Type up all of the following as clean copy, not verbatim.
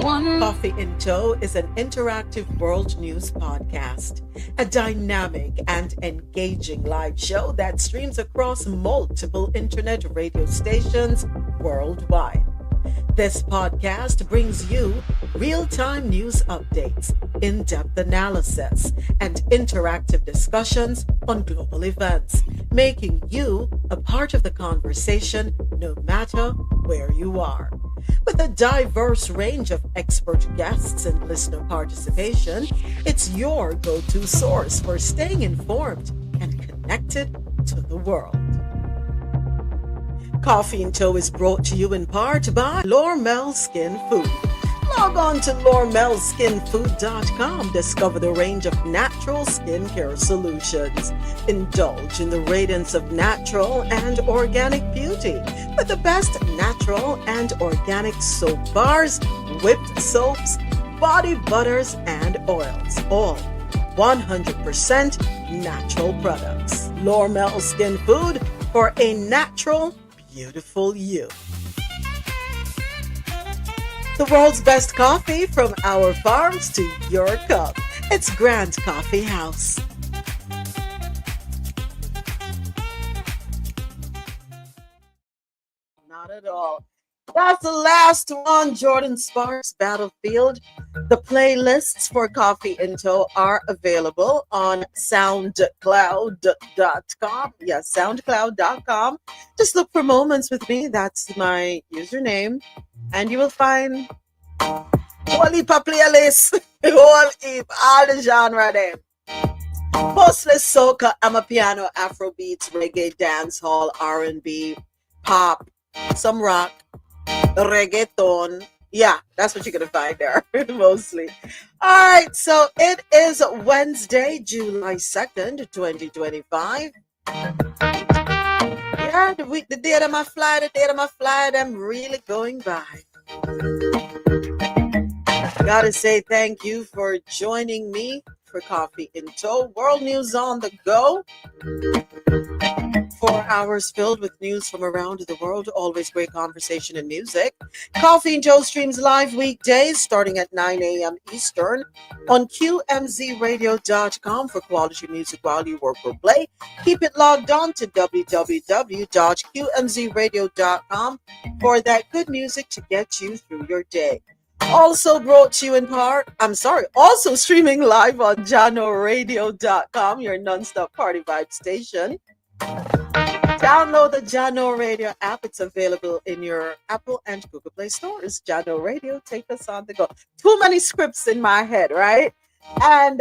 Coffee in Tow is an interactive world news podcast, a dynamic and engaging live show that streams across multiple internet radio stations worldwide. This podcast brings you real time news updates, in depth analysis, and interactive discussions on global events, making you a part of the conversation no matter where you are. With a diverse range of expert guests and listener participation, it's your go to source for staying informed and connected to the world. Coffee in Tow is brought to you in part by Lormel Skin Food. Log on to lormelskinfood.com. Discover the range of natural skincare solutions. Indulge in the radiance of natural and organic beauty with the best natural and organic soap bars, whipped soaps, body butters, and oils. All 100% natural products. Lormel Skin Food for a natural, beautiful you. The world's best coffee from our farms to your cup. It's Grand Coffee House. Not at all. That's the last one, Jordan Sparks Battlefield. The playlists for Coffee in Tow are available on soundcloud.com. Yes, soundcloud.com. Just look for Moments with Me. That's my username. And you will find whole heap of playlists, whole heap, all the genre there. Mostly soca, amapiano, Afrobeats, reggae, dancehall, R&B, pop, some rock, reggaeton. Yeah, that's what you're going to find there, mostly. All right, so it is Wednesday, July 2nd, 2025. Yeah, the day of my flight, I'm really going by. Gotta say thank you for joining me for Coffee in Tow. World news on the go. 4 hours filled with news from around the world. Always great conversation and music. Coffee in Tow streams live weekdays starting at 9 a.m. Eastern on QMZRadio.com for quality music while you work or play. Keep it logged on to www.qmzradio.com for that good music to get you through your day. Also brought to you in part, also streaming live on JanoRadio.com, your non-stop party vibe station. Download the Jano Radio app. It's available in your Apple and Google Play stores. Jano Radio, take us on the go. Too many scripts in my head, right? And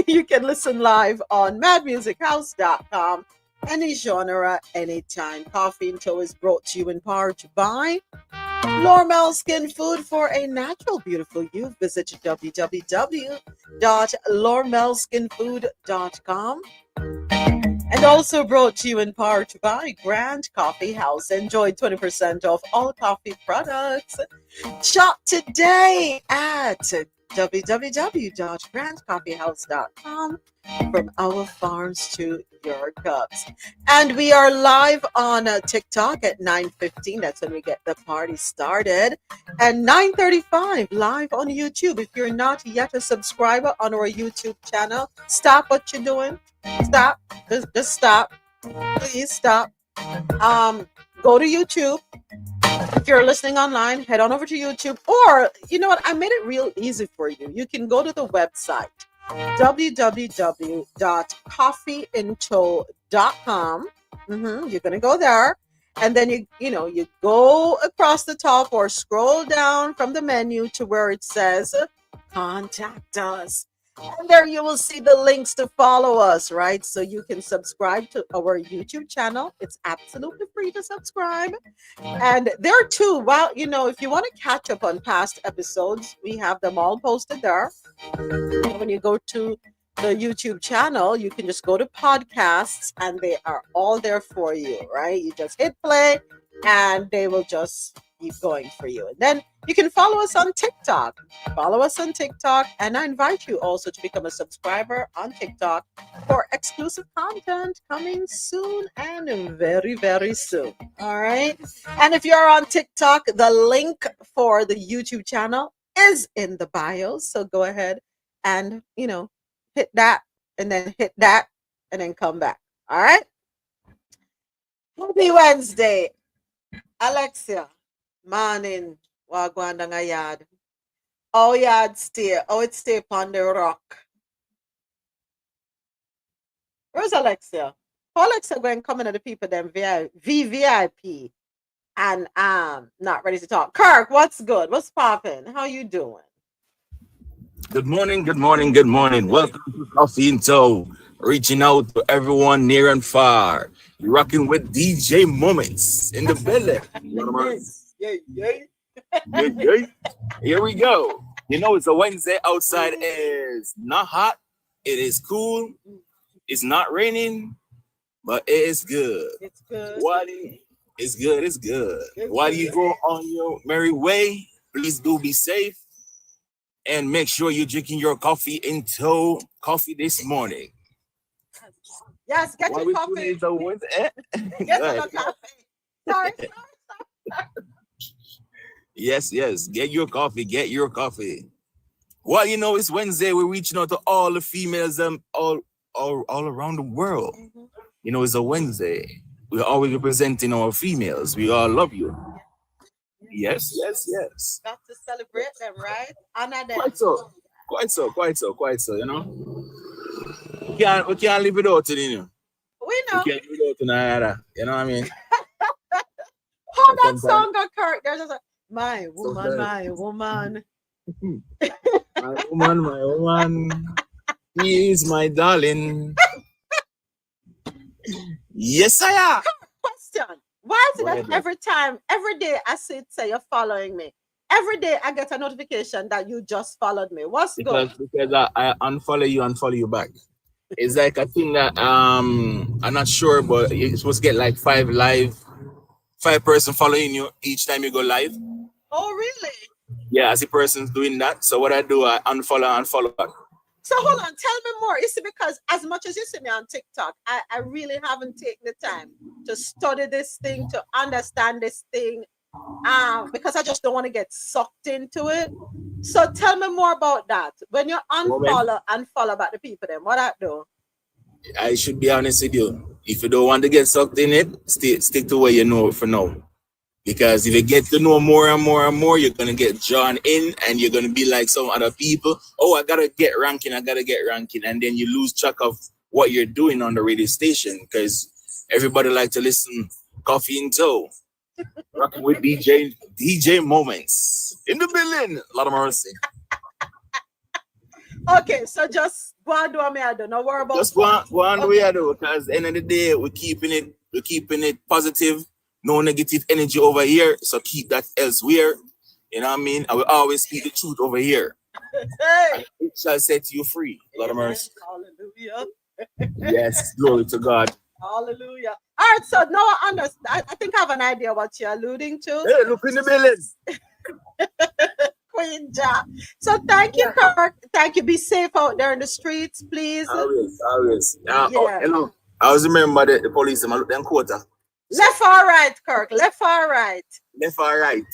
you can listen live on madmusichouse.com. Any genre, anytime. Coffee in Tow is brought to you in part by Lormel Skin Food for a natural, beautiful you. Visit www.lormelskinfood.com. And also brought to you in part by Grand Coffee House. Enjoy 20% off all coffee products. Shop today at www.grandcoffeehouse.com. From our farms to your cups. And we are live on TikTok at 9:15. That's when we get the party started. And 9:35 live on YouTube. If you're not yet a subscriber on our YouTube channel, stop what you're doing. Stop. Just stop. Please stop. Go to YouTube. If you're listening online, head on over to YouTube. Or, you know what? I made it real easy for you. You can go to the website www.coffeeintow.com. You're going to go there, and then you go across the top or scroll down from the menu to where it says contact us. And there you will see the links to follow us, right? So you can subscribe to our YouTube channel. It's absolutely free to subscribe. And there too, if you want to catch up on past episodes, we have them all posted there. When you go to the YouTube channel, you can just go to podcasts and they are all there for you, right? You just hit play and they will just keep going for you. And then you can follow us on TikTok. And I invite you also to become a subscriber on TikTok for exclusive content coming soon and very, very soon. All right. And if you're on TikTok, the link for the YouTube channel is in the bio. So go ahead and, hit that and then hit that and then come back. All right. Happy Wednesday. Alexia. Morning. Wagwanda nga yard. Oh, yard stay. Oh, it stay on the rock. Where's Alexia? Alexa going coming to the people then VVIP and not ready to talk. Kirk, what's good? What's popping? How you doing? Good morning, good morning, good morning. Welcome to Coffee in Tow. Reaching out to everyone near and far. You're rocking with DJ Moments in the building. Yeah. Here we go. You know, it's a Wednesday. Outside is not hot. It is cool. It's not raining, but it is good. It's good. It's good. It's good. While you go on your merry way, please do be safe. And make sure you're drinking your coffee in tow coffee this morning. Yes, get your coffee. Get your coffee. Sorry. Yes. Get your coffee. Get your coffee. Well, you know, it's Wednesday. We're reaching out to all the females all around the world. Mm-hmm. You know, it's a Wednesday. We're always representing our females. We all love you. Yes. Got to celebrate them, right? Honor them. Quite so, you know. We can't live without it, you know. We know. We can't live without it, you know what I mean? How that song got Kurt? There's just my woman. My woman. He is my darling. Yes, I am. Question. Why is it that every day I see it say you're following me? Every day I get a notification that you just followed me. What's good? Because I unfollow you and follow you back. It's like a thing that I'm not sure, but you're supposed to get like 5 person following you each time you go live. Oh, really? Yeah, I see persons doing that. So what I do, I unfollow and follow back. So hold on, tell me more. You see, because as much as you see me on TikTok, I really haven't taken the time to study this thing, to understand this thing, because I just don't want to get sucked into it. So tell me more about that. When you unfollow and follow back the people, then what I do? I should be honest with you. If you don't want to get sucked in it, stick to what you know for now. Because if you get to know more and more, you're going to get drawn in and you're going to be like some other people. Oh, I got to get ranking. And then you lose track of what you're doing on the radio station because everybody like to listen Coffee in Tow. Rocking with DJ Moments. In the building. A lot of mercy. Okay, so just go and do what I do. No worry about just go and do what I do because at the end of the day, we're keeping it positive. No negative energy over here, so keep that elsewhere. You know what I mean? I will always speak the truth over here. Hey. It shall set you free. Lord of mercy. Hallelujah. Yes, glory to God. Hallelujah. All right, so now I understand. I think I have an idea what you're alluding to. Hey, look in the building. Queen Ja. So thank you, Kirk. Thank you. Be safe out there in the streets, please. Always. Hello. I always remember the police, I look them quarter. Left or right, Kirk? Left or right? Left or right.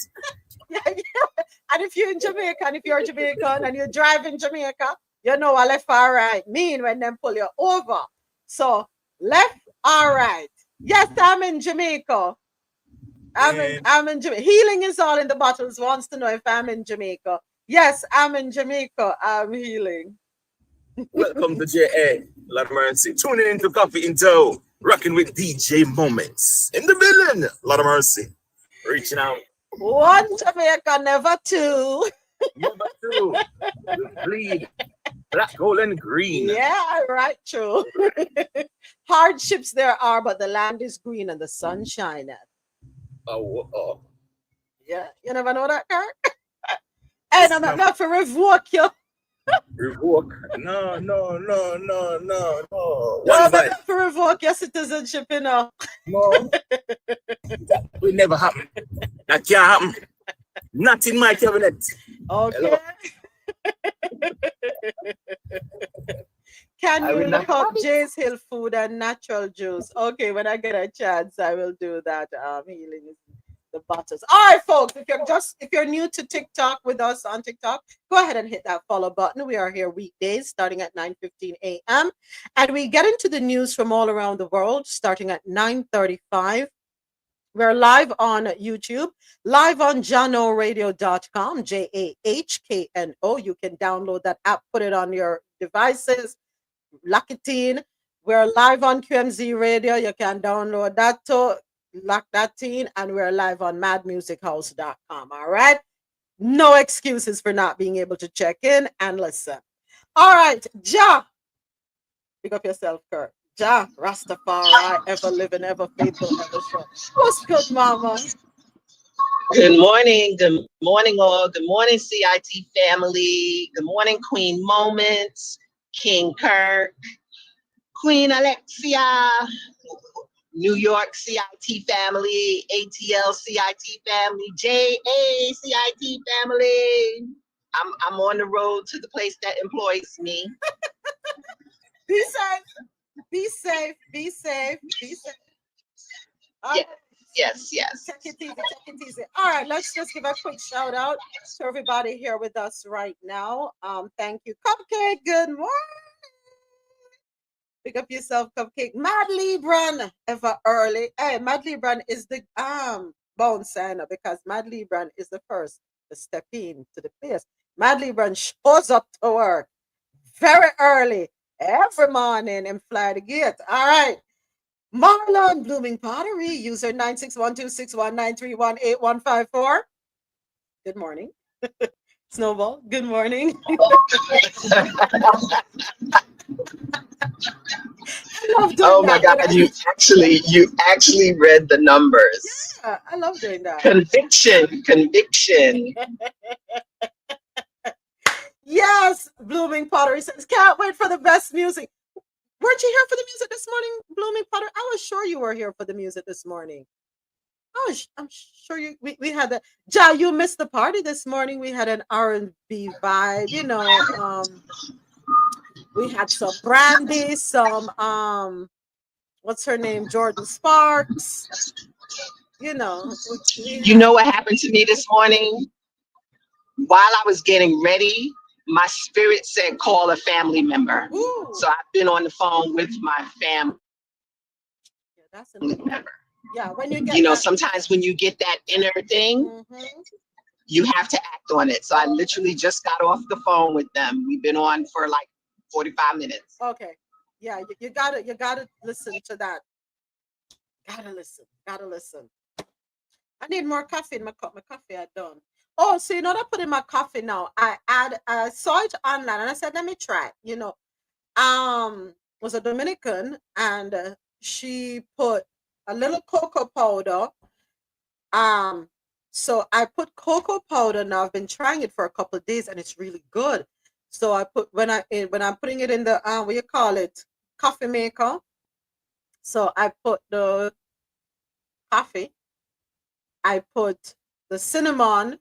Yeah. And if you're in Jamaica, and if you're Jamaican and you drive in Jamaica, you know what left or right mean when them pull you over. So left or right? Yes, I'm in Jamaica. I'm in Jamaica. Healing is all in the bottles. Wants to know if I'm in Jamaica. Yes, I'm in Jamaica. I'm healing. Welcome to JA. Lord mercy. Tuning into Coffee in Tow. Rocking with DJ Moments. In the building. Lord of mercy. Reaching out. One Jamaica, never two. Never two. Bleed. Black, gold, and green. Yeah, right, true. Hardships there are, but the land is green and the sun shineth. Oh. Yeah, you never know that, Kirk? Hey, I'm not for revoke you. Revoke? No. Not for revoke your citizenship, you know. No. That will never happen. That can't happen. Not in my cabinet. Okay. Can you look up Jay's Hill Food and Natural Juice? Okay, when I get a chance, I will do that. Healing. the butters. All right, folks. If you're new to TikTok with us on TikTok, go ahead and hit that follow button. We are here weekdays starting at 9:15 a.m. and we get into the news from all around the world starting at 9:35. We're live on YouTube, live on jahkno.radio.com, JAHKNO. You can download that app, put it on your devices, lock it in. We're live on QMZ Radio. You can download that too, lock that in, and we're live on madmusichouse.com. All right. No excuses for not being able to check in and listen. All right, Jah. Pick up yourself, Kurt. Jah, Rastafari, ever living, ever faithful, ever sure. What's good, mama? Good morning all. Good morning, CIT family. Good morning, Queen Moments, King Kirk, Queen Alexia, New York CIT family, ATL CIT family, JA CIT family. I'm on the road to the place that employs me. Be safe. Be safe. Be safe. Be safe. Yes. Take it easy. Take it easy. All right, let's just give a quick shout out to everybody here with us right now. Thank you, Cupcake. Good morning. Pick up yourself, Cupcake. Mad Libran, ever early. Hey, Mad Libran is the bone signer because Mad Libran is the first to step in to the place. Mad Libran shows up to work very early every morning and fly the gate. All right. Marlon Blooming Pottery, user 9612619318154. Good morning. Snowball, good morning. I love doing oh that. my God, you actually read the numbers. Yeah, I love doing that. Conviction. Yes, Blooming Pottery says, can't wait for the best music. Weren't you here for the music this morning, Blooming Pottery? I was sure you were here for the music this morning. I'm sure we had the Ja, you missed the party this morning. We had an R&B vibe, we had some Brandy, some what's her name? Jordan Sparks. You know what happened to me this morning? While I was getting ready, my spirit said call a family member. Ooh. So I've been on the phone with my family member. Yeah, when you get sometimes when you get that inner thing, you have to act on it. So I literally just got off the phone with them. We've been on for like 45 minutes. Okay. Yeah, you gotta listen to that. Gotta listen. I need more coffee in my cup. My coffee I done. Oh, so I put in my coffee now. I saw it online and I said, let me try it. Was a Dominican and she put a little cocoa powder. So I put cocoa powder now. I've been trying it for a couple of days and it's really good. So I put when I'm putting it in the what you call it, coffee maker. So I put the coffee. I put the cinnamon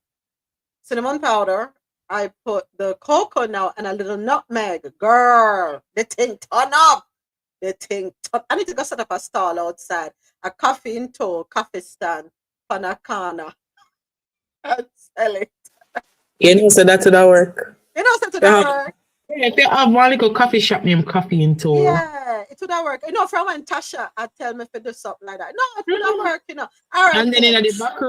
powder. I put the cocoa now and a little nutmeg. Girl, the thing turn up. I need to go set up a stall outside. A coffee in tow, coffee stand, panacana. I'll sell it. So that's would work. So that work. Yeah, if you have one little coffee shop named Coffee in Tow. Yeah, it would work. From when Tasha I tell me to do something like that. No, it would work, All right. And then in the back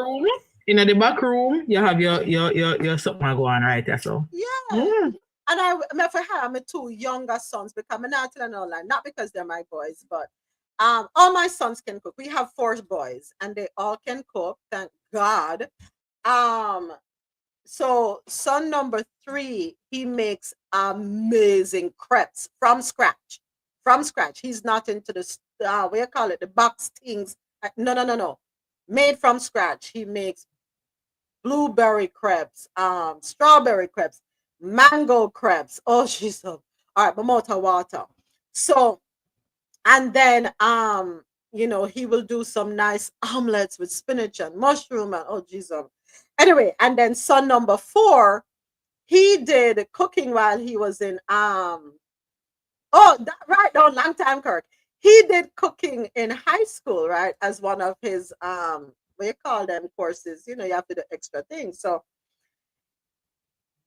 room, you have your something go on right there. So yeah. And I for her, my two younger sons because I'm not telling online, not because they're my boys, but all my sons can cook. We have 4 boys and they all can cook, thank God. So son number 3, he makes amazing crepes from scratch. He's not into the what you call it, the box things. No. Made from scratch. He makes blueberry crepes, strawberry crepes, mango crepes. Oh, she's up. All right, my mouth of water. So, and then he will do some nice omelets with spinach and mushroom and oh Jesus. Anyway, and then son number 4, he did cooking while he was in long time, Kirk. He did cooking in high school, right? As one of his what what you call them courses, you know, you have to do extra things. So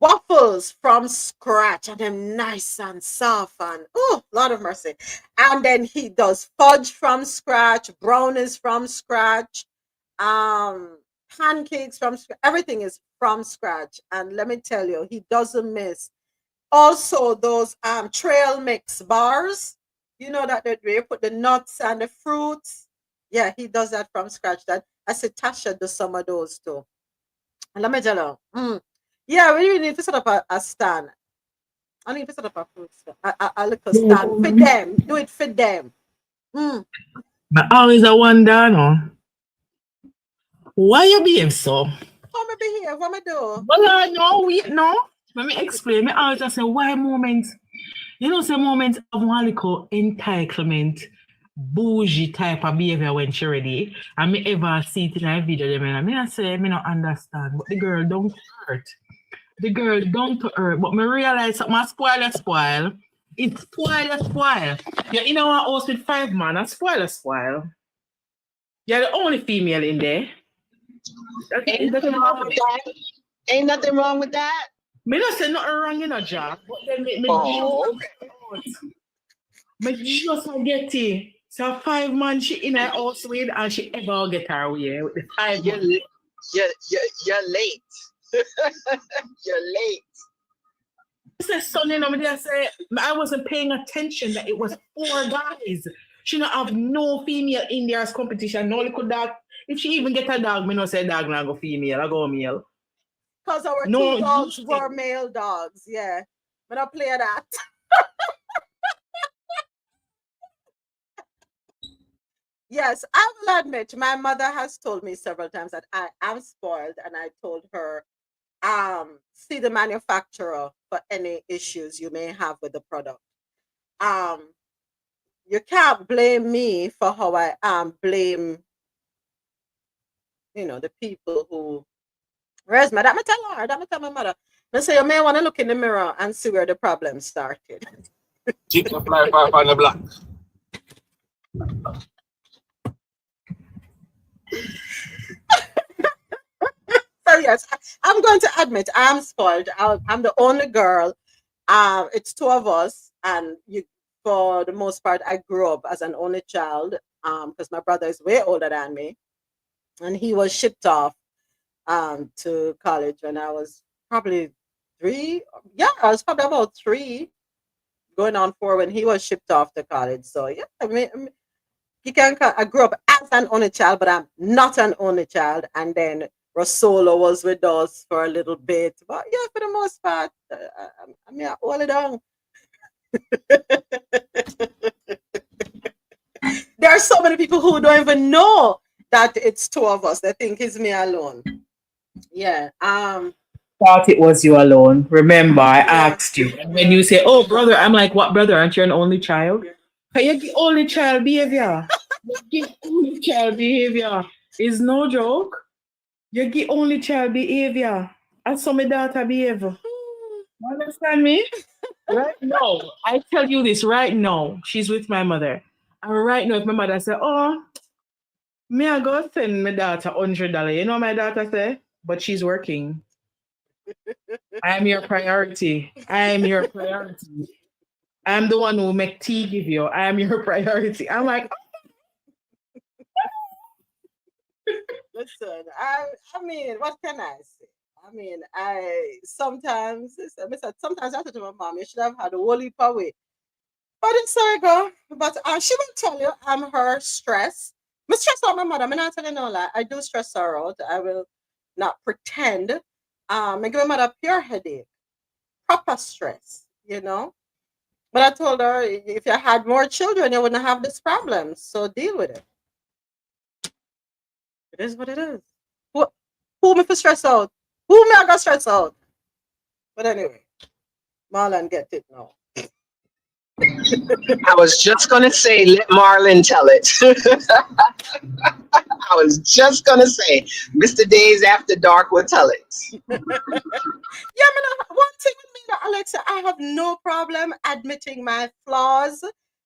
waffles from scratch and them nice and soft and oh, Lord of mercy. And then he does fudge from scratch, brownies from scratch, um, pancakes from scratch. Everything is from scratch. And let me tell you, he doesn't miss. Also, those trail mix bars, you know that where you put the nuts and the fruits. Yeah, he does that from scratch. That I said Tasha does some of those too. And let me tell you, yeah, we really need to set up a stand. I need to set up a fruit stand, a little stand for them. Do it for them. But always I wonder, no, why you behave so? How me behave? What me do? Well, no, wait, no. Let me explain. Me always just say why moments. You know, some moments of one little entitlement, bougie type of behavior when she ready. And me ever see it in a video, them and I say, me not understand. But the girl don't hurt. The girl don't to hurt. But me realize something spoil. It's spoil. You're in our house with 5 man, a spoil. You're the only female in there. Ain't nothing wrong with that. Ain't nothing wrong with that. Me not say nothing wrong in a job, but then me just get it. So 5 man she in her house with and she ever get her way with the 5 You're, man. you're late. You're late. I said, son, you know, I say I wasn't paying attention that it was 4 guys. She not have no female in there as competition. No little dog. If she even get a dog, me no say dog not go female. I go male. Because our No, two dogs were male dogs. Yeah. But I play that. Yes, I will admit my mother has told me several times that I am spoiled, and I told her, see the manufacturer for any issues you may have with the product. Um, you can't blame me for how I am. Blame, the people who. Where's my that? Me tell her. That me tell my mother. I say you may want to look in the mirror and see where the problem started. Keep the fly far on the block. So yes, I'm going to admit I'm spoiled. I'm the only girl. It's 2 of us, and for the most part, I grew up as an only child. Because my brother is way older than me, and he was shipped off to college when I was probably 3. Yeah, I was probably about 3, going on 4 when he was shipped off to college. So yeah, I mean, I grew up as an only child, but I'm not an only child. And then Rosolo was with us for a little bit, but yeah, for the most part, I mean, I hold it on. There are so many people who don't even know that it's 2 of us. They think it's me alone. Yeah. Thought it was you alone. Remember, I asked you. And when you say, oh, brother, I'm like, what brother? Aren't you an only child? You get only child behavior. You get only child behavior. It's no joke. You get only child behavior. And so my daughter behave. You understand me? Right now, I tell you this right now. She's with my mother. And right now, if my mother say, oh, me I go send my daughter $100. You know what my daughter say? But she's working. I'm your priority. I'm your priority. I'm the one who make tea give you. I'm your priority. I'm like, Listen, I mean, what can I say? I mean, sometimes I said to my mom, you should have had a whole heap away. But it's so I go. But she will tell you I'm her stress. I stress out my mother. I'm not telling you no lie. I do stress her out. I will not pretend. I give my mother pure headache, proper stress. But I told her if you had more children, you wouldn't have this problem. So deal with it. It is what it is. Who me for stress out? Who me I got stress out? But anyway, Marlon get it now. I was just gonna say, let Marlon tell it. I was just gonna say, Mr. Days After Dark will tell it. Yeah, one thing with me, Alexa, I have no problem admitting my flaws.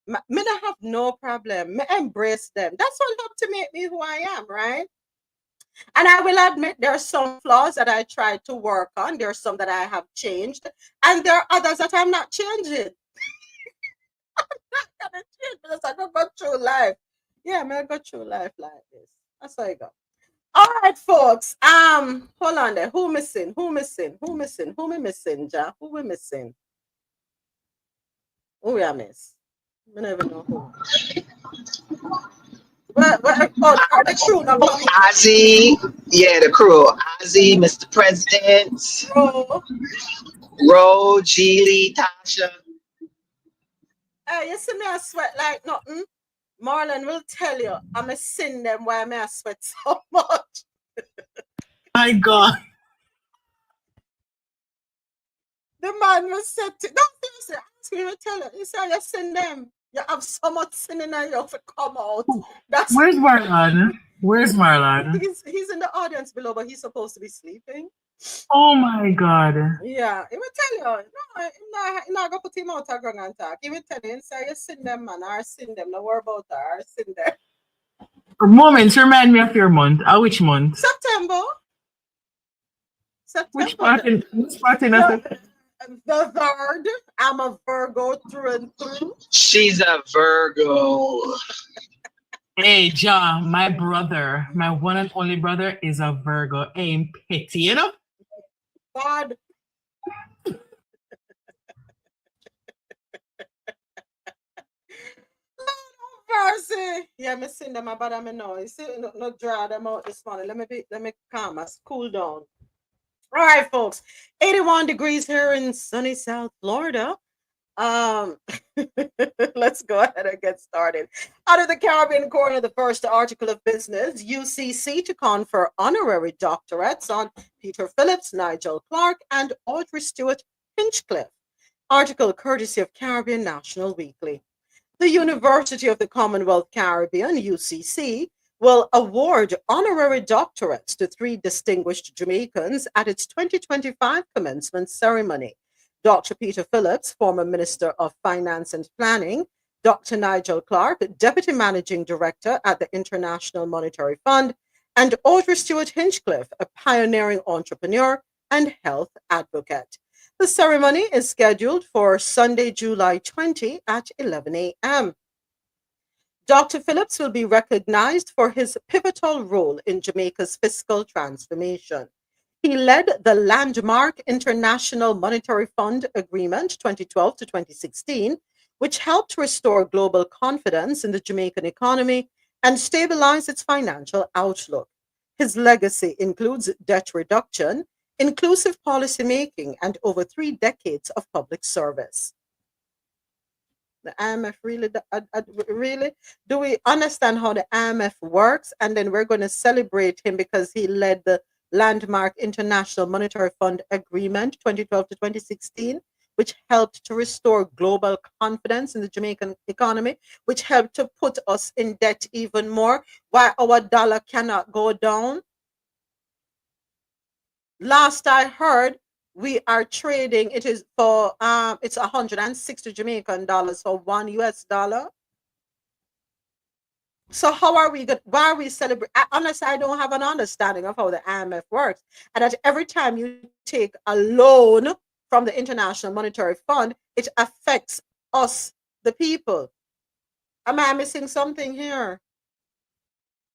Me not have no problem. Me embrace them. That's what helped to make me who I am, right? And I will admit there are some flaws that I tried to work on. There are some that I have changed, and there are others that I'm not changing. I'm not change because I don't go through life. Yeah, I go through life like this. That's how I go. All right, folks. Hold on there. Who missing? Who missing? Who missing? Who me missing, Ja? Who we missing? Who we are miss? I never know who. Oh, the crew not coming. Ozzy, yeah, the crew. Ozzy, Mr. President, Bro. Ro, Geely, Tasha. Hey, you see me I sweat like nothing? Marlon will tell you I'm a sin them why me I sweat so much. My God. The man was said to don't feel ask me to tell you. He said you sin them. You have so much sin in you to come out. That's Where's Marlon? Where's Marlon? he's in the audience below, but he's supposed to be sleeping. Oh my God. Yeah, he will tell you. No, he not gonna put him out of ground and talk. He will tell you, say you sin them, man, or sin them. No worry about her, or sin them. Moments remind me of your month. Which month? September. Which September. part in September? The third. I'm a Virgo through and through. She's a Virgo. Hey, Ja, my brother, my one and only brother is a Virgo. Ain't petty, you know? God. Mercy. Yeah, me seen them about them know. You see, no draw them out this morning. Let me calm us, cool down. All right, folks. 81 degrees here in sunny South Florida. Let's go ahead and get started. Out of the Caribbean corner, the first article of business, UCC to confer honorary doctorates on Peter Phillips, Nigel Clark, and Audrey Stewart Hinchcliffe. Article courtesy of Caribbean National Weekly. The University of the Commonwealth Caribbean, UCC, will award honorary doctorates to 3 distinguished Jamaicans at its 2025 commencement ceremony. Dr. Peter Phillips, former Minister of Finance and Planning, Dr. Nigel Clark, Deputy Managing Director at the International Monetary Fund, and Audrey Stewart Hinchcliffe, a pioneering entrepreneur and health advocate. The ceremony is scheduled for Sunday, July 20 at 11 a.m. Dr. Phillips will be recognized for his pivotal role in Jamaica's fiscal transformation. He led the landmark International Monetary Fund Agreement 2012 to 2016, which helped restore global confidence in the Jamaican economy and stabilize its financial outlook. His legacy includes debt reduction, inclusive policymaking, and over 3 decades of public service. The IMF really, do we understand how the IMF works? And then we're going to celebrate him because he led the landmark International Monetary Fund Agreement 2012 to 2016, which helped to restore global confidence in the Jamaican economy, which helped to put us in debt even more, why our dollar cannot go down. Last I heard, we are trading. It is for it's 160 Jamaican dollars for $1 US. So how are we good? Why are we celebrating? Honestly, I don't have an understanding of how the IMF works, and that every time you take a loan from the International Monetary Fund, it affects us, the people. Am I missing something here?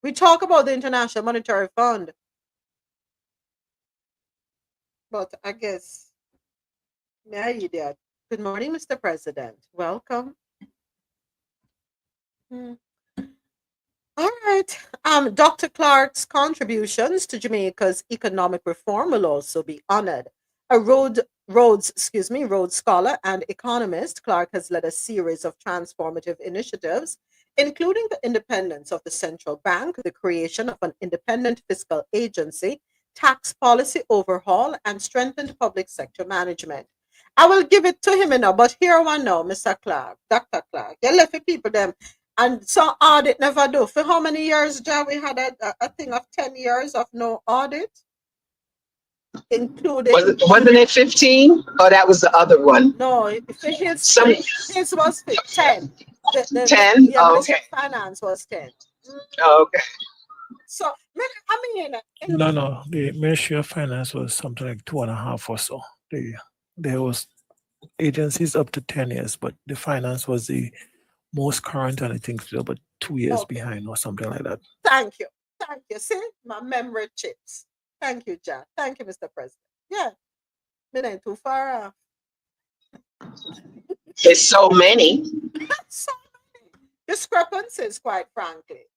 We talk about the International Monetary Fund, but I guess, yeah, you did. Good morning, Mr. President. Welcome. All right. Dr. Clark's contributions to Jamaica's economic reform will also be honored. A Rhodes Scholar and economist, Clark has led a series of transformative initiatives, including the independence of the central bank, the creation of an independent fiscal agency, tax policy overhaul, and strengthened public sector management. I will give it to him now, but here one now, Mr. Clark, Dr. Clark. You left the people them and some audit never do. For how many years, John, we had a thing of 10 years of no audit, including... Wasn't it 15? Oh, that was the other one. No, his was 10. 10? Yeah, Oh, Minister okay. of Finance was 10. Oh, okay. So, I mean, No. The Ministry of Finance was something like 2.5 or so. There was agencies up to 10 years, but the finance was the most current, and I think it's about 2 years okay. behind or something like that. Thank you. Thank you. See, my memory chips. Thank you, Jack. Thank you, Mr. President. Yeah, it ain't too far off. It's so many. So many discrepancies, quite frankly,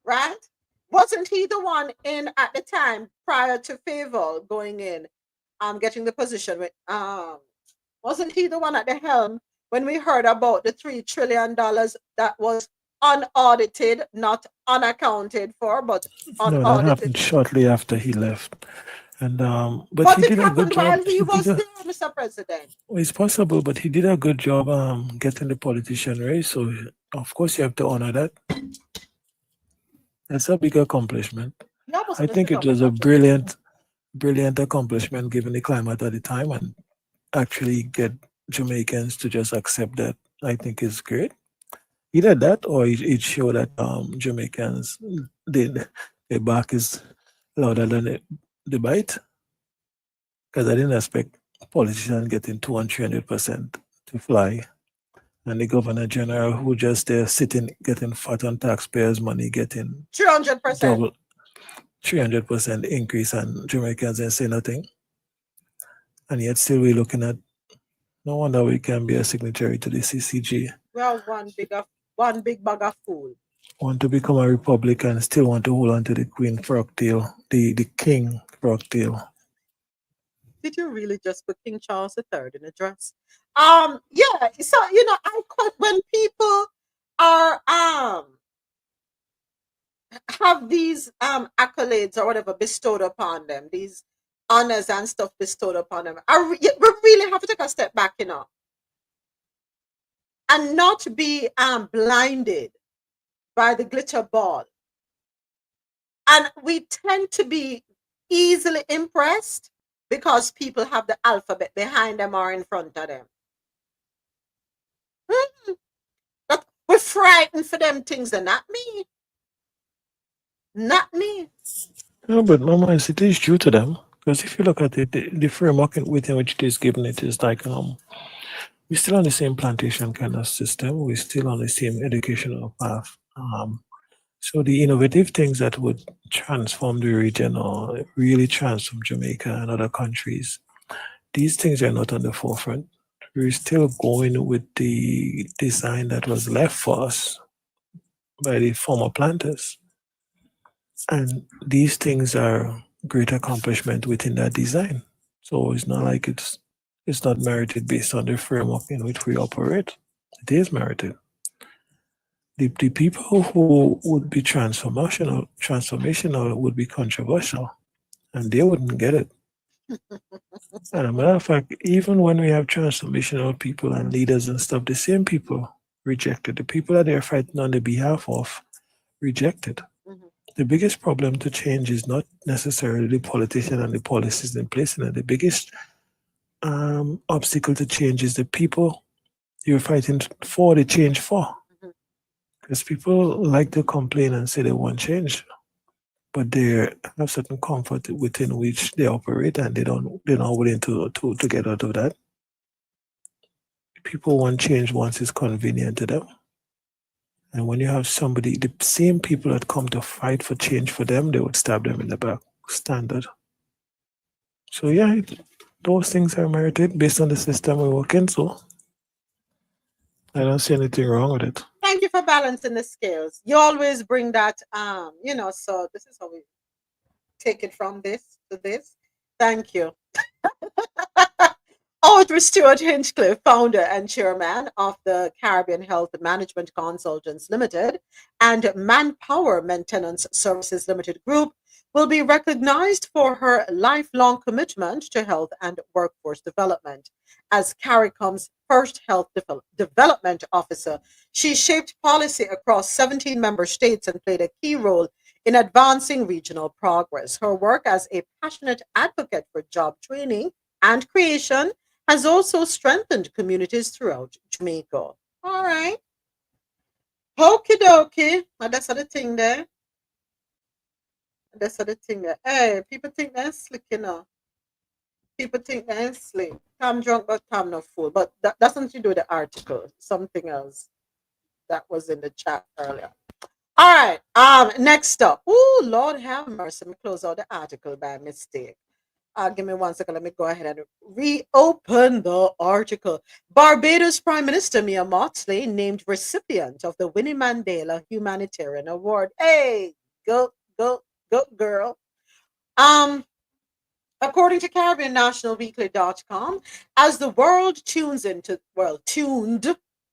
right? Wasn't he the one in at the time prior to Favor going in, getting the position with wasn't he the one at the helm when we heard about the $3 trillion that was unaudited, not unaccounted for, but No, that unaudited? happened shortly after he left. And but But he it did a good happened while job. he was there, Mr. President. It's possible, but he did a good job getting the politician race. So of course you have to honor that. That's a big accomplishment. Yeah, but I think it was a brilliant accomplishment given the climate at the time, and actually get Jamaicans to just accept that. I think is great. Either that, or it showed that Jamaicans did their back is louder than the bite. Because I didn't expect politicians getting 200-300% to fly, and the governor general who just there sitting getting fat on taxpayers' money, getting 300%. double 300% increase, and Jamaicans ain't say nothing. And yet still we're looking at, no wonder we can be a signatory to the CCG. Well, one big bag of food. Want to become a republic and still want to hold on to the Queen Frogtail, the King Frogtail. Did you really just put King Charles III in a dress? Yeah. So I quite when people are have these accolades or whatever bestowed upon them, these honors and stuff bestowed upon them. We really have to take a step back, and not be blinded by the glitter ball. And we tend to be easily impressed because people have the alphabet behind them or in front of them. But we're frightened for them things, and not me. Not me. No, but Mama, it is due to them. Because if you look at it, the framework within which it is given, it is like we're still on the same plantation kind of system. We're still on the same educational path. So the innovative things that would transform the region or really transform Jamaica and other countries, these things are not on the forefront. We're still going with the design that was left for us by the former planters. And these things are great accomplishment within that design. So it's not like it's not merited based on the framework in which we operate. It is merited. The people who would be transformational would be controversial, and they wouldn't get it. And a matter of fact, even when we have transformational people and leaders and stuff, the same people rejected. The people that they're fighting on the behalf of rejected. Mhm. The biggest problem to change is not necessarily the politician and the policies in place. And the biggest obstacle to change is the people you're fighting for the change for. Mhm. Because people like to complain and say they want change, but they have certain comfort within which they operate, and they're not willing to get out of that. People want change once it's convenient to them. And when you have somebody, the same people that come to fight for change for them, they would stab them in the back. Standard. So yeah, those things are merited based on the system we work in. So I don't see anything wrong with it. Thank you for balancing the scales. You always bring that, so this is how we take it from this to this. Thank you. Audrey Stewart Hinchcliffe, founder and chairman of the Caribbean Health Management Consultants Limited and Manpower Maintenance Services Limited Group, will be recognized for her lifelong commitment to health and workforce development. As CARICOM's first health development officer, she shaped policy across 17 member states and played a key role in advancing regional progress. Her work as a passionate advocate for job training and creation has also strengthened communities throughout Jamaica. All right. Okie dokie. Well, that's the thing there. That's the thing that, hey, people think they're slick, you know. People think they're slick. Tom drunk, but Tom not fool. But that's nothing to do with the article. Something else that was in the chat earlier. All right. Next up. Oh, Lord have mercy. Let me close out the article by mistake. Give me 1 second. Let me go ahead and reopen the article. Barbados Prime Minister Mia Mottley named recipient of the Winnie Mandela Humanitarian Award. Hey, go, go, go, girl. Um, According to CaribbeanNationalWeekly.com, as the world tuned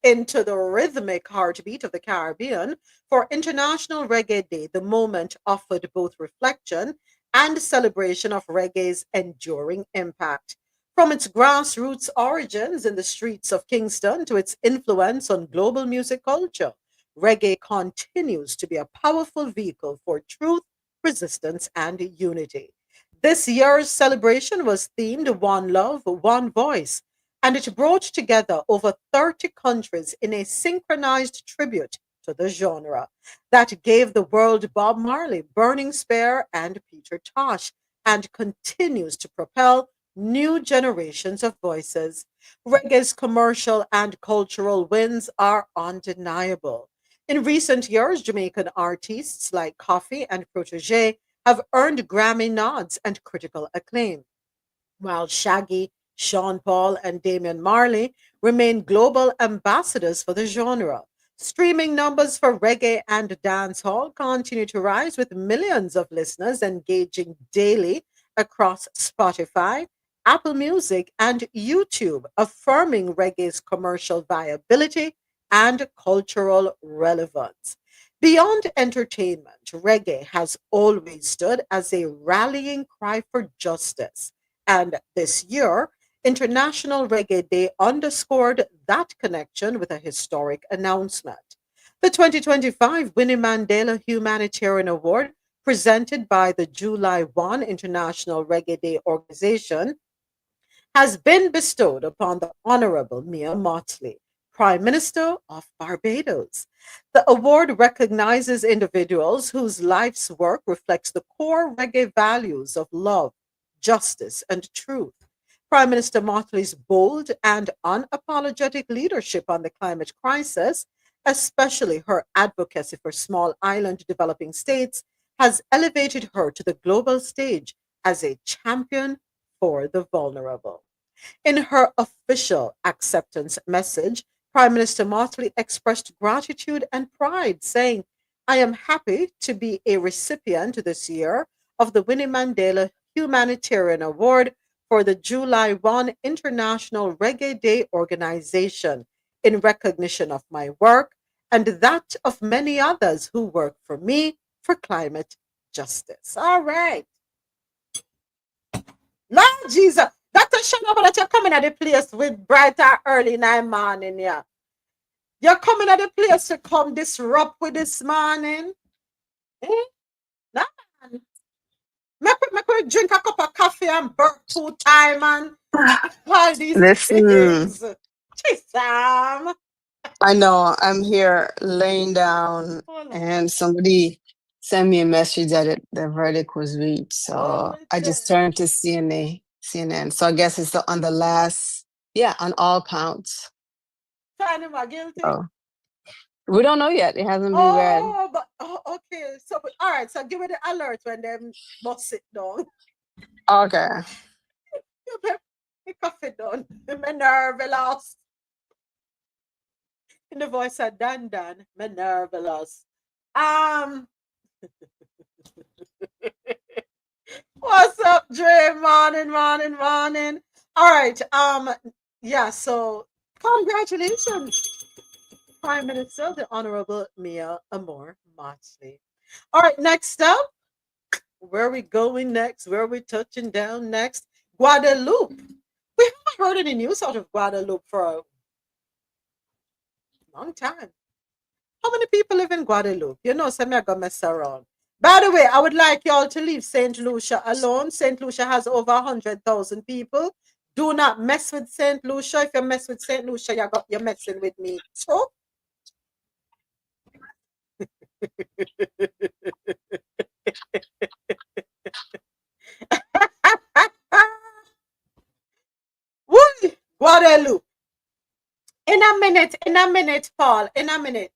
into the rhythmic heartbeat of the Caribbean for International Reggae Day, the moment offered both reflection and celebration of reggae's enduring impact. From its grassroots origins in the streets of Kingston to its influence on global music culture, reggae continues to be a powerful vehicle for truth, resistance, and unity. This year's celebration was themed One Love, One Voice, and it brought together over 30 countries in a synchronized tribute to the genre that gave the world Bob Marley, Burning Spear, and Peter Tosh, and continues to propel new generations of voices. Reggae's commercial and cultural wins are undeniable. In recent years, Jamaican artists like Coffee and Protege have earned Grammy nods and critical acclaim, while Shaggy, Sean Paul, and Damian Marley remain global ambassadors for the genre. Streaming numbers for reggae and dancehall continue to rise, with millions of listeners engaging daily across Spotify, Apple Music, and YouTube, affirming reggae's commercial viability and cultural relevance. Beyond entertainment, reggae has always stood as a rallying cry for justice. And this year, International Reggae Day underscored that connection with a historic announcement. The 2025 Winnie Mandela Humanitarian Award, presented by the July 1 International Reggae Day organization, has been bestowed upon the Honorable Mia Mottley, Prime Minister of Barbados. The award recognizes individuals whose life's work reflects the core reggae values of love, justice, and truth. Prime Minister Mottley's bold and unapologetic leadership on the climate crisis, especially her advocacy for small island developing states, has elevated her to the global stage as a champion for the vulnerable. In her official acceptance message, Prime Minister Motley expressed gratitude and pride, saying, I am happy to be a recipient this year of the Winnie Mandela Humanitarian Award for the July 1 International Reggae Day organization in recognition of my work and that of many others who work for me for climate justice. All right. Lord Jesus, Dr. Shanaba, that you're coming at the place with brighter early night morning, yeah. You're coming at the place to come disrupt with this morning. Eh? Nah, man. Make we drink a cup of coffee and burp 2 times and all these Listen, things. Jeez, Sam. I know I'm here laying down, Hold on. and somebody sent me a message that the verdict was reached. Hold So me I just there. turned to CNN. So I guess it's on the last, yeah, on all counts. Find him guilty. Oh, we don't know yet. It hasn't been read. Okay. So, all right. So, give me the alert when them must sit down. Okay. You better pick coffee down. My nerve lost. In the voice of Dan, my nerve lost. Um, what's up, Dre? Morning, morning, morning. All right. Yeah. So, congratulations, Prime Minister, the Honorable Mia Amor Mottley. All right. Next up, where are we going next? Where are we touching down next? Guadeloupe. We haven't heard any news out of Guadeloupe for a long time. How many people live in Guadeloupe? You know, some are gonna mess around. By the way, I would like y'all to leave St. Lucia alone. St. Lucia has over 100,000 people. Do not mess with St. Lucia. If you mess with St. Lucia, you're messing with me. So, Woo! Guadeloupe. In a minute, Paul. In a minute.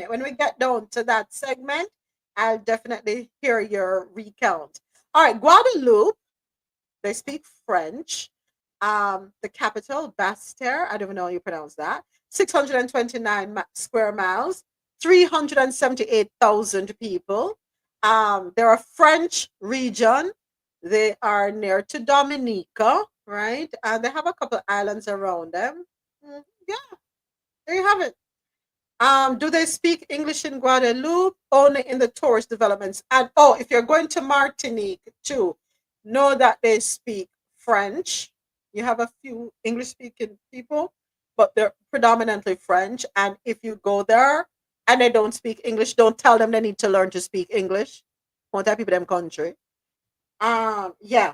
When we get down to that segment, I'll definitely hear your recount. All right, Guadeloupe. They speak French. The capital, Basse-Terre, I don't even know how you pronounce that. 629 square miles, 378,000 people. They're a French region. They are near to Dominica, right? And they have a couple islands around them. Yeah, there you have it. Do they speak English in Guadeloupe? Only in the tourist developments. And oh, if you're going to Martinique too, know that they speak French. You have a few English speaking people, but they're predominantly French. And if you go there and they don't speak English, don't tell them they need to learn to speak English. Won't tell people them country. Yeah.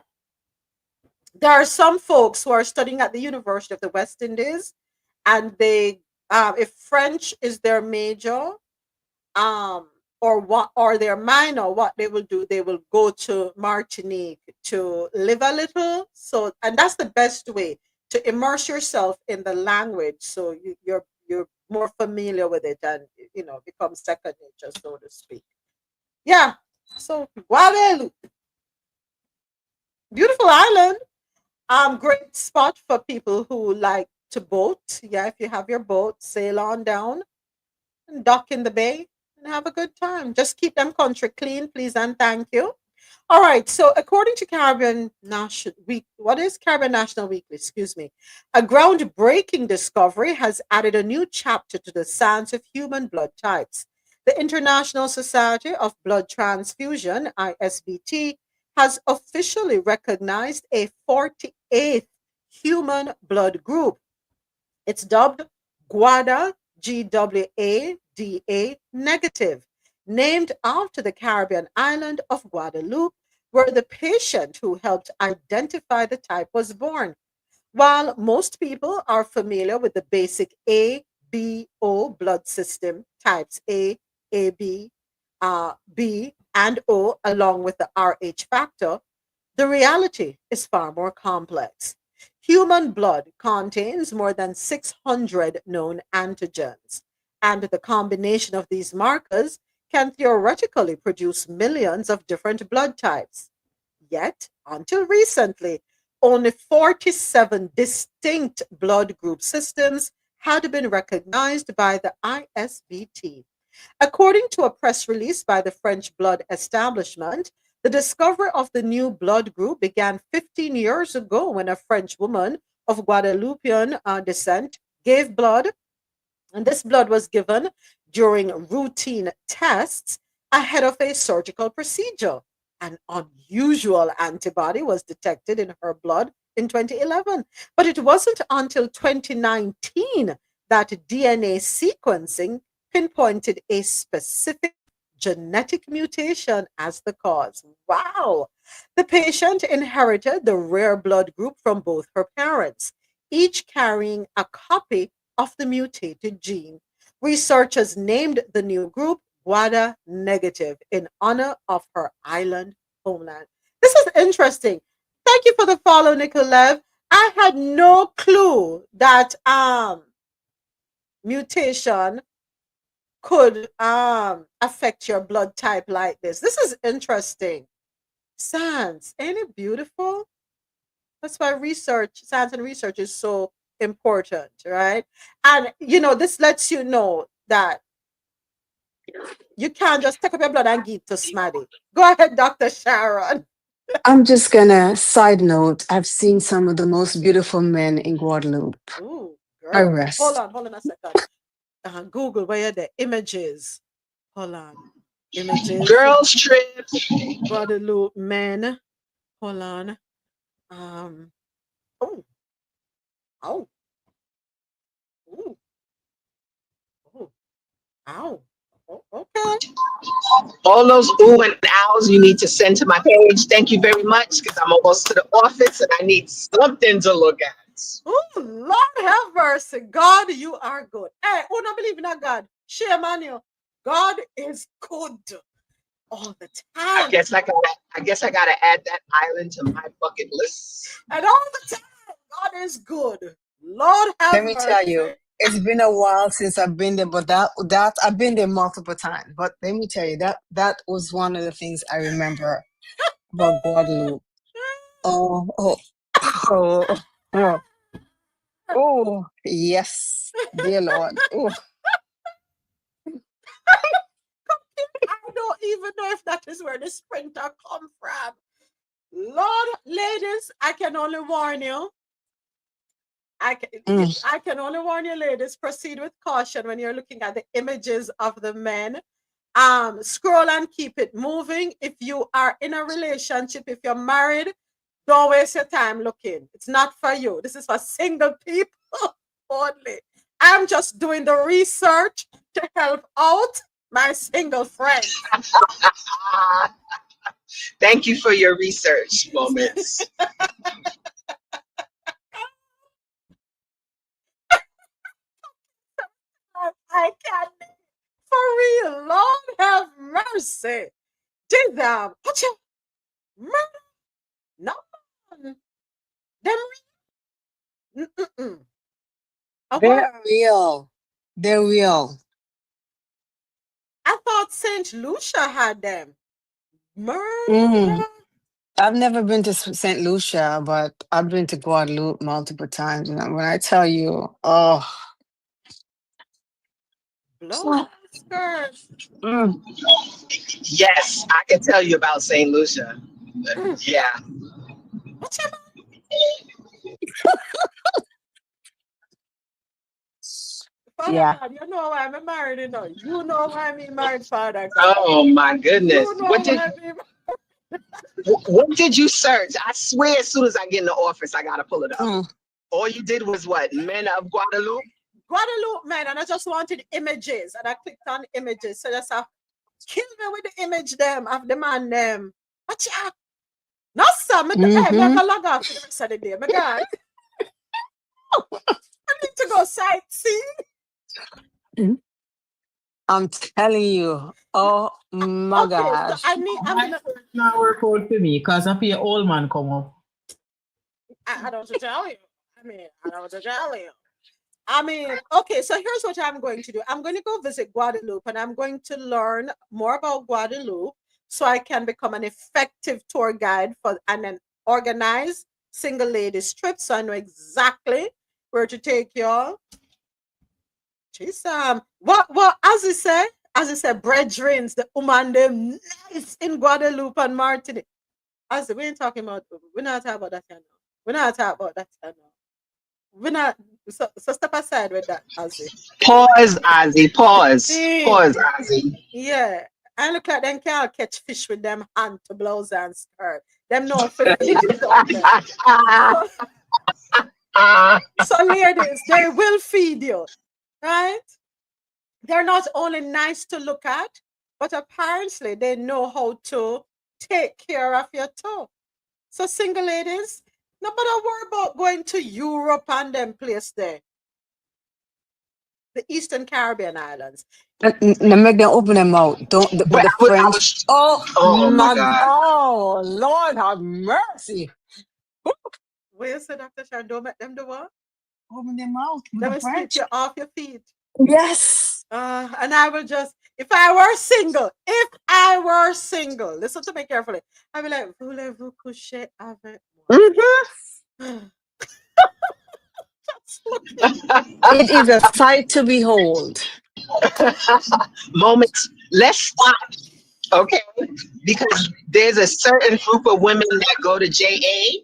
There are some folks who are studying at the University of the West Indies, and they if French is their major, um or their minor, what they will do, they will go to Martinique to live a little. So, and that's the best way to immerse yourself in the language, so you're more familiar with it, and become second nature, so to speak. Yeah. So Guadeloupe, beautiful island. Great spot for people who like to boat. Yeah, if you have your boat, sail on down and dock in the bay and have a good time. Just keep them country clean, please and thank you. All right. So according to Caribbean National Week, what is Caribbean National Weekly? Excuse me. A groundbreaking discovery has added a new chapter to the science of human blood types. The International Society of Blood Transfusion, ISBT, has officially recognized a 48th human blood group. It's dubbed GWADA, GWADA negative, named after the Caribbean island of Guadeloupe, where the patient who helped identify the type was born. While most people are familiar with the basic A, B, O blood system, types A, AB, B, and O, along with the RH factor, the reality is far more complex. Human blood contains more than 600 known antigens, and the combination of these markers can theoretically produce millions of different blood types. Yet, until recently, only 47 distinct blood group systems had been recognized by the ISBT. According to a press release by the French blood establishment, the discovery of the new blood group began 15 years ago when a French woman of Guadeloupean descent gave blood, and this blood was given during routine tests ahead of a surgical procedure. An unusual antibody was detected in her blood in 2011, but it wasn't until 2019 that DNA sequencing pinpointed a specific genetic mutation as the cause. Wow. The patient inherited the rare blood group from both her parents, each carrying a copy of the mutated gene. Researchers named the new group Guada negative in honor of her island homeland. This is interesting. Thank you for the follow, Nicolev. I had no clue that mutation could affect your blood type like this. This is interesting. Science, ain't it beautiful? That's why science and research is so important, right? And this lets you know that you can't just take up your blood and give it to Smaddy. Go ahead, Dr. Sharon. I'm just gonna side note, I've seen some of the most beautiful men in Guadeloupe. Ooh, I girl. rest. Hold on a second. Google, where are the images? Hold on. Images. Girls trip. Guadeloupe men. Hold on. Oh, oh, ooh, oh, ow. Oh, okay. All those ooh and ows you need to send to my page. Thank you very much, because I'm almost to the office and I need something to look at. Oh, Lord have mercy. God, you are good. Hey, who don't believe in a God? Shame on you. God is good. all the I time. guess I gotta add that island to my bucket list. And all the time. God is good. Lord have Let me tell you, mercy. it's been a while since I've been there, but that I've been there multiple times. But let me tell you, that was one of the things I remember about Guadeloupe. Oh, oh, oh, oh, oh, yes, dear Lord. Oh, I don't even know if that is where the sprinter come from. Lord, ladies, I can only warn you. mm, I can only warn you, ladies, proceed with caution when you're looking at the images of the men. Scroll and keep it moving. If you are in a relationship, if you're married, don't waste your time looking. It's not for you. This is for single people only. I'm just doing the research to help out my single friends. Thank you for your research, Moments. I can't. For real, Lord have mercy. Did them? What you murder? No, them. Mm-mm-mm. What? they're real. They're real. I thought Saint Lucia had them. Mm. Murder. I've never been to St. Lucia, but I've been to Guadeloupe multiple times. And when I tell you, oh, Blows and skirts. mm, Yes, I can tell you about St. Lucia. Mm. Yeah. What you Father yeah. God, you know why I'm married, you know. You know why I'm married, Father God. Oh my goodness. You know why I'm What did you search? I swear, as soon as I get in the office, I gotta pull it up. Mm, All you did was what? Men of Guadeloupe. Guadeloupe, man, and I just wanted images, and I clicked on images. So that's how kill me with the image them of the man them. What ya? No, sir. Hey, me mm-hmm. go log off for the rest of the day. My guy, I need to go sightsee. I'm telling you. Oh my Okay, so gosh. I'm My gonna, search not work out for me because I feel old man come up. I don't want to tell you. I don't want to tell you. Okay, so here's what I'm going to do. I'm going to go visit Guadeloupe and I'm going to learn more about Guadeloupe so I can become an effective tour guide for and an organized single ladies trip. So I know exactly where to take y'all. Jeez, what as I said, brethrens, the woman them nice in Guadeloupe and Martinique. As we ain't talking about, we're not talking about that, you know. We're not talking about that, you know. We're not, so step aside with that, Ozzy. Pause, Ozzy. Pause. See, Pause, Ozzy. yeah. I look like them can't catch fish with them hand to blouse and skirt. Them know for fish down there. So, so ladies, they will feed you, right? They're not only nice to look at, but apparently they know how to take care of your toe. So single ladies, no matter worry about going to Europe and them place there, the Eastern Caribbean islands. Now make them open their mouth. Don't with But the I French. was. Oh Oh my my, God. oh Lord have mercy. Where you say, Dr. Sharon, don't make them do what? Open their mouth with They the will sweep French. you off your feet. Yes. And I will just, if I were single, listen to me carefully. I'd be like, voulez-vous coucher avec Mm-hmm. moi? It is a sight to behold. Moments. Let's stop. Okay. Because there's a certain group of women that go to JA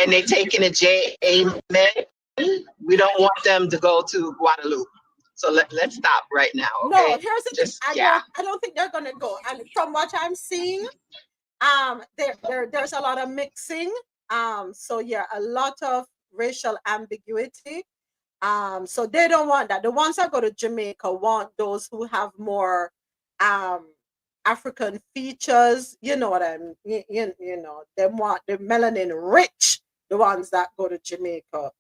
and they taking a JA men. We don't want them to go to Guadeloupe. So let's stop right now. No, Okay. here's the thing. Just, yeah. I don't think they're gonna go. And from what I'm seeing, there's a lot of mixing. So yeah, a lot of racial ambiguity. So they don't want that. The ones that go to Jamaica want those who have more um African features. You know what I mean? You know, they want the melanin rich, the ones that go to Jamaica.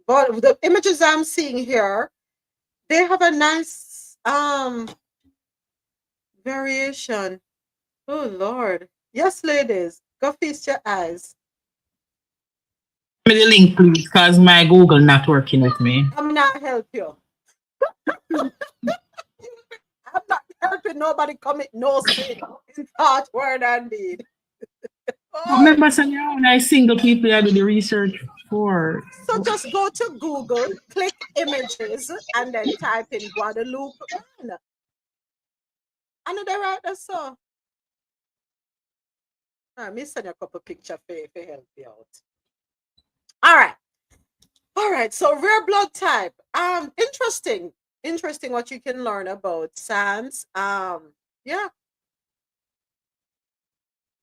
But the images I'm seeing here, they have a nice variation. Oh Lord. Yes, ladies. Go feast your eyes. Give me the link, please, because my Google not working with me. I'm not help you. I'm not helping nobody commit no sin in thought, word, and deed. Oh, Remember, saying I single people I do the research for. so just go to Google, click images, and then type in Guadeloupe. Man, I know they're right there, so. Let me send you a couple pictures for help you out. All right. All right. So rare blood type. Interesting. Interesting what you can learn about SANS. Yeah.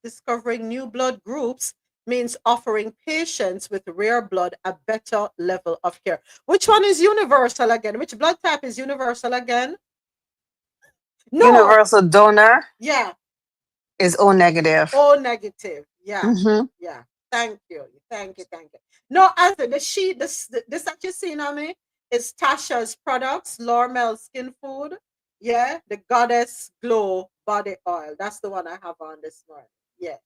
Discovering new blood groups means offering patients with rare blood a better level of care. Which one is universal again? Which blood type is universal again? No. Universal donor Yeah. is O negative. O negative. Yeah. Mm-hmm. Yeah. Thank you. Thank you. Thank you. No, as the sheet, this that you see on me is Tasha's products, Lormel Skin Food. Yeah. The Goddess Glow Body Oil. That's the one I have on this morning. Yeah.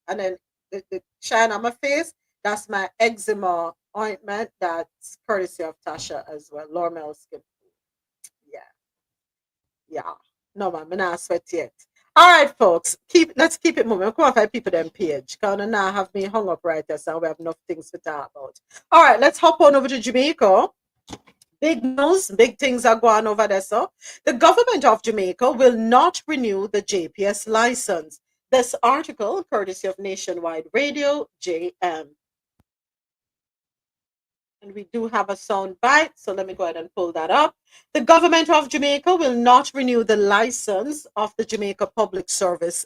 And then the shine on my face, that's my eczema ointment. That's courtesy of Tasha as well. Lormel Skin Food. Yeah. Yeah. No, man, I'm not sweat yet. All right, folks. Let's keep it moving. Come on, five people then page. Because now have me hung up right there, so we have enough things to talk about. All right, let's hop on over to Jamaica. Big news, big things are going over there. So the government of Jamaica will not renew the JPS license. This article, courtesy of Nationwide Radio, JM. And we do have a sound bite, so let me go ahead and pull that up. The government of Jamaica will not renew the license of the Jamaica Public Service,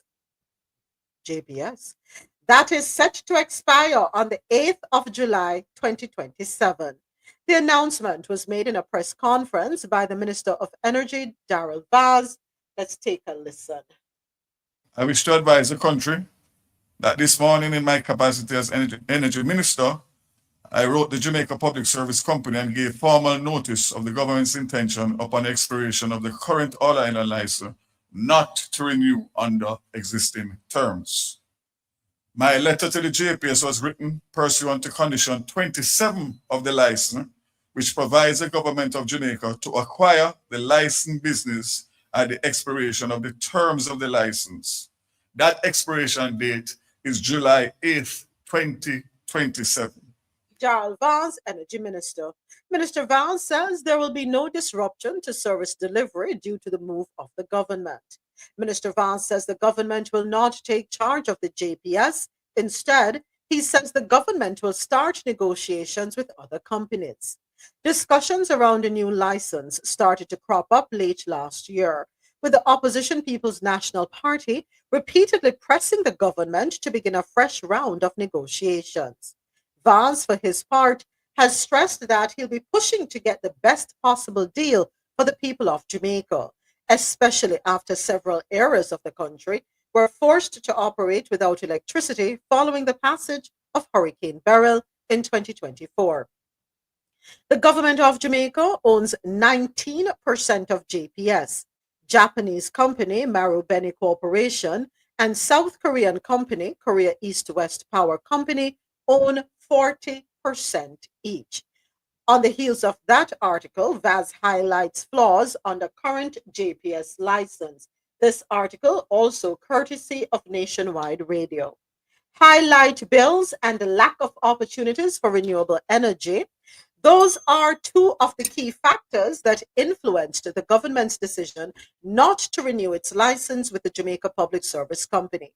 JPS. That is set to expire on the 8th of July, 2027. The announcement was made in a press conference by the Minister of Energy, Darrell Vaz. Let's take a listen. I wish to advise the country that this morning, in my capacity as Energy Minister, I wrote the Jamaica Public Service Company and gave formal notice of the government's intention upon expiration of the current All Island license not to renew under existing terms. My letter to the JPS was written pursuant to condition 27 of the license, which provides the government of Jamaica to acquire the licensed business at the expiration of the terms of the license. That expiration date is July 8th, 2027. Darrell Vaz, Energy Minister. Minister Vaz says there will be no disruption to service delivery due to the move of the government. Minister Vaz says the government will not take charge of the JPS. Instead, he says the government will start negotiations with other companies. Discussions around a new license started to crop up late last year, with the opposition People's National Party repeatedly pressing the government to begin a fresh round of negotiations. Vaz, for his part, has stressed that he'll be pushing to get the best possible deal for the people of Jamaica, especially after several areas of the country were forced to operate without electricity following the passage of Hurricane Beryl in 2024. The government of Jamaica owns 19% of JPS. Japanese company Marubeni Corporation and South Korean company Korea East-West Power Company own 40% each. On the heels of that article, Vaz highlights flaws on the current JPS license. This article also courtesy of Nationwide Radio. Highlight bills and the lack of opportunities for renewable energy. Those are two of the key factors that influenced the government's decision not to renew its license with the Jamaica Public Service Company.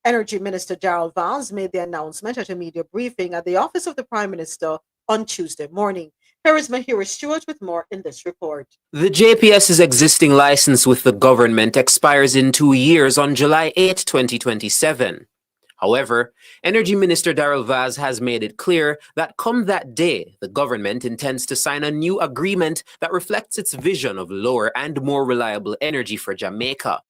Energy Minister Darrell Vaz made the announcement at a media briefing at the office of the Prime Minister on Tuesday morning. Here is Mahira Stewart with more in this report. The JPS's existing license with the government expires in 2 years on July 8, 2027. However, Energy Minister Darrell Vaz has made it clear that come that day, the government intends to sign a new agreement that reflects its vision of lower and more reliable energy for Jamaica.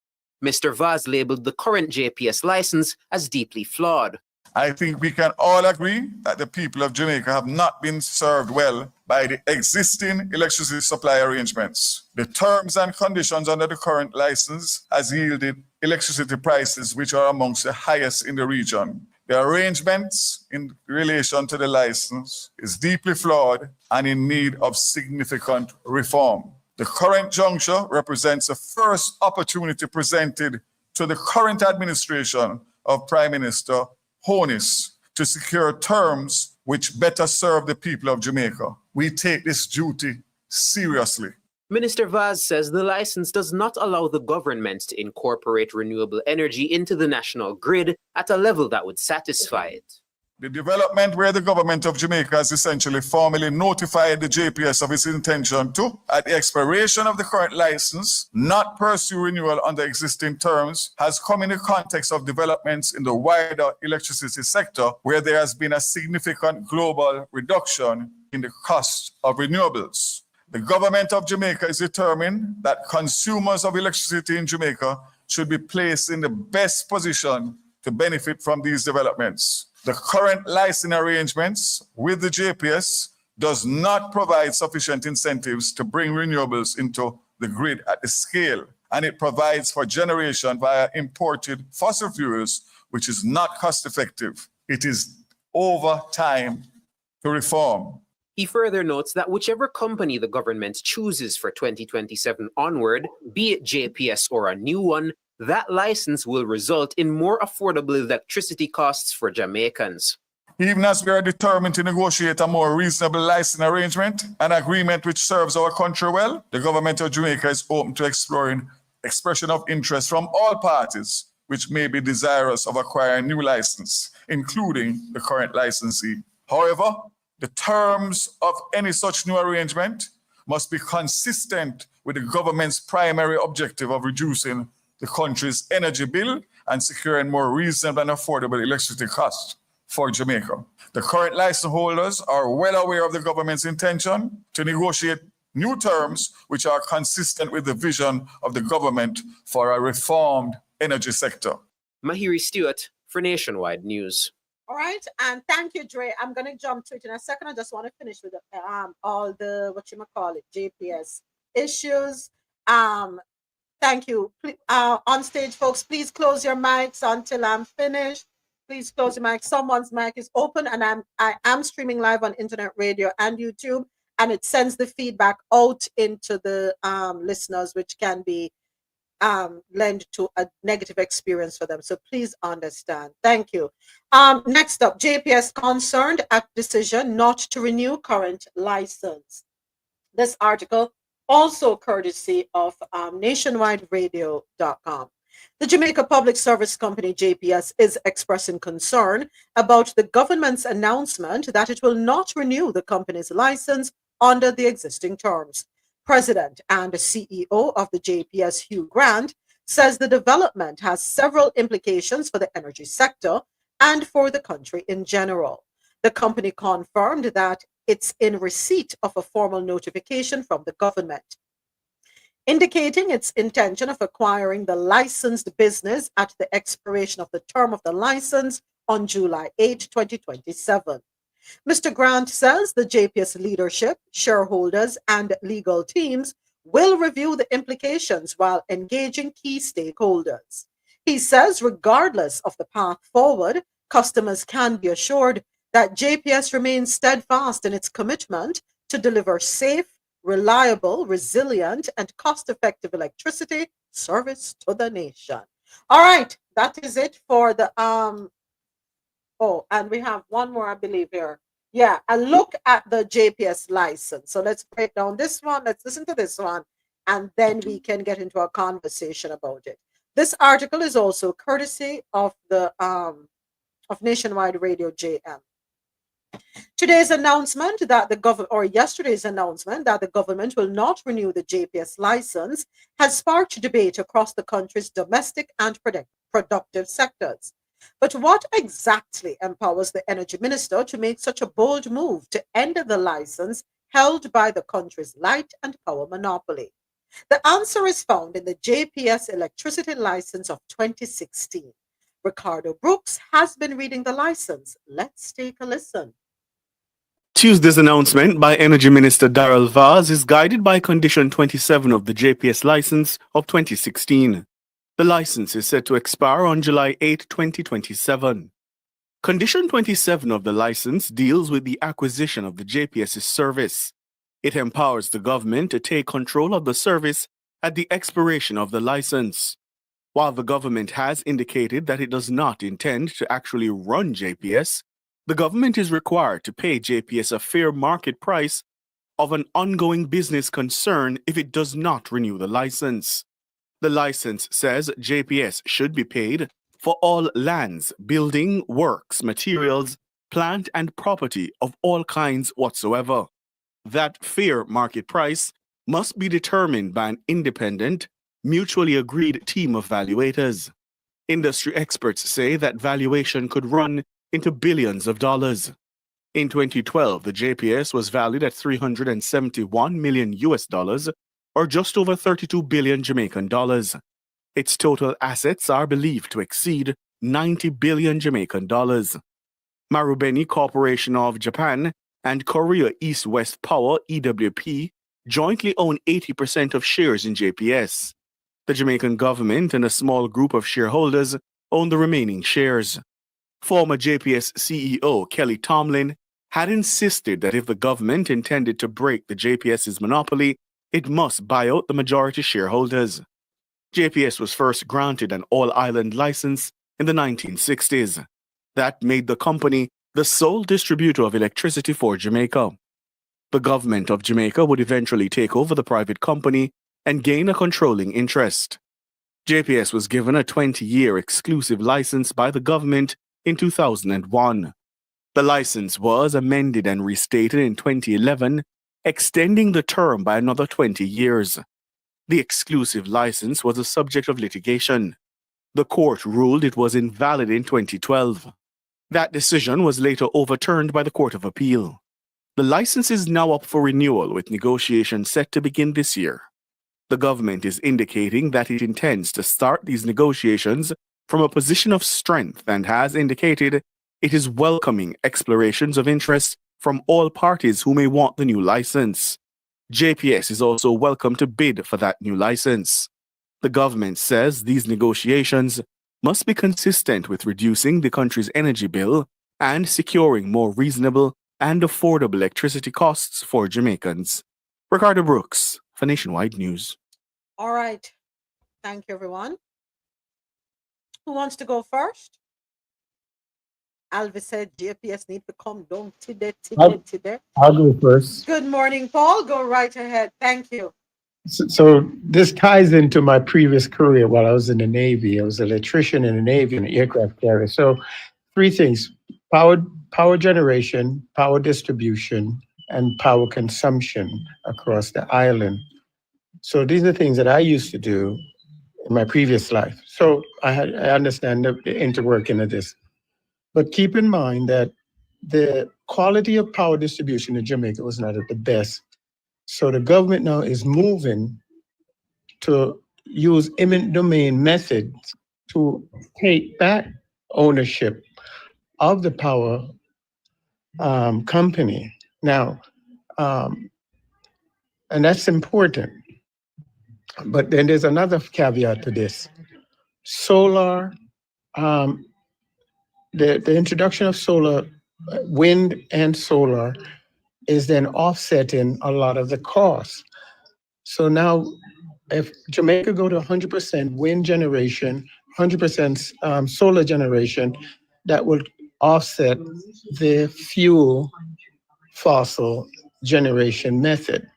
Mr. Vaz labeled the current JPS license as deeply flawed. I think we can all agree that the people of Jamaica have not been served well by the existing electricity supply arrangements. The terms and conditions under the current license has yielded electricity prices which are amongst the highest in the region. The arrangements in relation to the license is deeply flawed and in need of significant reform. The current juncture represents the first opportunity presented to the current administration of Prime Minister Honis to secure terms which better serve the people of Jamaica. We take this duty seriously. Minister Vaz says the license does not allow the government to incorporate renewable energy into the national grid at a level that would satisfy it. The development where the government of Jamaica has essentially formally notified the JPS of its intention to, at the expiration of the current license, not pursue renewal under existing terms, has come in the context of developments in the wider electricity sector where there has been a significant global reduction in the cost of renewables. The government of Jamaica is determined that consumers of electricity in Jamaica should be placed in the best position to benefit from these developments. The current licensing arrangements with the JPS does not provide sufficient incentives to bring renewables into the grid at the scale, and it provides for generation via imported fossil fuels, which is not cost effective. It is over time to reform. He further notes that whichever company the government chooses for 2027 onward, be it JPS or a new one, that license will result in more affordable electricity costs for Jamaicans. Even as we are determined to negotiate a more reasonable licensing arrangement, an agreement which serves our country well, the government of Jamaica is open to exploring expression of interest from all parties which may be desirous of acquiring new license, including the current licensee. However, the terms of any such new arrangement must be consistent with the government's primary objective of reducing the country's energy bill and securing more reasonable and affordable electricity costs for Jamaica. The current license holders are well aware of the government's intention to negotiate new terms which are consistent with the vision of the government for a reformed energy sector. Mahiri Stewart for Nationwide News. All right, and thank you, Dre. I'm going to jump to it in a second. I just want to finish with all the, JPS issues. Thank you. On stage, folks, please close your mics until I'm finished. Please close your mic. Someone's mic is open, and I am streaming live on internet radio and YouTube, and it sends the feedback out into the listeners, which can be lend to a negative experience for them. So please understand. Thank you. Next up, JPS concerned at decision not to renew current license. This article also courtesy of nationwideradio.com. The Jamaica Public Service Company, JPS, is expressing concern about the government's announcement that it will not renew the company's license under the existing terms. President and CEO of the JPS, Hugh Grant, says the development has several implications for the energy sector and for the country in general. The company confirmed that it's in receipt of a formal notification from the government, indicating its intention of acquiring the licensed business at the expiration of the term of the license on July 8, 2027. Mr. Grant says the JPS leadership, shareholders, and legal teams will review the implications while engaging key stakeholders. He says, regardless of the path forward, customers can be assured that JPS remains steadfast in its commitment to deliver safe, reliable, resilient, and cost-effective electricity service to the nation. All right, that is it for the oh, and we have one more, I believe, here. Yeah, a look at the JPS license. So let's break down this one. Let's listen to this one, and then we can get into a conversation about it. This article is also courtesy of the of Nationwide Radio JM. Today's announcement that the government, or yesterday's announcement that the government will not renew the JPS license has sparked debate across the country's domestic and productive sectors. But what exactly empowers the energy minister to make such a bold move to end the license held by the country's light and power monopoly? The answer is found in the JPS electricity license of 2016. Ricardo Brooks has been reading the license. Let's take a listen. Tuesday's announcement by Energy Minister Darrell Vaz is guided by Condition 27 of the JPS license of 2016. The license is set to expire on July 8, 2027. Condition 27 of the license deals with the acquisition of the JPS's service. It empowers the government to take control of the service at the expiration of the license. While the government has indicated that it does not intend to actually run JPS, the government is required to pay JPS a fair market price of an ongoing business concern if it does not renew the license. The license says JPS should be paid for all lands, building, works, materials, plant, and property of all kinds whatsoever. That fair market price must be determined by an independent, mutually agreed team of valuators. Industry experts say that valuation could run into billions of dollars. In 2012, the JPS was valued at $371 million US, or just over 32 billion Jamaican dollars. Its total assets are believed to exceed 90 billion Jamaican dollars. Marubeni Corporation of Japan and Korea East-West Power (EWP) jointly own 80% of shares in JPS. The Jamaican government and a small group of shareholders own the remaining shares. Former JPS CEO Kelly Tomlin had insisted that if the government intended to break the JPS's monopoly, it must buy out the majority shareholders. JPS was first granted an all-island license in the 1960s. That made the company the sole distributor of electricity for Jamaica. The government of Jamaica would eventually take over the private company and gain a controlling interest. JPS was given a 20-year exclusive license by the government in 2001. The license was amended and restated in 2011, extending the term by another 20 years. The exclusive license was a subject of litigation. The court ruled it was invalid in 2012. That decision was later overturned by the Court of Appeal. The license is now up for renewal, with negotiations set to begin this year. The government is indicating that it intends to start these negotiations from a position of strength and has indicated it is welcoming explorations of interest from all parties who may want the new license. JPS is also welcome to bid for that new license. The government says these negotiations must be consistent with reducing the country's energy bill and securing more reasonable and affordable electricity costs for Jamaicans. Ricardo Brooks for Nationwide News. All right. Thank you, everyone. Who wants to go first? Alvis said JPS need to come down today. I'll go first. Good morning, Paul. Go right ahead. Thank you. So this ties into my previous career while I was in the Navy. I was an electrician in the Navy and an aircraft carrier. So three things: power generation, power distribution, and power consumption across the island. So these are things that I used to do in my previous life. So I understand the interworking of this. But keep in mind that the quality of power distribution in Jamaica was not at the best. So the government now is moving to use eminent domain methods to take back ownership of the power company. Now, and that's important. But then there's another caveat to this. Solar, the introduction of solar, wind and solar, is then offsetting a lot of the costs. So now, if Jamaica go to 100% wind generation, 100% solar generation, that will offset the fuel fossil generation method.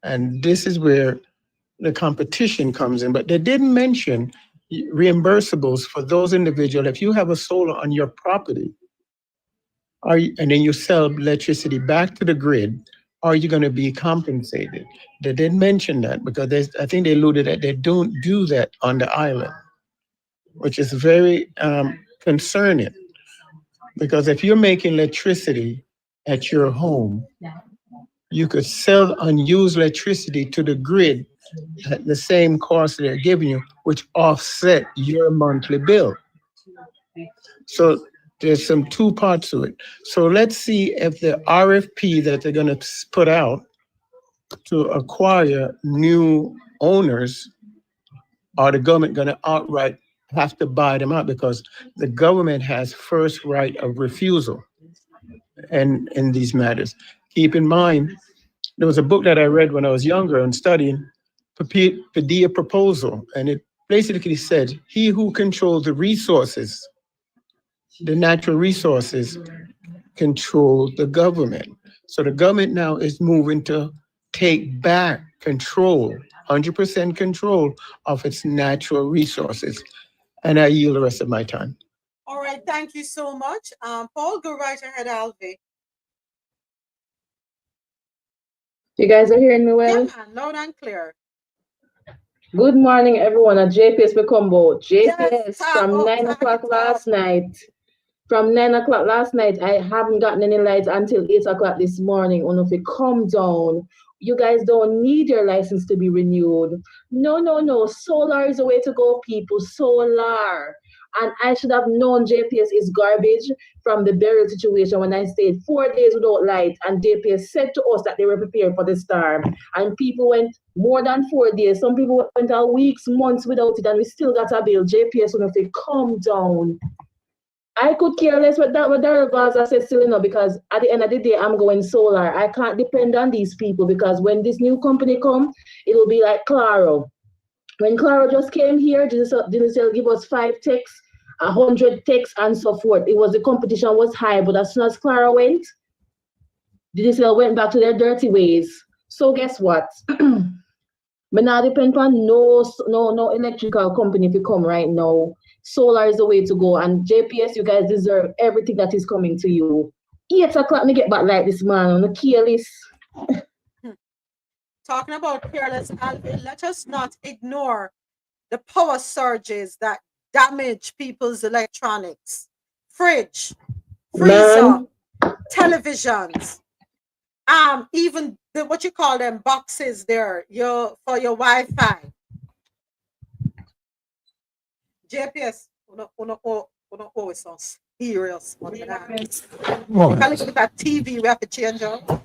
And this is where the competition comes in. But they didn't mention reimbursables for those individuals. If you have a solar on your property, and then you sell electricity back to the grid, are you going to be compensated? They didn't mention that because I think they alluded that they don't do that on the island, which is very concerning. Because if you're making electricity at your home, you could sell unused electricity to the grid at the same cost they're giving you, which offset your monthly bill. So there's some two parts to it. So let's see if the RFP that they're going to put out to acquire new owners, are the government going to outright have to buy them out, because the government has first right of refusal and in these matters. Keep in mind, there was a book that I read when I was younger and studying, Padilla Proposal, and it basically said, he who controls the resources, the natural resources, control the government. So the government now is moving to take back control, 100% control of its natural resources. And I yield the rest of my time. All right, thank you so much. Paul, go right ahead, Alvi. You guys are hearing me well? Yeah, man, loud and clear. Good morning, everyone. At JPS Becombo. JPS Yes, from 9 o'clock last night. From 9 o'clock last night, I haven't gotten any lights until 8 o'clock this morning. And if it come down, you guys don't need your license to be renewed. No. Solar is the way to go, people. Solar. And I should have known JPS is garbage from the burial situation when I stayed 4 days without light. And JPS said to us that they were prepared for the storm. And people went more than 4 days. Some people went a weeks, months without it, and we still got a bill. JPS, when they calm down. I could care less what Daryl Gaza said still, because at the end of the day, I'm going solar. I can't depend on these people, because when this new company come, it will be like Claro. When Claro just came here, didn't give us 5 texts, 100 texts, and so forth. The competition was high, but as soon as Claro went, Digicel went back to their dirty ways. So guess what? But now depend on no electrical company to come right now. Solar is the way to go. And JPS, you guys deserve everything that is coming to you. 8 o'clock, me get back like this man on the careless. Talking about careless, Alvin, let us not ignore the power surges that damage people's electronics. Fridge, freezer, televisions, even what you call them boxes there, for your Wi-Fi. JPS, always so serious. What? That TV we have to change up.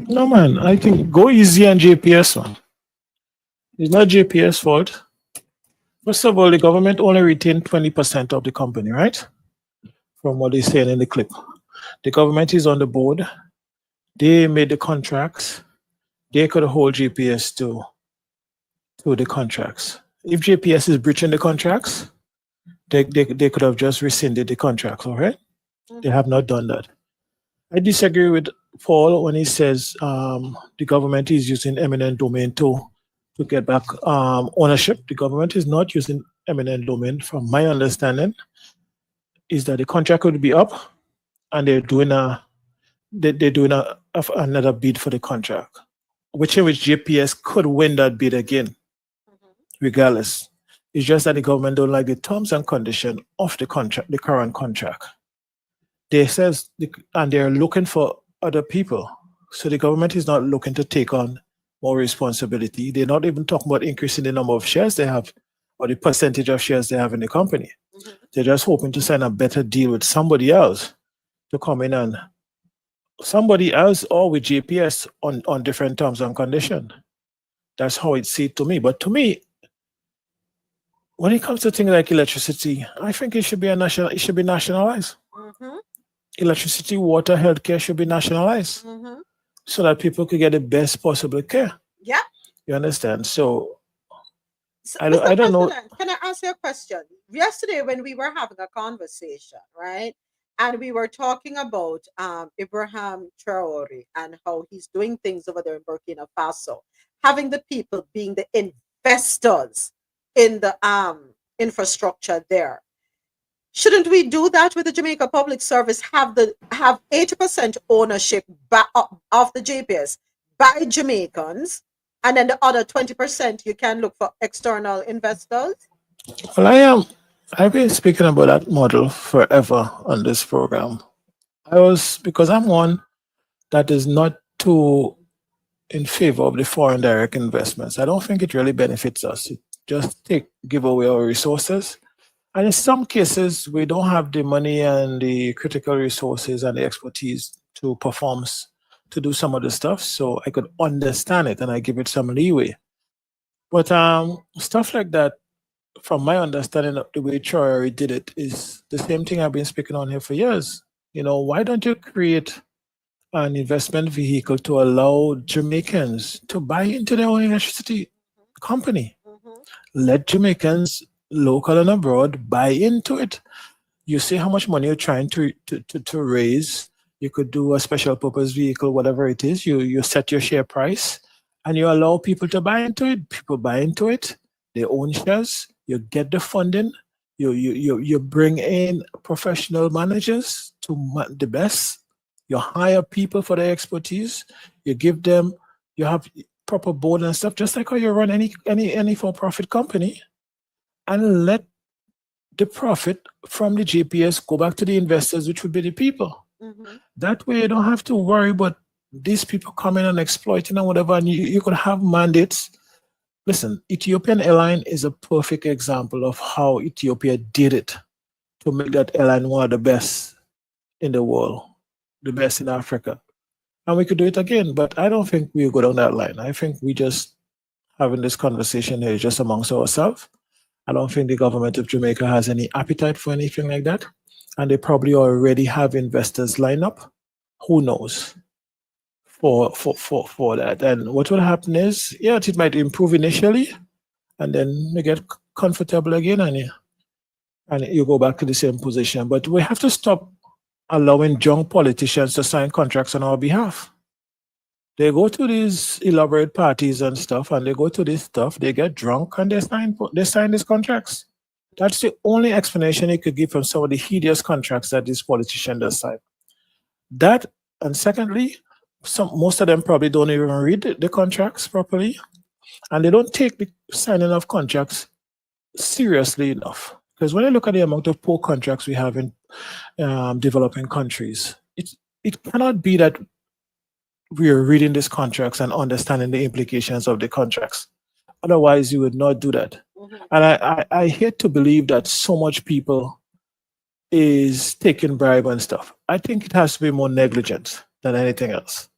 No, man, I think go easy on JPS, man. It's not JPS fault. First of all, the government only retained 20% of the company, right? From what they said in the clip. The government is on the board. They made the contracts. They could hold JPS to the contracts. If JPS is breaching the contracts, they could have just rescinded the contracts, all right? They have not done that. I disagree with Paul when he says the government is using eminent domain to get back ownership. The government is not using eminent domain. From my understanding, is that the contract would be up, and they're doing another bid for the contract, which JPS could win that bid again, regardless. It's just that the government don't like the terms and conditions of the contract, the current contract. They says, and they're looking for other people. So the government is not looking to take on more responsibility. They're not even talking about increasing the number of shares they have or the percentage of shares they have in the company. They're just hoping to sign a better deal with somebody else to come in, and somebody else or with JPS on different terms and conditions. That's how it seems to me. But to me, when it comes to things like electricity, I think it should be nationalized. Electricity, water, healthcare should be nationalized so that people could get the best possible care. Yeah. You understand? So I don't know. Can I ask you a question? Yesterday, when we were having a conversation, right? And we were talking about Ibrahim Traore and how he's doing things over there in Burkina Faso, having the people being the investors in the infrastructure there. Shouldn't we do that with the Jamaica Public Service? Have 80% ownership of the JPS by Jamaicans, and then the other 20% you can look for external investors? Well, I've been speaking about that model forever on this program. Because I'm one that is not too in favor of the foreign direct investments. I don't think it really benefits us. It just give away our resources And in some cases, we don't have the money and the critical resources and the expertise to to do some of the stuff. So I could understand it and I give it some leeway. But stuff like that, from my understanding of the way Troy did it, is the same thing I've been speaking on here for years. You know, why don't you create an investment vehicle to allow Jamaicans to buy into their own electricity company? Mhm. Let Jamaicans, local and abroad, buy into it. You see how much money you're trying to raise. You could do a special purpose vehicle, whatever it is. You set your share price and you allow people to buy into it. People buy into it, they own shares, you get the funding, you bring in professional managers to the best, you hire people for their expertise, you give them, you have proper board and stuff, just like how you run any for-profit company, and let the profit from the JPS go back to the investors, which would be the people. Mhm. That way you don't have to worry about these people coming and exploiting and whatever, and you could have mandates. Listen, Ethiopian Airline is a perfect example of how Ethiopia did it to make that airline one of the best in the world, the best in Africa. And we could do it again, but I don't think we'll go down that line. I think we just having this conversation here just amongst ourselves. I don't think the government of Jamaica has any appetite for anything like that. And they probably already have investors lined up. Who knows? For that. And what will happen is, yeah, it might improve initially, and then they get comfortable again, and you go back to the same position. But we have to stop allowing young politicians to sign contracts on our behalf. They go to these elaborate parties and stuff, and they go to this stuff, they get drunk, and they sign these contracts. That's the only explanation you could give from some of the hideous contracts that these politicians does sign. That, and secondly, most of them probably don't even read the contracts properly, and they don't take the signing of contracts seriously enough. Because when you look at the amount of poor contracts we have in developing countries, it cannot be that we are reading these contracts and understanding the implications of the contracts. Otherwise, you would not do that. Mhm. And I hate to believe that so much people is taking bribe and stuff. I think it has to be more negligent than anything else.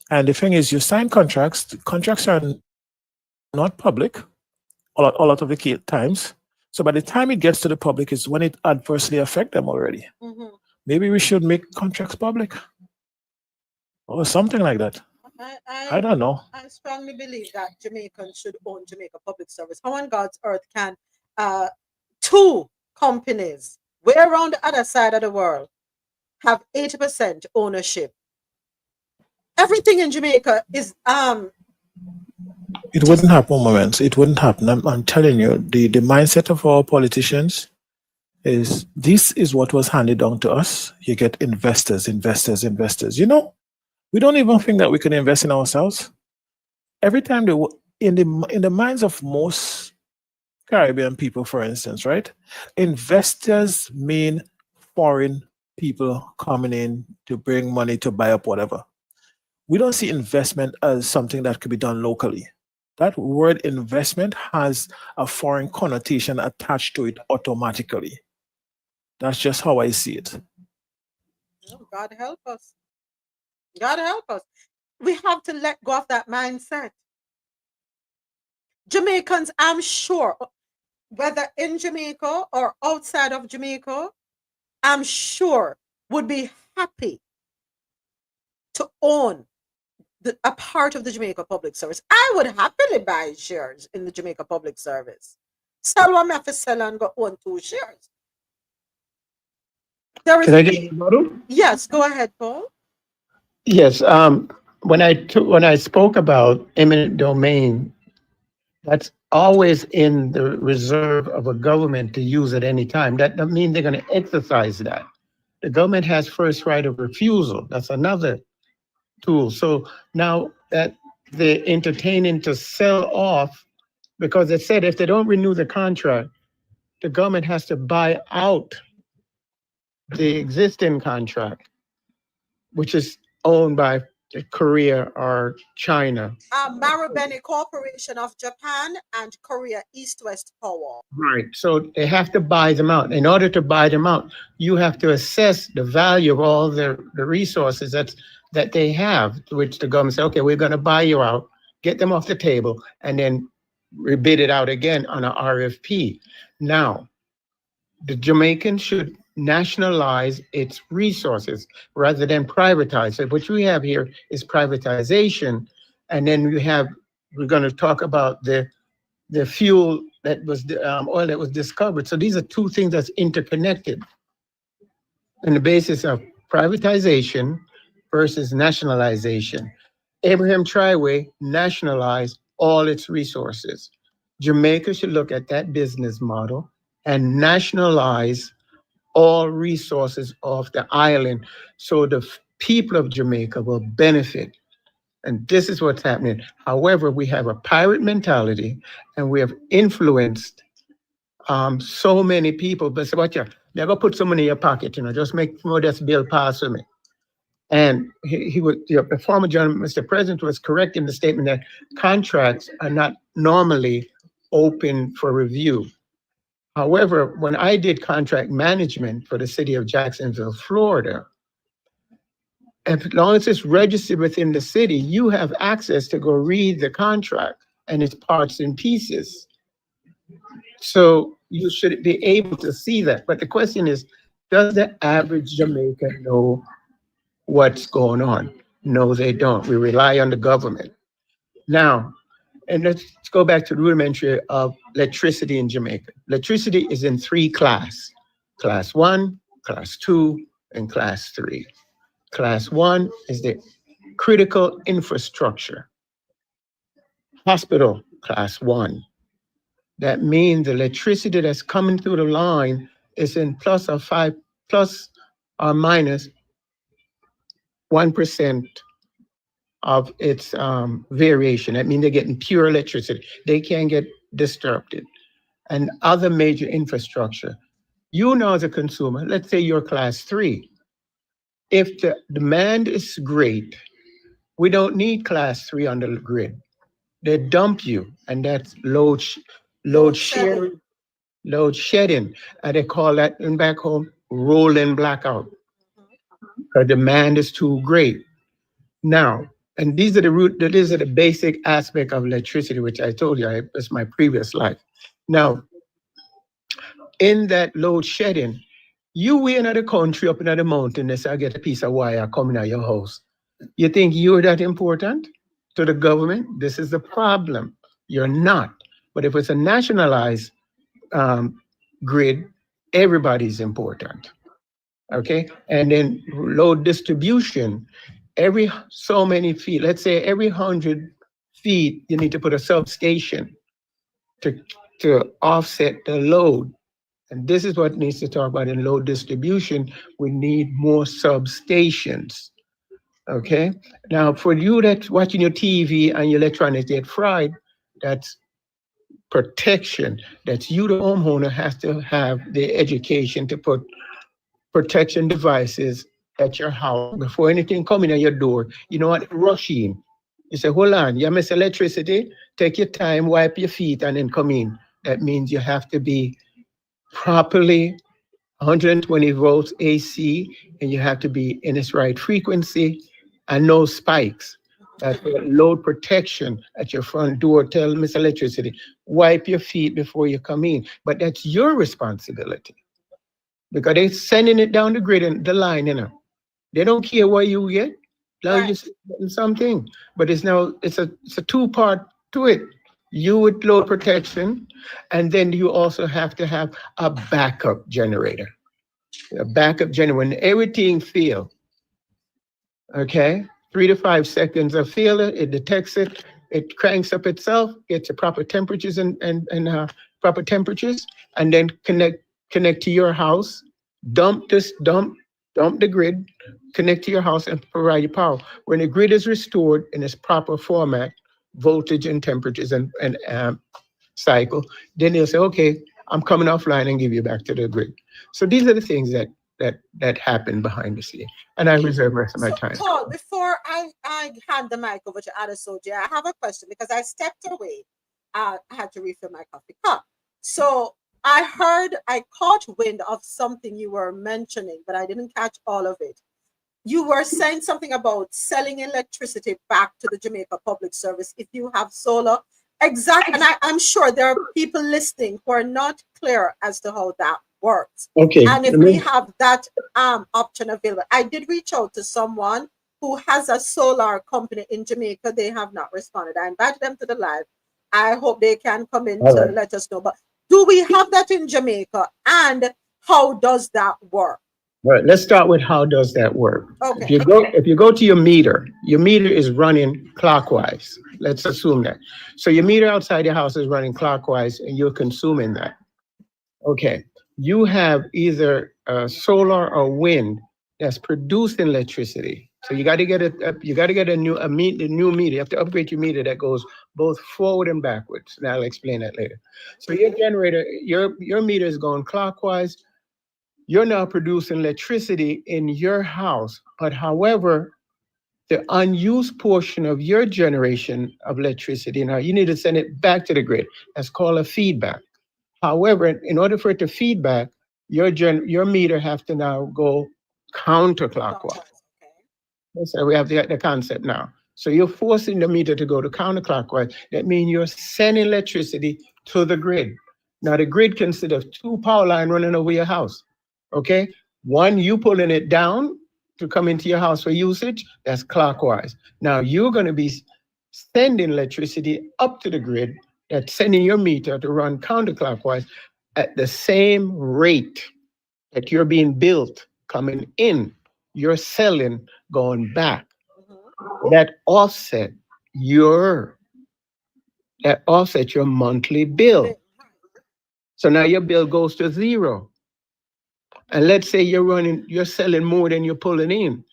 And the thing is, you sign contracts. The contracts are not public a lot of the times. So by the time it gets to the public is when it adversely affects them already. Mhm. Maybe we should make contracts public or something like that. I don't know. I strongly believe that Jamaicans should own Jamaica Public Service. How on God's earth can two companies way around the other side of the world have 80% ownership? Everything in Jamaica is It wouldn't happen, moments. It wouldn't happen. I'm telling you, the mindset of our politicians is this is what was handed down to us. You get investors. You know, we don't even think that we can invest in ourselves. Every time in the minds of most Caribbean people, for instance, right? Investors mean foreign people coming in to bring money to buy up whatever. We don't see investment as something that could be done locally. That word investment has a foreign connotation attached to it automatically. That's just how I see it. oh, God help us. God help us. We have to let go of that mindset. Jamaicans, I'm sure, whether in Jamaica or outside of Jamaica, I'm sure would be happy to own a part of the Jamaica Public Service. I would happily buy shares in the Jamaica Public Service. Sell one have to sell and go own 2 shares. There Can is I get a rebuttal? yes, go ahead, Paul. Yes. When I spoke about eminent domain, that's always in the reserve of a government to use at any time. That doesn't mean they're going to exercise that. The government has first right of refusal. That's another tool. So now that they're entertaining to sell off, because they said if they don't renew the contract, the government has to buy out the existing contract, which is owned by Korea or China. Marubeni Corporation of Japan and Korea East West Power. Right. So they have to buy them out. In order to buy them out, you have to assess the value of all the resources that they have, to which the government say, okay, we're going to buy you out, get them off the table, and then rebid it out again on an RFP. Now, the Jamaicans should nationalize its resources rather than privatize it. What we have here is privatization. And then we're going to talk about the fuel that was oil that was discovered. So these are two things that's interconnected on the basis of privatization versus nationalization. Abraham Triway nationalized all its resources. Jamaica should look at that business model and nationalize all resources of the island so the people of Jamaica will benefit. And this is what's happening. However, we have a pirate mentality and we have influenced so many people. But watch out, never put some money in your pocket, just make modest bill pass for me. And the former gentleman, Mr. President, was correct in the statement that contracts are not normally open for review. However, when I did contract management for the city of Jacksonville, Florida, as long as it's registered within the city, you have access to go read the contract and its parts and pieces. So you should be able to see that. But the question is, does the average Jamaican know what's going on? No, they don't. We rely on the government. Now, and let's go back to the rudimentary of electricity in Jamaica. Electricity is in three classes: class 1, class 2, and class 3. Class 1 is the critical infrastructure. Hospital, class 1. That means the electricity that's coming through the line is in plus or minus 1% of its variation. That means they're getting pure electricity. They can't get disrupted. And other major infrastructure. You know, as a consumer, let's say you're class 3. If the demand is great, we don't need class 3 on the grid. They dump you, and that's load shedding. And they call that in back home rolling blackout. The demand is too great. Now, and these are the basic aspect of electricity, which I told you, it's my previous life. Now, in that load shedding, you way in the country up in the mountain, they say, I get a piece of wire coming out your house. You think you're that important to the government? This is the problem. You're not. But if it's a nationalized grid, everybody's important. Okay? And then load distribution, every so many feet, let's say every 100 feet, you need to put a substation to offset the load. And this is what needs to talk about in load distribution. We need more substations. Okay? Now, for you that's watching your TV and your electronics get fried, that's protection. That's you, the homeowner, has to have the education to put protection devices at your house before anything coming at your door. You know what? Rushing. You say, hold on, you miss electricity, take your time, wipe your feet, and then come in. That means you have to be properly 120 volts AC, and you have to be in its right frequency and no spikes. That's load protection at your front door. Tell Miss Electricity, wipe your feet before you come in. But that's your responsibility because they're sending it down the grid and the line, They don't care what you get. Now you're getting something. But it's a two-part to it. You with load protection, and then you also have to have a backup generator. A backup generator when everything fails. Okay? 3 to 5 seconds of failure, it detects it, it cranks up itself, gets the proper temperatures and proper temperatures, and then connect to your house, dump the grid, connect to your house and provide you power. When the grid is restored in its proper format, voltage and temperatures and cycle, then they'll say, okay, I'm coming offline and give you back to the grid. So these are the things that that happened behind the scene. And I reserve the rest of my So, time. Paul, before I hand the mic over to Adesoji, I have a question because I stepped away. I had to refill my coffee cup. So I caught wind of something you were mentioning, but I didn't catch all of it. You were saying something about selling electricity back to the Jamaica Public Service if you have solar. Exactly. And I'm sure there are people listening who are not clear as to how that works. Okay. And if we have that option available, I did reach out to someone who has a solar company in Jamaica. They have not responded. I invited them to the live. I hope they can come in All to right. let us know. But do we have that in Jamaica? And how does that work? All right, let's start with how does that work. Okay. If you go to your meter is running clockwise. Let's assume that. So your meter outside your house is running clockwise and you're consuming that. Okay. You have either solar or wind that's producing electricity. So you got to get a new meter. You have to upgrade your meter that goes both forward and backwards. And I'll explain that later. So your generator, your meter is going clockwise. You're now producing electricity in your house, but however, the unused portion of your generation of electricity, now you need to send it back to the grid. That's called a feedback. However, in order for it to feedback, your meter have to now go counterclockwise. So we have the concept now. So you're forcing the meter to go to counterclockwise. That means you're sending electricity to the grid. Now the grid consists of two power lines running over your house. Okay, one you pulling it down to come into your house for usage. That's clockwise. Now you're going to be sending electricity up to the grid. That's sending your meter to run counterclockwise at the same rate that you're being built coming in. You're selling going back. That offset your monthly bill. So now your bill goes to zero. And let's say you're selling more than you're pulling in.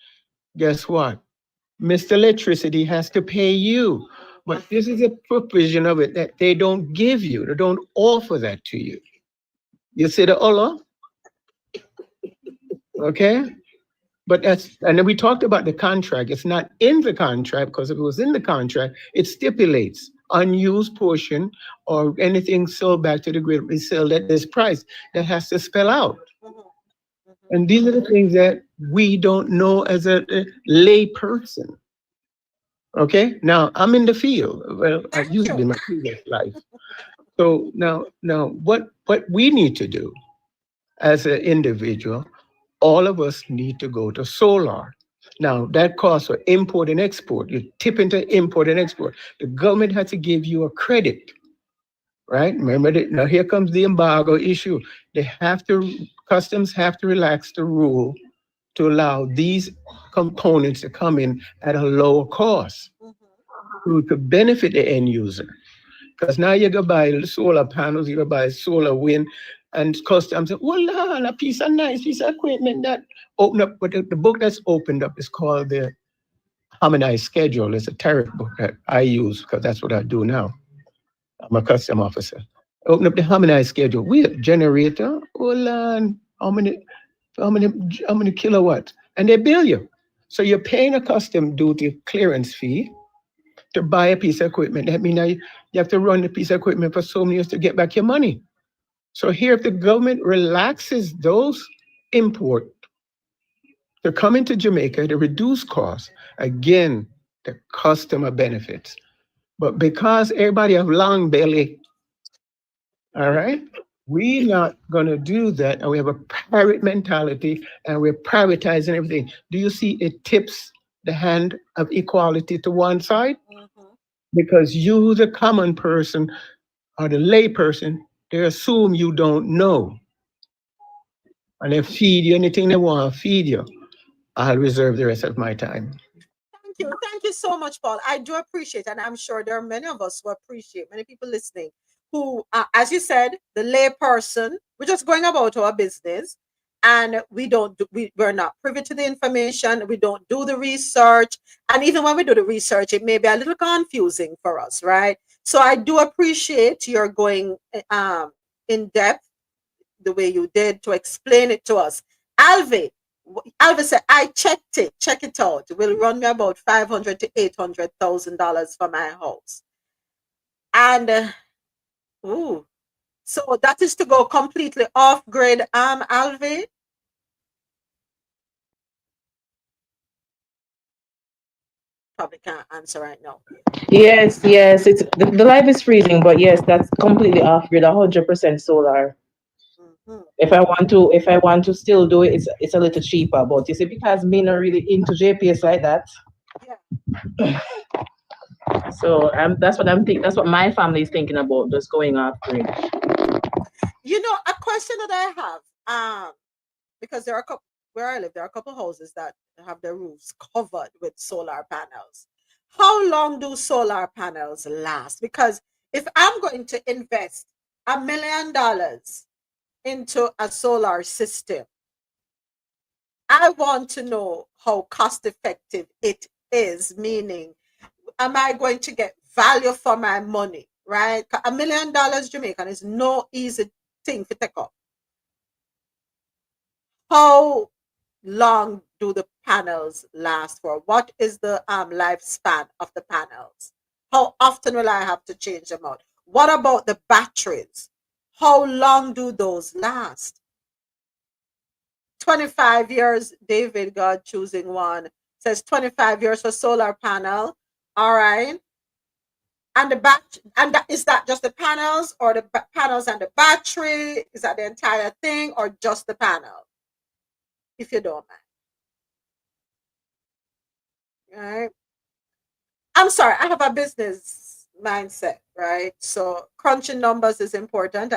Guess what? Mr. Electricity has to pay you. But this is a provision of it that they don't give you. They don't offer that to you. You see the Allah? Okay? But and then we talked about the contract. It's not in the contract because if it was in the contract, it stipulates unused portion or anything sold back to the grid, we sell at this price. That has to spell out. And these are the things that we don't know as a lay person. Okay, now I'm in the field. Well, I used to be in my previous life. So now what we need to do as an individual, all of us need to go to solar. Now that costs for import and export. You tip into import and export. The government has to give you a credit, right? Remember that now here comes the embargo issue. Customs have to relax the rule to allow these components to come in at a lower cost to benefit the end user. Because now you go buy solar panels, you go buy solar wind, and customs say, well, a piece of equipment that open up. But the book that's opened up is called the Harmonized Schedule. It's a tariff book that I use because that's what I do now. I'm a custom officer. Open up the Harmonized Schedule. We have generator, how many kilowatts? And they bill you. So you're paying a custom duty clearance fee to buy a piece of equipment. That means you have to run the piece of equipment for so many years to get back your money. So here, if the government relaxes those import to come into Jamaica to reduce costs, again, the customer benefits. But because everybody have long belly, all right, we're not going to do that. And we have a pirate mentality and we're privatizing everything. Do you see it tips the hand of equality to one side? Because you, the common person, or the lay person, they assume you don't know. And they feed you anything they want to feed you. I'll reserve the rest of my time. Thank you. Thank you so much, Paul. I do appreciate, and I'm sure there are many of us who appreciate, many people listening, who, as you said, the lay person, we're just going about our business and we're not privy to the information. We don't do the research. And even when we do the research, it may be a little confusing for us, right? So I do appreciate your going in depth the way you did to explain it to us. Alvi said, I checked it. Check it out. It will run me about $500,000 to $800,000 for my house. And so that is to go completely off grid. Alvi. Probably can't answer right now. Yes, it's the life is freezing, but yes, that's completely off grid, 100% solar. Mm-hmm. If I want to still do it, it's a little cheaper. But you see, because me not really into JPS like that. Yeah. So that's what I'm thinking. That's what my family is thinking about, just going off grid. You know, a question that I have, because there are a couple where I live, there are a couple houses that have their roofs covered with solar panels. How long do solar panels last? Because if I'm going to invest $1 million into a solar system, I want to know how cost effective it is, meaning, am I going to get value for my money, right? $1 million Jamaican is no easy thing to take up. How long do the panels last for? What is the lifespan of the panels? How often will I have to change them out? What about the batteries? How long do those last? 25 years, David God choosing one says 25 years for solar panel. All right. And is that just the panels, or the panels and the battery? Is that the entire thing, or just the panel? If you don't mind. All right. I'm sorry, I have a business mindset, right? So crunching numbers is important.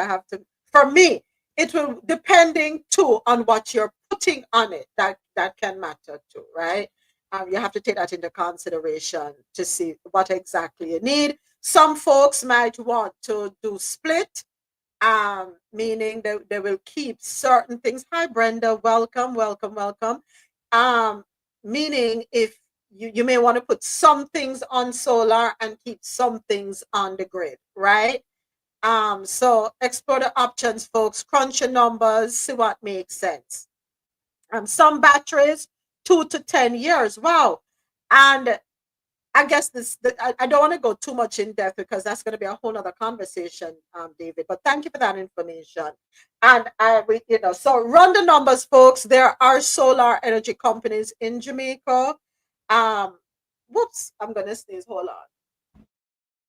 For me, it will, depending too on what you're putting on it, that can matter too, right? You have to take that into consideration to see what exactly you need. Some folks might want to do split, meaning they will keep certain things. Hi, Brenda, welcome. Meaning if you may want to put some things on solar and keep some things on the grid, right? So explore the options, folks. Crunch your numbers, see what makes sense. Some batteries, 2 to 10 years. Wow. And I guess I don't want to go too much in depth because that's going to be a whole other conversation, David. But thank you for that information. And so run the numbers, folks. There are solar energy companies in Jamaica. Whoops, I'm going to sneeze. Hold on.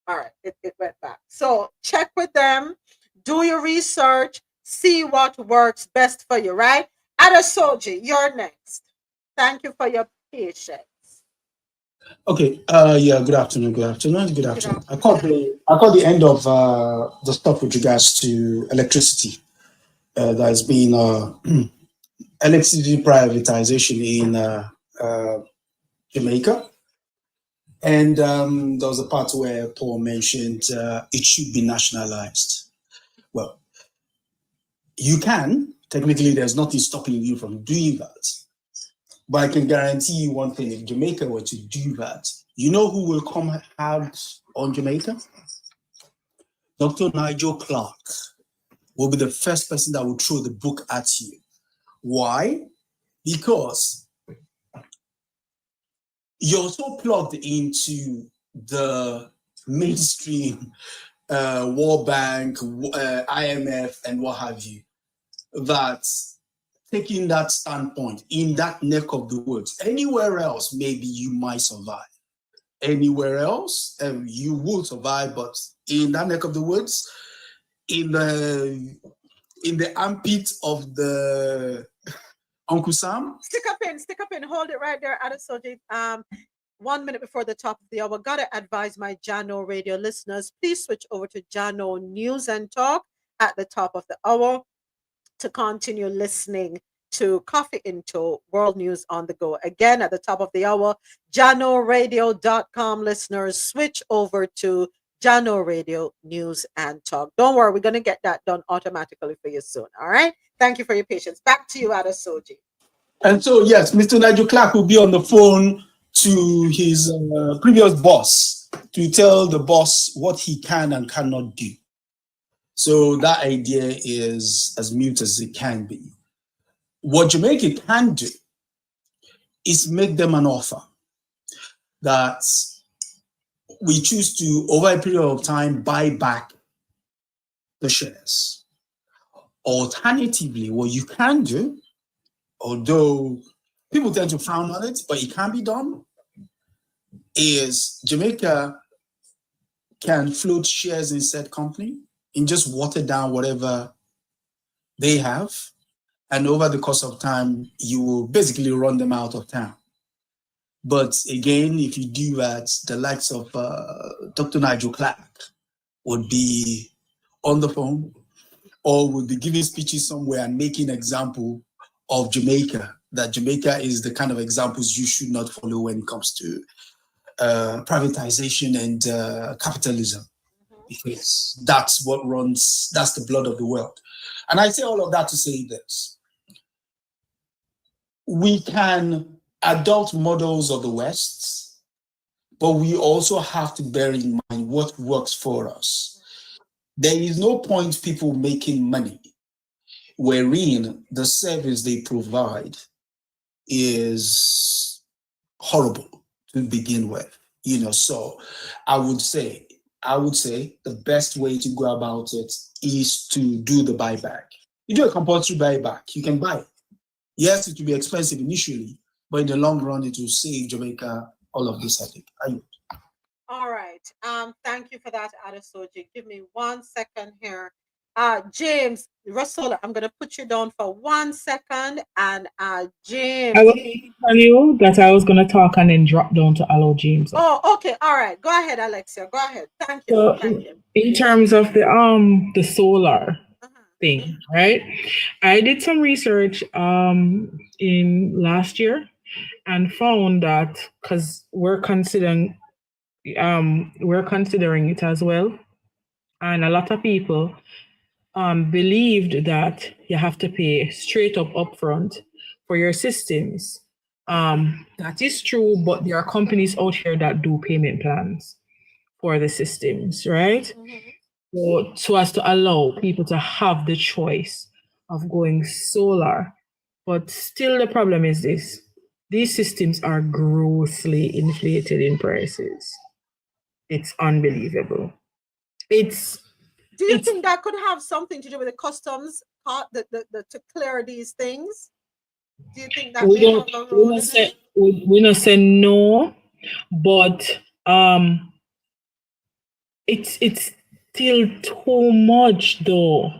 All right, it went back. So check with them, do your research, see what works best for you, right? Adasoji, you're next. Thank you for your patience. Okay. Yeah. Good afternoon. I caught the end of the stuff with regards to electricity. There's been electricity privatization in Jamaica, and there was a part where Paul mentioned it should be nationalized. Well, you can technically. There's nothing stopping you from doing that. But I can guarantee you one thing: if Jamaica were to do that, you know who will come hard on Jamaica? Dr. Nigel Clark will be the first person that will throw the book at you. Why? Because you're so plugged into the mainstream World Bank, IMF, and what have you, that taking that standpoint in that neck of the woods, anywhere else, maybe you might survive. Anywhere else, you will survive, but in that neck of the woods, in the armpit of the Uncle Sam. Stick up in, hold it right there, Adasoji. 1 minute before the top of the hour, gotta advise my Jano radio listeners, please switch over to Jano News and Talk at the top of the hour to continue listening to Coffee Into World News on the Go. Again, at the top of the hour, JanoRadio.com listeners, switch over to Jano Radio News and Talk. Don't worry, we're going to get that done automatically for you soon. All right? Thank you for your patience. Back to you, Adasoji. And so, yes, Mr. Nigel Clark will be on the phone to his previous boss to tell the boss what he can and cannot do. So that idea is as mute as it can be. What Jamaica can do is make them an offer that we choose to, over a period of time, buy back the shares. Alternatively, what you can do, although people tend to frown on it, but it can be done, is Jamaica can float shares in said company and just water down whatever they have. And over the course of time, you will basically run them out of town. But again, if you do that, the likes of Dr. Nigel Clark would be on the phone or would be giving speeches somewhere and making an example of Jamaica, that Jamaica is the kind of examples you should not follow when it comes to privatization and capitalism, because that's what runs, that's the blood of the world. And I say all of that to say this. We can adopt models of the West, but we also have to bear in mind what works for us. There is no point people making money wherein the service they provide is horrible to begin with. So I would say the best way to go about it is to do the buyback. You do a compulsory buyback, you can buy it. Yes, it will be expensive initially, but in the long run, it will save Jamaica all of this headache. All right. Thank you for that, Adesoji. Give me 1 second here. James Russell, I'm gonna put you down for 1 second. And James. I was going to tell you that I was going to talk and then drop down to allow James. Oh, okay. All right. Go ahead, Alexia. Go ahead. Thank you. So Thank you. in terms of the solar thing, right? I did some research in last year and found that, because we're considering it as well, and a lot of people believed that you have to pay straight up upfront for your systems. That is true, but there are companies out here that do payment plans for the systems, right? So as to allow people to have the choice of going solar. But still the problem is this: these systems are grossly inflated in prices. It's unbelievable. Do you think that could have something to do with the customs part, to clear these things? Do you think that may have a role in it? We not say no, but it's still too much though.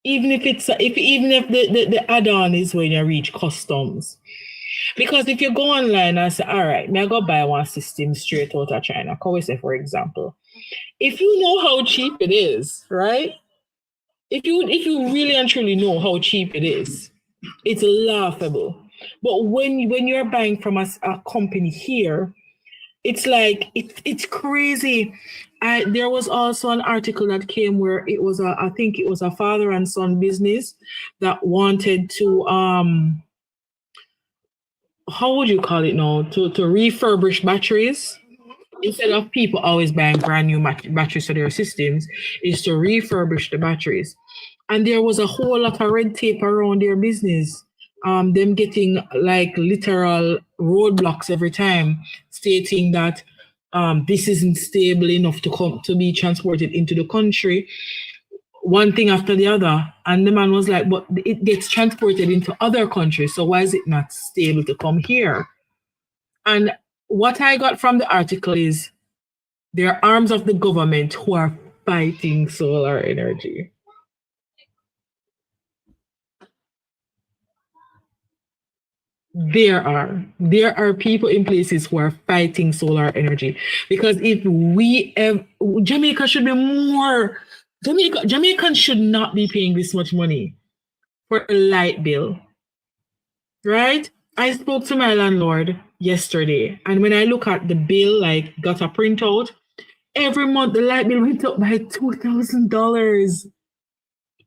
Even if the add-on is when you reach customs. Because if you go online and say, all right, may I go buy one system straight out of China, can we say, for example, if you know how cheap it is, right? If you really and truly know how cheap it is, it's laughable. But when you're buying from a company here, it's like it's crazy. There was also an article that came where it was I think it was a father and son business that wanted to how would you call it now, to refurbish batteries. Instead of people always buying brand new batteries for their systems, is to refurbish the batteries. And there was a whole lot of red tape around their business. Them getting like literal roadblocks every time, stating that this isn't stable enough to be transported into the country. One thing after the other. And the man was like, but it gets transported into other countries, so why is it not stable to come here? And what I got from the article is there are arms of the government who are fighting solar energy. There are people in places who are fighting solar energy, because if Jamaica should be more. Jamaicans should not be paying this much money for a light bill, right? I spoke to my landlord yesterday, and when I look at the bill, like got a printout, every month the light bill went up by $2,000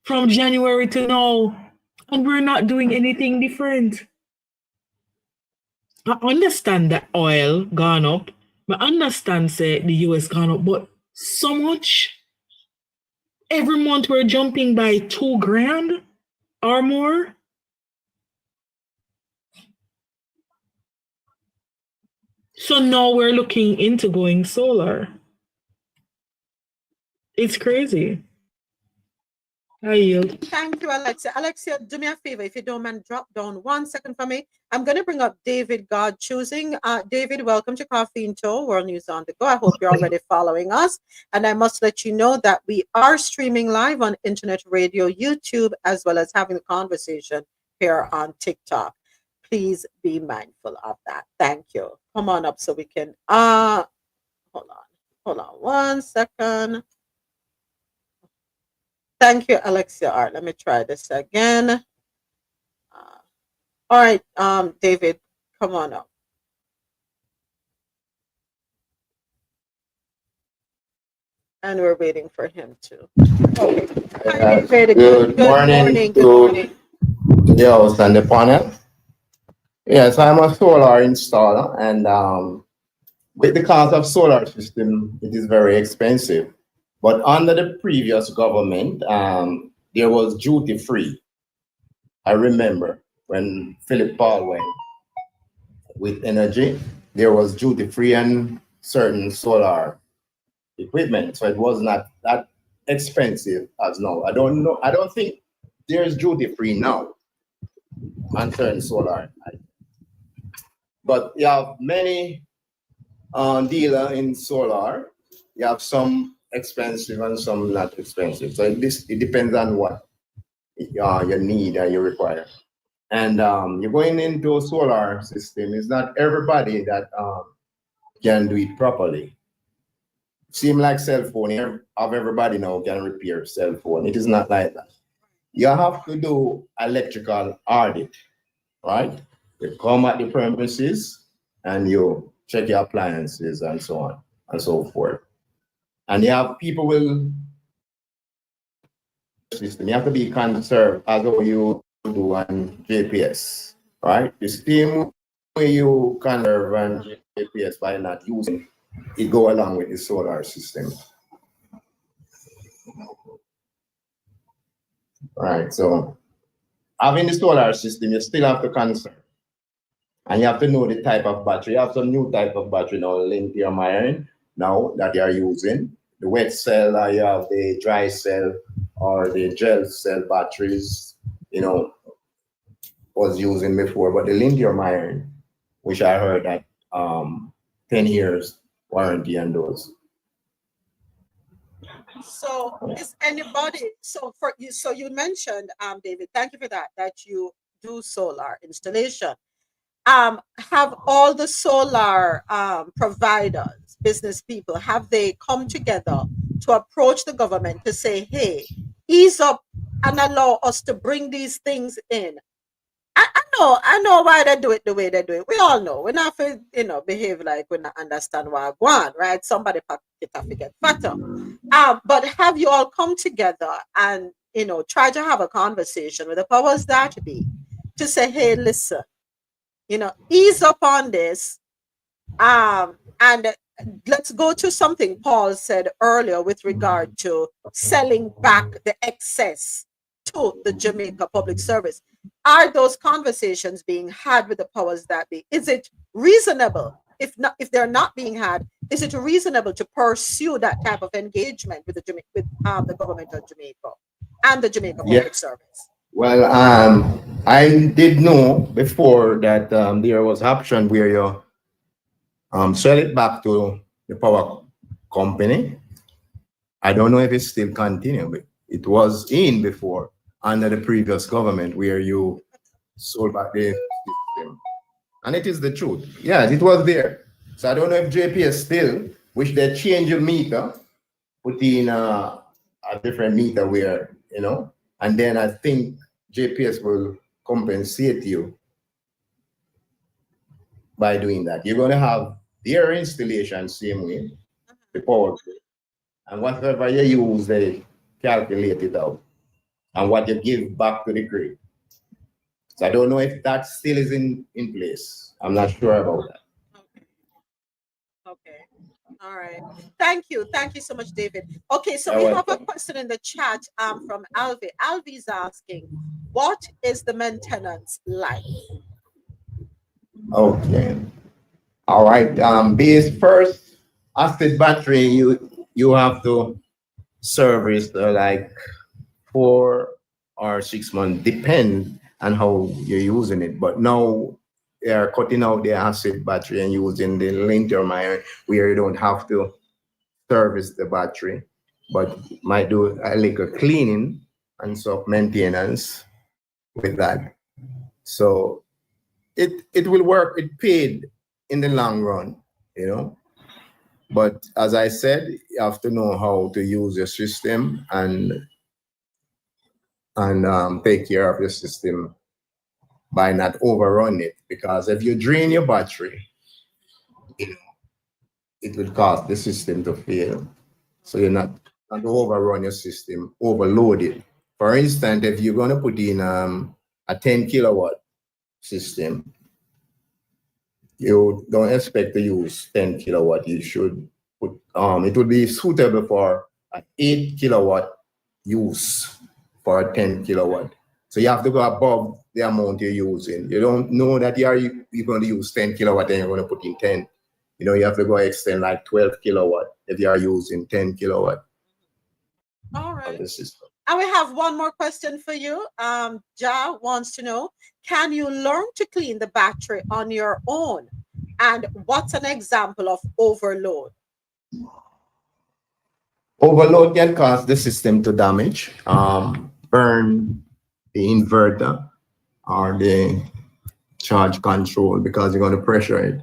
from January to now, and we're not doing anything different. I understand that oil gone up, but I understand say the US gone up, but so much. Every month we're jumping by $2,000 or more. So now we're looking into going solar. It's crazy. I yield. Thank you, Alexia. Alexia, do me a favor. If you don't mind, drop down 1 second for me. I'm going to bring up David God choosing. David, welcome to Coffee in Tow, World News on the Go. I hope you're already following us. And I must let you know that we are streaming live on internet radio, YouTube, as well as having a conversation here on TikTok. Please be mindful of that. Thank you. Come on up so we can hold on 1 second. Thank you, Alexia. All right, let me try this again. All right, David, come on up. And we're waiting for him to. Okay. Hi, David. Good morning Good morning. to the host and the panel. Yes, I'm a solar installer, and with the cost of solar system, it is very expensive. But under the previous government, there was duty free. I remember when Philip Paul went with energy, there was duty free and certain solar equipment, so it was not that expensive as now. I don't think there's duty free now on certain solar. But you have many dealer in solar. You have some expensive and some not expensive. So it depends on what you need and you require. And you're going into a solar system. It's not everybody that can do it properly. Seem like cell phone, of everybody now can repair cell phone. It is not like that. You have to do electrical audit, right? You come at the premises and you check your appliances and so on and so forth. And you have people will system. You have to be conserved as how you do on JPS, right? The same way you conserve on JPS by not using it go along with the solar system. Right, so having the solar system, you still have to conserve. And you have to know the type of battery. You have some new type of battery now, lithium ion, now that you are using. The wet cell, or you have the dry cell or the gel cell batteries, was using before. But the lithium ion, which I heard that 10 years warranty on those. So is anybody so you mentioned David, thank you for that you do solar installation. Have all the solar providers, business people, have they come together to approach the government to say, hey, ease up and allow us to bring these things in? I know why they do it the way they do it. We all know. We're not behave like we not understand why I want, right? Somebody pocket have to get fatter. But have you all come together and try to have a conversation with the powers that be to say, hey, listen, ease up on this, and let's go to something Paul said earlier with regard to selling back the excess to the Jamaica Public Service. Are those conversations being had with the powers that be? Is it reasonable? If they're not being had, is it reasonable to pursue that type of engagement with the government of Jamaica and the Jamaica Public Service? Well, I did know before that there was option where you sell it back to the power company. I don't know if it's still continuing, but it was in before under the previous government where you sold back the system. And it is the truth. Yeah, it was there. So I don't know if JPS still, which they change your meter, put in a different meter where, and then I think JPS will compensate you by doing that. You're going to have their installation same way, the power grid, and whatever you use, they calculate it out, and what you give back to the grid. So I don't know if that still is in place. I'm not sure about that. Okay. All right. Thank you. Thank you so much, David. Okay, so we have a question in the chat from Alvi. Alvi is asking, what is the maintenance like? Okay. All right. Base first acid battery, you have to service like 4 or 6 months, depend on how you're using it. But now they are cutting out the acid battery and using the lithium ion where you don't have to service the battery, but might do a little cleaning and some maintenance with that. So it will work. It paid in the long run, you know. But as I said, you have to know how to use your system and take care of your system by not overrun it. Because if you drain your battery, you know, it will cause the system to fail. So you're not overrun your system, overload it. For instance, if you're going to put in a 10 kilowatt system, you don't expect to use 10 kilowatt. You should put, it would be suitable for an 8 kilowatt use for a 10 kilowatt. So you have to go above the amount you're using. You don't know that you're going to use 10 kilowatt and you're going to put in 10. You know, you have to go extend like 12 kilowatt if you are using 10 kilowatt. All right. And we have one more question for you. Ja wants to know, can you learn to clean the battery on your own? And what's an example of overload? Overload can cause the system to damage, burn the inverter or the charge control because you're going to pressure it,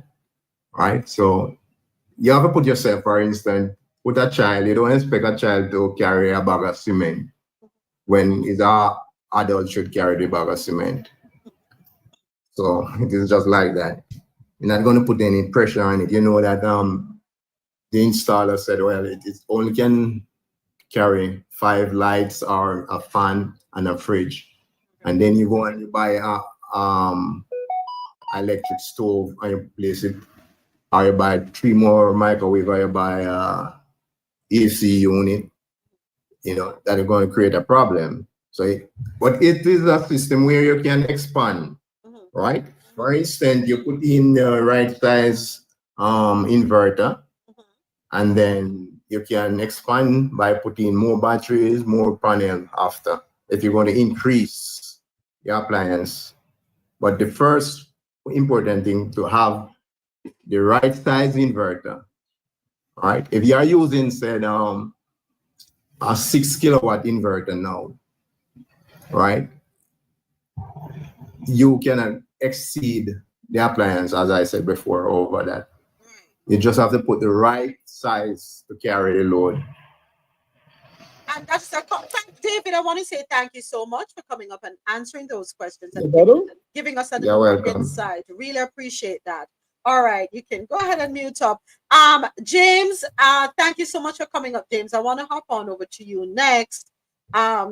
right? So you have to put yourself, for instance, with a child, you don't expect a child to carry a bag of cement when his adult should carry the bag of cement. So it is just like that. You're not going to put any pressure on it. You know that the installer said, well, it only can carry 5 lights or a fan and a fridge. And then you go and you buy a electric stove and you place it, or you buy 3 more microwave, or you buy a AC unit, you know, that are going to create a problem. So, but it is a system where you can expand, right? For instance, you put in the right size inverter, and then you can expand by putting more batteries, more panel after, if you're going to increase your appliance. But the first important thing to have the right size inverter, right? If you are using, say, a 6 kilowatt inverter now, right? You cannot exceed the appliance, as I said before, over that. You just have to put the right size to carry the load. And that's David, I want to say thank you so much for coming up and answering those questions and giving us an insight. Really appreciate that. All right, you can go ahead and mute up. James, thank you so much for coming up, James. I want to hop on over to you next.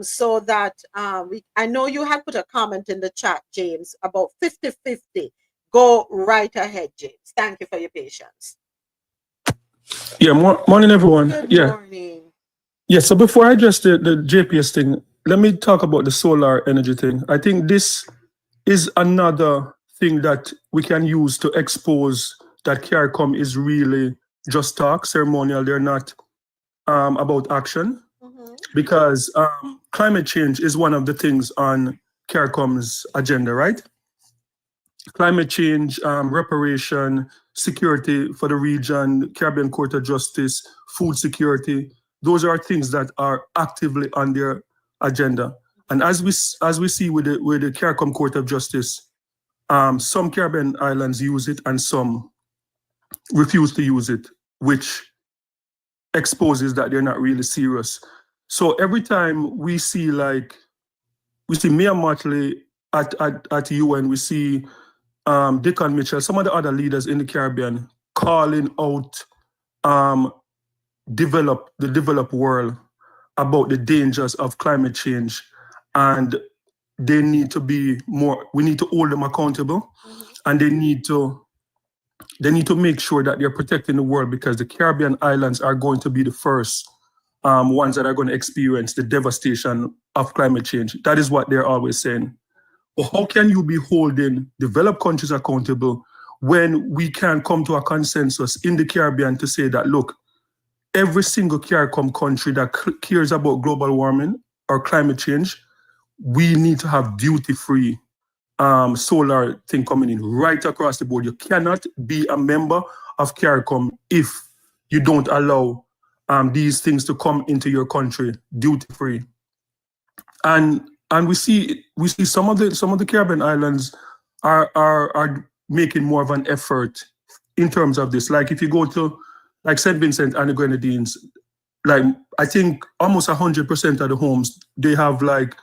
So that I know you had put a comment in the chat, James, about 50-50. Go right ahead, James. Thank you for your patience. Yeah, morning, everyone. Good morning. Yeah, so before I address the JPS thing, let me talk about the solar energy thing. I think this is another thing that we can use to expose that CARICOM is really just talk, ceremonial. They're not about action, because climate change is one of the things on CARICOM's agenda, right? Climate change, reparation, security for the region, Caribbean Court of Justice, food security. Those are things that are actively on their agenda. And as we see with the CARICOM Court of Justice, some Caribbean islands use it and some refuse to use it, which exposes that they're not really serious. So every time we see Mia Mottley at UN, we see Dickon Mitchell, some of the other leaders in the Caribbean calling out the developed world about the dangers of climate change, and they need to be more. We need to hold them accountable, and they need to make sure that they're protecting the world, because the Caribbean islands are going to be the first ones that are going to experience the devastation of climate change. That is what they're always saying. But how can you be holding developed countries accountable when we can come to a consensus in the Caribbean to say that, look, every single CARICOM country that cares about global warming or climate change, we need to have duty-free solar thing coming in right across the board. You cannot be a member of CARICOM if you don't allow these things to come into your country duty-free. And we see some of the Caribbean islands are making more of an effort in terms of this. Like if you go to like St. Vincent and the Grenadines, like I think almost 100% of the homes, they have like,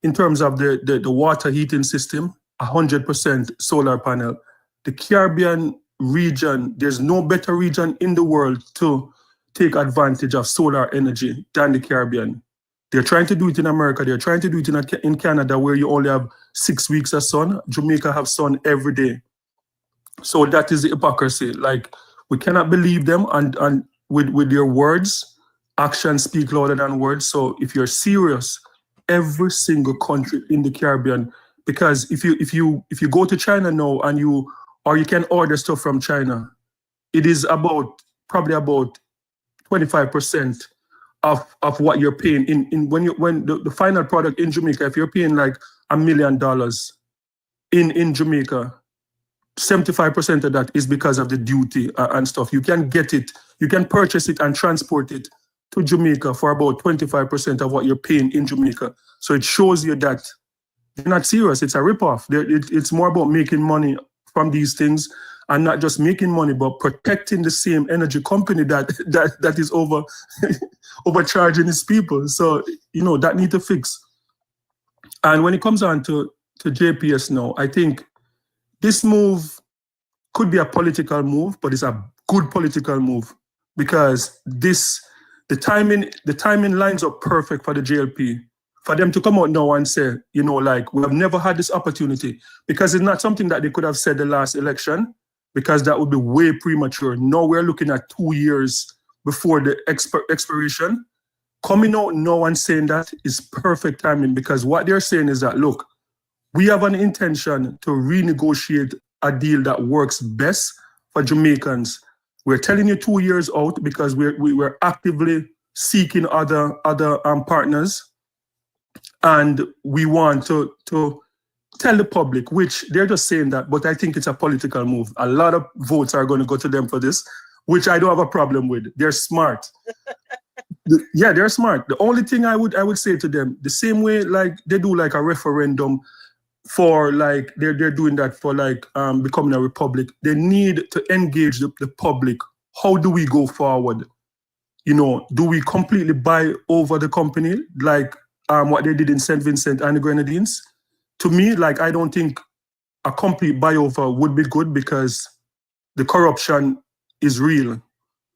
in terms of the water heating system, 100% solar panel. The Caribbean region, there's no better region in the world to take advantage of solar energy than the Caribbean. They're trying to do it in America. They're trying to do it in Canada, where you only have 6 weeks of sun. Jamaica have sun every day. So that is the hypocrisy. Like, we cannot believe them, and with their words, actions speak louder than words. So if you're serious, every single country in the Caribbean, because if you go to China now and you can order stuff from China, it is probably about 25% of what you're paying when the final product in Jamaica. If you're paying like $1 million in Jamaica, 75% of that is because of the duty and stuff. You can get it, you can purchase it and transport it to Jamaica for about 25% of what you're paying in Jamaica. So it shows you that they're not serious. It's a ripoff. It's more about making money from these things, and not just making money, but protecting the same energy company that is overcharging its people. So, that need to fix. And when it comes on to JPS now, I think this move could be a political move, but it's a good political move, because the timing lines up perfect for the JLP. For them to come out now and say, like, we have never had this opportunity, because it's not something that they could have said the last election, because that would be way premature. Now we're looking at 2 years before the expiration. Coming out now and saying that is perfect timing, because what they're saying is that, look, we have an intention to renegotiate a deal that works best for Jamaicans. We're telling you 2 years out because we're actively seeking other partners. And we want to tell the public, which they're just saying that, but I think it's a political move. A lot of votes are going to go to them for this, which I don't have a problem with. They're smart. Yeah, they're smart. The only thing I would say to them, the same way like they do like a referendum for like, they're doing that for like becoming a republic. They need to engage the public. How do we go forward? Do we completely buy over the company like what they did in St. Vincent and the Grenadines? To me, like, I don't think a complete buyover would be good, because the corruption is real.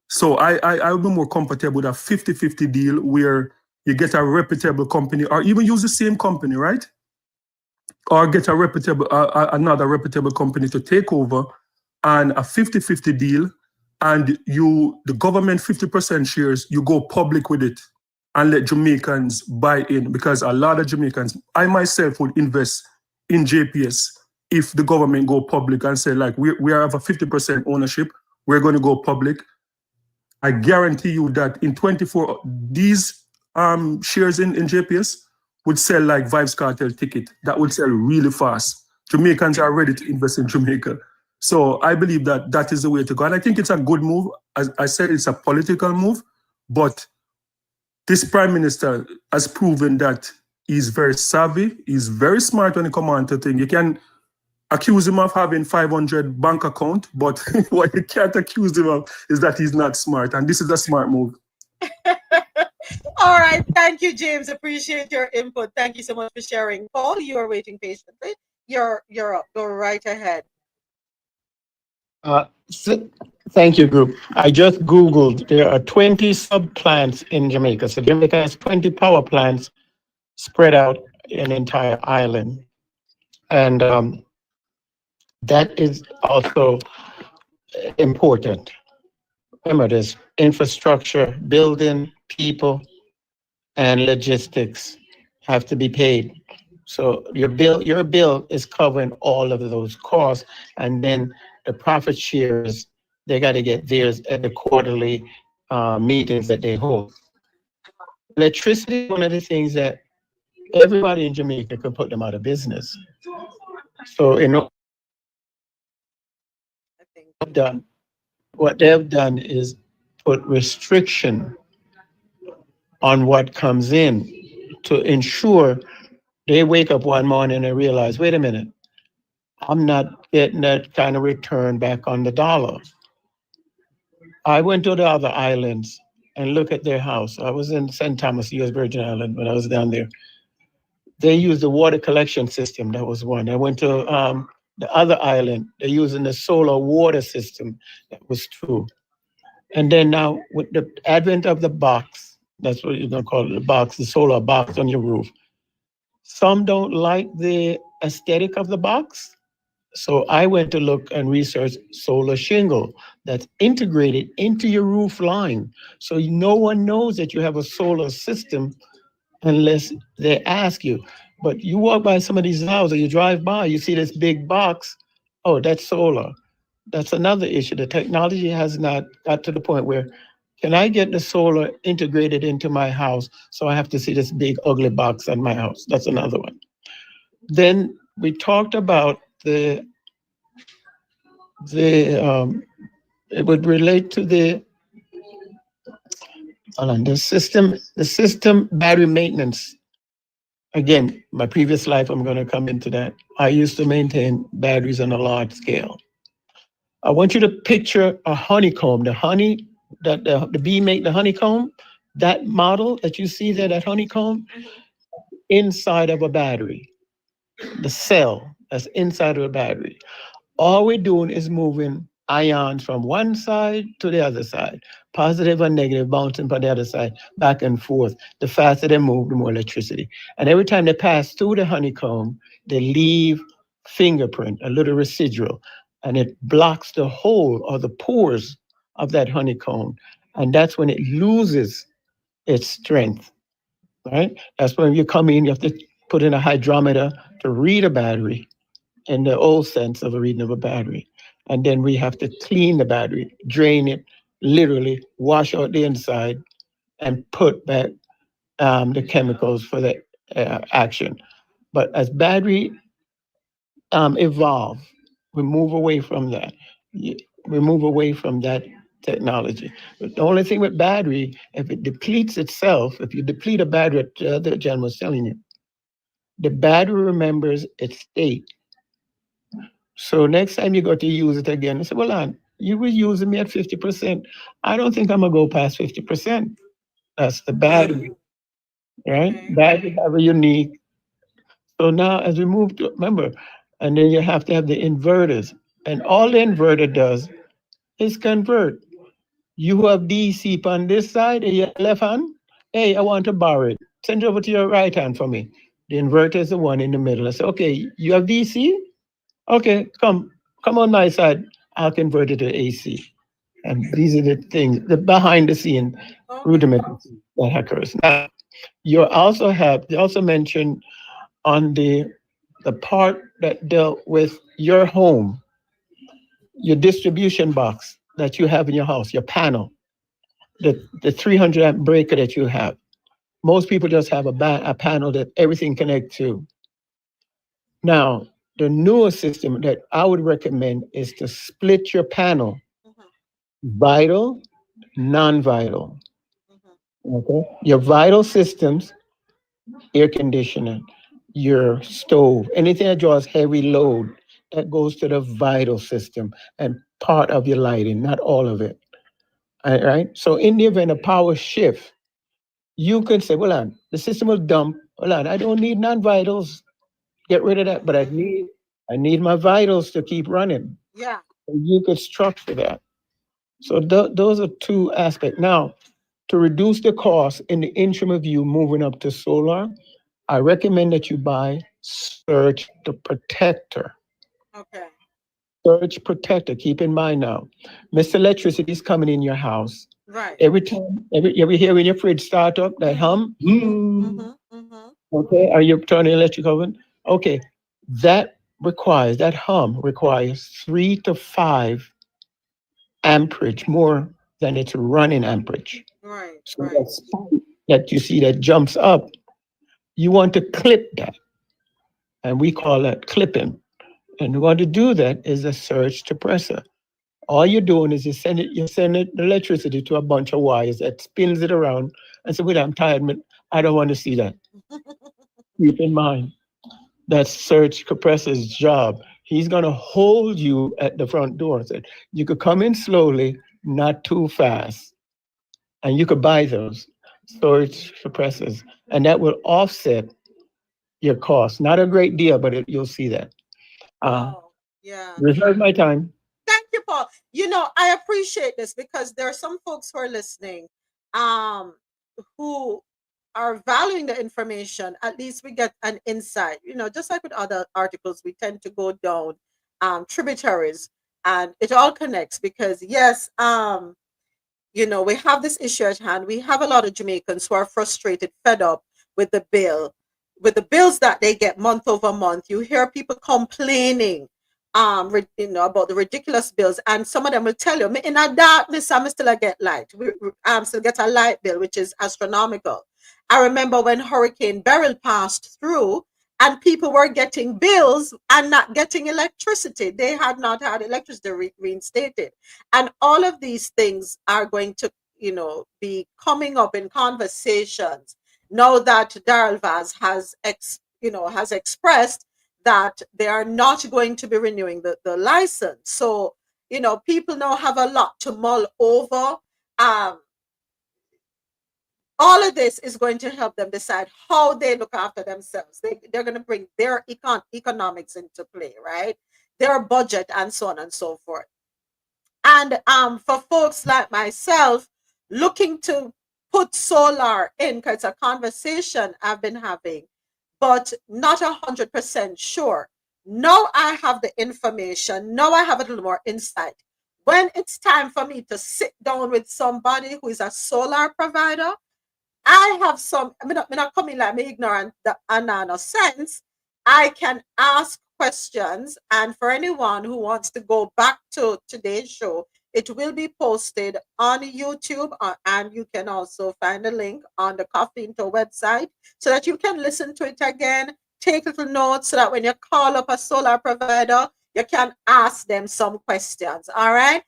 So I would be more comfortable with a 50-50 deal where you get a reputable company, or even use the same company, right? Or get another reputable company to take over, and a 50-50 deal, and the government 50% shares, you go public with it and let Jamaicans buy in, because a lot of Jamaicans, I myself would invest in JPS if the government go public and say, like, we have a 50% ownership, we're going to go public. I guarantee you that in 24, these shares in JPS would sell like Vibes Cartel ticket. That would sell really fast. Jamaicans are ready to invest in Jamaica. So I believe that is the way to go. And I think it's a good move. As I said, it's a political move, but this Prime Minister has proven that he's very savvy, he's very smart when it comes on to things. You can accuse him of having 500 bank account, but what you can't accuse him of is that he's not smart. And this is a smart move. All right. Thank you, James. Appreciate your input. Thank you so much for sharing. Paul, you are waiting patiently. You're up. Go right ahead. Thank you, group. I just Googled, there are 20 sub-plants in Jamaica. So Jamaica has 20 power plants spread out an entire island. And that is also important. Remember, there's infrastructure, building, people, and logistics have to be paid. So your bill is covering all of those costs, and then the profit shares, they got to get theirs at the quarterly meetings that they hold. Electricity is one of the things that everybody in Jamaica could put them out of business. So what they've done is put restriction on what comes in to ensure they wake up one morning and realize, wait a minute, I'm not getting that kind of return back on the dollar. I went to the other islands and look at their house. I was in St. Thomas, U.S. Virgin Island, when I was down there. They used the water collection system. That was one. I went to the other island. They're using the solar water system. That was two. And then now with the advent of the box, that's what you're going to call it, the box, the solar box on your roof. Some don't like the aesthetic of the box. So I went to look and research solar shingle that's integrated into your roof line. So no one knows that you have a solar system unless they ask you. But you walk by some of these houses, you drive by, you see this big box. Oh, that's solar. That's another issue. The technology has not got to the point where, can I get the solar integrated into my house so I have to see this big ugly box on my house? That's another one. Then we talked about it would relate to the system battery maintenance. Again, my previous life, I'm going to come into that. I used to maintain batteries on a large scale. I want you to picture a honeycomb, the honey that the bee make the honeycomb, that model that you see there, that honeycomb, inside of a battery, the cell that's inside of a battery. All we're doing is moving ions from one side to the other side, positive and negative, bouncing from the other side, back and forth. The faster they move, the more electricity. And every time they pass through the honeycomb, they leave fingerprint, a little residual, and it blocks the hole or the pores of that honeycomb. And that's when it loses its strength, right? That's when you come in, you have to put in a hydrometer to read a battery in the old sense of a reading of a battery. And then we have to clean the battery, drain it, literally wash out the inside and put back the chemicals for the action. But as battery evolve, we move away from that. We move away from that technology. But the only thing with battery, if it depletes itself, if you deplete a battery, the other gentleman was telling you, the battery remembers its state. So next time you go to use it again, you say, well, you were using me at 50%. I don't think I'm going to go past 50%. That's the battery, right? Batteries have a unique. So now as we move to, remember, and then you have to have the inverters. And all the inverter does is convert. You have DC on this side, and your left hand, hey, I want to borrow it. Send it over to your right hand for me. The inverter is the one in the middle. I say, okay, you have DC? Okay, come on my side. I'll convert it to AC. And these are the things, the behind the scene rudiment that occurs. Now, they also mentioned on the part that dealt with your home, your distribution box that you have in your house, your panel, the 300 amp breaker that you have. Most people just have a panel that everything connects to. Now, the newer system that I would recommend is to split your panel, vital, non-vital. Okay, your vital systems, air conditioning, your stove, anything that draws heavy load, that goes to the vital system and part of your lighting, not all of it. All right. So in the event of power shift, you can say, well, the system will dump. Well, I don't need non-vitals. Get rid of that, but I need my vitals to keep running. Yeah. You could structure that. So those are two aspects. Now, to reduce the cost in the interim of you moving up to solar, I recommend that you buy Surge the Protector. Okay. Surge Protector. Keep in mind now, Mr. Electricity is coming in your house. Right. Every time, every hear when your fridge start up, that hum. Okay, are you turning electric oven? Okay, that requires, that hum requires 3 to 5 amperage more than its running amperage. Right, So right. that spike that you see that jumps up, you want to clip that. And we call that clipping. And you want to do that is a surge suppressor. All you're doing is you send the electricity to a bunch of wires that spins it around and say, wait, I'm tired, man. I don't want to see that. Keep in mind, that's surge compressor's job. He's going to hold you at the front door. So you could come in slowly, not too fast. And you could buy those surge suppressors. And that will offset your cost. Not a great deal, but you'll see that. Oh, yeah. Reserve my time. Thank you, Paul. You know, I appreciate this because there are some folks who are listening who are valuing the information. At least we get an insight. You know, just like with other articles, we tend to go down tributaries, and it all connects because yes, you know, we have this issue at hand. We have a lot of Jamaicans who are frustrated, fed up with the bill, with the bills that they get month over month. You hear people complaining, you know, about the ridiculous bills, and some of them will tell you, "Me in a darkness, I'm still a get light. I'm still get a light bill, which is astronomical." I remember when Hurricane Beryl passed through, and people were getting bills and not getting electricity. They had not had electricity reinstated. And all of these things are going to, you know, be coming up in conversations now that Darrell Vaz has, has expressed that they are not going to be renewing the license. So, you know, people now have a lot to mull over. All of this is going to help them decide how they look after themselves. They're going to bring their economics into play, right? Their budget and so on and so forth. And for folks like myself looking to put solar in, because it's a conversation I've been having, but not 100% sure. Now I have the information. Now I have a little more insight. When it's time for me to sit down with somebody who is a solar provider, I have some, I'm not coming like me ignorant and no sense. I can ask questions. And for anyone who wants to go back to today's show, it will be posted on YouTube, and you can also find a link on the Coffee Into website so that you can listen to it again, take little notes so that when you call up a solar provider, you can ask them some questions. All right.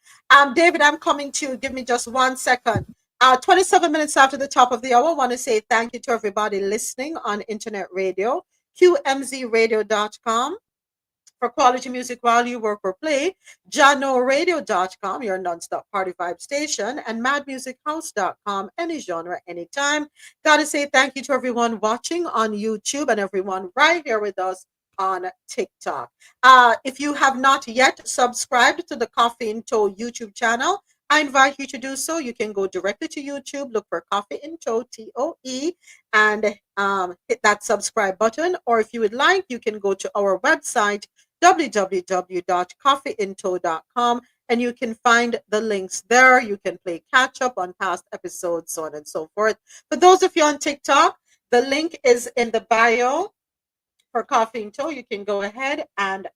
David, I'm coming to you. Give me just 1 second. 27 minutes after the top of the hour, I want to say thank you to everybody listening on internet radio, qmzradio.com for quality music while you work or play, janoradio.com, your non-stop party vibe station, and madmusichouse.com, any genre, anytime. Got to say thank you to everyone watching on YouTube and everyone right here with us on TikTok. If you have not yet subscribed to the Coffee in Toe YouTube channel, I invite you to do so. You can go directly to YouTube, look for Coffee in Toe, TOE, and hit that subscribe button. Or if you would like, you can go to our website, www.coffeeintoe.com, and you can find the links there. You can play catch up on past episodes, so on and so forth. For those of you on TikTok, the link is in the bio for Coffee in Toe. You can go ahead and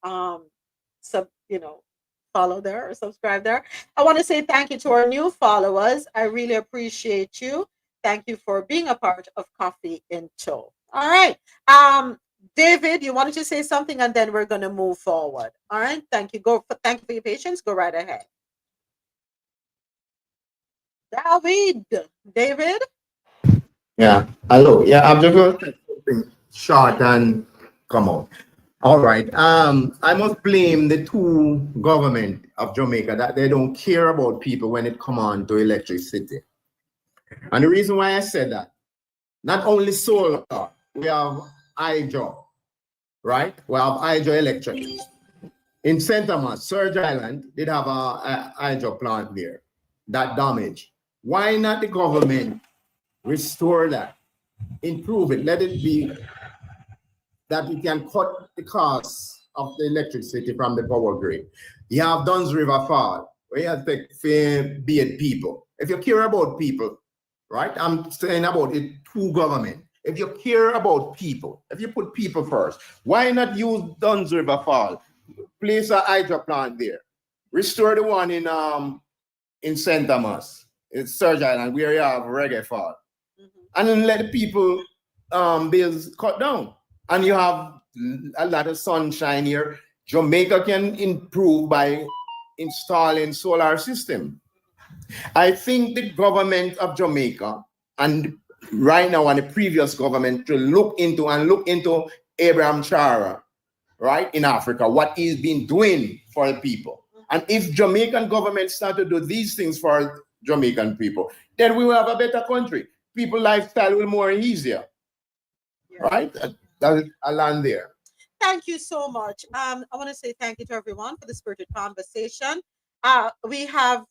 follow there or subscribe there. I want to say thank you to our new followers. I really appreciate you. Thank you for being a part of Coffee in Toe. All right. David, you wanted to say something, and then we're going to move forward. All right. Thank you. Thank you for your patience. Go right ahead. David? Yeah. Hello. Yeah, I'm just going to say something short and come on. All right. I must blame the two government of Jamaica that they don't care about people when it come on to electricity. And the reason why I said that, not only solar, we have hydro, right? We have hydroelectric. In St. Thomas, Surge Island did have a hydro plant there that damaged. Why not the government restore that, improve it, let it be that we can cut the cost of the electricity from the power grid. You have Duns River Fall, where you have to be it people. If you care about people, right? I'm saying about it, two government. if you care about people, if you put people first, why not use Duns River Fall? Place a hydro plant there. Restore the one in St. Thomas, in Surge Island, where you have Reggae Fall. And then let the people bills cut down. And you have a lot of sunshine here. Jamaica can improve by installing solar system. I think the government of Jamaica and right now and the previous government to look into Abraham Chara, right, in Africa, what he's been doing for the people. And if Jamaican government start to do these things for Jamaican people, then we will have a better country. People lifestyle will be more easier, right? I'll land there. Thank you so much. I want to say thank you to everyone for the spirited conversation. We have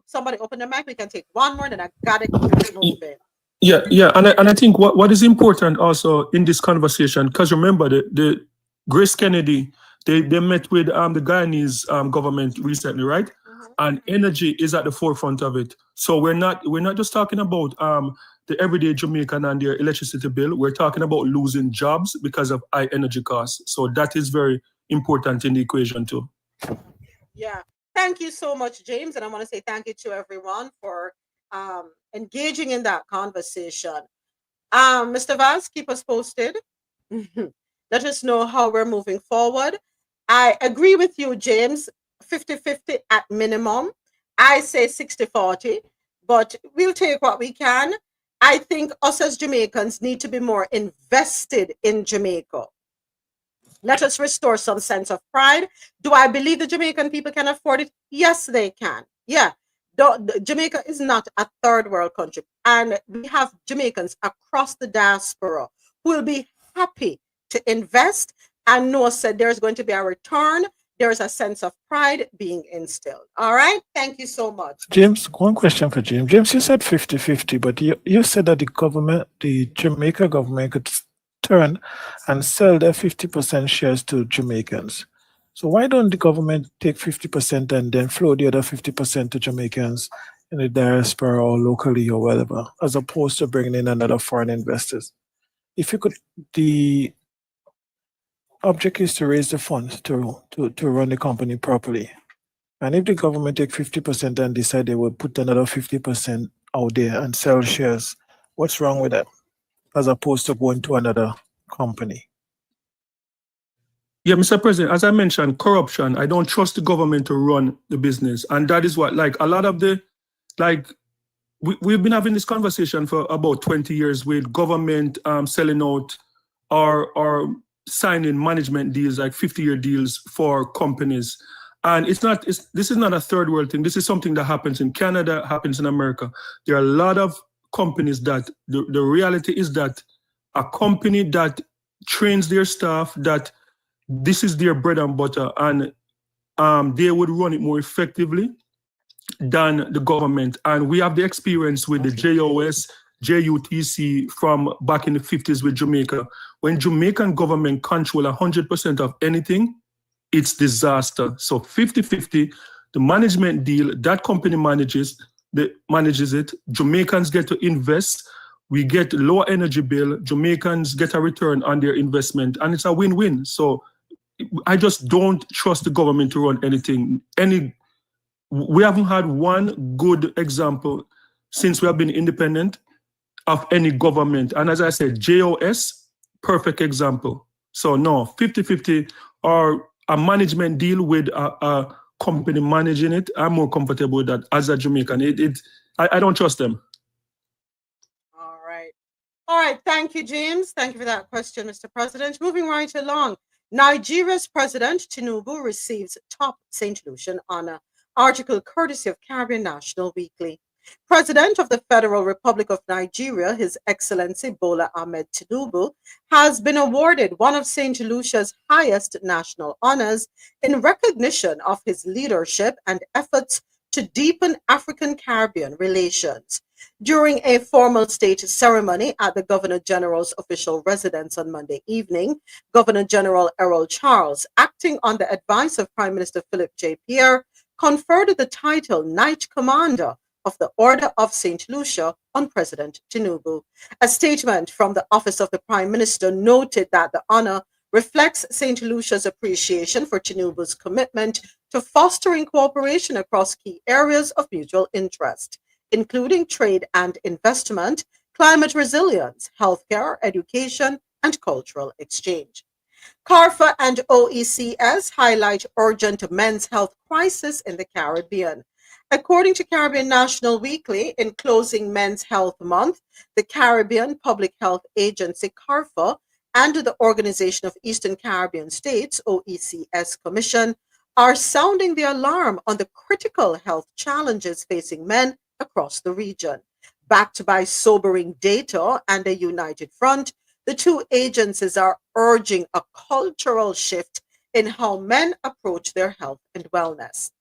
somebody open the mic. We can take one more, then I gotta keep moving. Yeah, and I think what is important also in this conversation, because remember the Grace Kennedy, they met with the Guyanese government recently, right? And energy is at the forefront of it. So we're not just talking about the everyday Jamaican and their electricity bill. We're talking about losing jobs because of high energy costs. So that is very important in the equation too. Yeah. Thank you so much, James. And I want to say thank you to everyone for engaging in that conversation. Mr. Vaz, keep us posted. Let us know how we're moving forward. I agree with you, James, 50-50 at minimum. I say 60-40, but we'll take what we can. I think us as Jamaicans need to be more invested in Jamaica. Let us restore some sense of pride. Do I believe the Jamaican people can afford it? Yes, they can. Yeah. Jamaica is not a third world country. And we have Jamaicans across the diaspora who will be happy to invest and know said there's going to be a return. There's a sense of pride being instilled. All right. Thank you so much. James, one question for James. James, you said 50-50, but you said that the Jamaica government could turn and sell their 50% shares to Jamaicans. So why don't the government take 50% and then flow the other 50% to Jamaicans in the diaspora or locally or whatever, as opposed to bringing in another foreign investors? If you could, the object is to raise the funds to run the company properly. And if the government take 50% and decide they will put another 50% out there and sell shares, what's wrong with that? As opposed to going to another company. Yeah, Mr. President, as I mentioned, corruption, I don't trust the government to run the business. And that is what, like, a lot of the, like, we've been having this conversation for about 20 years with government selling out or signing management deals, like 50-year deals for companies. And this is not a third world thing. This is something that happens in Canada, happens in America. There are a lot of companies that the reality is that a company that trains their staff, that this is their bread and butter, and they would run it more effectively than the government. And we have the experience with the JOS, JUTC from back in the 50s with Jamaica. When Jamaican government control 100% of anything, it's disaster. So 50-50, the management deal, that company manages it. Jamaicans get to invest. We get lower energy bill. Jamaicans get a return on their investment, and it's a win-win. So I just don't trust the government to run anything. We haven't had one good example since we have been independent of any government. And as I said, JOS, perfect example. So no, 50-50 or a management deal with a company managing it, I'm more comfortable with that as a Jamaican. I don't trust them. All right. All right. Thank you, James. Thank you for that question, Mr. President. Moving right along. Nigeria's President Tinubu receives top St. Lucian honor article courtesy of Caribbean National Weekly. President of the Federal Republic of Nigeria, His Excellency Bola Ahmed Tinubu, has been awarded one of St. Lucia's highest national honors in recognition of his leadership and efforts to deepen African-Caribbean relations. During a formal state ceremony at the Governor General's official residence on Monday evening, Governor General Errol Charles, acting on the advice of Prime Minister Philip J. Pierre, conferred the title Knight Commander of the Order of St. Lucia on President Tinubu. A statement from the Office of the Prime Minister noted that the honor reflects St. Lucia's appreciation for Tinubu's commitment to fostering cooperation across key areas of mutual interest, including trade and investment, climate resilience, healthcare, education, and cultural exchange. CARFA and OECS highlight urgent men's health crisis in the Caribbean. According to Caribbean National Weekly, in closing Men's Health Month, the Caribbean Public Health Agency, CARFA, and the Organization of Eastern Caribbean States, OECS Commission, are sounding the alarm on the critical health challenges facing men across the region. Backed by sobering data and a united front, the two agencies are urging a cultural shift in how men approach their health and wellness.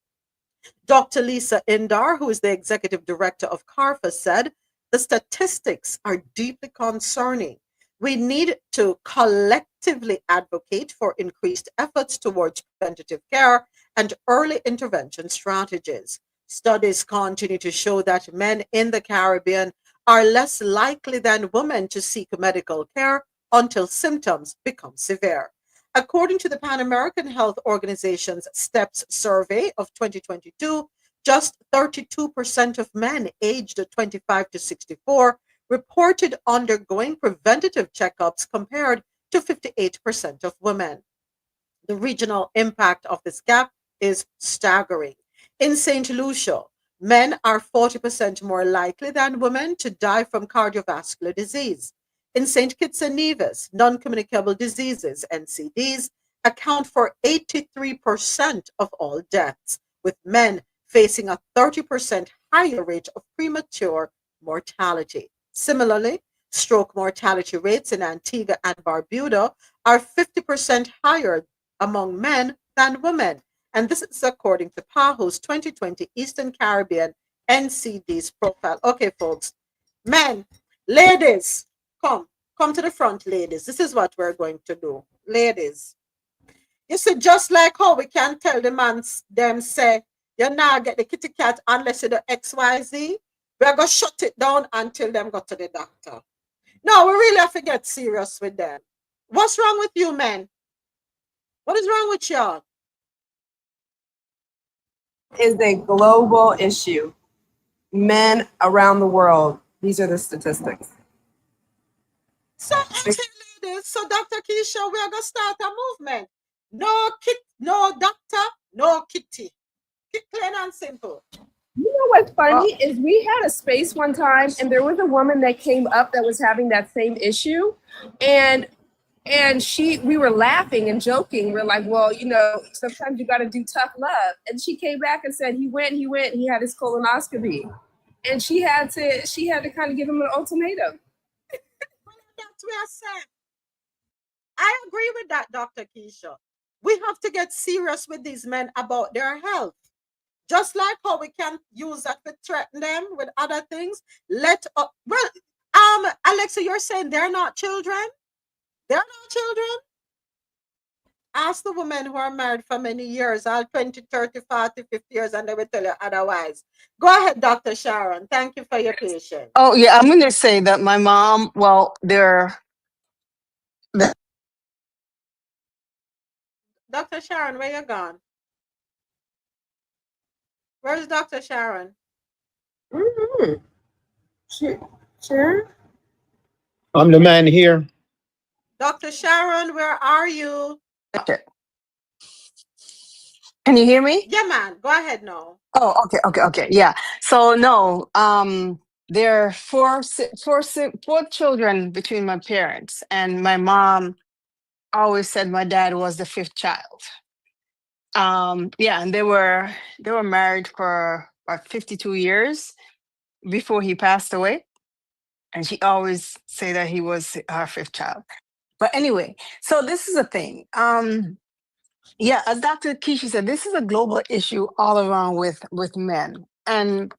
Dr. Lisa Indar, who is the executive director of CARFA, said the statistics are deeply concerning. We need to collectively advocate for increased efforts towards preventative care and early intervention strategies. Studies continue to show that men in the Caribbean are less likely than women to seek medical care until symptoms become severe. According to the Pan American Health Organization's STEPS survey of 2022, just 32% of men aged 25 to 64 reported undergoing preventative checkups compared to 58% of women. The regional impact of this gap is staggering. In St. Lucia, men are 40% more likely than women to die from cardiovascular disease. In St. Kitts and Nevis, non-communicable diseases, NCDs, account for 83% of all deaths, with men facing a 30% higher rate of premature mortality. Similarly, stroke mortality rates in Antigua and Barbuda are 50% higher among men than women. And this is according to PAHO's 2020 Eastern Caribbean NCDs profile. Okay, folks, men, ladies, come to the front, ladies. This is what we're going to do. Ladies, you see, just like how we can tell the man, them say, you now get the kitty cat unless you do XYZ, we're going to shut it down until them go to the doctor. No, we really have to get serious with them. What's wrong with you, men? What is wrong with y'all? Is a global issue. Men around the world, these are the statistics. So, ladies, so Dr. Keisha, we are going to start a movement. No kit, no doctor, no kitty. Plain and simple. You know what's funny is we had a space one time and there was a woman that came up that was having that same issue. And we were laughing and joking. We're like, well, you know, sometimes you got to do tough love. And she came back and said, he went, he had his colonoscopy. And she had to kind of give him an ultimatum. That's what I said. I agree with that, Dr. Keisha. We have to get serious with these men about their health. Just like how we can use that to threaten them with other things. Alexa, you're saying they're not children? They're not children? Ask the women who are married for many years, all 20, 30, 40, 50 years, and they will tell you otherwise. Go ahead, Dr. Sharon. Thank you for your patience. Oh, yeah, I'm going to say that my mom, well, Dr. Sharon, where you gone? Where's Dr. Sharon? Sure. I'm the man here. Dr. Sharon, where are you? Okay. Can you hear me? Yeah, man. Go ahead now. Oh, okay. Yeah. So no, there are four children between my parents, and my mom always said my dad was the fifth child. Yeah, and they were married for about 52 years before he passed away, and she always say that he was our fifth child. But anyway, so this is the thing. Yeah, as Dr. Keisha said, this is a global issue all around with men. And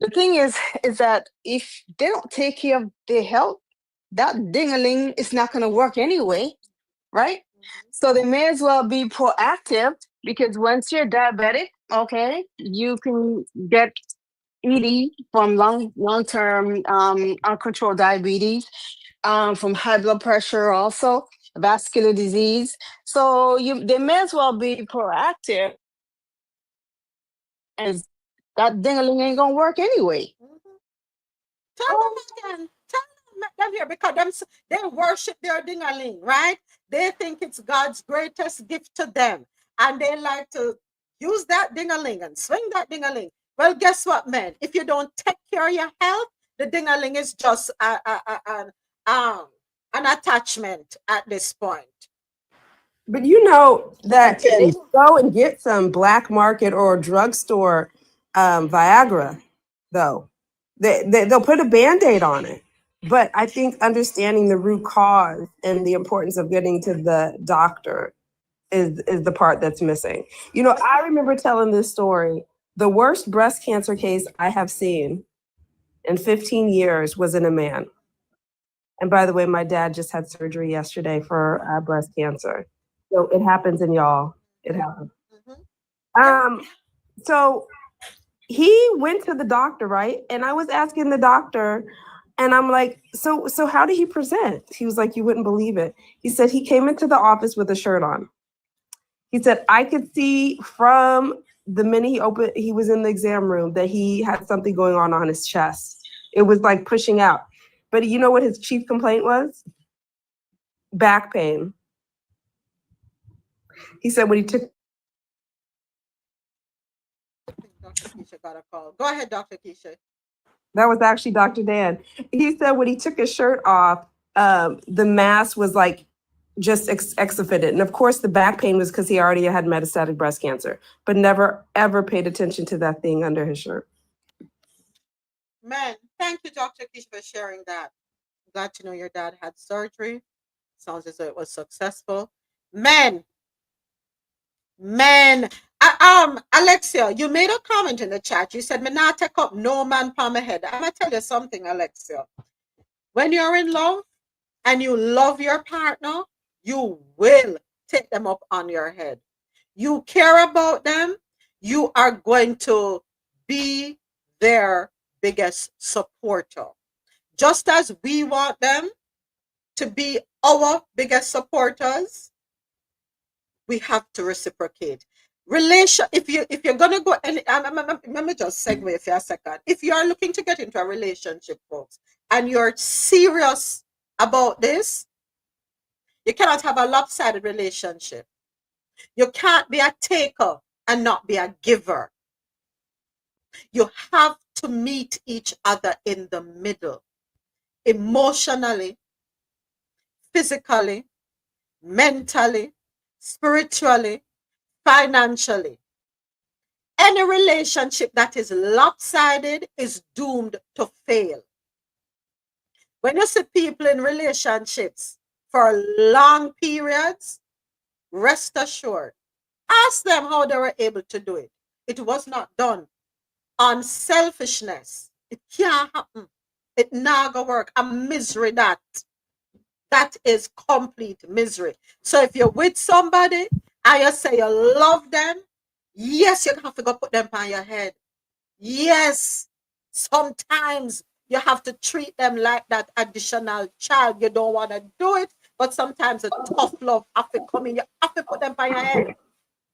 the thing is that if they don't take care of their health, that ding-a-ling is not going to work anyway, right? So they may as well be proactive, because once you're diabetic, okay, you can get ED from long-term uncontrolled diabetes, from high blood pressure, also vascular disease. So they may as well be proactive, as that ding-a-ling ain't gonna work anyway. Tell them again. Tell them, make them here, because they worship their ding-a-ling, right? They think it's God's greatest gift to them, and they like to use that ding-a-ling and swing that ding-a-ling. Well, guess what, man? If you don't take care of your health, the ding-a-ling is just an attachment at this point. But you know that they can go and get some black market or drugstore Viagra, though. They'll put a Band-Aid on it. But I think understanding the root cause and the importance of getting to the doctor is the part that's missing. You know, I remember telling this story. The worst breast cancer case I have seen in 15 years was in a man. And by the way, my dad just had surgery yesterday for breast cancer. So it happens in y'all. It happens. So he went to the doctor, right? And I was asking the doctor, and I'm like, so how did he present? He was like, you wouldn't believe it. He said he came into the office with a shirt on. He said, I could see from the minute he was in the exam room that he had something going on his chest. It was like pushing out. But you know what his chief complaint was? Back pain. He said when he took. Dr. Keisha got a call. Go ahead, Dr. Keisha. That was actually Dr. Dan. He said when he took his shirt off, the mass was like just exaffited. And of course, the back pain was because he already had metastatic breast cancer, but never, ever paid attention to that thing under his shirt. Man, thank you, Dr. Keisha, for sharing that. Glad to know your dad had surgery. Sounds as though it was successful. Men, Alexia, you made a comment in the chat. You said, "Me not take up no man palm my head." I'm gonna tell you something, Alexia. When you're in love and you love your partner, you will take them up on your head. You care about them. You are going to be their biggest supporter. Just as we want them to be our biggest supporters, we have to reciprocate. If you're gonna go, and let me just segue for a second. If you are looking to get into a relationship, folks, and you're serious about this, you cannot have a lopsided relationship. You can't be a taker and not be a giver. You have to meet each other in the middle, emotionally, physically, mentally, spiritually, financially. Any relationship that is lopsided is doomed to fail. When you see people in relationships for long periods, rest assured, ask them how they were able to do it. It was not done on selfishness. It can't happen. It not gonna work. A misery that is complete misery. So if you're with somebody and you say you love them, yes, you have to go put them on your head. Yes, sometimes you have to treat them like that additional child. You don't want to do it, but sometimes a tough love have to come in. You have to put them on your head.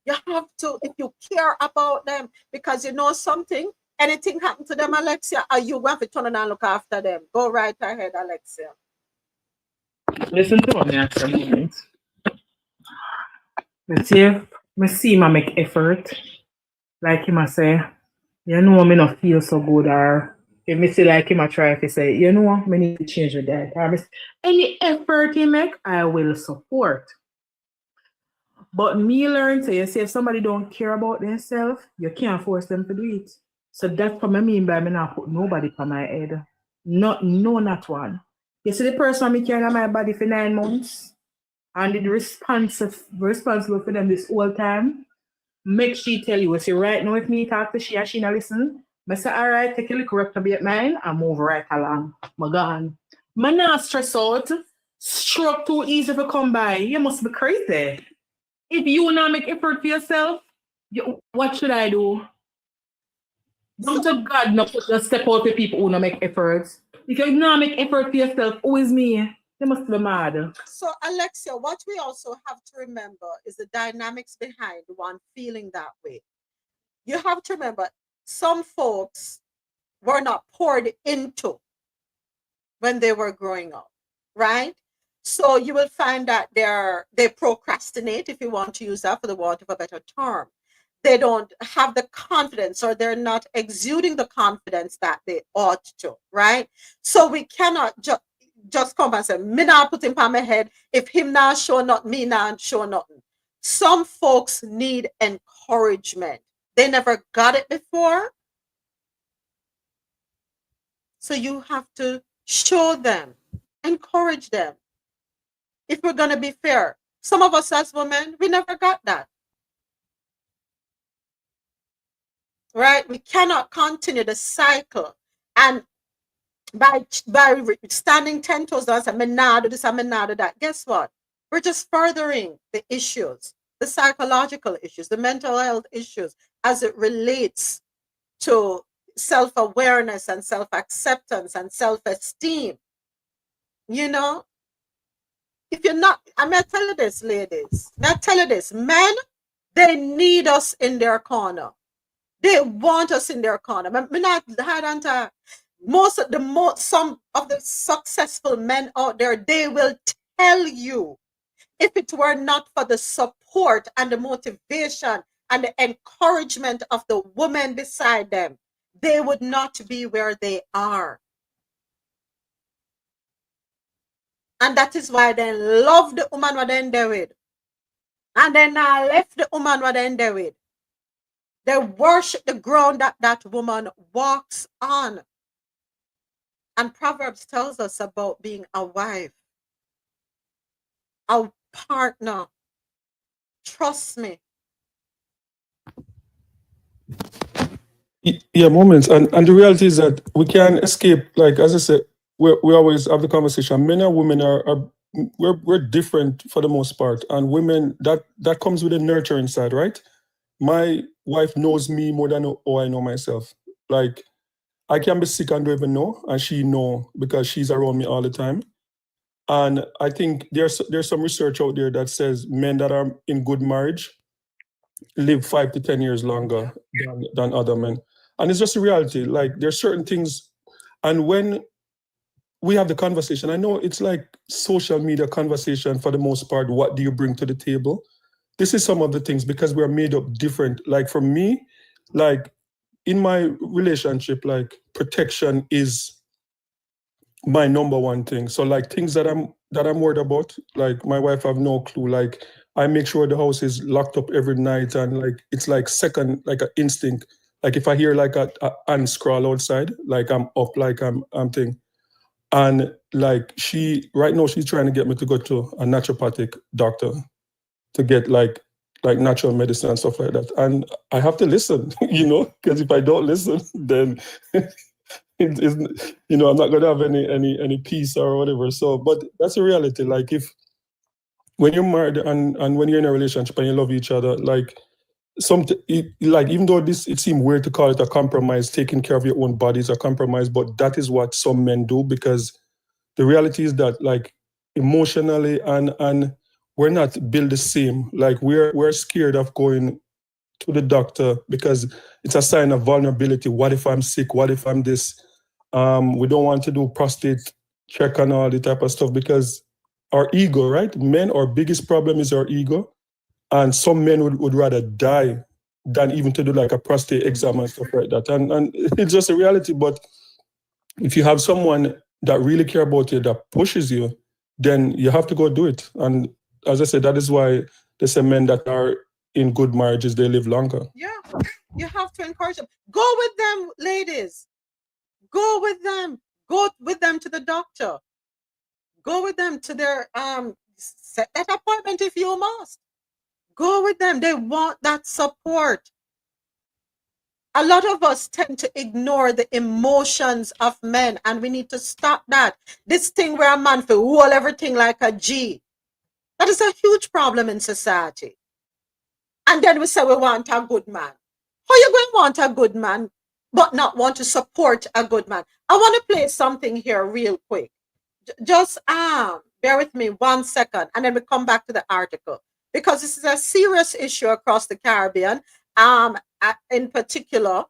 You have to, if you care about them, because you know something, anything happen to them, Alexia, or you have to turn around and look after them. Go right ahead, Alexia. Listen to me at some moment. Me see my make effort. Like him I say, you know me not feel so good, or if me see like him I try if he say, you know me need to change with that. Or any effort he make, I will support. But me learn to you say if somebody don't care about themselves, you can't force them to do it. So that's what I mean by me not put nobody on my head. Not one. You see the person me carrying my body for 9 months and did responsible for them this whole time. Make she tell you, see right now if me talk to she and she not listen, I say, all right, take a little reprobate mine and move right along. My gone. Man not stress out. Stroke too easy to come by. You must be crazy. If you not make effort for yourself, what should I do? Don't to God not just step out with people who not make efforts. If you not make effort for yourself, who is me? They must be mad. So, Alexia, what we also have to remember is the dynamics behind one feeling that way. You have to remember some folks were not poured into when they were growing up, right? So you will find that they procrastinate, if you want to use that for the want of a better term. They don't have the confidence, or they're not exuding the confidence that they ought to, right? So we cannot just come and say, me not put him on my head. If him not show nothing, me not show nothing. Some folks need encouragement. They never got it before. So you have to show them, encourage them. If we're going to be fair, some of us as women, we never got that. Right? We cannot continue the cycle. And by standing 10 toes down and saying, "Me nah do this and me nah do that," guess what? We're just furthering the issues, the psychological issues, the mental health issues as it relates to self-awareness and self-acceptance and self-esteem. You know, if you're not, I'm going to tell you this, ladies. I'm going to tell you this. Men, they need us in their corner. They want us in their corner. I'm not hard on to some of the successful men out there, they will tell you, if it were not for the support and the motivation and the encouragement of the woman beside them, they would not be where they are. And that is why they love the woman what they there with. And then now left the woman what they there with. They worship the ground that that woman walks on. And Proverbs tells us about being a wife, a partner. Trust me. Yeah, moments. And the reality is that we can't escape, like, as I said, we always have the conversation. Men and women are we're different for the most part. And women, that comes with a nurturing side, right? My wife knows me more than how I know myself. Like, I can be sick and don't even know, and she know because she's around me all the time. And I think there's some research out there that says men that are in good marriage live 5 to 10 years longer than other men. And it's just a reality. Like, there's certain things, and when we have the conversation, I know it's like social media conversation for the most part. What do you bring to the table? This is some of the things, because we're made up different. Like, for me, like, in my relationship, like, protection is my number one thing. So, like, things that I'm worried about, like, my wife have no clue. Like, I make sure the house is locked up every night, and like, it's like second, like an instinct. Like, if I hear like a ant scrawl outside, like, I'm up, like I'm thing. And like, right now she's trying to get me to go to a naturopathic doctor to get like natural medicine and stuff like that. And I have to listen, because if I don't listen, then it's, I'm not gonna have any peace or whatever. So, but that's a reality. Like, when you're married and when you're in a relationship and you love each other, like, even though it seems weird to call it a compromise, taking care of your own body is a compromise, but that is what some men do, because the reality is that, like, emotionally and we're not built the same. Like, we're scared of going to the doctor because it's a sign of vulnerability. What if I'm sick? What if I'm this? We don't want to do prostate check and all the type of stuff because our ego, right? Men, our biggest problem is our ego. And some men would rather die than even to do like a prostate exam and stuff like that. And it's just a reality. But if you have someone that really care about you, that pushes you, then you have to go do it. And as I said, that is why they say men that are in good marriages, they live longer. Yeah, you have to encourage them. Go with them, ladies. Go with them. Go with them to the doctor. Go with them to their set that appointment if you must. Go with them. They want that support. A lot of us tend to ignore the emotions of men, and we need to stop that. This thing where a man feel hold everything like a G. That is a huge problem in society. And then we say we want a good man. How you going to want a good man but not want to support a good man. I want to play something here real quick. Just bear with me 1 second, and then we come back to the article, because this is a serious issue across the Caribbean. In particular,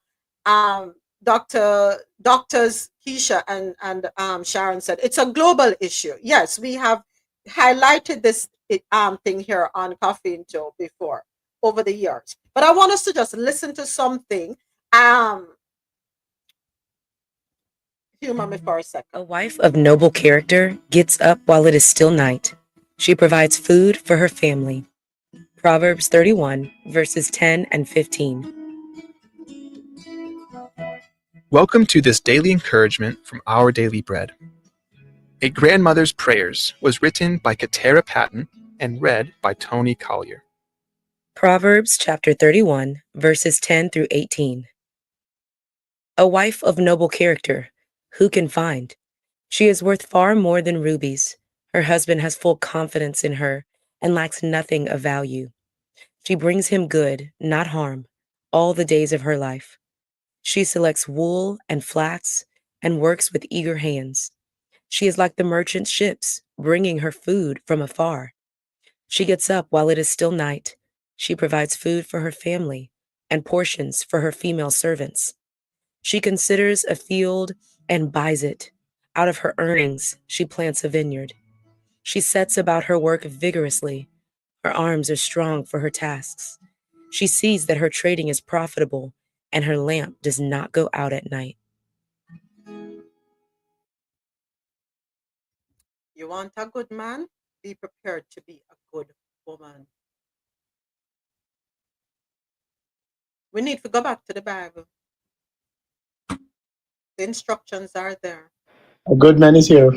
doctors Keisha and Sharon said it's a global issue. Yes, we have highlighted this thing here on Coffee and Joe before over the years, but I want us to just listen to something. Humor me for a second. A wife of noble character gets up while it is still night. She provides food for her family. Proverbs 31, verses 10 and 15. Welcome to this daily encouragement from Our Daily Bread. A Grandmother's Prayers was written by Katara Patton and read by Tony Collier. Proverbs chapter 31, verses 10 through 18. A wife of noble character, who can find? She is worth far more than rubies. Her husband has full confidence in her and lacks nothing of value. She brings him good, not harm, all the days of her life. She selects wool and flax and works with eager hands. She is like the merchant ships, bringing her food from afar. She gets up while it is still night. She provides food for her family and portions for her female servants. She considers a field and buys it. Out of her earnings, she plants a vineyard. She sets about her work vigorously. Her arms are strong for her tasks. She sees that her trading is profitable, and her lamp does not go out at night. You want a good man? Be prepared to be a good woman. We need to go back to the Bible. The instructions are there. A good man is here.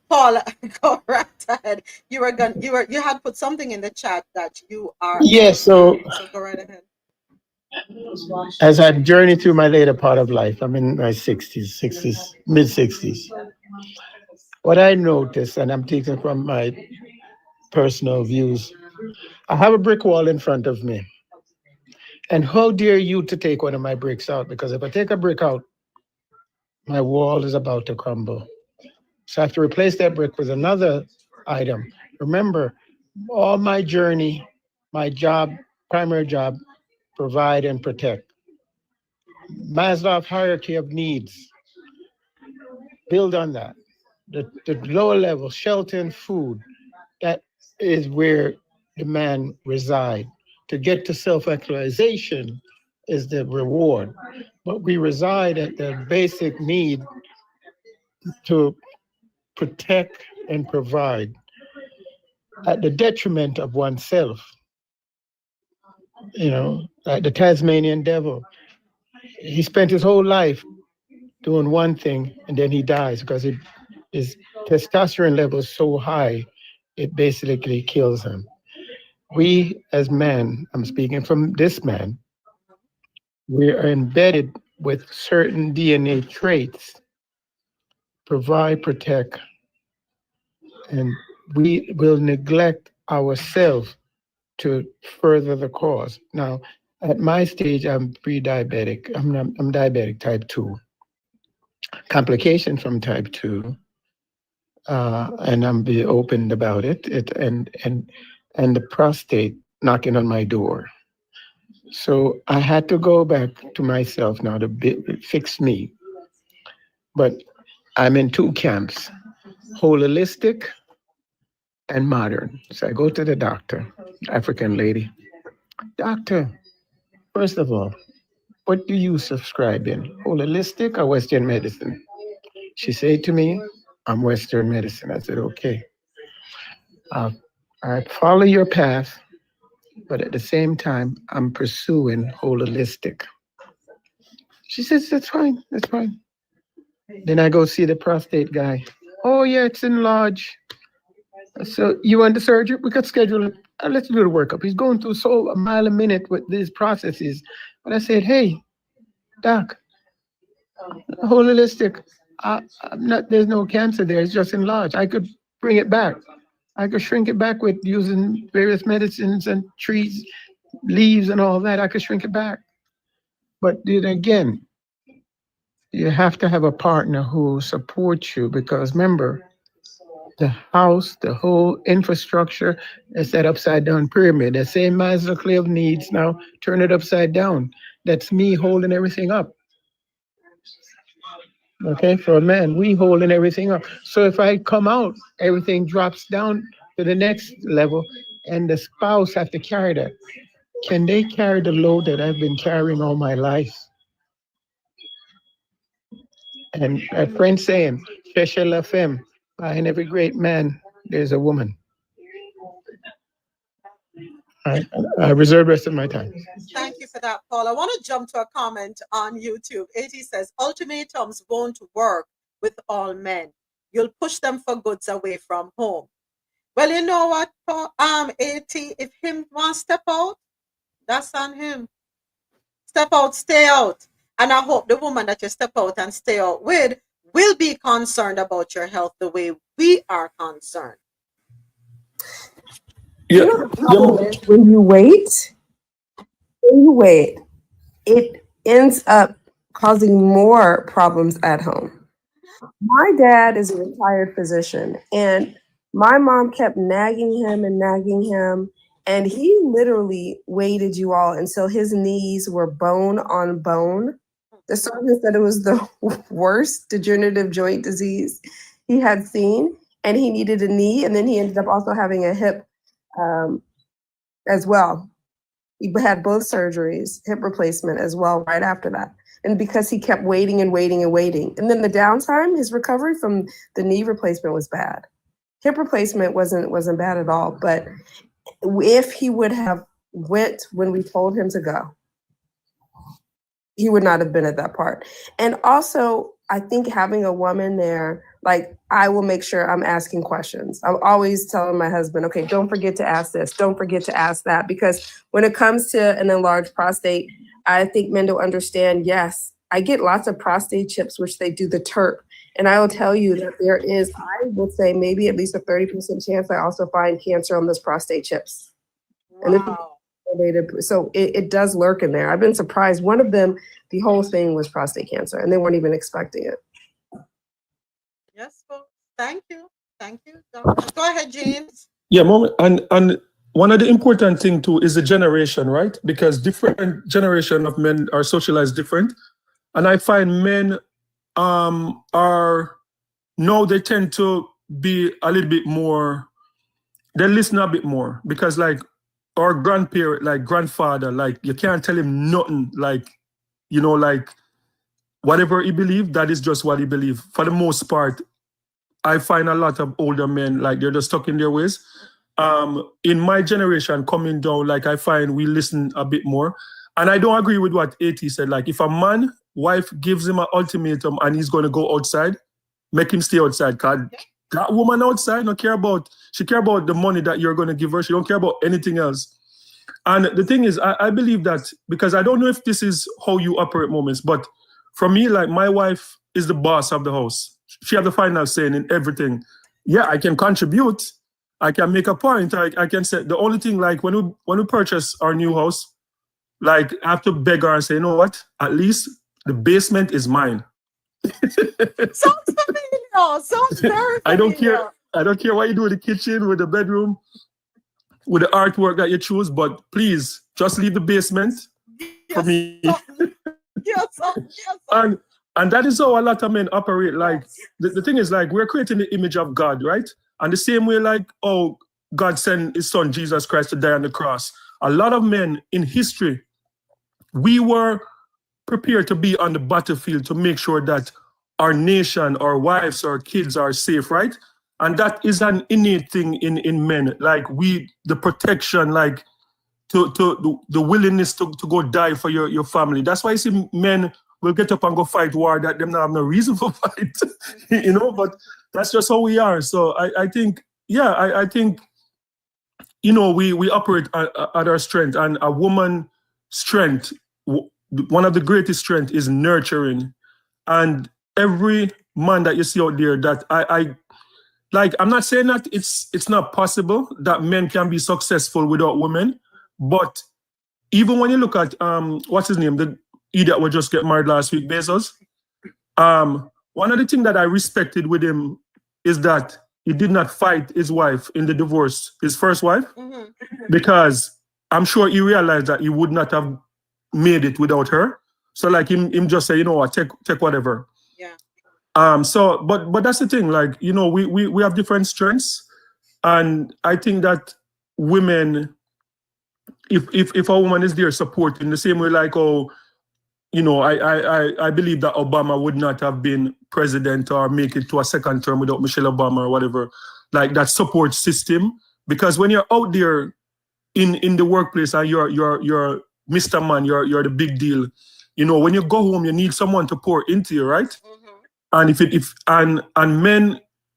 Paula, go right ahead. You had put something in the chat that you are. Yes, so go right ahead. as I journey through my later part of life, I'm in my 60s, mid 60s. What I notice, and I'm taking from my personal views, I have a brick wall in front of me. And how dare you to take one of my bricks out? Because if I take a brick out, my wall is about to crumble. So I have to replace that brick with another item. Remember, all my journey, my job, primary job, provide and protect. Maslow's hierarchy of needs. Build on that. The lower level, shelter and food, that is where the man resides. To get to self-actualization is the reward. But we reside at the basic need to protect and provide at the detriment of oneself. You know, like the Tasmanian devil. He spent his whole life doing one thing and then he dies because his testosterone level is so high, it basically kills him. We as men, I'm speaking from this man, we are embedded with certain DNA traits, provide, protect, and we will neglect ourselves to further the cause. Now, at my stage, I'm pre-diabetic. I'm diabetic type 2. Complication from type 2, and I'm be open about it. And the prostate knocking on my door. So I had to go back to myself now to fix me. But I'm in two camps, holistic and modern. So I go to the doctor, African lady. Doctor, first of all, what do you subscribe in, holistic or Western medicine? She said to me, I'm Western medicine. I said, okay. I follow your path, but at the same time, I'm pursuing holistic. She says, that's fine, that's fine. Then I go see the prostate guy. Oh yeah, it's enlarged. So you want the surgery? We could schedule it. Let's do the workup. He's going through so a mile a minute with these processes. But I said, hey, doc, holistic. I'm not. There's no cancer there. It's just enlarged. I could bring it back. I could shrink it back with using various medicines and trees, leaves and all that. I could shrink it back. But then again, you have to have a partner who supports you, because remember, the house, the whole infrastructure is that upside down pyramid. The same Maslow of needs, now turn it upside down. That's me holding everything up. Okay, for a man, we holding everything up. So if I come out, everything drops down to the next level, and the spouse have to carry that. Can they carry the load that I've been carrying all my life? And a friend saying, "Cherchez la femme." Behind every great man, there's a woman. I reserve the rest of my time. Thank you for that, Paul. I want to jump to a comment on YouTube. AT says, ultimatums won't work with all men. You'll push them for goods away from home. Well, you know what, Paul? AT, if him want to step out, that's on him. Step out, stay out. And I hope the woman that you step out and stay out with will be concerned about your health the way we are concerned. You know, the problem is when you wait, it ends up causing more problems at home. My dad is a retired physician, and my mom kept nagging him, and he literally waited you all until his knees were bone on bone. The surgeon said it was the worst degenerative joint disease he had seen, and he needed a knee, and then he ended up also having a hip as well. He had both surgeries, hip replacement as well, right after that. And because he kept waiting and waiting and waiting. And then the downtime, his recovery from the knee replacement was bad. Hip replacement wasn't bad at all. But if he would have went when we told him to go, he would not have been at that part. And also, I think having a woman there, like, I will make sure I'm asking questions. I'm always telling my husband, okay, don't forget to ask this, don't forget to ask that. Because when it comes to an enlarged prostate, I think men don't understand, yes, I get lots of prostate chips, which they do the TERP. And I will tell you that there is, I would say maybe at least a 30% chance I also find cancer on those prostate chips. Wow. So it does lurk in there. I've been surprised. One of them, the whole thing was prostate cancer, and they weren't even expecting it. Yes, folks. Thank you. Thank you. Go ahead, James. Yeah, Mom, and one of the important thing too is the generation, right? Because different generation of men are socialized different. And I find men are now they tend to be a little bit more, they listen a bit more, because like our grandparent, like grandfather, like you can't tell him nothing, like, you know, like whatever he believe, that is just what he believe. For the most part, I find a lot of older men, like they're just stuck in their ways. In my generation coming down, like I find we listen a bit more. And I don't agree with what AT said. Like if a man, wife gives him an ultimatum and he's going to go outside, make him stay outside. Cause that woman outside she care about the money that you're going to give her. She don't care about anything else. And the thing is, I believe that, because I don't know if this is how you operate moments, but for me, like my wife is the boss of the house. She has the final say in everything. Yeah, I can contribute. I can make a point. I can say the only thing, like when we purchase our new house, like I have to beg her and say, you know what? At least the basement is mine. Sounds familiar. Sounds very familiar. I don't care what you do with the kitchen, with the bedroom, with the artwork that you choose, but please just leave the basement for me. Yes. And that is how a lot of men operate. Like the thing is, like, we're creating the image of God, right? And the same way, like, oh, God sent his son Jesus Christ to die on the cross. A lot of men in history, we were prepared to be on the battlefield to make sure that our nation, our wives, our kids are safe, right? And that is an innate thing in men. Like the protection, like the willingness to go die for your family. That's why you see men will get up and go fight war that them not have no reason for fight, you know, but that's just how we are. So I think, I think, you know, we operate at our strength, and a woman's strength, one of the greatest strength is nurturing. And every man that you see out there that I like, I'm not saying that it's not possible that men can be successful without women, but even when you look at what's his name, idiot we just get married last week, Bezos. One of the things that I respected with him is that he did not fight his wife in the divorce, his first wife, because I'm sure he realized that he would not have made it without her. So like him just say, you know what, take whatever. Yeah. So but that's the thing, like, you know, we have different strengths, and I think that women, if a woman is there supporting the same way, like, oh, you know, I believe that Obama would not have been president or make it to a second term without Michelle Obama or whatever, like that support system. Because when you're out there in the workplace and you're Mr. Man, you're the big deal. You know, when you go home, you need someone to pour into you, right? And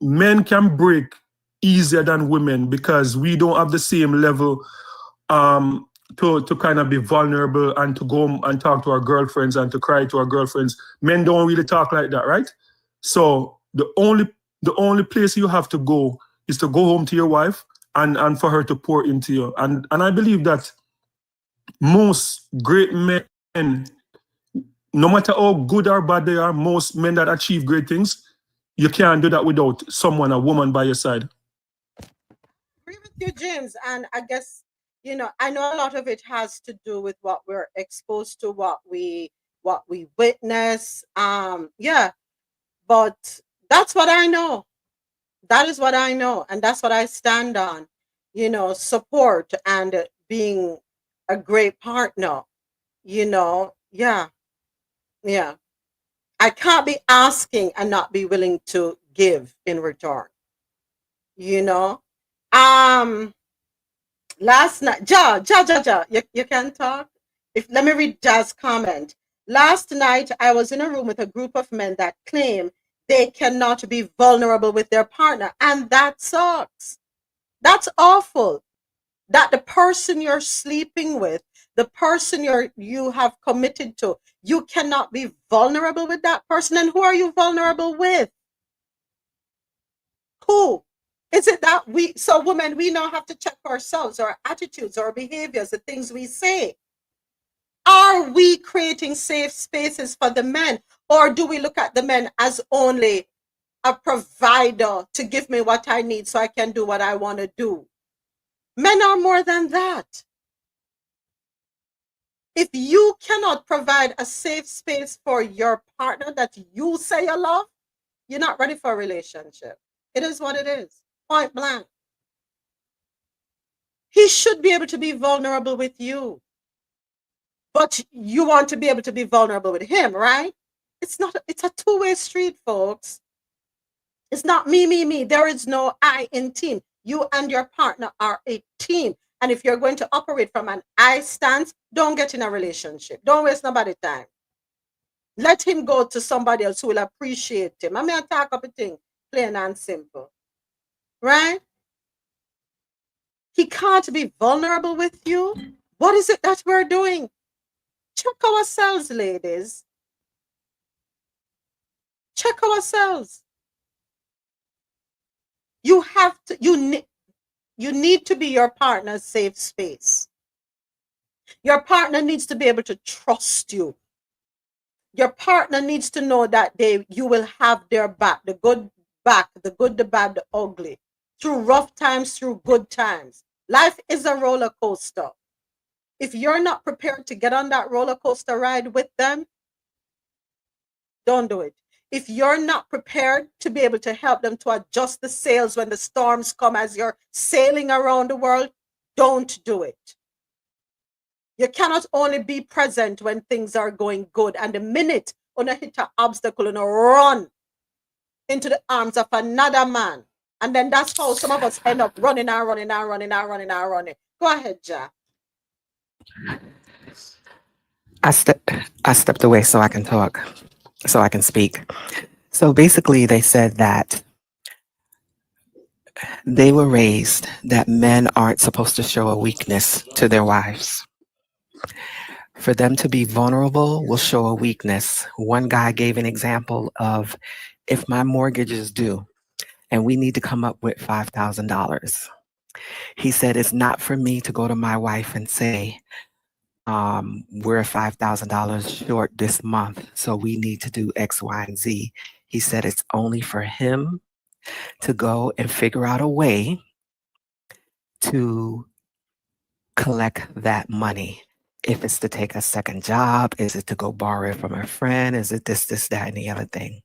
men can break easier than women because we don't have the same level to kind of be vulnerable and to go and talk to our girlfriends and to cry to our girlfriends. Men don't really talk like that, right? So the only place you have to go is to go home to your wife and for her to pour into you. And I believe that most great men, no matter how good or bad they are, most men that achieve great things, you can't do that without someone, a woman by your side. Agree with you, James. And I guess, you know, I know a lot of it has to do with what we're exposed to, what we witness. Yeah, but that's what I know. That is what I know, and that's what I stand on. You know, support and being a great partner. You know, yeah, yeah. I can't be asking and not be willing to give in return. You know, um, last night, Ja, you can talk. If let me read Ja's comment. Last night, I was in a room with a group of men that claim they cannot be vulnerable with their partner, and that sucks. That's awful. That the person you're sleeping with, the person you have committed to, you cannot be vulnerable with that person. And who are you vulnerable with? Who? Is it that so women, we now have to check ourselves, our attitudes, our behaviors, the things we say. Are we creating safe spaces for the men? Or do we look at the men as only a provider to give me what I need so I can do what I want to do? Men are more than that. If you cannot provide a safe space for your partner that you say you love, you're not ready for a relationship. It is what it is, point blank. He should be able to be vulnerable with you, but you want to be able to be vulnerable with him, right? It's a two-way street, folks. It's not me. There is no I in team. You and your partner are a team. And if you're going to operate from an I stance, don't get in a relationship. Don't waste nobody's time. Let him go to somebody else who will appreciate him. I mean, I talk up a thing, plain and simple. Right? He can't be vulnerable with you. What is it that we're doing? Check ourselves, ladies. Check ourselves. You have to, you need to be your partner's safe space. Your partner needs to be able to trust you. Your partner needs to know that you will have their back, the good, the bad, the ugly, through rough times, through good times. Life is a roller coaster. If you're not prepared to get on that roller coaster ride with them, don't do it. If you're not prepared to be able to help them to adjust the sails when the storms come as you're sailing around the world, don't do it. You cannot only be present when things are going good, and the minute you hit an obstacle, you run into the arms of another man. And then that's how some of us end up running. Go ahead, Ja. I stepped away so I can talk, so I can speak. So basically, they said that they were raised that men aren't supposed to show a weakness to their wives. For them to be vulnerable will show a weakness. One guy gave an example of, if my mortgage is due and we need to come up with $5,000. He said, it's not for me to go to my wife and say, we're $5,000 short this month, so we need to do X, Y, and Z. He said it's only for him to go and figure out a way to collect that money. If it's to take a second job, is it to go borrow it from a friend? Is it this, that, and the other thing?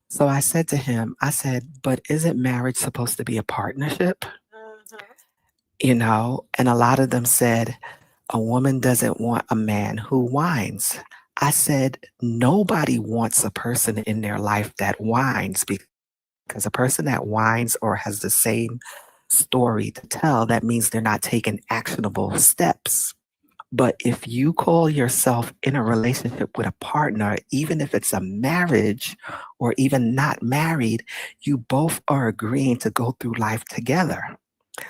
So I said to him, I said, but isn't marriage supposed to be a partnership? You know, and a lot of them said, a woman doesn't want a man who whines. I said, nobody wants a person in their life that whines, because a person that whines or has the same story to tell, that means they're not taking actionable steps. But if you call yourself in a relationship with a partner, even if it's a marriage or even not married, you both are agreeing to go through life together.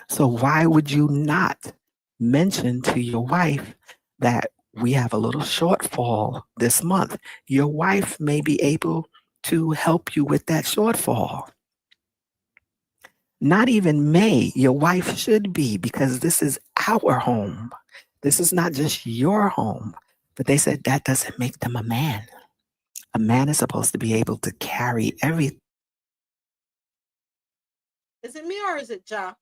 So why would you not mention to your wife that we have a little shortfall this month? Your wife may be able to help you with that shortfall. Not even may, your wife should be, because this is our home. This is not just your home. But they said that doesn't make them a man. A man is supposed to be able to carry everything. Is it me or is it Ja?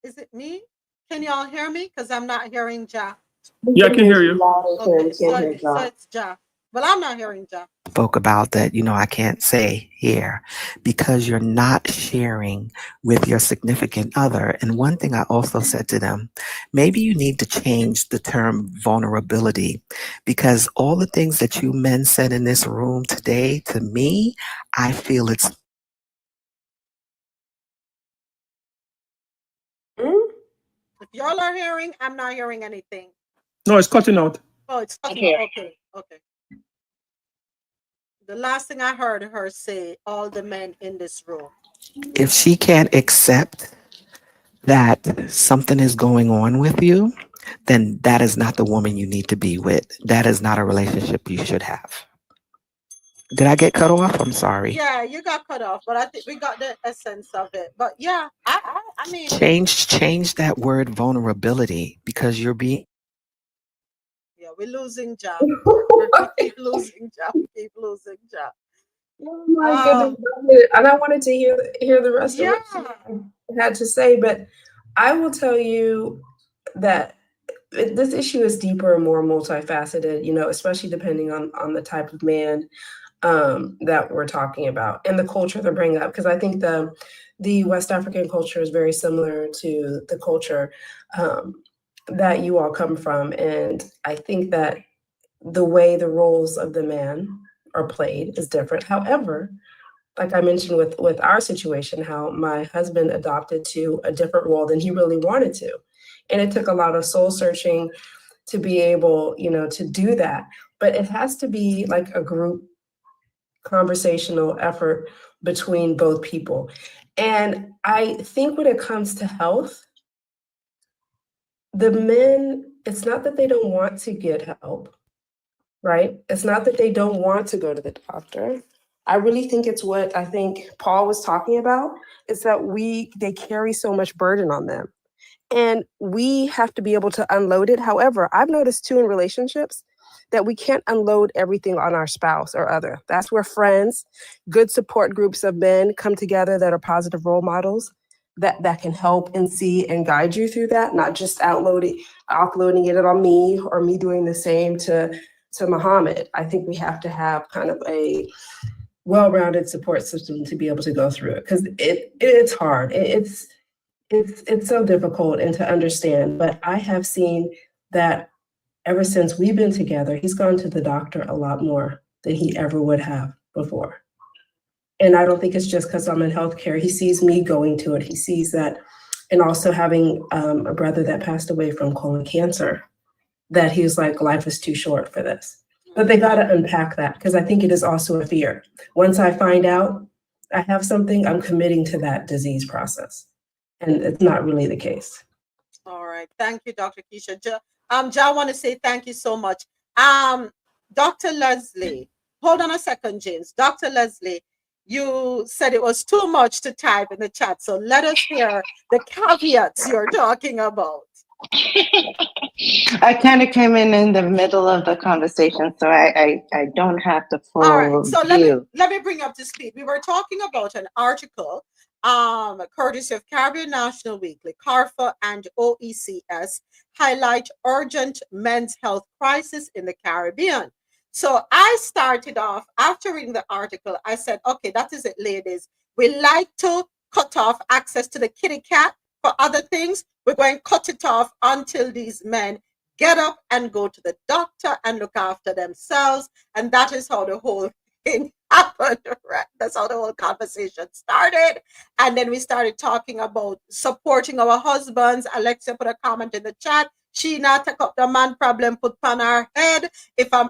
Is it me? Can y'all hear me? Because I'm not hearing Ja. Yeah, I can hear you. Okay, so it's Ja. Well, I'm not hearing Ja. Spoke about that, you know, I can't say here because you're not sharing with your significant other. And one thing I also said to them, maybe you need to change the term vulnerability, because all the things that you men said in this room today, to me, I feel it's If y'all are hearing, I'm not hearing anything. No, it's cutting out. Oh, it's cutting out. Okay, okay. The last thing I heard her say, all the men in this room. if she can't accept that something is going on with you, then that is not the woman you need to be with. That is not a relationship you should have. Did I get cut off? I'm sorry. Yeah, you got cut off, but I think we got the essence of it. But yeah, I mean, Change that word vulnerability, because you're being. Yeah, we're losing job. We keep losing job. Keep losing job. Oh my goodness. And I wanted to hear the rest of what she had to say, but I will tell you that this issue is deeper and more multifaceted, you know, especially depending on the type of man that we're talking about and the culture they're bringing up. Because I think the West African culture is very similar to the culture that you all come from. And I think that the way the roles of the man are played is different. However, like I mentioned with our situation, how my husband adopted to a different role than he really wanted to. And it took a lot of soul searching to be able, you know, to do that. But it has to be like a group conversational effort between both people. And I think when it comes to health, the men, it's not that they don't want to get help, right? It's not that they don't want to go to the doctor. I really think it's what I think Paul was talking about, is that they carry so much burden on them. And we have to be able to unload it. However, I've noticed too in relationships that we can't unload everything on our spouse or other. That's where friends, good support groups of men come together that are positive role models that can help and see and guide you through that, not just offloading it on me or me doing the same to Muhammad. I think we have to have kind of a well-rounded support system to be able to go through it, because it's hard. It's so difficult and to understand. But I have seen that ever since we've been together, he's gone to the doctor a lot more than he ever would have before. And I don't think it's just because I'm in healthcare. He sees me going to it. He sees that, and also having a brother that passed away from colon cancer, that he was like, life is too short for this. But they got to unpack that, because I think it is also a fear. Once I find out I have something, I'm committing to that disease process. And it's not really the case. All right. Thank you, Dr. Keisha. Ja, I want to say thank you so much. Dr. Leslie, hold on a second, James. Dr. Leslie, you said it was too much to type in the chat. So let us hear the caveats you're talking about. I kind of came in the middle of the conversation, so I don't have the All right, full so view. let me bring up to speed. We were talking about an article, courtesy of Caribbean National Weekly, CARFA and OECS highlight urgent men's health crisis in the Caribbean. So I started off after reading the article. I said, okay, that is it, ladies. We like to cut off access to the kitty cat for other things. We're going to cut it off until these men get up and go to the doctor and look after themselves. And that is how the whole thing happened, right? That's how the whole conversation started. And then we started talking about supporting our husbands. Alexia put a comment in the chat. She not take up the man problem put on her head.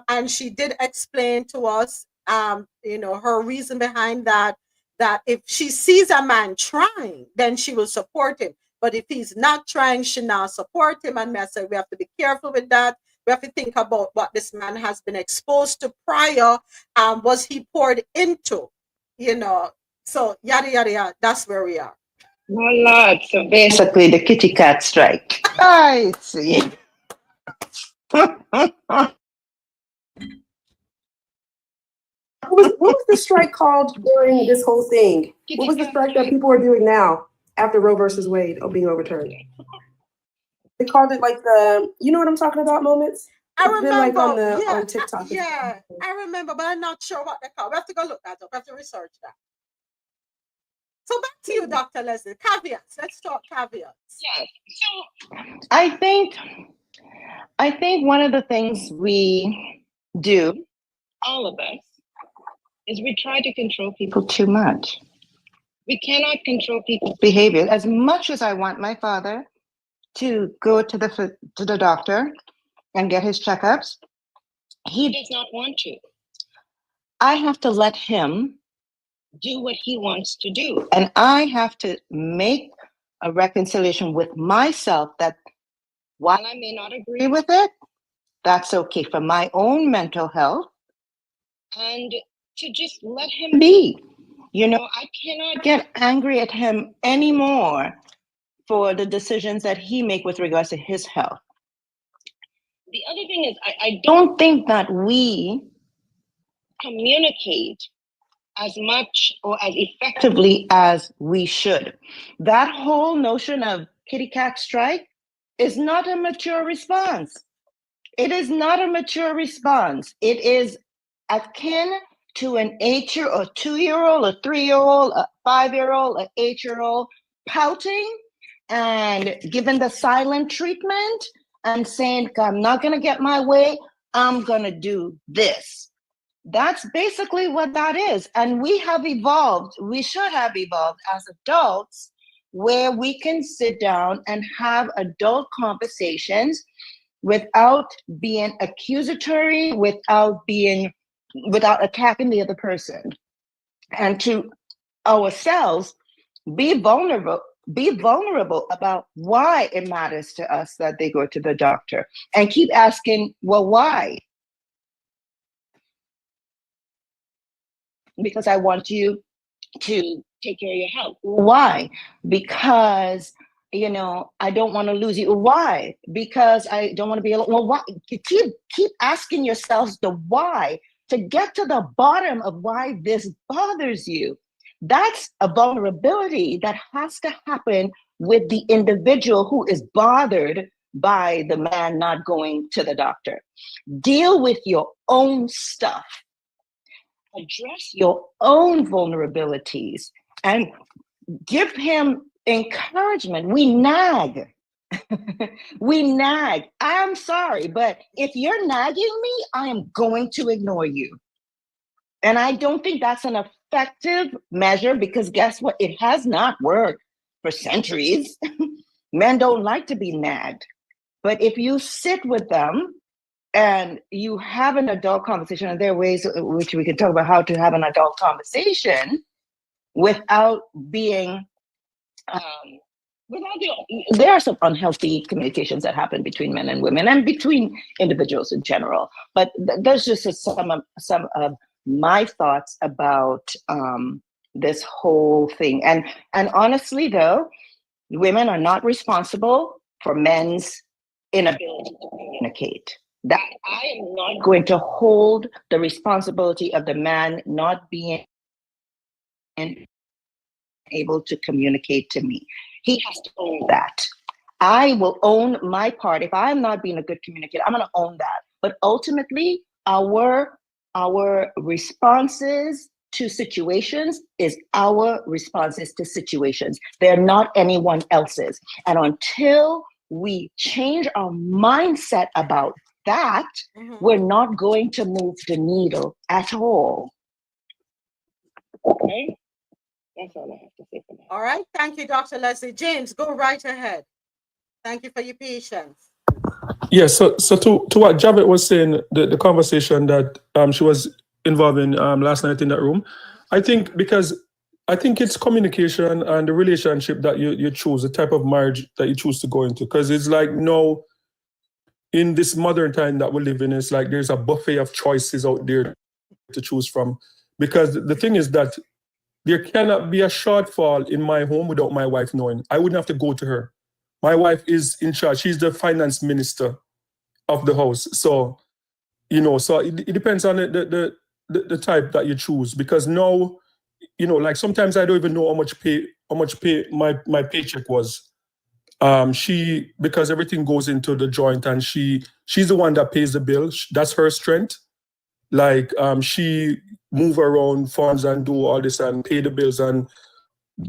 And she did explain to us her reason behind that if she sees a man trying, then she will support him. But if he's not trying, she not support him. And I said, we have to be careful with that. We have to think about what this man has been exposed to prior. Was he poured into, so yada, yada, yada. That's where we are. Oh, Lord. So basically the kitty cat strike. I see. What was the strike called during this whole thing? What was the strike that people are doing now after Roe versus Wade being overturned? They called it like you know what I'm talking about, moments? I remember, like on TikTok. I remember, but I'm not sure what they call. We have to go look that up. We have to research that. So back to you, Dr. Leslie. Caveats. Let's talk caveats. Yes. So I think one of the things we do, all of us, is we try to control people too much. We cannot control people's behavior. As much as I want my father to go to the doctor and get his checkups, he does not want to. I have to let him do what he wants to do. And I have to make a reconciliation with myself that while I may not agree with it, that's okay for my own mental health, and to just let him be. I cannot get angry at him anymore for the decisions that he makes with regards to his health. The other thing is, I don't think that we communicate as much or as effectively as we should. That whole notion of kitty cat strike is not a mature response. It is not a mature response. It is akin to an 8-year-old, or 2-year-old, a 3-year-old, a 5-year-old, an 8-year-old pouting and giving the silent treatment and saying, I'm not going to get my way, I'm going to do this. That's basically what that is. And we have evolved, we should have evolved as adults, where we can sit down and have adult conversations without being accusatory, without attacking the other person, and to ourselves be vulnerable about why it matters to us that they go to the doctor, and keep asking, well, why? Because I want you to take care of your health. Why? Because I don't want to lose you. Why? Because I don't want to be alone. Well, why? Keep asking yourselves the why to get to the bottom of why this bothers you. That's a vulnerability that has to happen with the individual who is bothered by the man not going to the doctor. Deal with your own stuff. Address your own vulnerabilities and give him encouragement. We nag. We nag. I'm sorry, but if you're nagging me, I am going to ignore you. And I don't think that's an effective measure, because guess what? It has not worked for centuries. Men don't like to be nagged. But if you sit with them and you have an adult conversation, and there are ways in which we can talk about how to have an adult conversation without being, there are some unhealthy communications that happen between men and women and between individuals in general. But there's just some of my thoughts about this whole thing. And honestly, though, women are not responsible for men's inability to communicate. That I am not going to hold the responsibility of the man not being able to communicate to me. He has to own that. I will own my part. If I'm not being a good communicator, I'm going to own that. But ultimately, our responses to situations is our responses to situations. They're not anyone else's. And until we change our mindset about that, we're not going to move the needle at all. Okay? That's all I have to say for now. All right. Thank you, Dr. Leslie. James, go right ahead. Thank you for your patience. Yes, so to what Javed was saying, the conversation that she was involved in last night in that room, I think it's communication and the relationship that you choose, the type of marriage that you choose to go into. Because it's like, no, in this modern time that we live in, it's like there's a buffet of choices out there to choose from. Because the thing is that there cannot be a shortfall in my home without my wife knowing. I wouldn't have to go to her. My wife is in charge. She's the finance minister of the house. So, so it depends on the type that you choose. Because now, like sometimes I don't even know how much pay my paycheck was. Because everything goes into the joint and she's the one that pays the bill. That's her strength. Like she move around funds and do all this and pay the bills and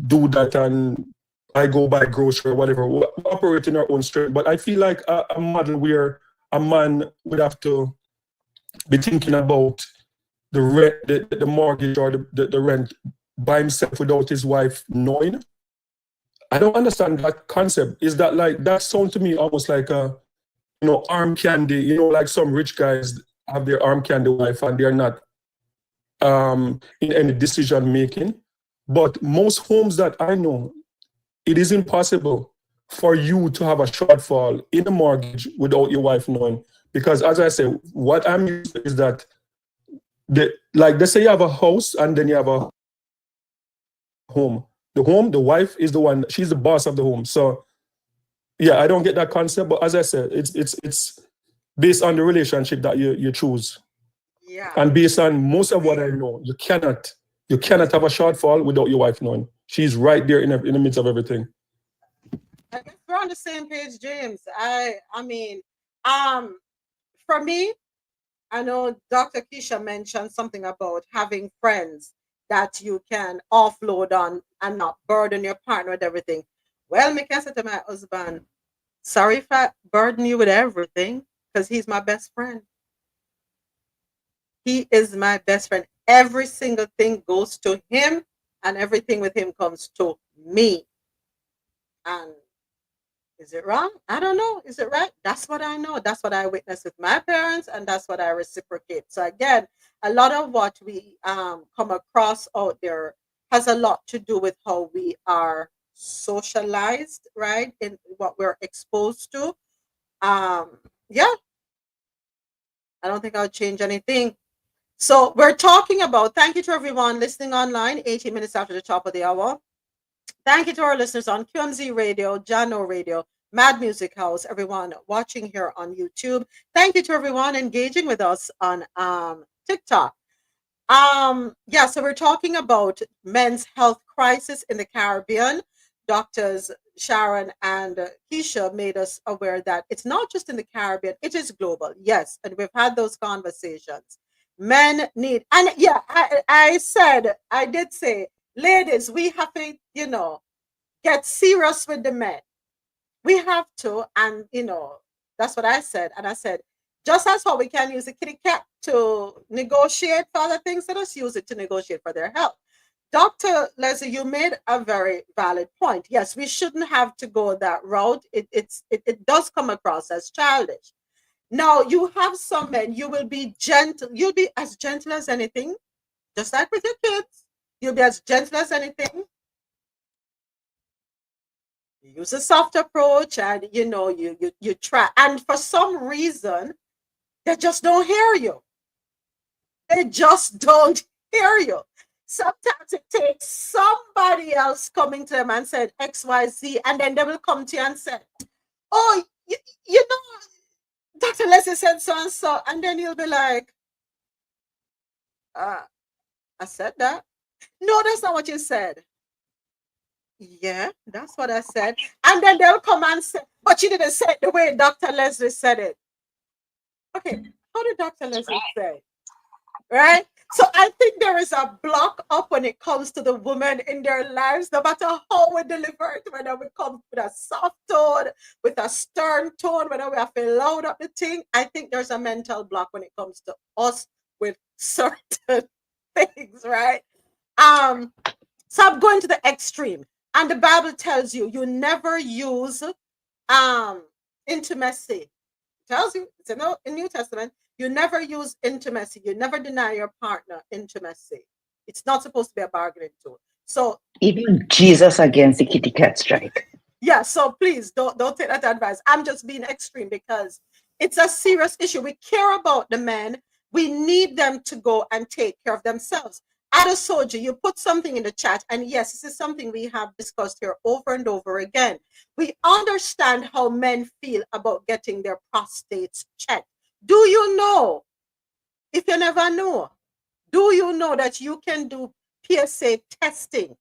do that, and I go buy grocery or whatever. We operate in our own strength. But I feel like a model where a man would have to be thinking about the rent, the mortgage or the rent by himself without his wife knowing. I don't understand that concept. Is that like, that sounds to me almost like a, arm candy, like some rich guys have their arm candy wife and they're not in any decision making. But most homes that I know, it is impossible for you to have a shortfall in a mortgage without your wife knowing. Because as I say, what I'm used to is that, let's say you have a house and then you have a home. The wife is the one, she's the boss of the home. So yeah, I don't get that concept. But as I said, it's based on the relationship that you choose. Yeah. And based on most of what I know, you cannot have a shortfall without your wife knowing. She's right there in the midst of everything. I guess we're on the same page, James. I mean, for me, I know Dr. Keisha mentioned something about having friends that you can offload on and not burden your partner with everything. Well, me can say to my husband, sorry if I burden you with everything, because he's my best friend. He is my best friend. Every single thing goes to him, and everything with him comes to me. And is it wrong? I don't know. Is it right? That's what I know. That's what I witnessed with my parents, and that's what I reciprocate. So again, a lot of what we come across out there has a lot to do with how we are socialized, right? In what we're exposed to. Yeah. I don't think I'll change anything. So we're talking about, thank you to everyone listening online, 18 minutes after the top of the hour. Thank you to our listeners on QMZ Radio, Jano Radio, Mad Music House, everyone watching here on YouTube. Thank you to everyone engaging with us on TikTok. Yeah, so we're talking about men's health crisis in the Caribbean. Doctors Sharon and Keisha made us aware that it's not just in the Caribbean, it is global. Yes, and we've had those conversations. Men need, and yeah, I did say, ladies, we have to, get serious with the men. We have to, and that's what I said. And I said, just as how we can use the kitty cat to negotiate for other things, let us use it to negotiate for their health. Dr. Leslie, you made a very valid point. Yes, we shouldn't have to go that route. It does come across as childish. Now, you have some men, you will be gentle. You'll be as gentle as anything, just like with your kids. You'll be as gentle as anything. You use a soft approach, and you try. And for some reason, they just don't hear you. They just don't hear you. Sometimes it takes somebody else coming to them and said XYZ, and then they will come to you and say, oh, you know, Dr. Leslie said so and so, and then you'll be like, I said that. No, that's not what you said. Yeah, that's what I said. And then they'll come and say, but you didn't say it the way Dr. Leslie said it. Okay, how did Dr. Leslie say? Right? So I think there is a block up when it comes to the women in their lives, no matter how we deliver it, whether we come with a soft tone, with a stern tone, whether we have to loud up the thing. I think there's a mental block when it comes to us with certain things, right? So I'm going to the extreme. And the Bible tells you you never use intimacy. It tells you, it's in New Testament, you never use intimacy. You never deny your partner intimacy. It's not supposed to be a bargaining tool. So even Jesus against the kitty cat strike. Yeah, so please don't take that advice. I'm just being extreme because it's a serious issue. We care about the men. We need them to go and take care of themselves. At a soldier, you put something in the chat, and yes, this is something we have discussed here over and over again. We understand how men feel about getting their prostates checked. Do you know? If you never know, do you know that you can do PSA testing,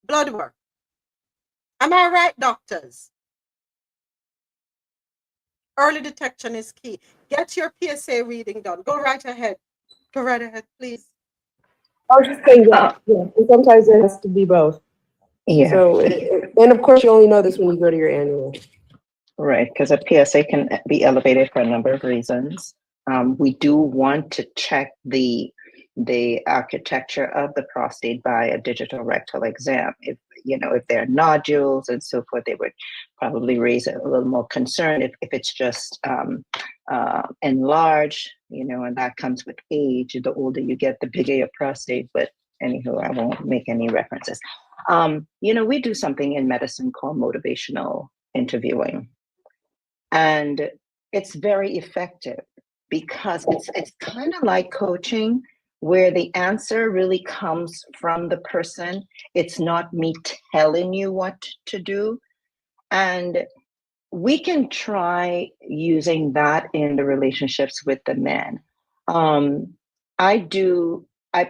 blood work? Am I right, doctors? Early detection is key. Get your PSA reading done. Go right ahead. Go right ahead, please. I was just saying that. Yeah, and sometimes it has to be both. Yeah. So, and of course, you only know this when you go to your annual. Right, because a PSA can be elevated for a number of reasons. We do want to check the architecture of the prostate by a digital rectal exam. If there are nodules and so forth, they would probably raise a little more concern. If it's just enlarged, and that comes with age. The older you get, the bigger your prostate. But anywho, I won't make any references. We do something in medicine called motivational interviewing. And it's very effective because it's kind of like coaching where the answer really comes from the person. It's not me telling you what to do. And we can try using that in the relationships with the men. I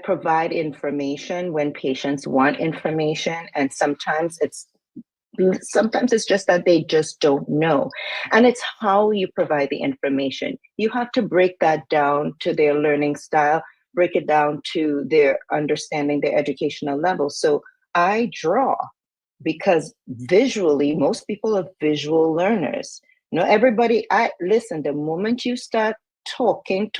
provide information when patients want information, and sometimes it's just that they just don't know. And it's how you provide the information. You have to break that down to their learning style, break it down to their understanding, their educational level. So I draw because visually, most people are visual learners. Everybody, listen, the moment you start talking,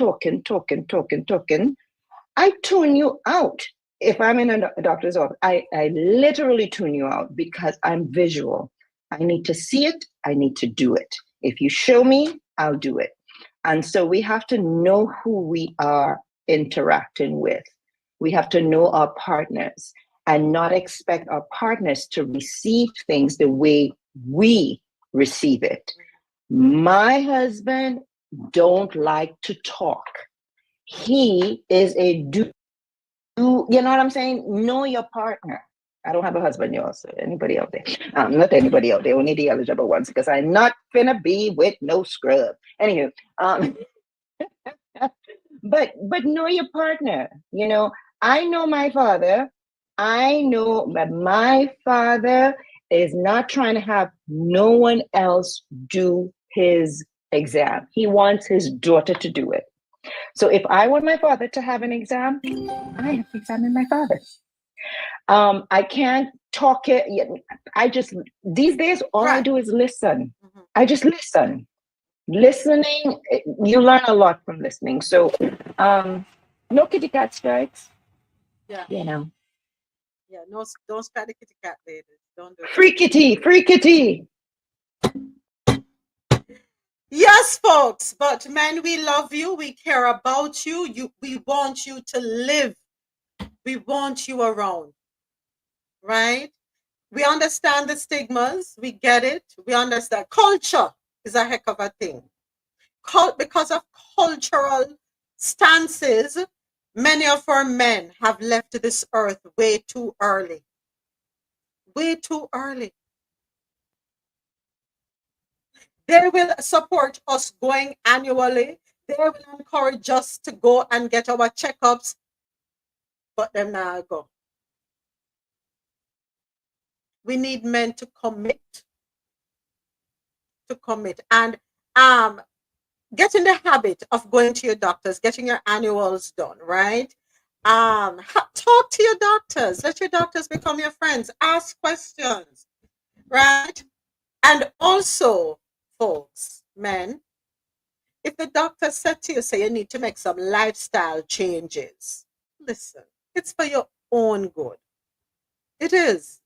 I tune you out. If I'm in a doctor's office, I literally tune you out because I'm visual. I need to see it. I need to do it. If you show me, I'll do it. And so we have to know who we are interacting with. We have to know our partners and not expect our partners to receive things the way we receive it. My husband don't like to talk. He is a do. You know what I'm saying? Know your partner. I don't have a husband, y'all, so anybody out there. Not anybody out there, only the eligible ones, because I'm not finna be with no scrub. Anywho, but know your partner. I know my father. I know that my father is not trying to have no one else do his exam. He wants his daughter to do it. So if I want my father to have an exam, I have to examine my father. I can't talk it. These days, all I do is listen. I just listen. Listening, you learn a lot from listening. So no kitty cat strikes. Yeah. Yeah, no, don't strike the kitty cat, ladies. Don't do it. Free kitty. Yes, folks, but men, we love you. We care about you. We want you to live. We want you around, right? We understand the stigmas. We get it. We understand. Culture is a heck of a thing. Because of cultural stances, many of our men have left this earth way too early. Way too early. They will support us going annually. They will encourage us to go and get our checkups, but them now go. We need men to commit, and get in the habit of going to your doctors, getting your annuals done, right? Talk to your doctors. Let your doctors become your friends. Ask questions, right? And also, folks, men, if the doctor said to you, say you need to make some lifestyle changes, listen, it's for your own good. It is.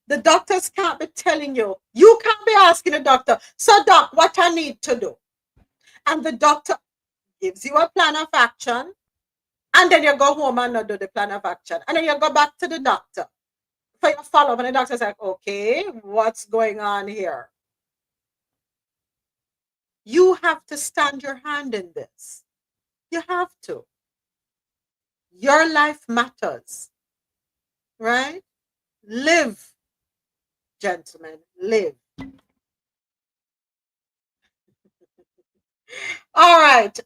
The doctors can't be telling you, you can't be asking the doctor, so doc, what I need to do? And the doctor gives you a plan of action, and then you go home and not do the plan of action. And then you go back to the doctor for your follow-up, and the doctor's like, okay, what's going on here? You have to stand your hand in this. You have to. Your life matters, right? Live, gentlemen, live. All right.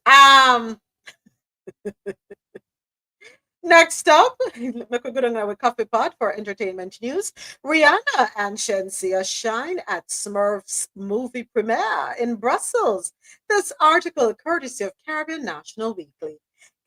Next up, look good on our coffee pot for entertainment news. Rihanna and Shensia shine at Smurfs movie premiere in Brussels. This article, courtesy of Caribbean National Weekly.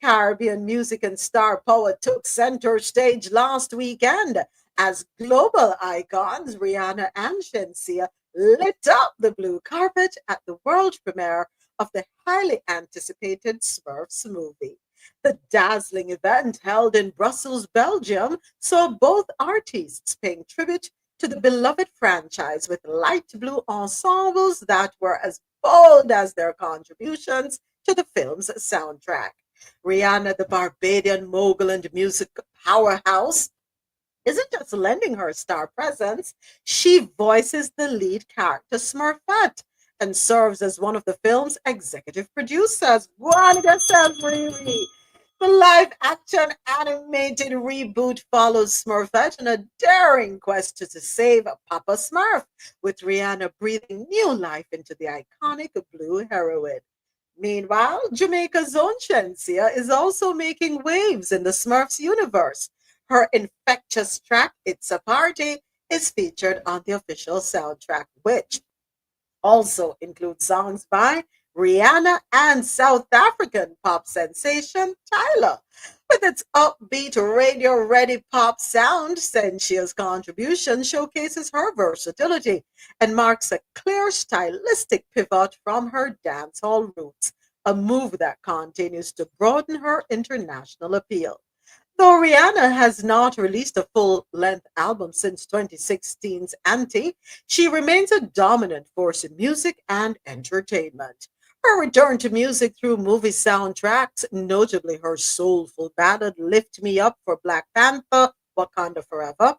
Caribbean music and star power took center stage last weekend as global icons Rihanna and Shensia lit up the blue carpet at the world premiere of the highly anticipated Smurfs movie. The dazzling event held in Brussels, Belgium, saw both artists paying tribute to the beloved franchise with light blue ensembles that were as bold as their contributions to the film's soundtrack. Rihanna, the Barbadian mogul and music powerhouse, isn't just lending her star presence, she voices the lead character Smurfette and serves as one of the film's executive producers. Go on yourself, Riri. The live action animated reboot follows Smurfette in a daring quest to save Papa Smurf, with Rihanna breathing new life into the iconic blue heroine. Meanwhile, Jamaica's own Shensia is also making waves in the Smurfs universe. Her infectious track, It's a Party, is featured on the official soundtrack, which also includes songs by Rihanna and South African pop sensation Tyler. With its upbeat, radio-ready pop sound, Senshia's contribution showcases her versatility and marks a clear stylistic pivot from her dancehall roots, a move that continues to broaden her international appeal. Though Rihanna has not released a full length album since 2016's Anti, she remains a dominant force in music and entertainment. Her return to music through movie soundtracks, notably her soulful ballad Lift Me Up for Black Panther, Wakanda Forever,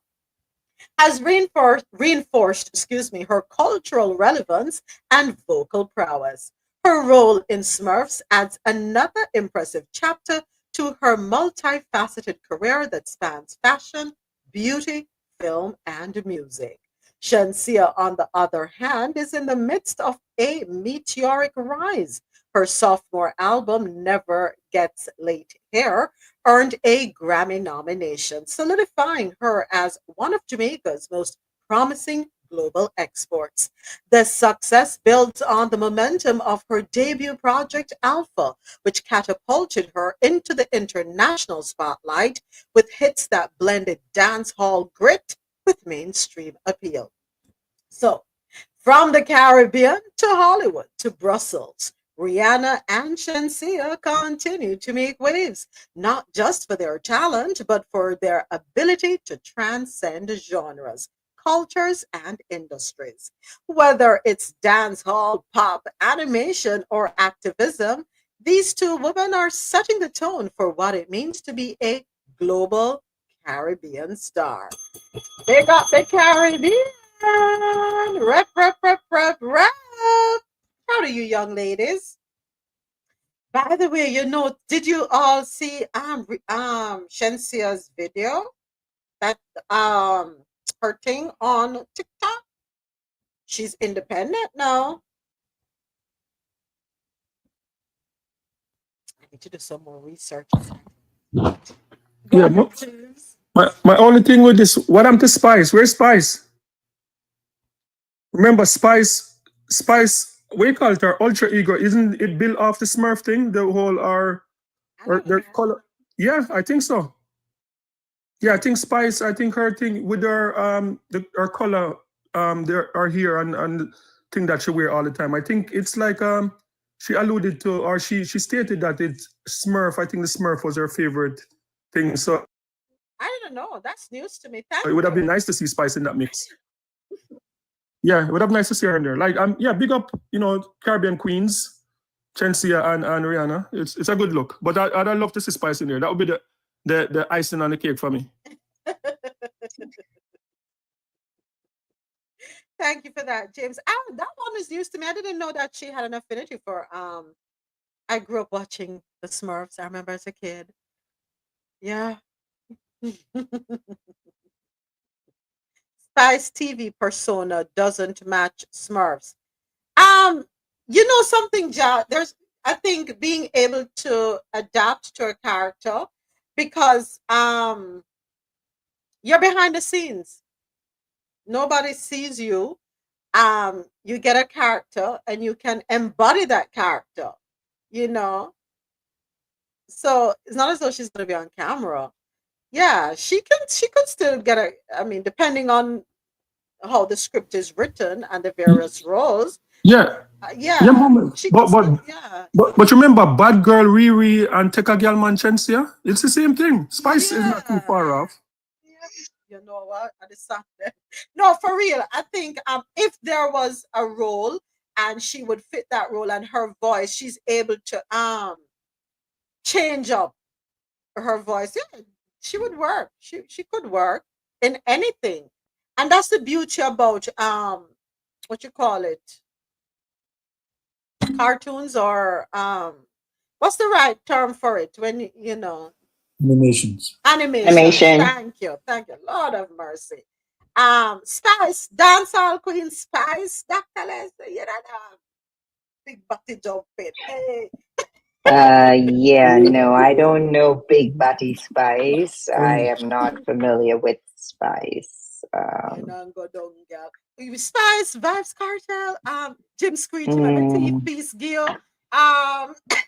has reinforced her cultural relevance and vocal prowess. Her role in Smurfs adds another impressive chapter to her multifaceted career that spans fashion, beauty, film, and music. Shensia, on the other hand, is in the midst of a meteoric rise. Her sophomore album, Never Gets Late Hair, earned a Grammy nomination, solidifying her as one of Jamaica's most promising global exports. The success builds on the momentum of her debut project, Alpha, which catapulted her into the international spotlight with hits that blended dancehall grit with mainstream appeal. So, from the Caribbean to Hollywood to Brussels, Rihanna and Shensia continue to make waves, not just for their talent, but for their ability to transcend genres, cultures, and industries. Whether it's dancehall, pop, animation, or activism, these two women are setting the tone for what it means to be a global Caribbean star. They got the Caribbean. Rep, rep, rep, rep, rep. Proud of you, young ladies. By the way, did you all see Shensia's video that her thing on TikTok? She's independent now. I need to do some more research. Yeah, my only thing with this, what happened to Spice? Where's Spice? Remember Spice, what you call it, her ultra ego, isn't it built off the Smurf thing? The whole or their color. Yeah, I think so. Yeah, I think Spice, I think her thing with her her color there are here and thing that she wear all the time. I think it's like she alluded to, or she stated that it's Smurf. I think the Smurf was her favorite thing. So I don't know. That's news to me. Thank it would have you. been nice to see Spice in that mix. Yeah, it would have been nice to see her in there. Like yeah, big up, Caribbean queens, Chensia and Rihanna. It's a good look. But I'd love to see Spice in there. That would be the icing on the cake for me. Thank you for that, James. That one is news to me. I didn't know that she had an affinity for I grew up watching the Smurfs. I remember as a kid. Yeah. Spice TV persona doesn't match Smurfs. You know something, Ja? I think being able to adapt to a character because you're behind the scenes. Nobody sees you. You get a character and you can embody that character, you know. So it's not as though she's gonna be on camera. Yeah, she could still get I mean, depending on how the script is written and the various roles. Yeah. Yeah, Yeah, mama. she could still, yeah. But remember, Bad Girl Riri and Take a Girl Manchencia? It's the same thing. Spice is not too far off. You know what? I decided. No, for real. I think if there was a role and she would fit that role and her voice, she's able to change up her voice. Yeah, she would work. She could work in anything. And that's the beauty about what you call it? Cartoons or what's the right term for it when you know Animations. animation. Thank you. Lord of mercy. Spice, dancehall queen Spice, Dr. Leslie, you know, big body jumping. Hey. Yeah, no, I don't know Big Batty Spice. I am not familiar with Spice. Go down, girl. We Spice, Vibes Cartel, Jim Screech, and Peace Gill.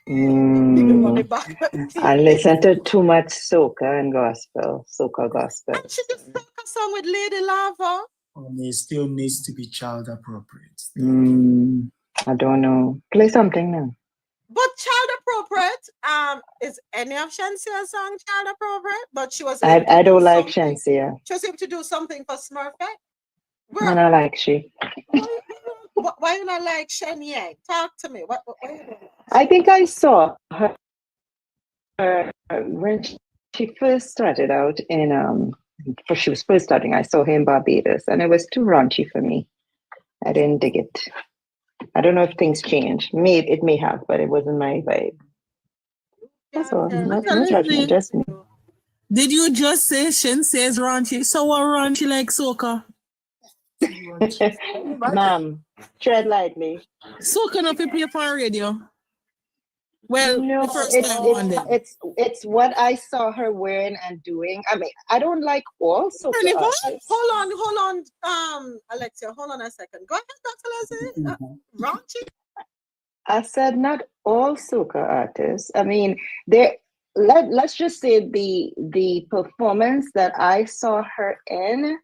Give the money back. I listen to too much soca and gospel, soca gospel. And she did soca song with Lady Lava. It still needs to be child appropriate. I don't know. Play something now. But child appropriate, is any of Shensia's song child appropriate? But she was I don't like Shensia. She was able to do something for Smurfette. I don't like she. Why you not like Shen Yang? Talk to me. What I think I saw her when she first started out in she was first starting. I saw her in Barbados, and it was too raunchy for me. I didn't dig it. I don't know if things changed. It may have, but it wasn't my vibe. That's all. No judgment, just me. Did you just say Shen says raunchy? So what raunchy like soca? Ma'am, tread lightly. Soca not play for radio. Well, no, the first time it's what I saw her wearing and doing. I mean, I don't like all soca artists. Hold on, Alexia, hold on a second. Go ahead, Dr. Leslie. Raunchy? I said not all soca artists. I mean, let's just say the performance that I saw her in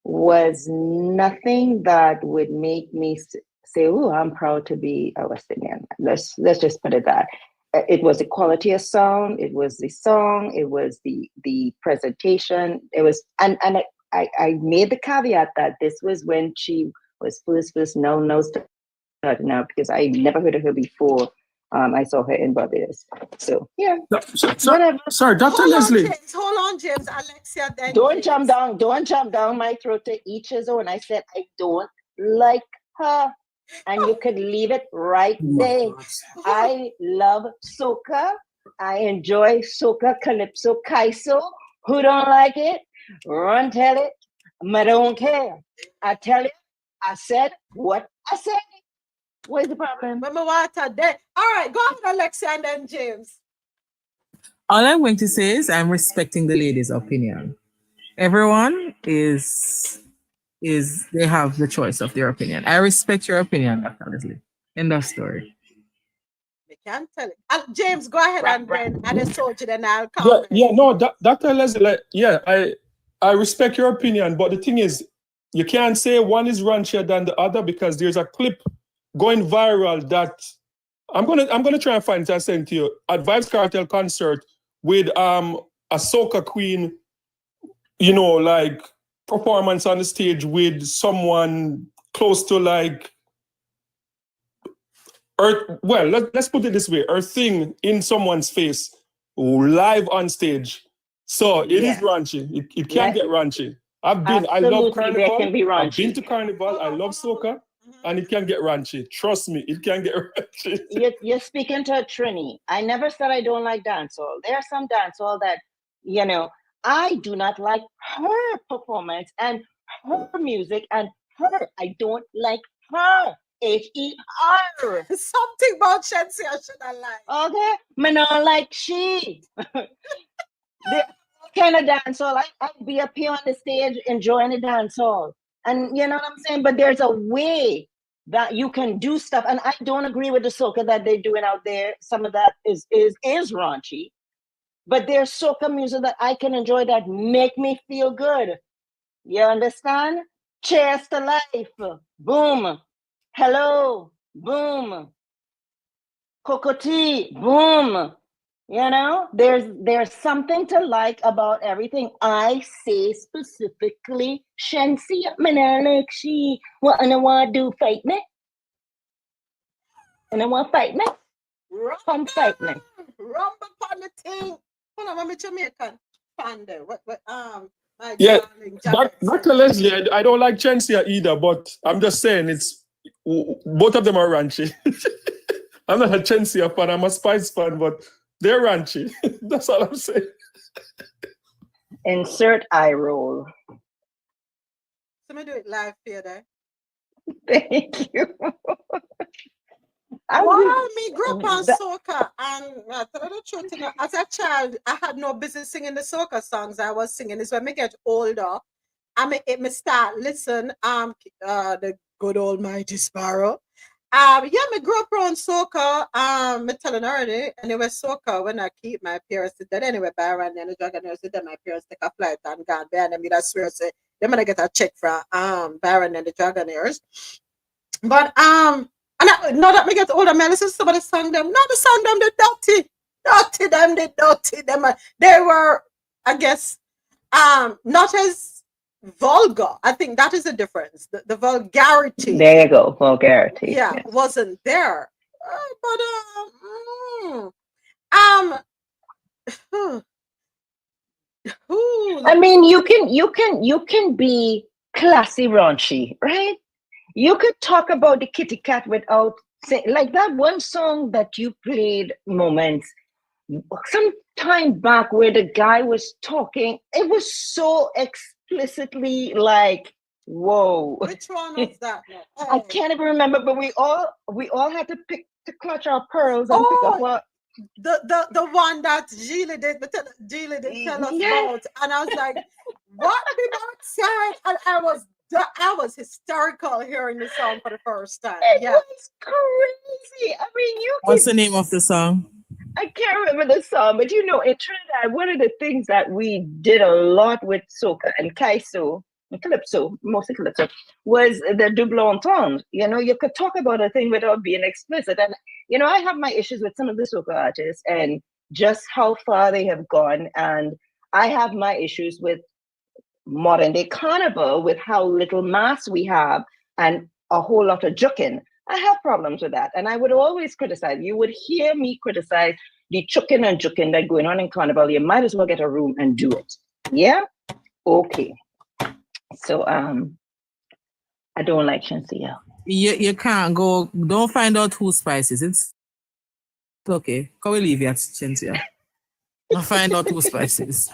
was nothing that would make me say, "Oh, I'm proud to be a West Indian." Let's just put it that. It was the quality of sound. It was the song. It was the presentation. It was, and I made the caveat that this was when she was first now starting out, because I never heard of her before. I saw her in Barbados. So yeah. Sorry, Dr. Leslie. Hold on, James. Alexia, then Don't jump down my throat. To each his own. I said I don't like her, and you could leave it right there. I love soca. I enjoy soca, calypso, kaiso. Who don't like it? Run tell it. I don't care. I tell you, I said what I said. What is the problem? When my water dead. All right, go ahead, Alexia, and then James. All I'm going to say is I'm respecting the lady's opinion. Everyone is they have the choice of their opinion. I respect your opinion, Dr. Leslie. End of story. We can't tell it. James, go ahead and then I just told you then I'll Yeah, comment. yeah, no, Dr. Leslie, like, yeah, I respect your opinion, but the thing is, you can't say one is raunchier than the other because there's a clip going viral that I'm gonna try and find it and send to you at Vibes Cartel concert with a soca queen, you know, like performance on the stage with someone close to like Earth. Well, let's put it this way: her thing in someone's face, live on stage. So it is raunchy. It can get raunchy. I love Absolutely, Carnival. there can be I've been raunchy. to Carnival. I love soca, and it can get raunchy. Trust me, it can get raunchy. You're speaking to a Trini. I never said I don't like dancehall. There are some dancehall that, you know, I do not like her performance and her music and her. I don't like her. H-E-R. Something about Shensi I shouldn't like. Okay? Me not like she. The kind of dancehall. I'd be up here on the stage enjoying the dancehall. And you know what I'm saying? But there's a way that you can do stuff. And I don't agree with the soca that they're doing out there. Some of that is raunchy. But there's soca music that I can enjoy that make me feel good. You understand? Cheers to life. Boom. Hello. Boom. Kokoti. Boom. You know, there's something to like about everything. I say specifically, Shensi, me not like she. What and I want to do? Fight me? And I want to fight me? Come fight me. Rumble on the thing. Hold on, I'm a Jamaican fan there. What my Yeah, darling Dr. Leslie, I don't like Chensia either, but I'm just saying both of them are raunchy. I'm not a Chensia fan, I'm a Spice fan, but they're raunchy. That's all I'm saying. Insert eye roll. So me do it live here there. Thank you. Me grew up on soca, and I tell you the truth, you know, as a child, I had no business singing the soca songs I was singing. It's when I get older, it me start listen the good old mighty Sparrow. Yeah, me grew up on soca. Me telling already, and it was soca when I keep my parents did that anyway. Byron and the Dragonaires did that. My parents take a flight and gone there, and me that swear say they're gonna get a check from Byron and the Dragonaires. But and now that me get older, man, listen to some of the song them. Not the song them, the dirty them, the dirty them. They were, I guess, not as vulgar. I think that is the difference. The vulgarity. There you go, vulgarity. Yeah, yes. wasn't there. I mean, you can be classy raunchy, right? You could talk about the kitty cat without saying, like that one song that you played moments some time back where the guy was talking. It was so explicitly like, whoa. Which one was that? I can't even remember, but we all had to clutch our pearls and pick up what. The one that Gilles did tell us about, and I was like, "What did I say?" And I was hysterical hearing the song for the first time. It was crazy. I mean, What's the name of the song? I can't remember the song, but you know, in Trinidad, one of the things that we did a lot with soca and kaiso, and calypso, mostly calypso, was the double entendre. You know, you could talk about a thing without being explicit. And, you know, I have my issues with some of the soca artists and just how far they have gone. And I have my issues with modern day carnival, with how little mass we have and a whole lot of juking. I have problems with that. And I would always criticize. You would hear me criticize the chucking and juking that going on in carnival. You might as well get a room and do it. Yeah? Okay. So I don't like Shensia. You can't go. Don't find out who spices. It's okay. Can we leave it at Shensia? I'll find out who spices.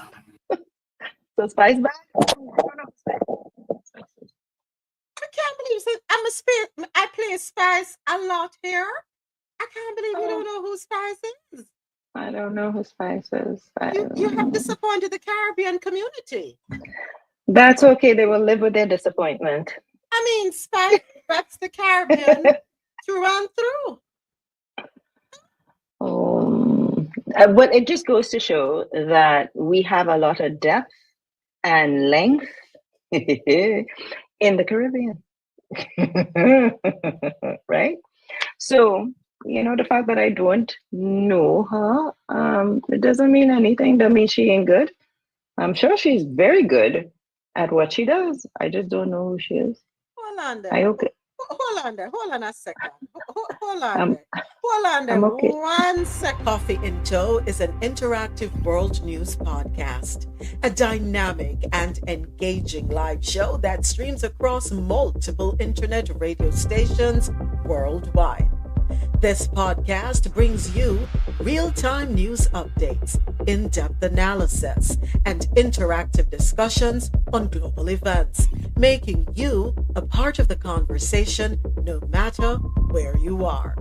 So Spice back? I can't believe it. I play Spice a lot here. I can't believe you don't know who Spice is. I don't know who Spice is. You have disappointed the Caribbean community. That's okay. They will live with their disappointment. I mean, Spice reps the Caribbean through and through. But it just goes to show that we have a lot of depth and length in the Caribbean. Right? So, the fact that I don't know her, it doesn't mean anything. That means she ain't good. I'm sure she's very good at what she does. I just don't know who she is. Hold on there. Okay. Hold on there. Hold on a second. Hold on there. Hold on there. I'm okay. 1 sec. Coffee in Tow is an interactive world news podcast, a dynamic and engaging live show that streams across multiple internet radio stations worldwide. This podcast brings you real-time news updates, in-depth analysis, and interactive discussions on global events, making you a part of the conversation no matter where you are.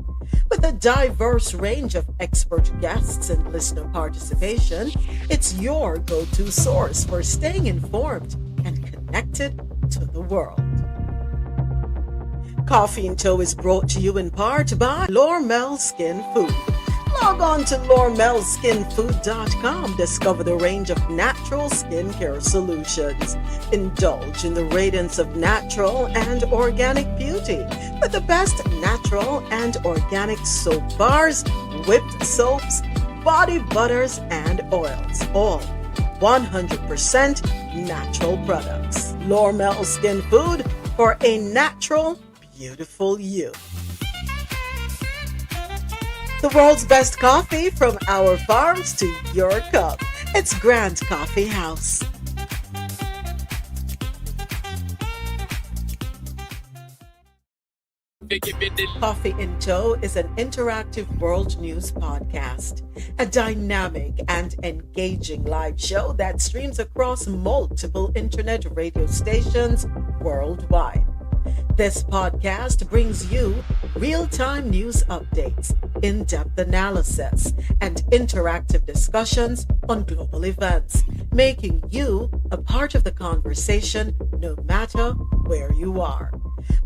With a diverse range of expert guests and listener participation, it's your go-to source for staying informed and connected to the world. Coffee in Tow is brought to you in part by Lormel Skin Food. Log on to lormelskinfood.com. Discover the range of natural skincare solutions. Indulge in the radiance of natural and organic beauty with the best natural and organic soap bars, whipped soaps, body butters, and oils. All 100% natural products. Lormel Skin Food for a natural, beautiful you. The world's best coffee from our farms to your cup. It's Grand Coffee House. Coffee in Tow is an interactive world news podcast, a dynamic and engaging live show that streams across multiple internet radio stations worldwide. This podcast brings you real-time news updates, in-depth analysis, and interactive discussions on global events, making you a part of the conversation no matter where you are.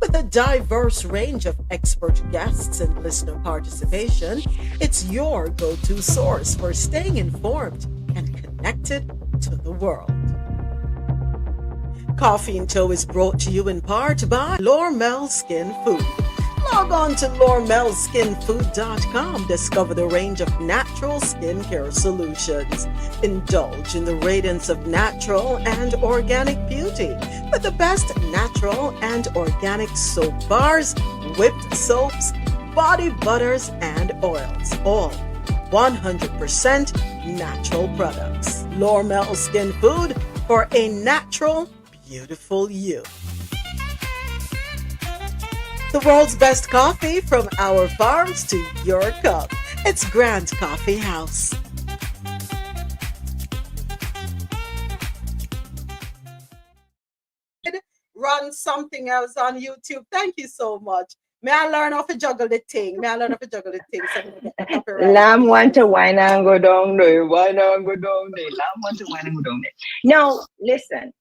With a diverse range of expert guests and listener participation, it's your go-to source for staying informed and connected to the world. Coffee in Tow is brought to you in part by Lormel Skin Food. Log on to lormelskinfood.com. Discover the range of natural skincare solutions. Indulge in the radiance of natural and organic beauty with the best natural and organic soap bars, whipped soaps, body butters, and oils. All 100% natural products. Lormel Skin Food for a natural, beautiful you. The world's best coffee from our farms to your cup. It's Grand Coffee House. Run something else on YouTube. Thank you so much. May I learn how to juggle the thing? So I can get the copyright. Lamb want to wine and go down there. Wine and go down there. Lamb want to wine and go down there. Now, listen.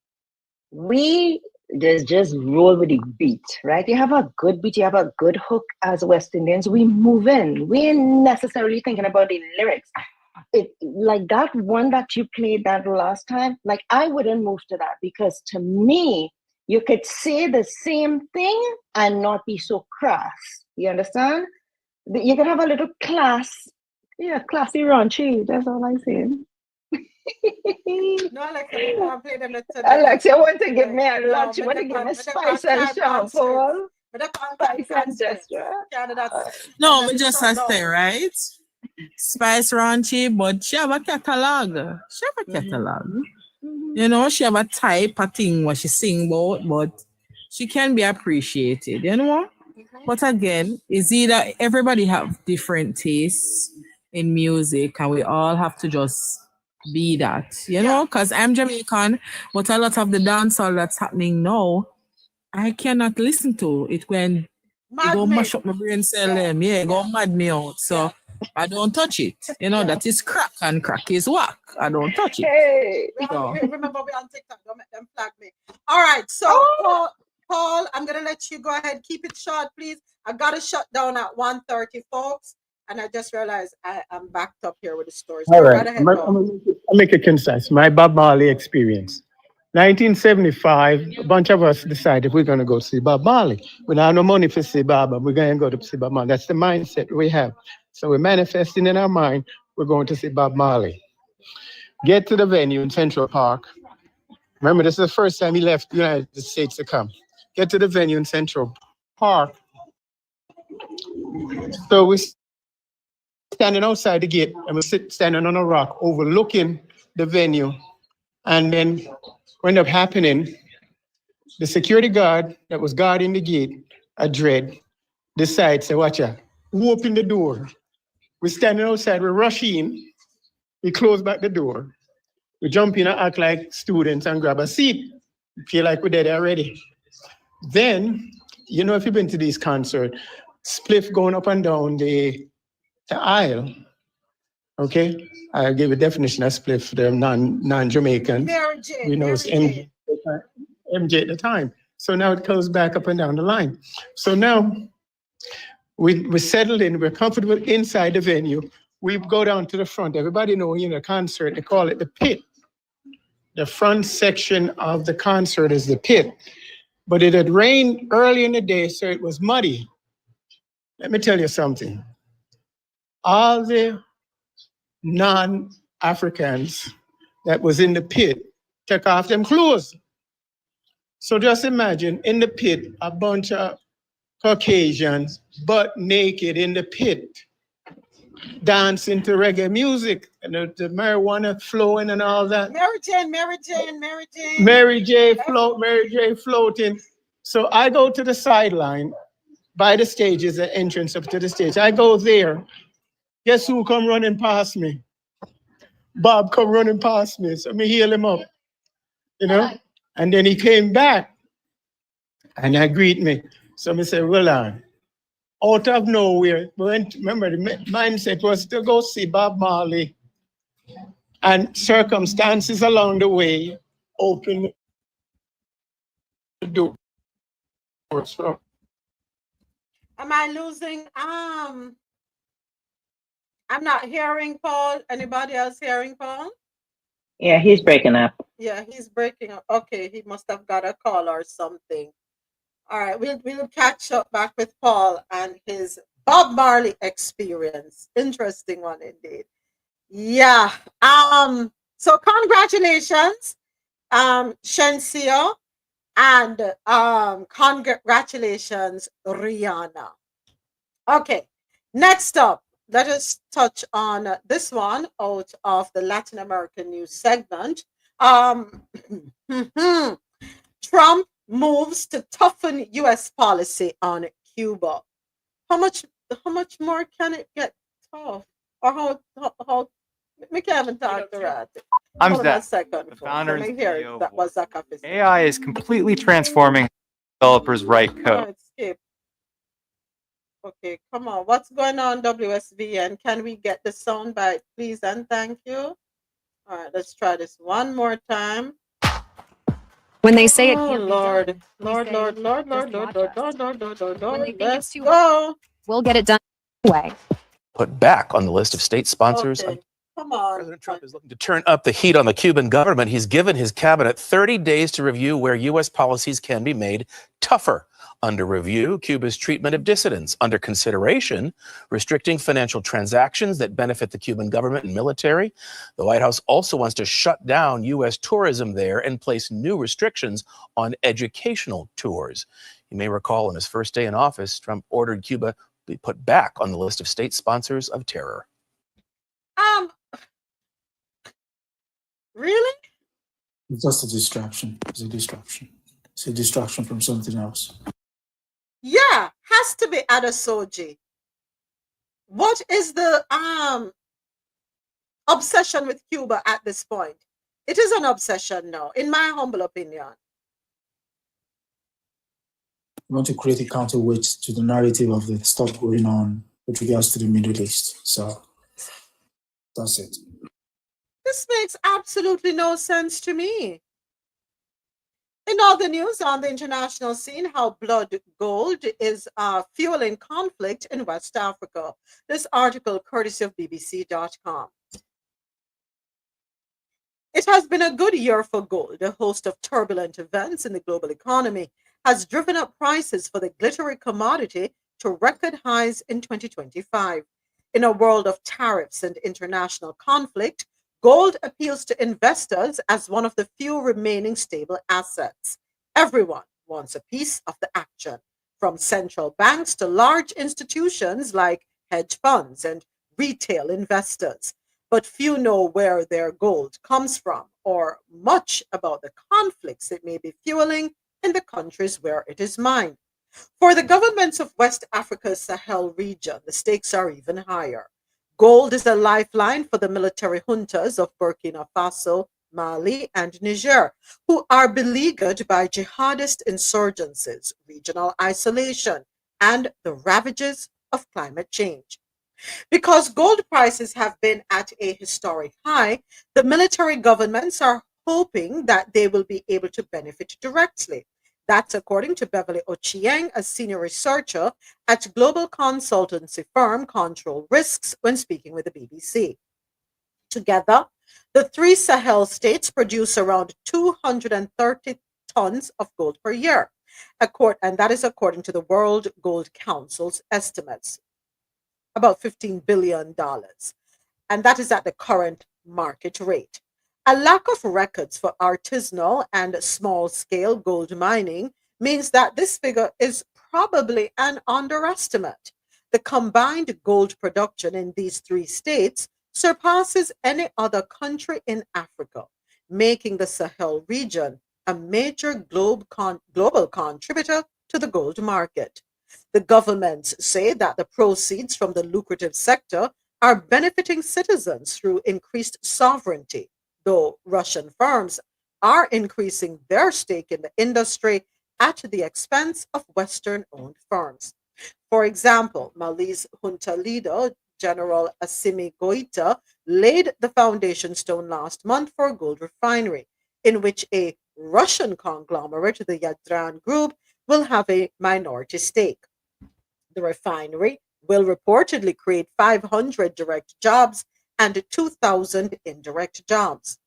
We just roll with the beat, right? You have a good beat, you have a good hook as West Indians. We move in. We ain't necessarily thinking about the lyrics. It like that one that you played that last time, like I wouldn't move to that because to me, you could say the same thing and not be so crass. You understand? You can have a little class. Yeah, classy raunchy. That's all I'm saying. No, Alexia, you can't play them today. Alexia want to give me a lunch. You want to give me spice and shampoo. Spice and gesture. No, we just say, right? Spice raunchy, but she have a catalog. You know, she have a type of thing what she sing about, but she can be appreciated, you know? But again, it's either everybody have different tastes in music and we all have to just be that, you know, because I'm Jamaican, but a lot of the dancehall that's happening now I cannot listen to it when it go mash up my brain cell them. Yeah, it go mad me out. So I don't touch it. You know, that is crack and crack is whack. I don't touch it. Hey. So. Remember, we're on TikTok. Don't make them flag me. All right. So, Paul, I'm going to let you go ahead. Keep it short, please. I got to shut down at 1:30, folks. And I just realized I'm backed up here with the stories. All Go right. ahead, Paul. I'll make it concise. My Bob Marley experience. 1975, a bunch of us decided we're going to go see Bob Marley. We don't have no money for see Bob, but we're going to go to see Bob Marley. That's the mindset we have. So we're manifesting in our mind, we're going to see Bob Marley. Get to the venue in Central Park. Remember, this is the first time he left the United States to come. Get to the venue in Central Park. So we're standing outside the gate and we're standing on a rock overlooking the venue. And then what ended up happening, the security guard that was guarding the gate, a dread, decides, say, watch out, who opened the door? We're standing outside, we rush in, we close back the door, we jump in and act like students and grab a seat. Feel like we're dead already. Then, you know, if you've been to these concerts, spliff going up and down the aisle. Okay, I'll give a definition of spliff for the non-Jamaicans. Mary J. We know it's MJ at the time. So now it goes back up and down the line. So now we're settled in, we're comfortable inside the venue. We go down to the front. Everybody know, you know, concert, they call it the pit. The front section of the concert is the pit. But it had rained early in the day, so it was muddy. Let me tell you something. All the non-Africans that was in the pit took off them clothes. So just imagine in the pit, a bunch of Caucasians butt naked in the pit, dancing to reggae music and the marijuana flowing and all that. Mary Jane. Mary J floating. So I go to the sideline by the stage is the entrance up to the stage. I go there. Guess who come running past me? Bob come running past me. So me heal him up, you know? And then he came back and I greet me. So me say, well, out of nowhere, remember the mindset was to go see Bob Marley, and circumstances along the way open the door. So Am I losing? I'm not hearing Paul. Anybody else hearing Paul? Yeah, he's breaking up. Yeah, he's breaking up. Okay, he must have got a call or something. All right, we'll catch up back with Paul and his Bob Marley experience. Interesting one indeed. Yeah. So congratulations, Shensia, and congratulations, Rihanna. Okay, next up, let us touch on this one out of the Latin American news segment. Trump moves to toughen U.S. policy on Cuba. How much more can it get tough? Or how we can't even talk to that. I'm Hold on a Zach, second. the founder and Let me hear CEO that was Zach. AI is completely transforming developers write All code. right, skip. Okay, come on. What's going on, WSVN? Can we get the sound bite, please, and thank you? All right, let's try this one more time. When they say it Oh, can't Lord. be done, Lord, we Lord, say, Lord, Lord, just Lord, watch Lord, us. Lord, Lord, Lord, Lord, When they Lord. think Let's it's too go. we'll get it done anyway. Put back on the list of state sponsors. Okay, come on. President Trump is looking to turn up the heat on the Cuban government. He's given his cabinet 30 days to review where U.S. policies can be made tougher. Under review, Cuba's treatment of dissidents. Under consideration, restricting financial transactions that benefit the Cuban government and military. The White House also wants to shut down U.S. tourism there and place new restrictions on educational tours. You may recall on his first day in office, Trump ordered Cuba be put back on the list of state sponsors of terror. Really? It's just a distraction. It's a distraction. It's a distraction from something else. Yeah, has to be Adasoji. What is the obsession with Cuba at this point? It is an obsession now, in my humble opinion. We want to create a counterweight to the narrative of the stuff going on with regards to the Middle East. So that's it. This makes absolutely no sense to me. In other news on the international scene, how blood gold is fueling conflict in West Africa. This article, courtesy of BBC.com. It has been a good year for gold. A host of turbulent events in the global economy has driven up prices for the glittery commodity to record highs in 2025. In a world of tariffs and international conflict, gold appeals to investors as one of the few remaining stable assets. Everyone wants a piece of the action, from central banks to large institutions like hedge funds and retail investors. But few know where their gold comes from or much about the conflicts it may be fueling in the countries where it is mined. For the governments of West Africa's Sahel region, the stakes are even higher. Gold is a lifeline for the military juntas of Burkina Faso, Mali, and Niger, who are beleaguered by jihadist insurgencies, regional isolation, and the ravages of climate change. Because gold prices have been at a historic high, the military governments are hoping that they will be able to benefit directly. That's according to Beverly Ochieng, a senior researcher at global consultancy firm Control Risks, when speaking with the BBC. Together, the three Sahel states produce around 230 tons of gold per year, and that is according to the World Gold Council's estimates, about $15 billion. And that is at the current market rate. A lack of records for artisanal and small scale gold mining means that this figure is probably an underestimate. The combined gold production in these three states surpasses any other country in Africa, making the Sahel region a major global contributor to the gold market. The governments say that the proceeds from the lucrative sector are benefiting citizens through increased sovereignty, though Russian firms are increasing their stake in the industry at the expense of Western owned firms. For example, Mali's junta leader, General Assimi Goita, laid the foundation stone last month for a gold refinery, in which a Russian conglomerate, the Yadran Group, will have a minority stake. The refinery will reportedly create 500 direct jobs and 2,000 indirect jobs.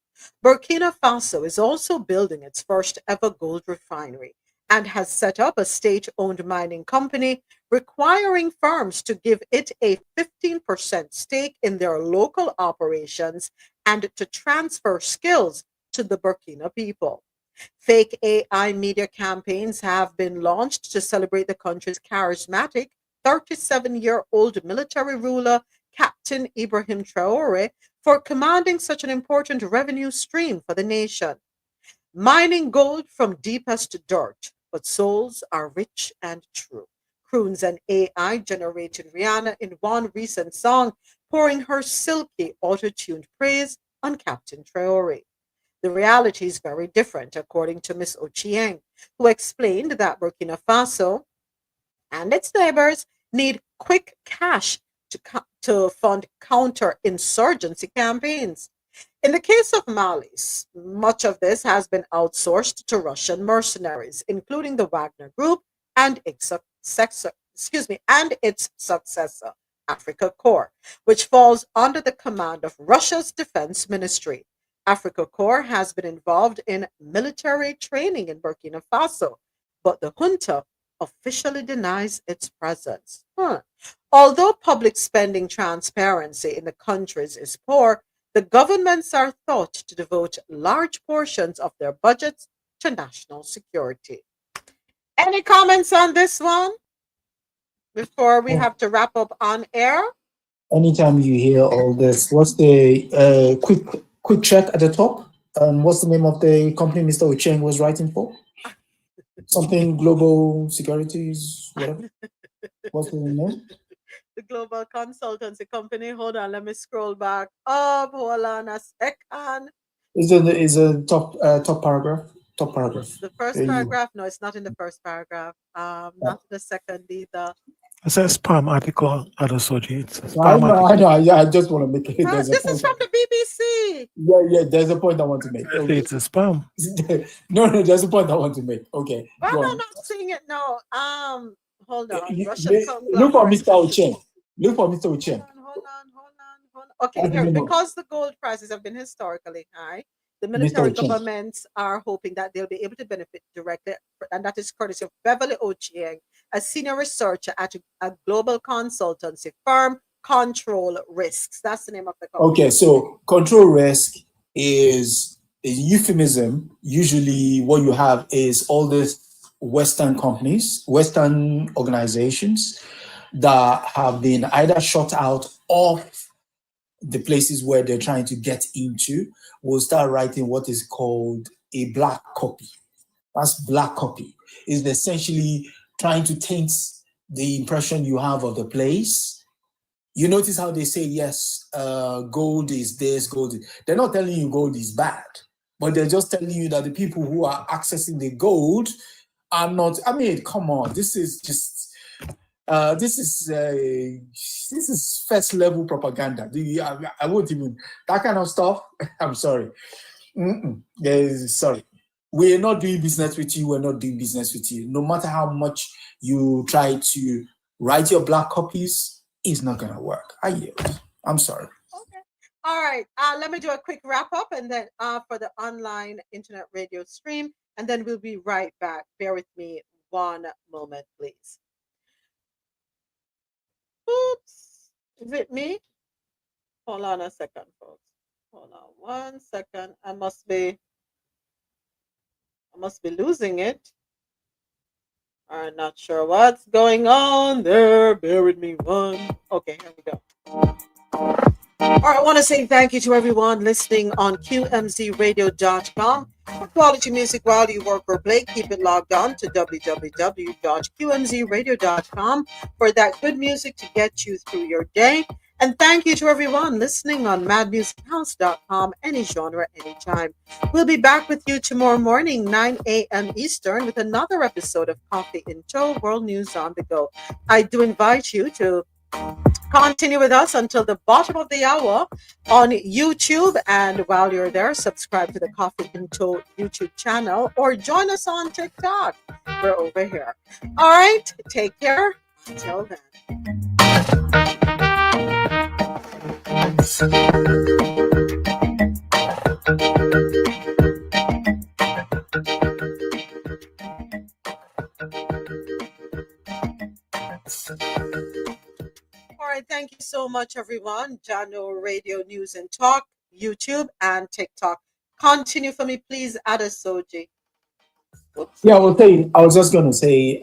Burkina Faso is also building its first ever gold refinery and has set up a state owned mining company requiring firms to give it a 15% stake in their local operations and to transfer skills to the Burkina people. Fake AI media campaigns have been launched to celebrate the country's charismatic 37-year-old military ruler, Captain Ibrahim Traore, for commanding such an important revenue stream for the nation. Mining gold from deepest dirt, but souls are rich and true. Croons and AI generated Rihanna in one recent song, pouring her silky auto-tuned praise on Captain Traore. The reality is very different, according to Ms. Ochieng, who explained that Burkina Faso and its neighbors need quick cash to fund counter-insurgency campaigns. In the case of Mali, much of this has been outsourced to Russian mercenaries, including the Wagner Group and its successor, Africa Corps, which falls under the command of Russia's defense ministry. Africa Corps has been involved in military training in Burkina Faso, but the junta officially denies its presence. Although public spending transparency in the countries is poor, the governments are thought to devote large portions of their budgets to national security. Any comments on this one before we have to wrap up on air? Anytime you hear all this, what's the quick check at the top? What's the name of the company Mr. Ocheng was writing for? Something Global Securities, whatever. What's the name? The global consultancy company. Hold on, let me scroll back up. Hold on a second. Is a top paragraph, top paragraph. The first There you go. paragraph? No, it's not in the first paragraph. Not the second either. It says spam article at associates. I Spam know, article. yeah, I just want to make it. There's a This point. is from the BBC. Yeah, there's a point I want to make. Okay. It's a spam. No, there's a point I want to make. Okay, Why go am I on. not seeing it now? Hold on. You- Russian Look for conglomerate. Mr. Ochen. Look for Mr. Ochen. Hold on. Okay, here, because the gold prices have been historically high, the military Ochen. governments are hoping that they'll be able to benefit directly, and that is courtesy of Beverly Ochieng, a senior researcher at a global consultancy firm, Control Risks. That's the name of the company. Okay, so control risk is a euphemism. Usually, what you have is all these Western companies, Western organizations that have been either shut out of the places where they're trying to get into, will start writing what is called a black copy. That's black copy. Is essentially trying to taint the impression you have of the place. You notice how they say, yes, gold is this, gold is... They're not telling you gold is bad, but they're just telling you that the people who are accessing the gold are not... I mean, come on, this is just... This is first level propaganda. I won't even... That kind of stuff, I'm sorry. Sorry. We're not doing business with you. We're not doing business with you. No matter how much you try to write your black copies, it's not going to work. I yield. I'm sorry. Okay. All right. Let me do a quick wrap up and then for the online internet radio stream, and then we'll be right back. Bear with me one moment, please. Oops. Is it me? Hold on a second, folks. Hold on 1 second. I must be losing it. I'm not sure what's going on there. Bear with me one. Okay, here we go. All right, I want to say thank you to everyone listening on QMZRadio.com. For quality music while you work or play, keep it logged on to www.qmzradio.com for that good music to get you through your day. And thank you to everyone listening on madmusichouse.com, any genre, anytime. We'll be back with you tomorrow morning, 9 a.m. Eastern, with another episode of Coffee in Tow, World News on the Go. I do invite you to continue with us until the bottom of the hour on YouTube. And while you're there, subscribe to the Coffee in Tow YouTube channel or join us on TikTok. We're over here. All right, take care. Until then. All right, thank you so much, everyone. Jano Radio News and Talk, YouTube, and TikTok. Continue for me, please, Adesoji. Yeah, I was just going to say,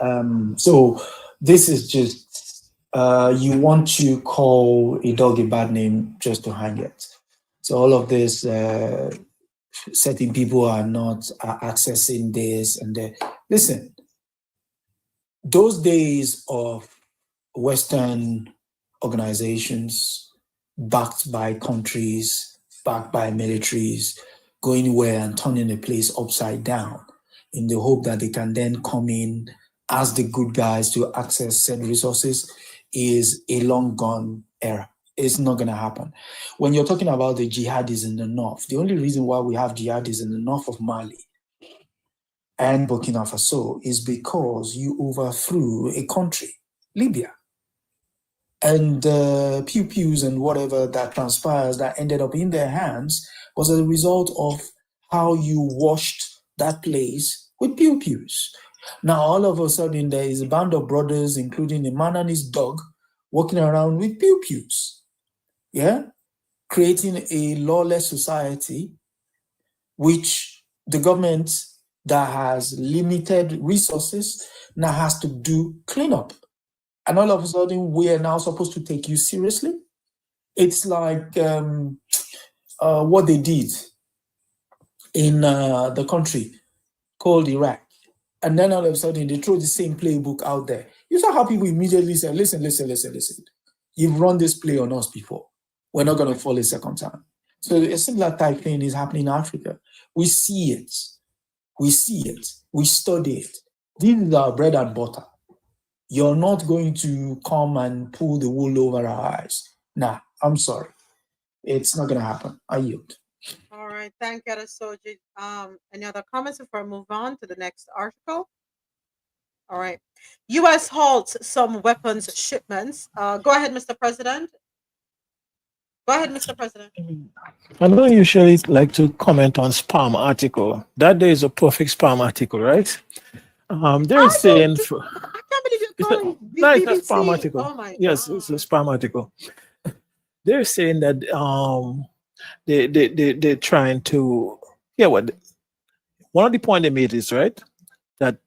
so this is just, you want to call a dog a bad name just to hang it. So all of this, certain people are accessing this and that. Listen, those days of Western organizations backed by countries, backed by militaries, going where and turning a place upside down in the hope that they can then come in as the good guys to access said resources is a long gone era. It's not going to happen. When you're talking about the jihadis in the north, the only reason why we have jihadis in the north of Mali and Burkina Faso is because you overthrew a country, Libya. And pew-pews and whatever that transpires that ended up in their hands was a result of how you washed that place with pew-pews. Now, all of a sudden, there is a band of brothers, including a man and his dog, walking around with pew-pews. Yeah? Creating a lawless society, which the government that has limited resources now has to do cleanup. And all of a sudden, we are now supposed to take you seriously. It's like what they did in the country called Iraq. And then all of a sudden, they throw the same playbook out there. You saw how people immediately say, listen. You've run this play on us before. We're not going to fall a second time. So a similar type thing is happening in Africa. We see it. We see it. We study it. This is our bread and butter. You're not going to come and pull the wool over our eyes. Nah, I'm sorry. It's not going to happen. I yield. All right. Thank you, Soji. Any other comments before I move on to the next article? All right. U.S. halts some weapons shipments. Go ahead, Mr. President. Go ahead, Mr. President. I don't usually like to comment on spam article. That day is a perfect spam article, right? They're saying I can't believe you're calling no, it's a BBC. spam article. Oh my Yes, it's a spam article. They're saying that they're trying to one of the point they made is right that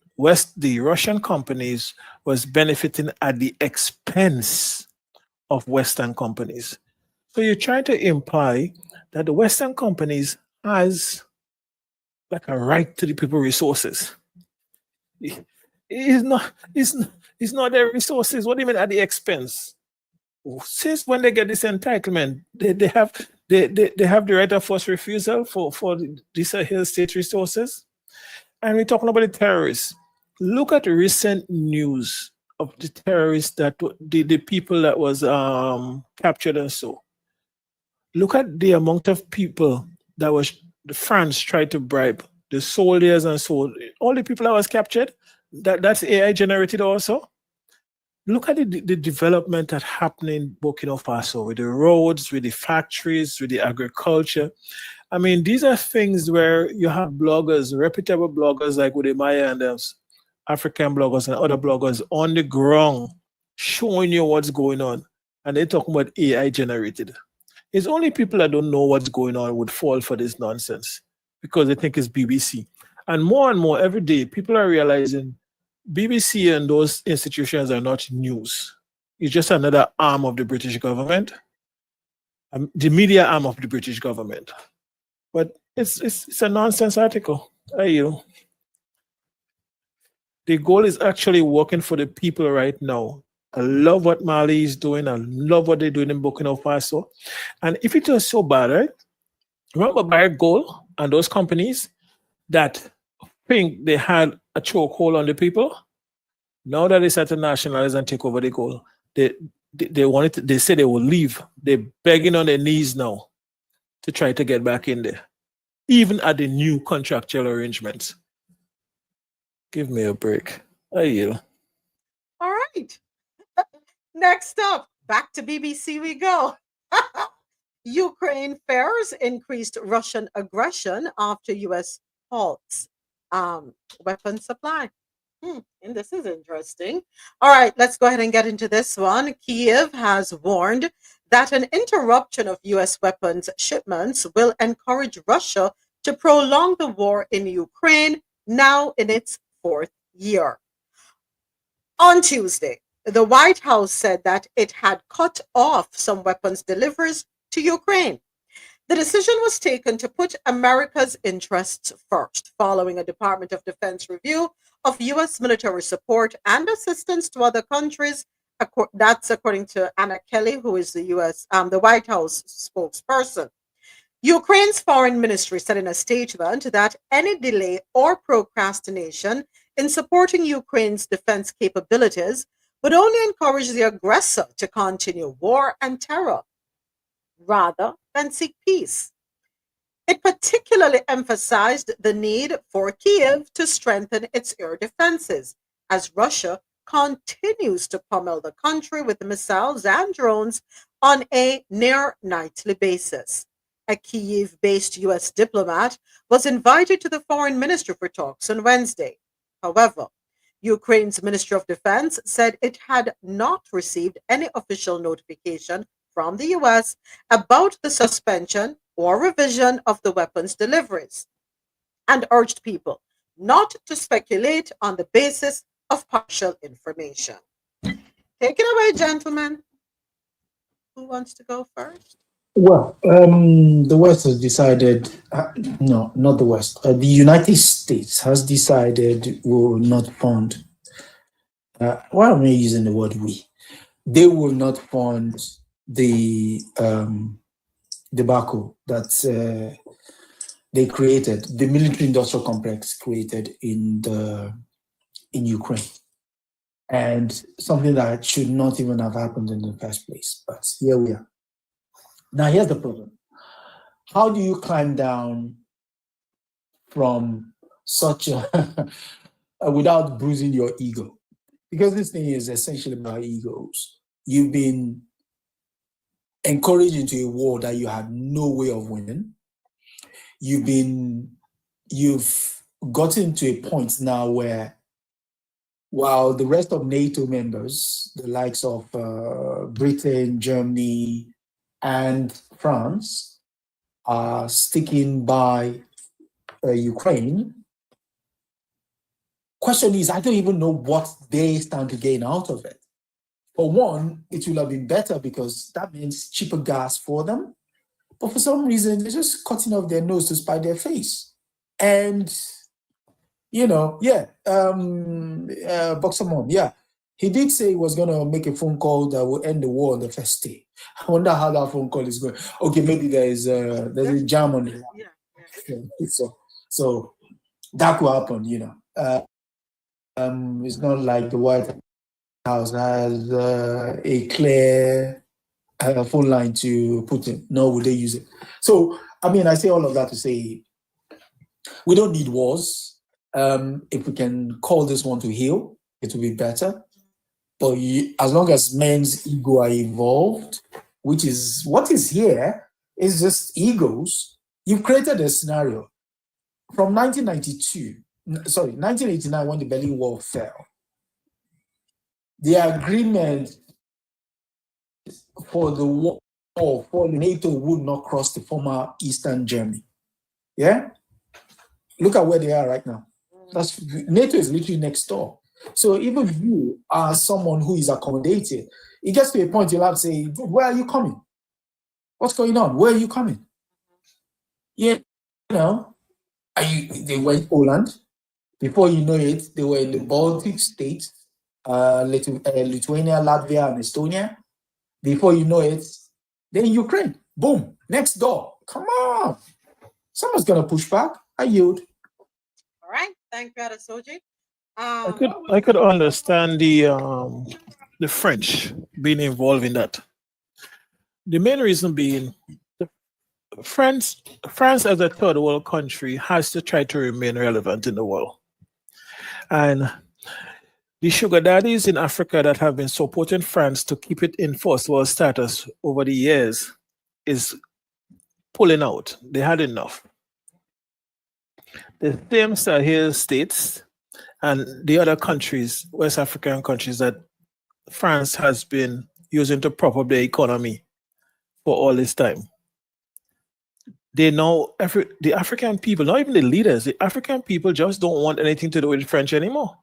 the Russian companies was benefiting at the expense of Western companies. So you're trying to imply that the Western companies has like a right to the people resources. It's not their resources. What do you mean at the expense? Since when they get this entitlement, they have the right of first refusal for the Sahel state resources. And we're talking about the terrorists. Look at the recent news of the terrorists the people that was captured and so. Look at the amount of people that was France tried to bribe, the soldiers and so all the people that was captured. That's AI generated also. Look at the development that happened in Burkina Faso with the roads, with the factories, with the agriculture. I mean, these are things where you have bloggers, reputable bloggers like Udemaya and those African bloggers and other bloggers on the ground showing you what's going on. And they're talking about AI generated. It's only people that don't know what's going on would fall for this nonsense because they think it's BBC. And more every day, people are realizing BBC and those institutions are not news. It's just another arm of the British government, the media arm of the British government. But it's a nonsense article. The goal is actually working for the people right now. I love what Mali is doing. I love what they're doing in Burkina Faso. And if it was so bad, right? Remember Barrick Gold and those companies that think they had a chokehold on the people? Now that they start to nationalize and take over the gold, they say they will leave. They're begging on their knees now to try to get back in there, even at the new contractual arrangements. Give me a break. I yield. All right. Next up, back to BBC we go. Ukraine fears increased Russian aggression after U.S. halts weapon supply. And this is interesting. All right, let's go ahead and get into this one. Kyiv has warned that an interruption of U.S. weapons shipments will encourage Russia to prolong the war in Ukraine, now in its fourth year. On Tuesday, the White House said that it had cut off some weapons deliveries to Ukraine. The decision was taken to put America's interests first, following a Department of Defense review of U.S. military support and assistance to other countries. That's according to Anna Kelly, who is the White House spokesperson. Ukraine's foreign ministry said in a statement that any delay or procrastination in supporting Ukraine's defense capabilities would only encourage the aggressor to continue war and terror rather than seek peace. It particularly emphasized the need for Kyiv to strengthen its air defenses as Russia continues to pummel the country with missiles and drones on a near nightly basis. A Kyiv-based U.S. diplomat was invited to the foreign ministry for talks on Wednesday. However, Ukraine's Ministry of Defense said it had not received any official notification from the U.S. about the suspension or revision of the weapons deliveries and urged people not to speculate on the basis of partial information. Take it away, gentlemen. Who wants to go first? Well, the West has decided, no, not the West, the United States has decided will not fund, why am I using the word we? They will not fund the debacle that they created, the military industrial complex created in Ukraine. And something that should not even have happened in the first place. But here we are. Now here's the problem. How do you climb down from such a without bruising your ego? Because this thing is essentially about egos. You've been encouraged into a war that you had no way of winning. You've gotten to a point now where, while the rest of NATO members, the likes of Britain, Germany, and France, are sticking by Ukraine, question is, I don't even know what they stand to gain out of it. For one, it will have been better because that means cheaper gas for them. But for some reason, they're just cutting off their nose to spite their face. And, Boxer Mom, he did say he was going to make a phone call that will end the war on the first day. I wonder how that phone call is going. Okay, maybe there's a jam on it. So that will happen, it's not like the White House has a clear phone line to Putin, nor would they use it. So, I say all of that to say we don't need wars. If we can call this one to heal, it will be better. But as long as men's ego are involved, which is what is here, is just egos, you've created a scenario. From 1989, when the Berlin Wall fell, the agreement for the war for NATO would not cross the former Eastern Germany. Yeah? Look at where they are right now. NATO is literally next door. So even you are someone who is accommodated, it gets to a point you'll have to say, where are you coming? What's going on? Where are you coming? They went Poland. Before you know it, they were in the Baltic states, Lithuania, Latvia, and Estonia. Before you know it, they're in Ukraine. Boom, next door. Come on. Someone's going to push back. I yield. All right. Thank you, Adesoji. I could understand the French being involved in that. The main reason being, France as a third world country has to try to remain relevant in the world. And the sugar daddies in Africa that have been supporting France to keep it in first world status over the years is pulling out. They had enough. The same Sahel states and the other countries, West African countries that France has been using to prop up their economy for all this time. They know the African people, not even the leaders, the African people just don't want anything to do with the French anymore.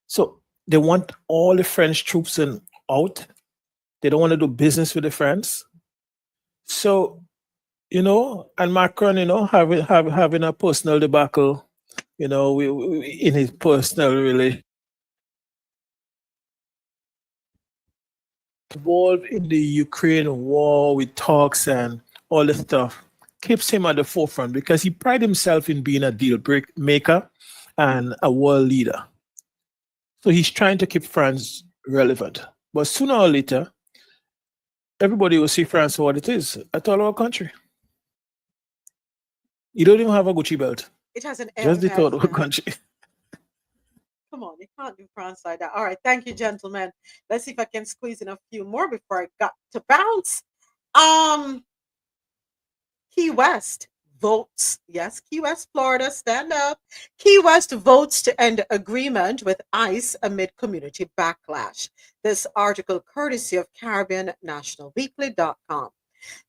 So they want all the French troops out. They don't want to do business with the French. So, and Macron, having a personal debacle, in his personal relationship. Involved in the Ukraine war with talks and all this stuff keeps him at the forefront because he prides himself in being a deal maker and a world leader. So he's trying to keep France relevant. But sooner or later, everybody will see France for what it is, a third world country. You don't even have a Gucci belt. It has an Just the M third at world country. Come on, you can't do France like that. All right, thank you, gentlemen. Let's see if I can squeeze in a few more before I got to bounce. Key West votes. Yes, Key West, Florida, stand up. Key West votes to end agreement with ICE amid community backlash. This article courtesy of CaribbeanNationalWeekly.com.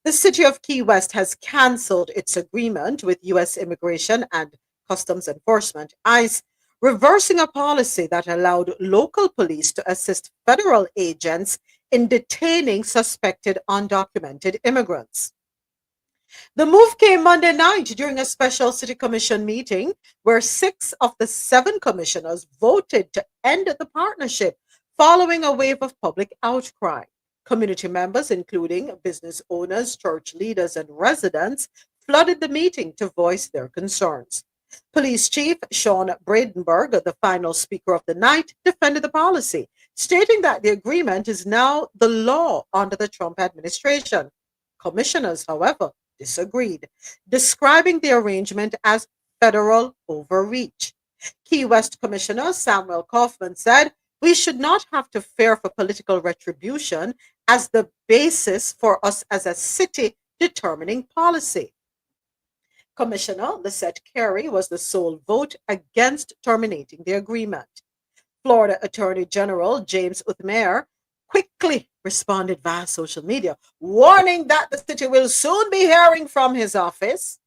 The city of Key West has canceled its agreement with U.S. Immigration and Customs Enforcement, ICE, reversing a policy that allowed local police to assist federal agents in detaining suspected undocumented immigrants. The move came Monday night during a special city commission meeting where 6 of the 7 commissioners voted to end the partnership following a wave of public outcry. Community members, including business owners, church leaders, and residents, flooded the meeting to voice their concerns. Police Chief Sean Bradenberg, the final speaker of the night, defended the policy, stating that the agreement is now the law under the Trump administration. Commissioners, however, disagreed, describing the arrangement as federal overreach. Key West Commissioner Samuel Kaufman said, "We should not have to fear for political retribution as the basis for us as a city determining policy." Commissioner Lisette Carey was the sole vote against terminating the agreement. Florida Attorney General James Uthmayer quickly responded via social media, warning that the city will soon be hearing from his office.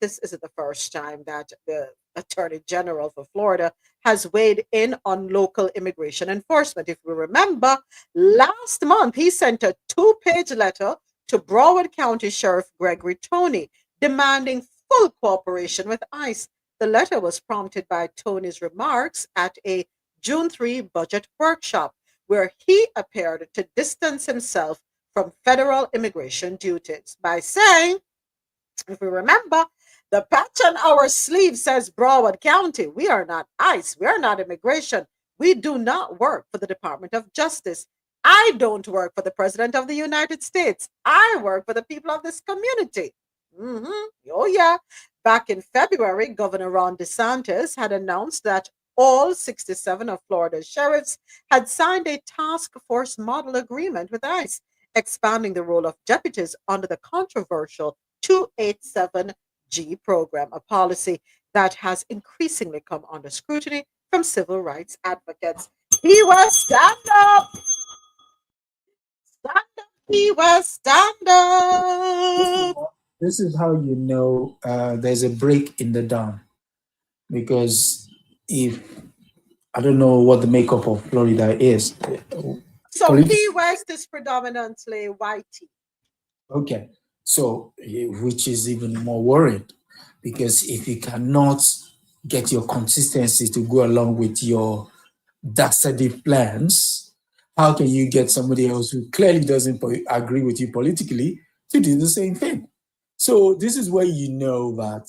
This isn't the first time that the Attorney General for Florida has weighed in on local immigration enforcement. If we remember, last month he sent a 2-page letter to Broward County Sheriff Gregory Toney demanding full cooperation with ICE. The letter was prompted by Toney's remarks at a June 3 budget workshop, where he appeared to distance himself from federal immigration duties by saying, if we remember, the patch on our sleeve says Broward County. We are not ICE. We are not immigration. We do not work for the Department of Justice. I don't work for the President of the United States. I work for the people of this community. Oh, yeah. Back in February, Governor Ron DeSantis had announced that all 67 of Florida's sheriffs had signed a task force model agreement with ICE, expanding the role of deputies under the controversial 287G program, a policy that has increasingly come under scrutiny from civil rights advocates. Key West, stand up! Stand up, Key West, stand up! This is how you know there's a break in the dam. Because if I don't know what the makeup of Florida is. So Key West is predominantly white. Okay. So, which is even more worrying, because if you cannot get your consistency to go along with your dastardly plans, how can you get somebody else who clearly doesn't agree with you politically to do the same thing? So this is where you know that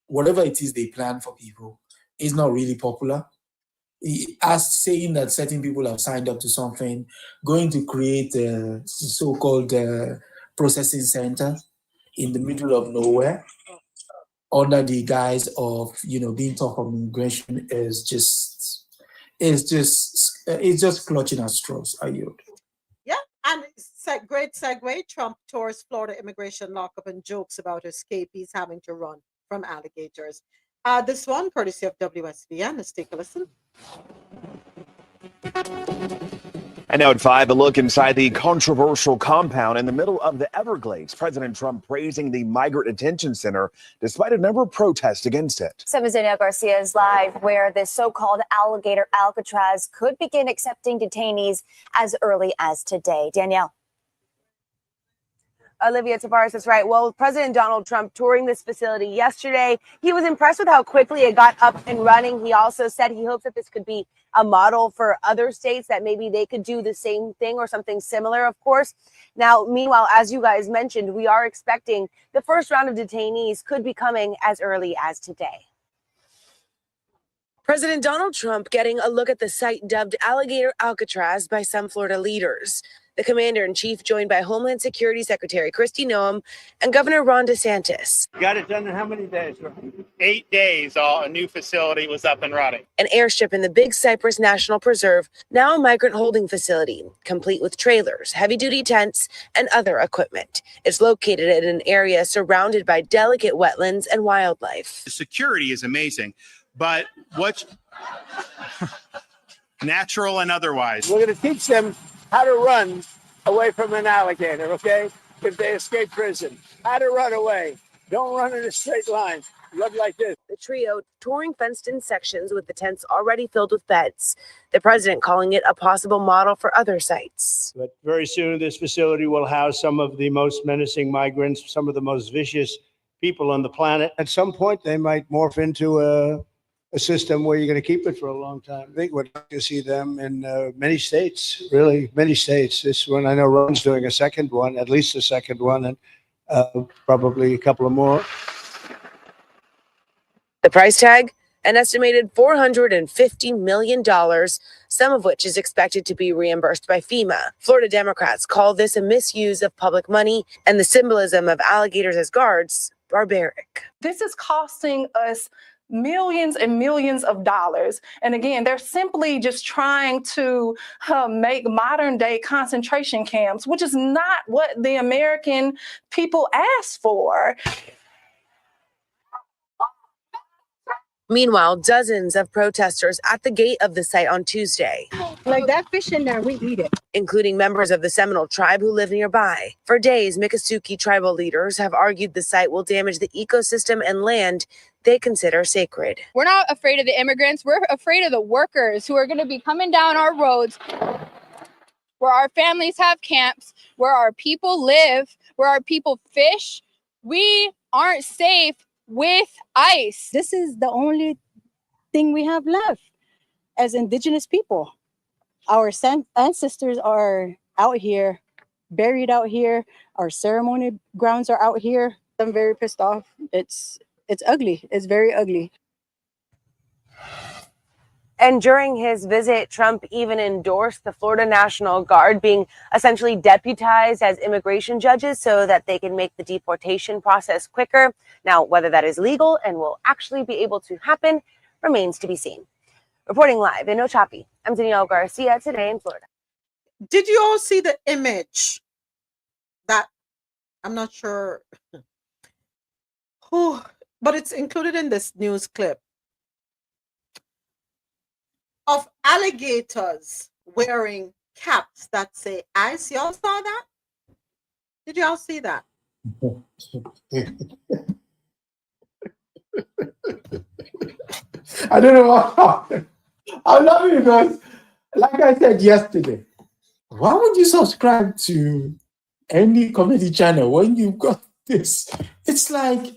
whatever it is they plan for people is not really popular. As saying that certain people have signed up to something, going to create a so-called processing center in the middle of nowhere under the guise of being tough on immigration is just clutching at straws. I yield. Yeah, and great segue. Trump tours Florida immigration lockup and jokes about escapees having to run from alligators. This one, courtesy of WSVN. Let's take a listen. And now at 5, a look inside the controversial compound in the middle of the Everglades. President Trump praising the migrant detention center despite a number of protests against it. 7's Danielle Garcia is live, where the so-called alligator Alcatraz could begin accepting detainees as early as today. Danielle. Olivia Tavares, that's right. Well, President Donald Trump touring this facility yesterday, he was impressed with how quickly it got up and running. He also said he hopes that this could be a model for other states, that maybe they could do the same thing or something similar, of course. Now, meanwhile, as you guys mentioned, we are expecting the first round of detainees could be coming as early as today. President Donald Trump getting a look at the site dubbed Alligator Alcatraz by some Florida leaders. The commander-in-chief joined by Homeland Security Secretary Kristi Noem and Governor Ron DeSantis. Got it done in how many days? 8 days, a new facility was up and running. An airstrip in the Big Cypress National Preserve, now a migrant holding facility, complete with trailers, heavy-duty tents, and other equipment. It's located in an area surrounded by delicate wetlands and wildlife. The security is amazing, but what's natural and otherwise. We're going to teach them how to run away from an alligator, okay? If they escape prison, how to run away. Don't run in a straight line. Look like this. The trio touring fenced-in sections with the tents already filled with beds. The president calling it a possible model for other sites. But very soon, this facility will house some of the most menacing migrants, some of the most vicious people on the planet. At some point, they might morph into a system where you're going to keep it for a long time. I think we'd like to see them in many states, really, many states. This one, I know Ron's doing a second one, at least a second one. And probably a couple of more. The price tag? An estimated $450 million, some of which is expected to be reimbursed by FEMA. Florida Democrats call this a misuse of public money and the symbolism of alligators as guards barbaric. This is costing us millions and millions of dollars. And again, they're simply just trying to make modern day concentration camps, which is not what the American people asked for. Meanwhile, dozens of protesters at the gate of the site on Tuesday. Like that fish in there, we eat it. Including members of the Seminole tribe who live nearby. For days, Miccosukee tribal leaders have argued the site will damage the ecosystem and land they consider sacred. We're not afraid of the immigrants. We're afraid of the workers who are going to be coming down our roads where our families have camps, where our people live, where our people fish. We aren't safe with ICE. This is the only thing we have left as indigenous people. Our ancestors are out here, buried out here. Our ceremony grounds are out here. I'm very pissed off. It's ugly. It's very ugly. And during his visit, Trump even endorsed the Florida National Guard being essentially deputized as immigration judges so that they can make the deportation process quicker. Now, whether that is legal and will actually be able to happen remains to be seen. Reporting live in Ochapee, I'm Danielle Garcia, today in Florida. Did you all see the image that I'm not sure who, but it's included in this news clip of alligators wearing caps that say ICE? Y'all saw that? Did y'all see that? I don't know what happened. I love it because, like I said yesterday, why would you subscribe to any comedy channel when you've got this? It's like,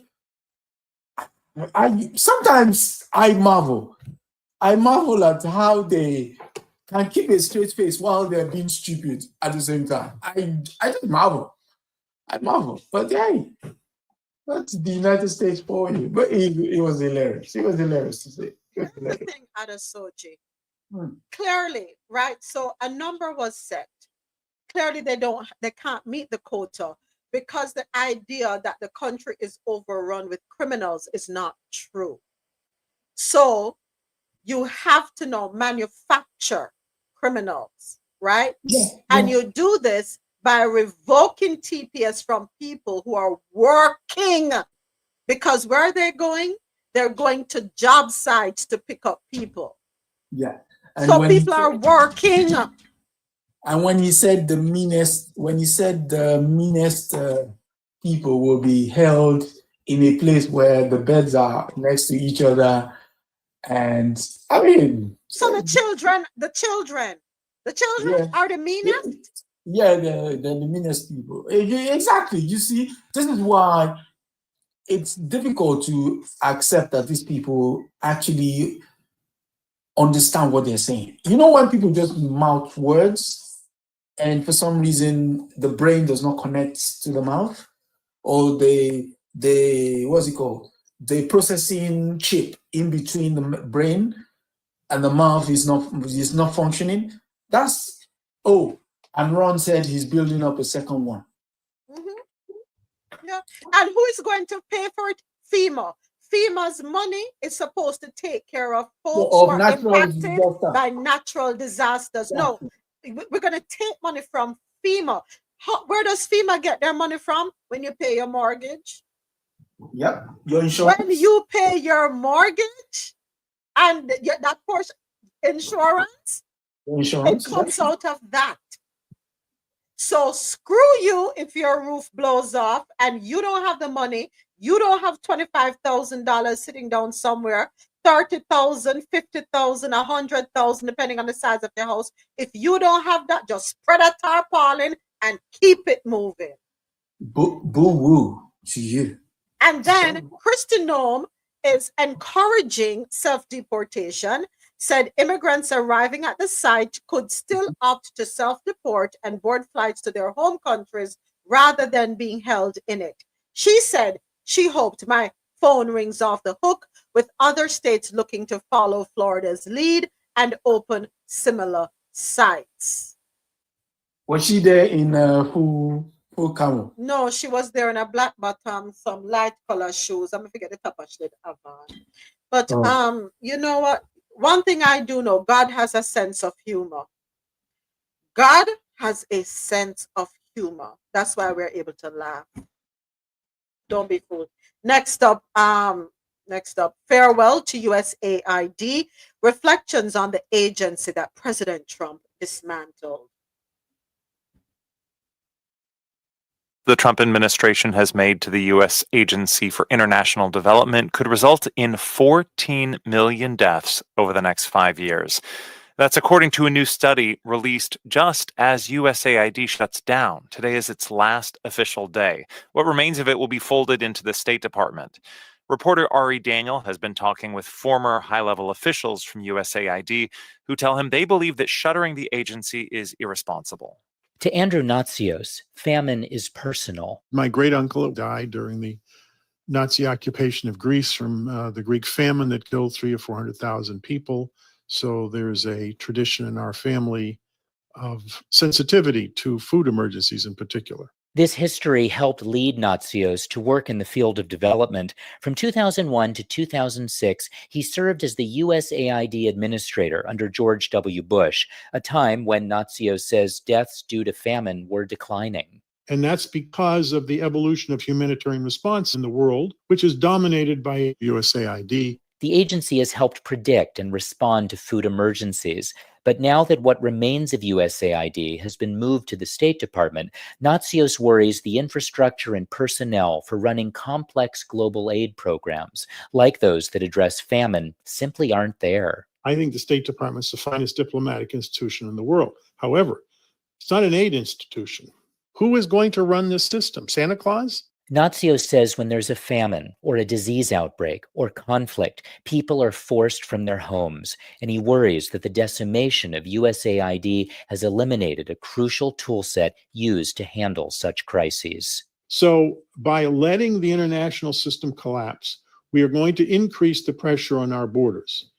sometimes I marvel. I marvel at how they can keep a straight face while they're being stupid at the same time. I just marvel. I marvel. But hey, that's the United States for you. But it was hilarious. It was hilarious to say. Here's the thing, Adesoji. Clearly, right? So a number was set. Clearly, they can't meet the quota because the idea that the country is overrun with criminals is not true. So you have to now manufacture criminals, right? Yeah. And you do this by revoking TPS from people who are working. Because where are they going? They're going to job sites to pick up people. Yeah. And so people are working. And when he said the meanest people will be held in a place where the beds are next to each other. And I mean, so the children are the meanest. Yeah, they're the meanest people. Exactly. You see, this is why it's difficult to accept that these people actually understand what they're saying. You know, when people just mouth words and for some reason the brain does not connect to the mouth, or what's it called? The processing chip in between the brain and the mouth is not functioning. And Ron said he's building up a second one. Yeah. And who is going to pay for it? FEMA. FEMA's money is supposed to take care of folks who are impacted by natural disasters. Yeah. No, we're going to take money from FEMA. Where does FEMA get their money from? When you pay your mortgage? Yep, your insurance. When you pay your mortgage and that portion, insurance, it comes out of that. So screw you if your roof blows off and you don't have the money. You don't have $25,000 sitting down somewhere, 30,000, 50,000, 100,000, depending on the size of your house. If you don't have that, just spread a tarpaulin and keep it moving. Boo woo to you. And then Kristi Noem is encouraging self-deportation, said immigrants arriving at the site could still opt to self-deport and board flights to their home countries rather than being held in it. She said she hoped my phone rings off the hook, with other states looking to follow Florida's lead and open similar sites. Was she there in full camo? No, she was there in a black bottom, some light color shoes. I'm gonna forget the top she did have on. But Oh. you know what? One thing I do know, God has a sense of humor. God has a sense of humor. That's why we're able to laugh. Don't be fooled. Next up, farewell to USAID. Reflections on the agency that President Trump dismantled. The Trump administration has made to the U.S. Agency for International Development could result in 14 million deaths over the next 5 years. That's according to a new study released just as USAID shuts down. Today is its last official day. What remains of it will be folded into the State Department. Reporter Ari Daniel has been talking with former high-level officials from USAID who tell him they believe that shuttering the agency is irresponsible. To Andrew Natsios, famine is personal. My great uncle died during the Nazi occupation of Greece from the Greek famine that killed 300,000 or 400,000 people. So there's a tradition in our family of sensitivity to food emergencies in particular. This history helped lead Natsios to work in the field of development. From 2001 to 2006, he served as the USAID administrator under George W. Bush, a time when Natsios says deaths due to famine were declining. And that's because of the evolution of humanitarian response in the world, which is dominated by USAID. The agency has helped predict and respond to food emergencies. But now that what remains of USAID has been moved to the State Department, Natsios worries the infrastructure and personnel for running complex global aid programs, like those that address famine, simply aren't there. I think the State Department is the finest diplomatic institution in the world. However, it's not an aid institution. Who is going to run this system? Santa Claus? Natsios says when there's a famine or a disease outbreak or conflict, people are forced from their homes, and he worries that the decimation of USAID has eliminated a crucial toolset used to handle such crises. So by letting the international system collapse, we are going to increase the pressure on our borders.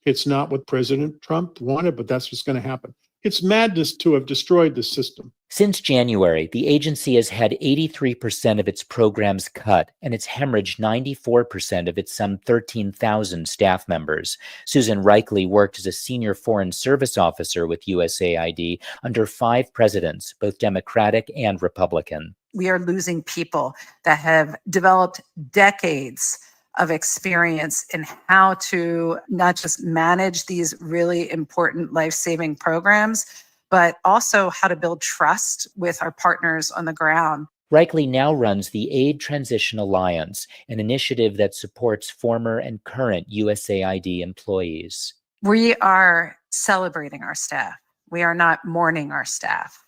It's not what President Trump wanted, but that's what's going to happen. It's madness to have destroyed the system. Since January, the agency has had 83% of its programs cut, and it's hemorrhaged 94% of its some 13,000 staff members. Susan Reichley worked as a senior foreign service officer with USAID under 5 presidents, both Democratic and Republican. We are losing people that have developed decades of experience in how to not just manage these really important life-saving programs, but also how to build trust with our partners on the ground. Reichley now runs the Aid Transition Alliance, an initiative that supports former and current USAID employees. We are celebrating our staff. We are not mourning our staff.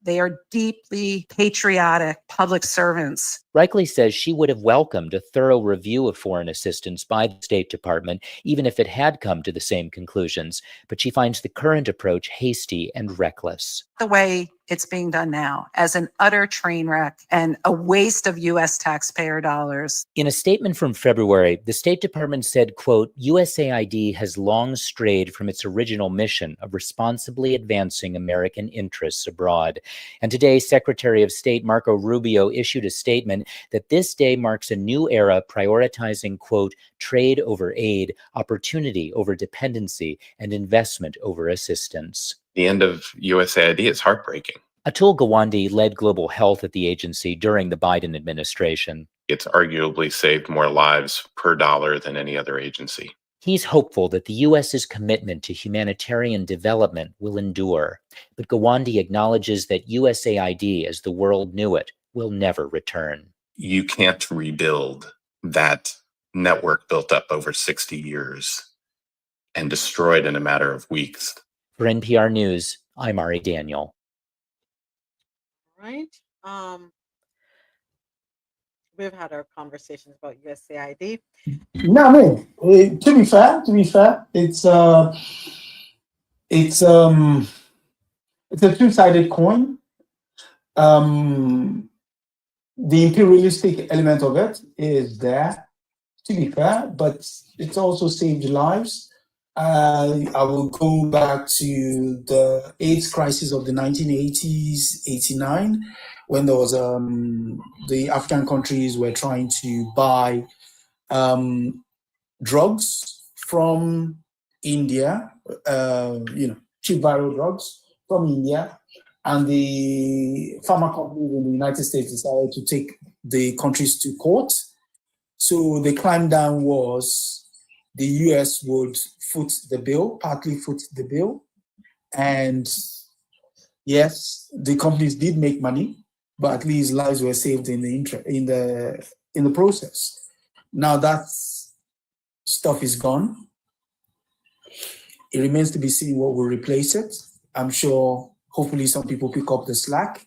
They are deeply patriotic public servants. Reichley says she would have welcomed a thorough review of foreign assistance by the State Department, even if it had come to the same conclusions, but she finds the current approach hasty and reckless. The way it's being done now, as an utter train wreck and a waste of U.S. taxpayer dollars. In a statement from February, the State Department said, quote, USAID has long strayed from its original mission of responsibly advancing American interests abroad. And today, Secretary of State Marco Rubio issued a statement that this day marks a new era prioritizing, quote, trade over aid, opportunity over dependency, and investment over assistance. The end of USAID is heartbreaking. Atul Gawande led global health at the agency during the Biden administration. It's arguably saved more lives per dollar than any other agency. He's hopeful that the U.S.'s commitment to humanitarian development will endure, but Gawande acknowledges that USAID, as the world knew it, will never return. You can't rebuild that network built up over 60 years and destroyed in a matter of weeks. For NPR News, I'm Ari Daniel. Right. We've had our conversations about USAID. No, I mean, to be fair, it's a two-sided coin. The imperialistic element of it is there, to be fair, but it's also saved lives. I will go back to the AIDS crisis of the 1980s, 89, when there was the African countries were trying to buy drugs from India, cheap viral drugs from India, and the pharma companies in the United States decided to take the countries to court. So the climb down was the US would foot the bill, partly foot the bill. And yes, the companies did make money, but at least lives were saved in the process. Now that stuff is gone. It remains to be seen what will replace it. I'm sure hopefully some people pick up the slack,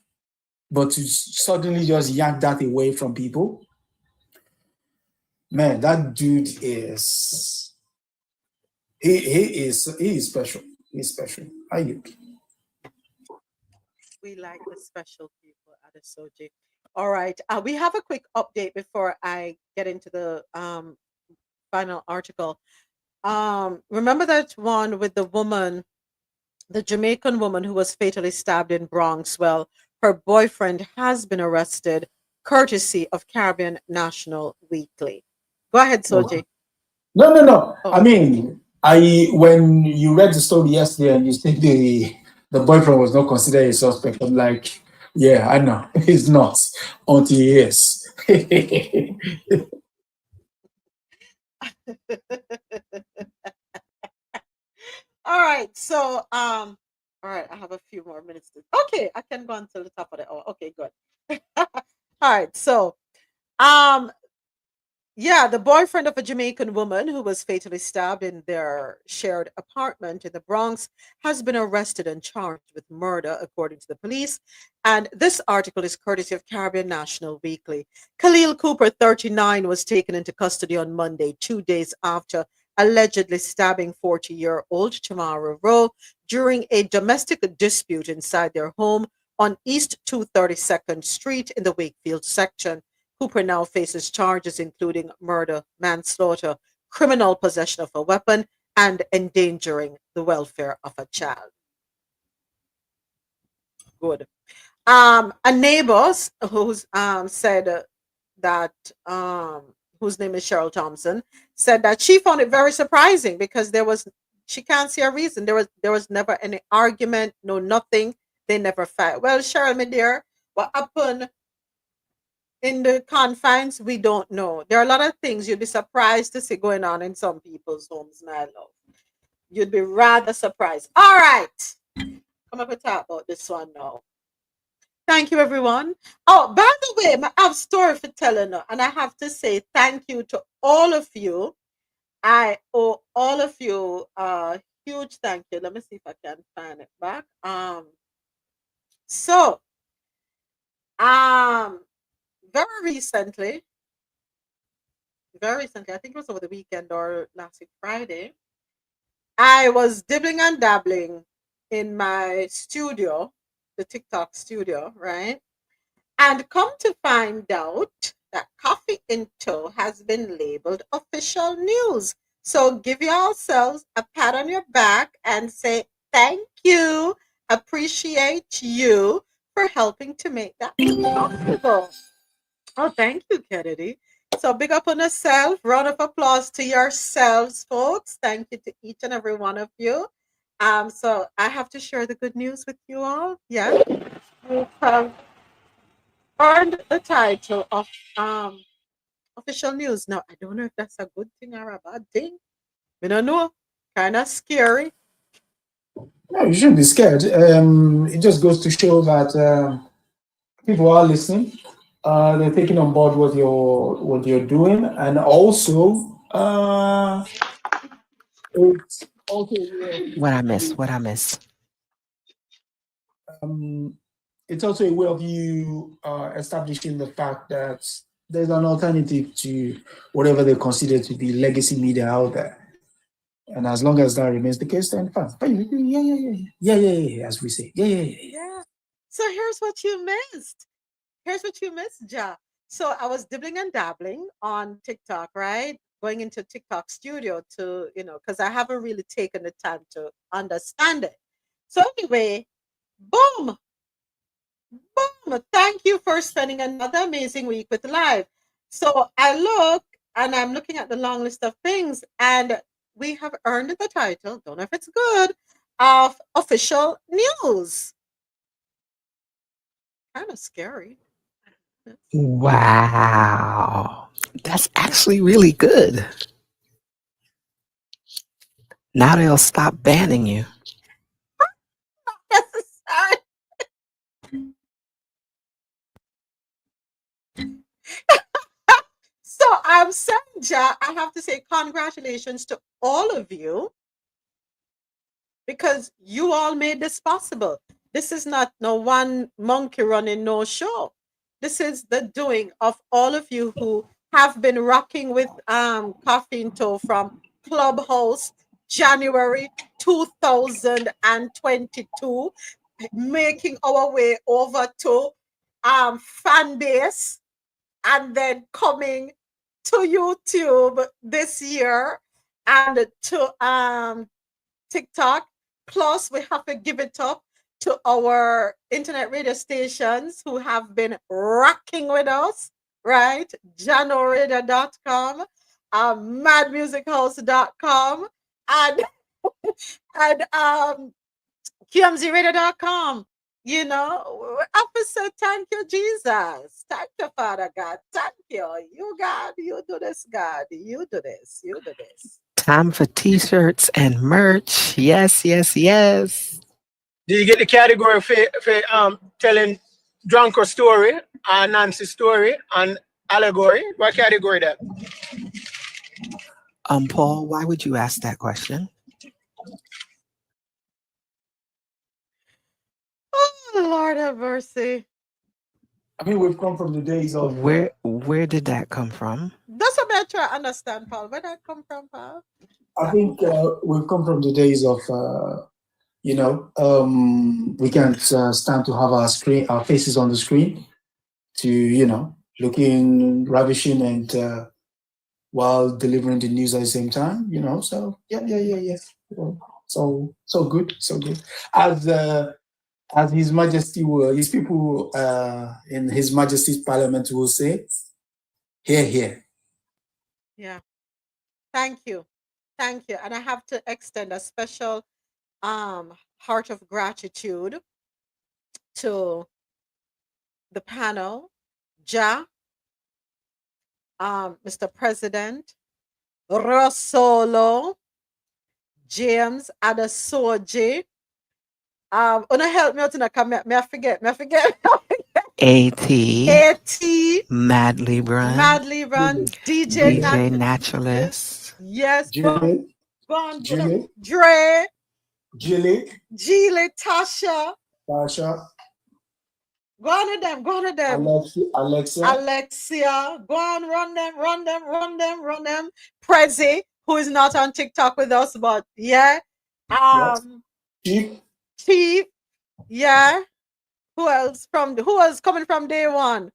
but to suddenly just yank that away from people, man, that dude is he is special. He's special. I you. We like the special people at Asoji. All right. We have a quick update before I get into the final article. Remember that one with the woman, the Jamaican woman who was fatally stabbed in Bronx? Well, her boyfriend has been arrested courtesy of Caribbean National Weekly. Go ahead, Soji. No. Oh. I mean, when you read the story yesterday and you think the boyfriend was not considered a suspect, I'm like, yeah, I know. He's not until he is. All right. So, all right, I have a few more minutes. Okay, I can go until the top of the hour. Okay, good. All right. So, yeah, the boyfriend of a Jamaican woman who was fatally stabbed in their shared apartment in the Bronx has been arrested and charged with murder, according to the police. And this article is courtesy of Caribbean National Weekly. Khalil Cooper, 39, was taken into custody on Monday, 2 days after allegedly stabbing 40-year-old Tamara Rowe during a domestic dispute inside their home on East 232nd Street in the Wakefield section. Cooper now faces charges including murder, manslaughter, criminal possession of a weapon, and endangering the welfare of a child. Good. A neighbor who's said that whose name is Cheryl Thompson said that she found it very surprising because she can't see a reason. There was never any argument, no nothing. They never fight. Well, Cheryl, my dear, what happened in the confines, we don't know. There are a lot of things you'd be surprised to see going on in some people's homes, my love. You'd be rather surprised. All right. Come up and talk about this one now. Thank you, everyone. Oh, by the way, I have a story for telling you, and I have to say thank you to all of you. I owe all of you a huge thank you. Let me see if I can find it back. Very recently, I think it was over the weekend or last week Friday, I was dibbling and dabbling in my studio, the TikTok studio, right? And come to find out that Coffee in Tow has been labeled official news. So give yourselves a pat on your back and say thank you, appreciate you for helping to make that possible. Oh, thank you, Kennedy. So big up on yourself. Round of applause to yourselves, folks. Thank you to each and every one of you. So I have to share the good news with you all. Yeah, you have earned the title of official news. Now I don't know if that's a good thing or a bad thing. I don't know. Kind of scary. No, you shouldn't be scared. It just goes to show that people are listening. They're taking on board what you're doing, and also it's also What I miss. It's also a way of you establishing the fact that there's an alternative to whatever they consider to be legacy media out there. And as long as that remains the case, then fine. Yeah, as we say. Yeah. So here's what you missed. Here's what you missed, Ja. So I was dibbling and dabbling on TikTok, right? Going into TikTok studio to, because I haven't really taken the time to understand it. So anyway, boom, boom. Thank you for spending another amazing week with Live. So I look and I'm looking at the long list of things, and we have earned the title, don't know if it's good, of official news. Kind of scary. Wow. That's actually really good. Now they'll stop banning you. So I'm saying, Ja, I have to say congratulations to all of you, because you all made this possible. This is not no one monkey running no show. This is the doing of all of you who have been rocking with Coffee and Toe from Clubhouse January 2022, making our way over to fan base, and then coming to YouTube this year and to TikTok. Plus, we have to give it up to our internet radio stations who have been rocking with us, right? JanoRadio.com, madmusichouse.com, and QMZRadio.com. Officer, thank you, Jesus. Thank you, Father God. Thank you. You, God, you do this, God. You do this. You do this. Time for t-shirts and merch. Yes, yes, yes. Do you get the category for telling drunker story, Nancy story, and allegory? What category that? Paul, why would you ask that question? Oh, Lord have mercy. I mean, we've come from the days of Where did that come from? That's what I try to understand, Paul. Where did that come from, Paul? I think we've come from the days of we can't stand to have our faces on the screen, to looking ravishing and while delivering the news at the same time. So yeah. So good, so good. As His Majesty will, his people in His Majesty's Parliament will say, "Hear, hear." Yeah. Thank you. Thank you. And I have to extend a special heart of gratitude to the panel, Ja, Mr. President, Rosolo, James Adasoji. Wanna help me out in a comment? May I forget? AT, Madly Run, DJ Naturalist. Yes, Julie, Dre, Julie, Tasha. Go on to them. Alexia. Go on, run them. Prezi, who is not on TikTok with us, but yeah. Chief. Yeah. Who else coming from day one?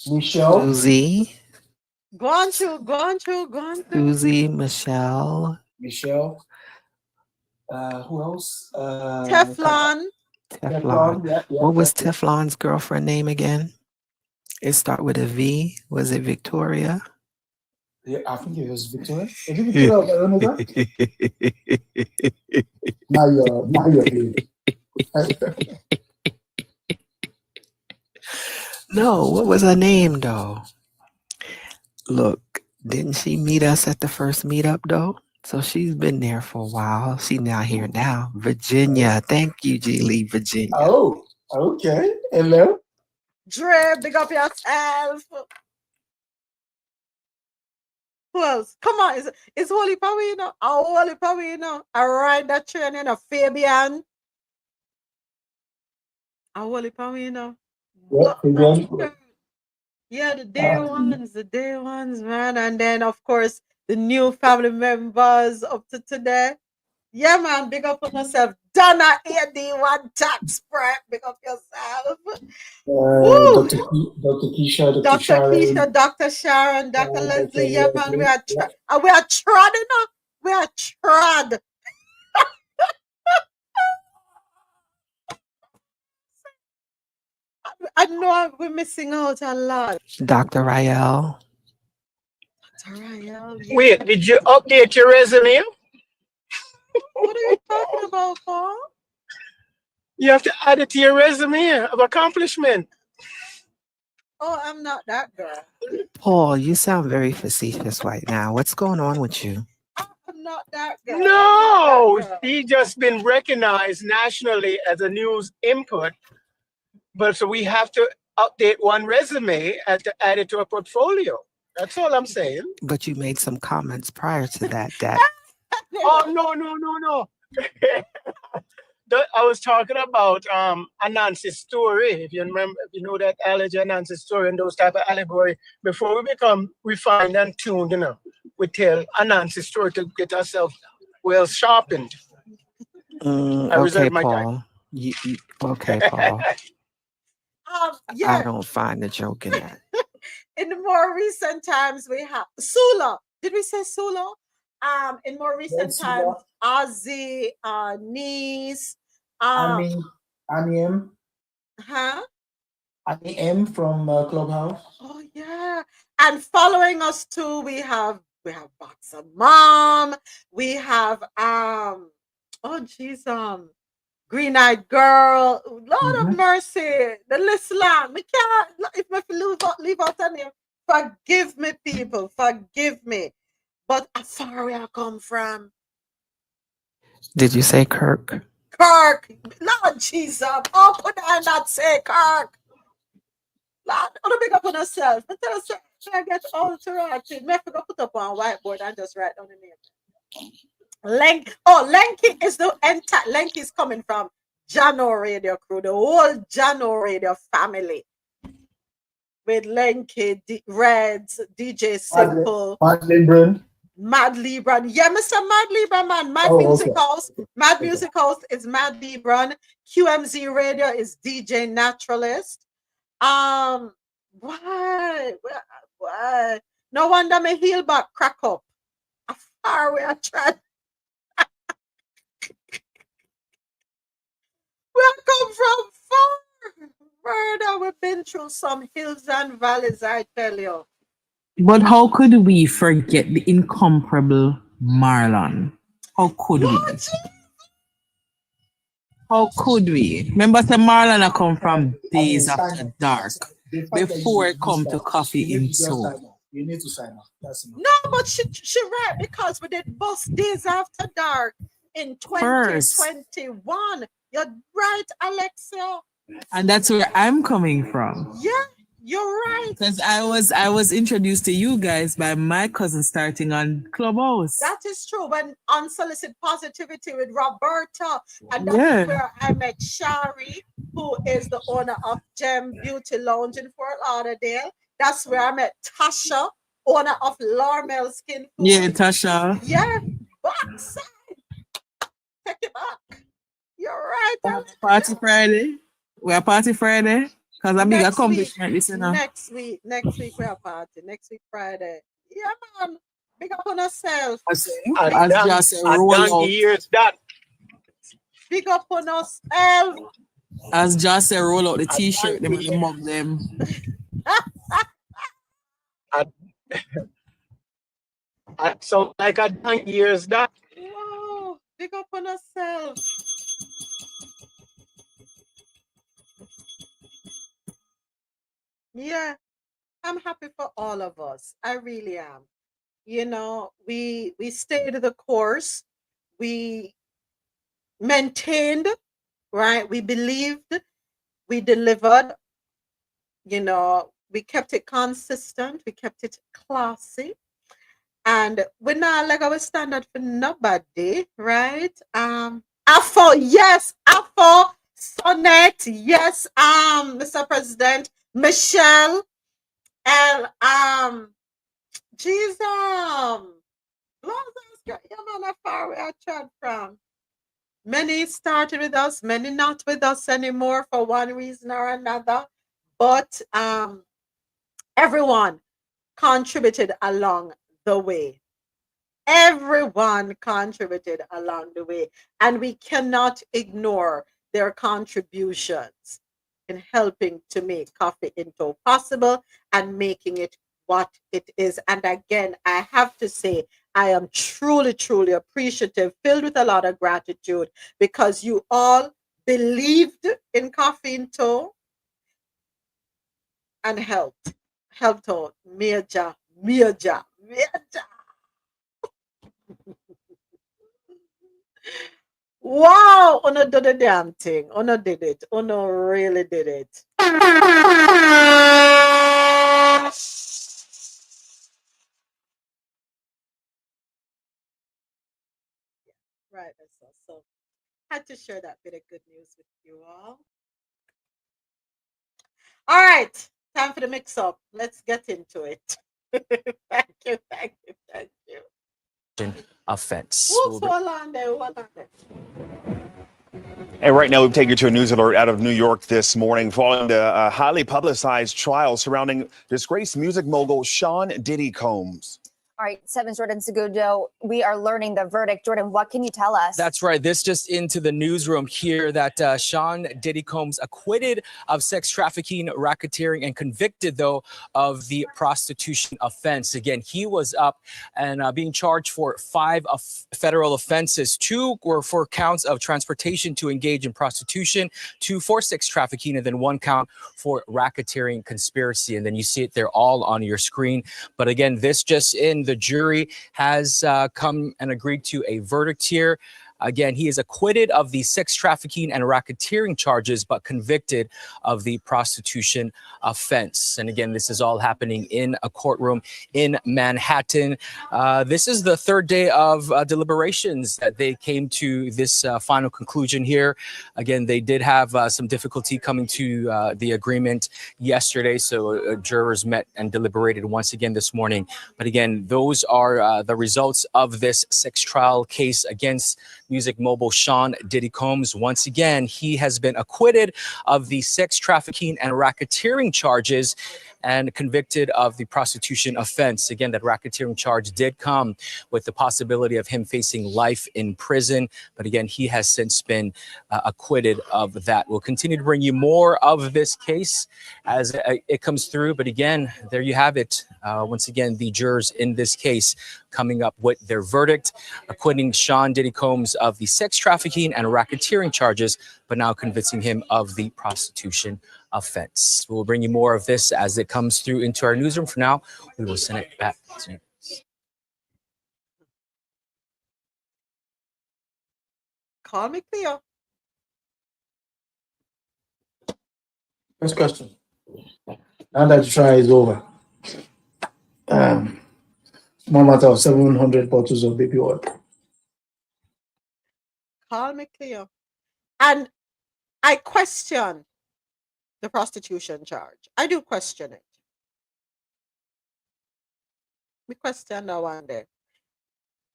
Michelle. Susie. Go on through. Susie, Michelle. Who else? Teflon. Yeah, what was Teflon's girlfriend name again? It started with a V. Was it Victoria? Yeah, I think it was Victoria. Is it Victoria? Now you're No, what was her name though? Look, didn't she meet us at the first meetup though? So she's been there for a while. She's not here now. Virginia. Thank you, G. Virginia. Oh, okay. Hello. Dre, big up yourself. Who else? Come on, it's Holy Pawino. Holy Pawino. I ride that train in a Fabian. Holy Pawino. Yeah, the day ones, man. And then of course the new family members up to today. Yeah, man, big up on yourself. Donna AD1 tax prep. Big up yourself. Woo! Dr. Keisha, Dr. Dr. Sharon, Keisha, Dr. Sharon, Dr. Dr. Leslie. Yeah, man, we are Yeah. we are trod, you know? We are trod. I know we're missing out a lot. Dr. Rael. Dr. Rael, yeah. Wait, did you update your resume? What are you talking about, Paul? You have to add it to your resume of accomplishment. Oh, I'm not that girl. Paul, you sound very facetious right now. What's going on with you? I'm not that girl. No, she just been recognized nationally as a news input. But so we have to update one resume and to add it to a portfolio. That's all I'm saying. But you made some comments prior to that. Oh no. I was talking about Anansi's story. If you remember, if you know that allergy Anansi's story and those type of allegory, before we become refined and tuned, you know, we tell Anansi's story to get ourselves well sharpened. I Okay, reserve my time. Paul. Okay, Paul. Yeah. I don't find the joke in that. In the more recent times, we have Sula. Did we say Sula? In more recent times, Ozzy, Niece, Annie M. Huh? Annie M from Clubhouse. Oh yeah. And following us too, we have Boxer Mom. We have Green Eyed Girl. Lord of mercy. The list long. We can't if we leave out a name. Forgive me, people. Forgive me. But how far we I come from. Did you say Kirk? Kirk. Lord Jesus. How could I not say Kirk? Lord, don't big up on yourself. I tell you, I get all to write. I forgot to put up on a whiteboard and just write down the name. Lenky is Lenky is coming from Jano Radio crew, the whole Jano Radio family. With Lenky, Reds, DJ Simple, Mad Libran. Yeah, Mr. Mad Libran, man. Mad Music House. Mad Music House is Mad Libran. QMZ Radio is DJ Naturalist. Why? No wonder my heel back crack up. How far we are trying. We come from far. Further, we've been through some hills and valleys, I tell you. But how could we forget the incomparable Marlon? How could we? How could we? Remember, the Marlon I come from Days After Dark. Before it come to Coffee in Soul. You need to sign up. No, but she right, because we did bust Days After Dark in 2021. You're right, Alexia. And that's where I'm coming from. Yeah, you're right. Because I was introduced to you guys by my cousin starting on Clubhouse. That is true. When Unsolicited Positivity with Roberta, and that's where I met Shari, who is the owner of Gem Beauty Lounge in Fort Lauderdale. That's where I met Tasha, owner of Larmel Skin Food. Yeah, Tasha. Yeah, backside. Take it back. You're right. Party Friday. We are Party Friday. Because I'm big accomplishment this, you know. Next week we are party. Next week, Friday. Yeah, man. Big up on yourself. As just roll out. Years that. Big up on yourself. As just say roll out the t-shirt, them and the mug them. So like a done years that. Wow. Big up on yourself. Yeah, I'm happy for all of us. I really am. You know, we stayed the course. We maintained, right? We believed, we delivered. You know, we kept it consistent, we kept it classy. And we're not like our standard for nobody, right? Afo, Sonnet, yes, Mr. President, Michelle, and Jesus, girl. Yeah, man, how far we are chat from. Many started with us, many not with us anymore for one reason or another. But everyone contributed along the way. Everyone contributed along the way, and we cannot ignore their contributions in helping to make Coffee Into possible and making it what it is. And again, I have to say, I am truly, truly appreciative, filled with a lot of gratitude because you all believed in Coffee Into and helped out major, major, major. Wow, Uno did the damn thing. Uno did it. Uno really did it. Right, so had to share that bit of good news with you all. All right, time for the mix up. Let's get into it. Thank you, thank you, thank you. Offense. Who's hold on there? Hold on there. And right now, we've taken you to a news alert out of New York this morning following the highly publicized trial surrounding disgraced music mogul Sean Diddy Combs. All right, 7 Jordan Segundo, we are learning the verdict. Jordan, what can you tell us? That's right. This just into the newsroom here that Sean Diddy Combs acquitted of sex trafficking, racketeering, and convicted, though, of the prostitution offense. Again, he was up and being charged for 5 federal offenses. 2 were for counts of transportation to engage in prostitution, 2 for sex trafficking, and then 1 count for racketeering conspiracy. And then you see it there all on your screen. But again, this just in, the jury has come and agreed to a verdict here. Again, he is acquitted of the sex trafficking and racketeering charges, but convicted of the prostitution offense. And again, this is all happening in a courtroom in Manhattan. This is the 3rd day of deliberations that they came to this final conclusion here. Again, they did have some difficulty coming to the agreement yesterday. So jurors met and deliberated once again this morning. But again, those are the results of this sex trial case against music mogul Sean Diddy Combs. Once again, he has been acquitted of the sex trafficking and racketeering charges and convicted of the prostitution offense. Again, that racketeering charge did come with the possibility of him facing life in prison. But again, he has since been acquitted of that. We'll continue to bring you more of this case as it comes through. But again, there you have it. Once again, the jurors in this case coming up with their verdict, acquitting Sean Diddy Combs of the sex trafficking and racketeering charges, but now convicting him of the prostitution offense. We'll bring you more of this as it comes through into our newsroom. For now, we will send it back to you. Call me Cleo. First question. Now that the trial is over, small matter of 700 bottles of baby oil. Call me Cleo. And I question the prostitution charge. I do question it. We question that one day.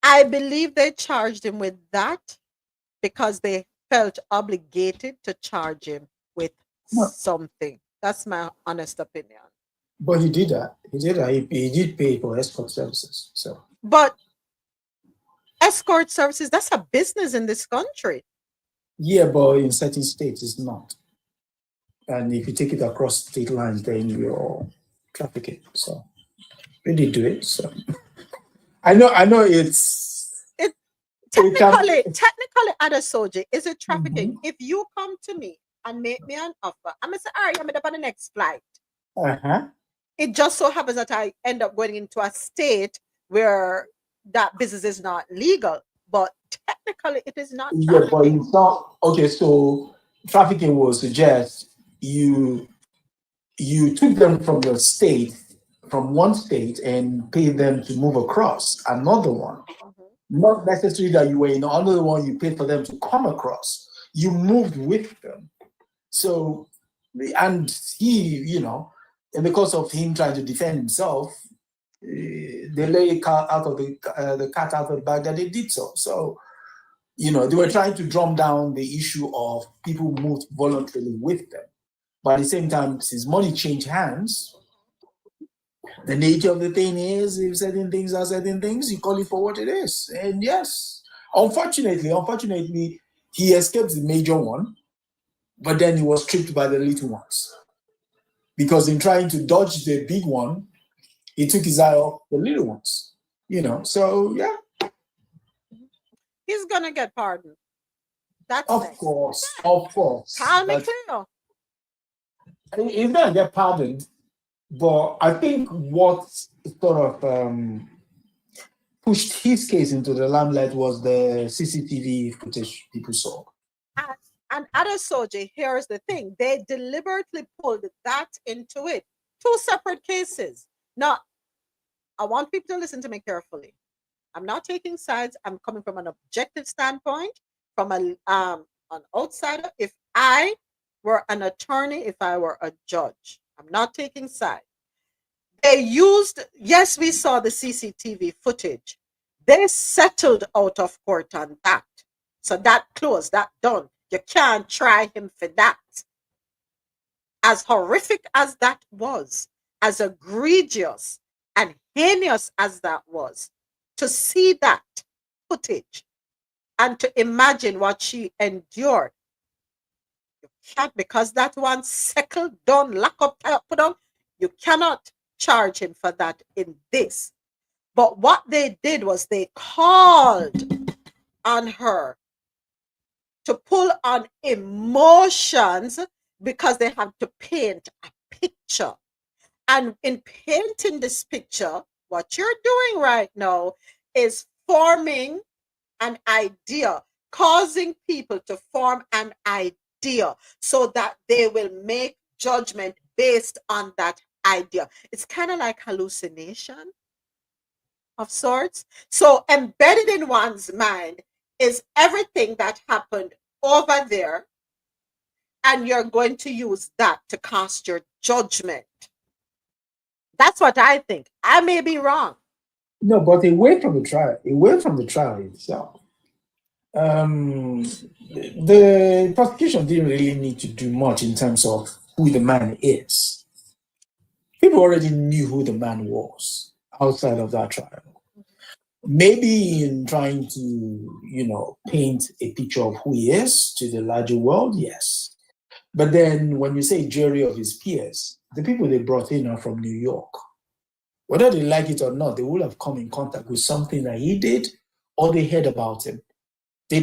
I believe they charged him with that because they felt obligated to charge him with something. That's my honest opinion. But he did that. He did pay for escort services. So, but escort services, that's a business in this country. Yeah, but in certain states it's not. And if you take it across state lines, then you're trafficking. So we did do it. So I know it's technically at a soldier, is it trafficking? If you come to me and make me an offer, I'm gonna say, all right, I'm up on the next flight. It just so happens that I end up going into a state where that business is not legal, but technically it is not trafficking. Yeah, but it's not okay. So trafficking will suggest you took them from your state, from one state, and paid them to move across another one. Not necessarily that you were in another one, you paid for them to come across. You moved with them. So, and he, and because of him trying to defend himself, they lay cat out of the cat out of the bag that they did so. So, you know, they were trying to drum down the issue of people moved voluntarily with them. But at the same time, since money changed hands, the nature of the thing is, if certain things are certain things, you call it for what it is. And yes, unfortunately, he escaped the major one, but then he was tripped by the little ones. Because in trying to dodge the big one, he took his eye off the little ones. You know, so yeah. He's gonna get pardoned. That's Of next. course. Calm and But clear. he's gonna get pardoned. But I think what sort of pushed his case into the limelight was the CCTV footage people saw. And Adesoji, here's the thing. They deliberately pulled that into it. Two separate cases. Now, I want people to listen to me carefully. I'm not taking sides. I'm coming from an objective standpoint, from an outsider. If I were an attorney, if I were a judge, I'm not taking sides. They used, yes, we saw the CCTV footage. They settled out of court on that. So that closed, that done. You can't try him for that. As horrific as that was, as egregious and heinous as that was, to see that footage and to imagine what she endured, you can't, because that one settled, done, lock up, put on, you cannot charge him for that in this. But what they did was they called on her to pull on emotions because they have to paint a picture. And in painting this picture, what you're doing right now is forming an idea, causing people to form an idea so that they will make judgment based on that idea. It's kind of like hallucination of sorts. So embedded in one's mind is everything that happened over there, and you're going to use that to cast your judgment. That's what I think. I may be wrong. No, but away from the trial itself, the prosecution didn't really need to do much in terms of who the man is. People already knew who the man was outside of that trial. Maybe in trying to, paint a picture of who he is to the larger world, yes. But then when you say jury of his peers, the people they brought in are from New York. Whether they like it or not, they will have come in contact with something that he did or they heard about him. They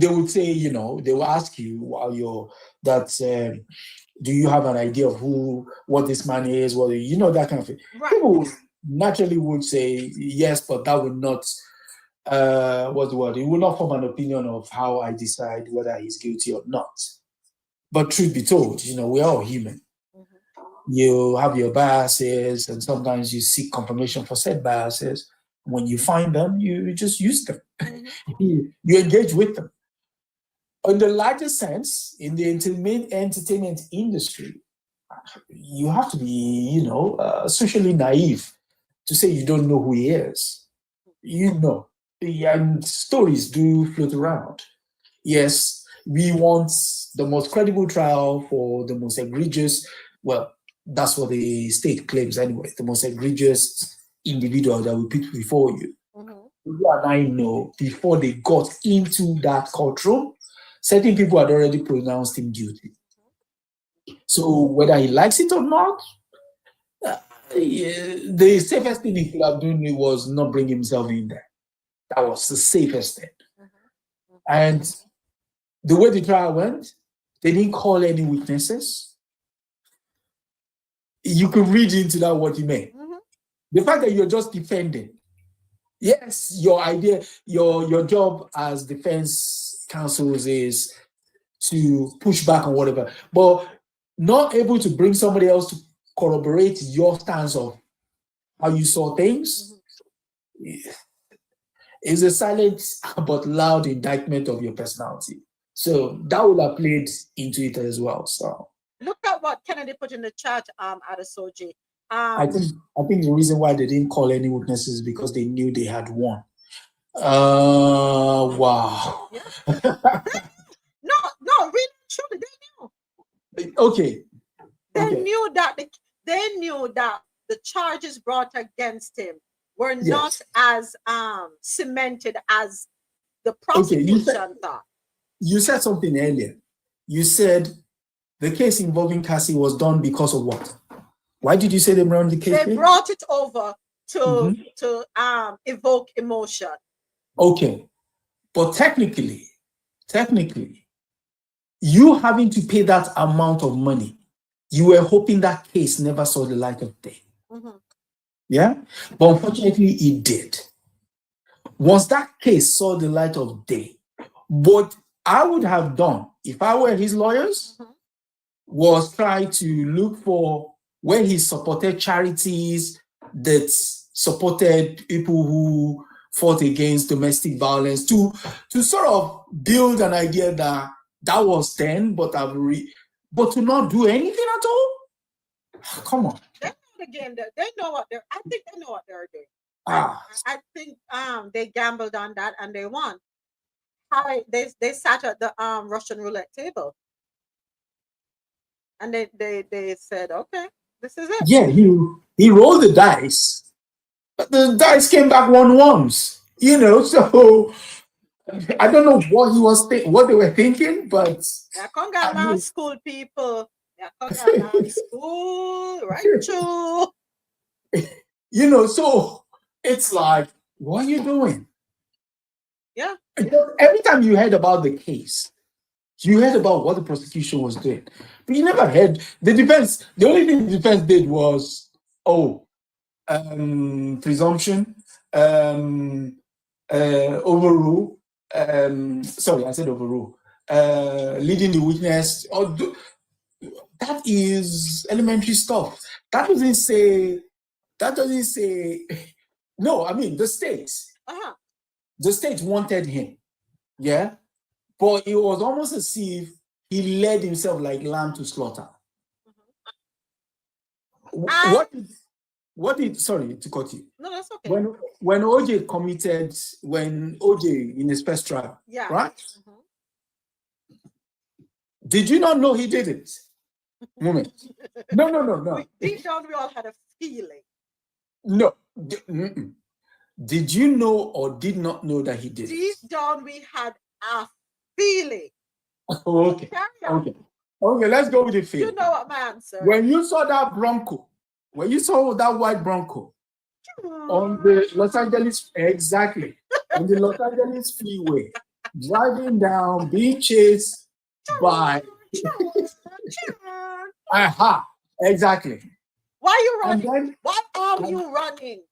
would say, they will ask you while you're do you have an idea of what this man is? Well, that kind of thing. Right. People naturally would say yes, but that would not, what's the word? It will not form an opinion of how I decide whether he's guilty or not. But truth be told, we're all human. You have your biases, and sometimes you seek confirmation for said biases. When you find them, you just use them. You engage with them. In the larger sense, in the entertainment industry, you have to be, socially naive to say you don't know who he is. And stories do float around. Yes, we want the most credible trial for the most egregious, well, that's what the state claims anyway, the most egregious individual that we put before you. You and I know before they got into that courtroom, certain people had already pronounced him guilty. So whether he likes it or not, the safest thing he could have done was not bring himself in there. That was the safest thing. And the way the trial went, they didn't call any witnesses. You could read into that what he meant. The fact that you're just defending. Yes, your idea, your job as defense counsels is to push back on whatever, but not able to bring somebody else to corroborate your stance of how you saw things is a silent but loud indictment of your personality. So that would have played into it as well. So look at what Kennedy put in the chat, Adesoji. I think the reason why they didn't call any witnesses is because they knew they had won. Wow. Yeah. No, really, truly, they knew. Okay. They knew that the charges brought against him were not Yes. as cemented as the prosecution thought. You said something earlier. You said the case involving Cassie was done because of what? Why did you say they brought the case? They brought it over to evoke emotion. Okay. But technically, you having to pay that amount of money, you were hoping that case never saw the light of day. Yeah? But unfortunately, it did. Once that case saw the light of day, what I would have done if I were his lawyers was try to look for where he supported charities that supported people who fought against domestic violence to sort of build an idea that was then, but to not do anything at all. Come on. Again, they know what they're. I think they know what they're doing. I think they gambled on that and they won. They sat at the Russian roulette table, and they said, "Okay, this is it." Yeah, he rolled the dice, but the dice came back 1-1s. You know, so I don't know what they were thinking, but yeah, Conga school people. Yeah, Conga school, right? True. You know, so it's like, what are you doing? Yeah. Every time you heard about the case, you heard about what the prosecution was doing, but you never heard the defense. The only thing the defense did was, presumption, overrule. Sorry, I said overrule. Leading the witness. That is elementary stuff. That doesn't say. No, I mean the states. The states wanted him, yeah, but it was almost as if he led himself like lamb to slaughter. What did sorry to cut you? No, that's okay. When OJ in his first trial, yeah, right? Did you not know he did it? Moment. No. Deep down, we all had a feeling. No. Did you know or did not know that he did it? Deep down, we had a feeling. Okay. Okay, let's go with the feeling. You know what my answer. When you saw that Bronco, when you saw that white Bronco on the Los Angeles, exactly, on the Los Angeles freeway, driving down, being chased by. Exactly. Why are you running? Why are you running?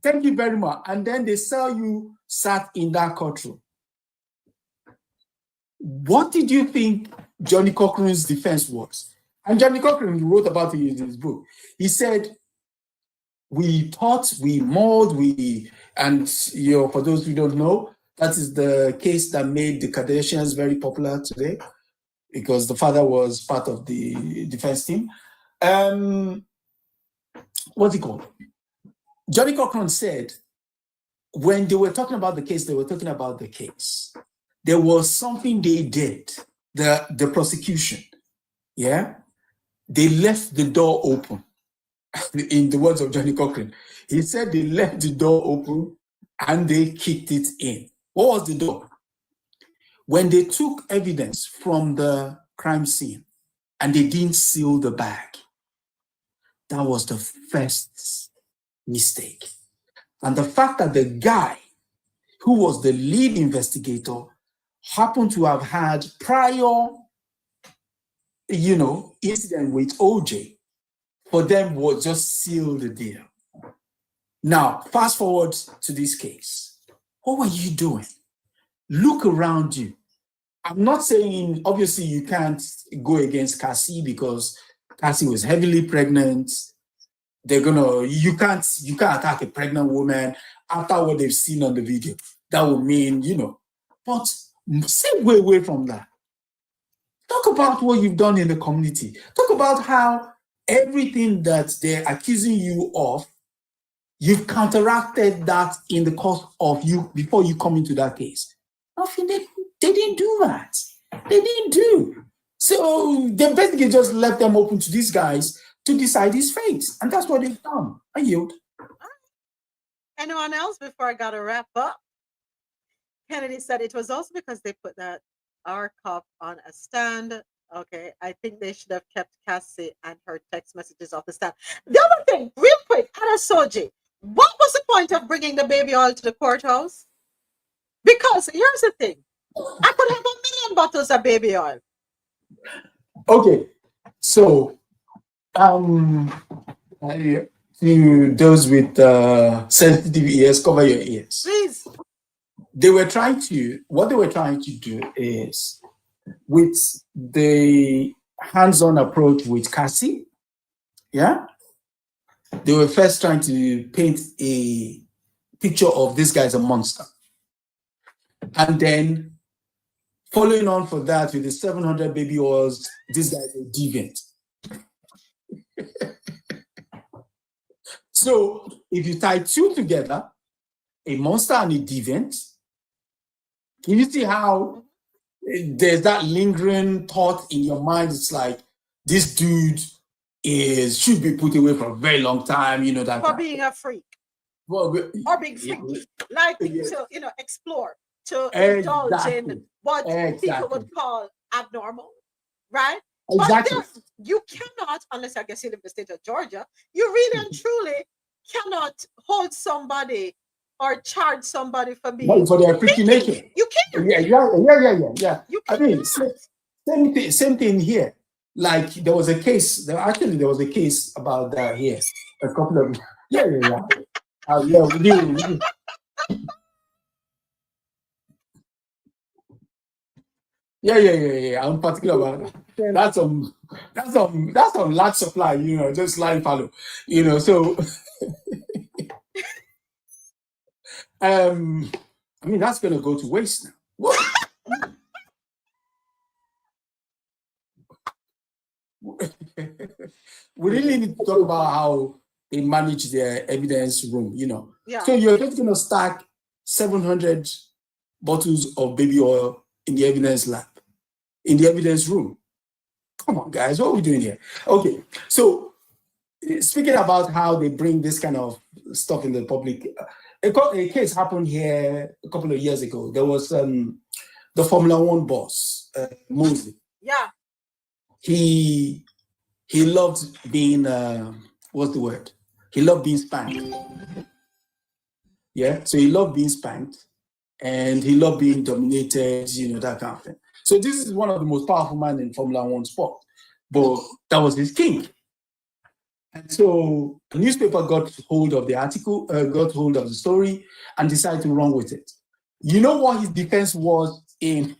Thank you very much. And then they saw you sat in that courtroom. What did you think Johnny Cochran's defense was? And Johnny Cochran wrote about it in his book. He said, we thought, we mauled, and for those who don't know, that is the case that made the Kardashians very popular today, because the father was part of the defense team. What's it called? Johnny Cochran said, when they were talking about the case, they were talking about the case. There was something they did, the prosecution, yeah? They left the door open. In the words of Johnny Cochran, he said they left the door open and they kicked it in. What was the door? When they took evidence from the crime scene and they didn't seal the bag, that was the first mistake. And the fact that the guy who was the lead investigator happened to have had prior, incident with OJ, for them was just seal the deal. Now, fast forward to this case. What were you doing? Look around you. I'm not saying, obviously, you can't go against Cassie because Cassie was heavily pregnant. You can't attack a pregnant woman after what they've seen on the video. That would mean, but stay way away from that. Talk about what you've done in the community. Talk about how everything that they're accusing you of, you've counteracted that in the course of you before you come into that case. Nothing, they didn't do that. They didn't do. So they basically just left them open to these guys to decide his fate. And that's what they've done. I yield. Anyone else before I got to wrap up? Kennedy said it was also because they put that our cop on a stand. Okay, I think they should have kept Cassie and her text messages off the stand. The other thing, real quick, Anasoji, what was the point of bringing the baby oil to the courthouse? Because here's the thing, I could have 1 million bottles of baby oil. Okay, so to those with sensitive ears, cover your ears. Please. What they were trying to do is, with the hands-on approach with Cassie, yeah, they were first trying to paint a picture of this guy's a monster. And then following on for that with the 700 baby oils, this guy's a deviant. So if you tie two together, a monster and a deviant, can you see how there's that lingering thought in your mind? It's like, this dude should be put away for a very long time, you know, that for being a freak. Well, or being freaky, like to explore, to indulge in what people would call abnormal, right? Exactly. But you cannot, unless I guess you live in the state of Georgia, you really and truly cannot hold somebody or charge somebody for being for their freaky nature. You can't. Yeah. You I mean, same thing here. Like there was a case about that here. A couple of we do. Yeah. I'm particular about that. That's some large supply, you know, just line follow, you know. So I mean that's gonna go to waste now. What? We really need to talk about how they manage their evidence room, you know. Yeah. So you're just gonna stack 700 bottles of baby oil in the evidence lab, in the evidence room. Come on, guys, what are we doing here? Okay, so speaking about how they bring this kind of stuff in the public, a case happened here a couple of years ago. There was the Formula One boss, Mosley. Yeah. He loved being what's the word? He loved being spanked. Yeah, so he loved being spanked, and he loved being dominated, you know, that kind of thing. So this is one of the most powerful men in Formula One sport, but that was his king. And so a newspaper got hold of the article, got hold of the story, and decided to run with it. You know what his defense was in?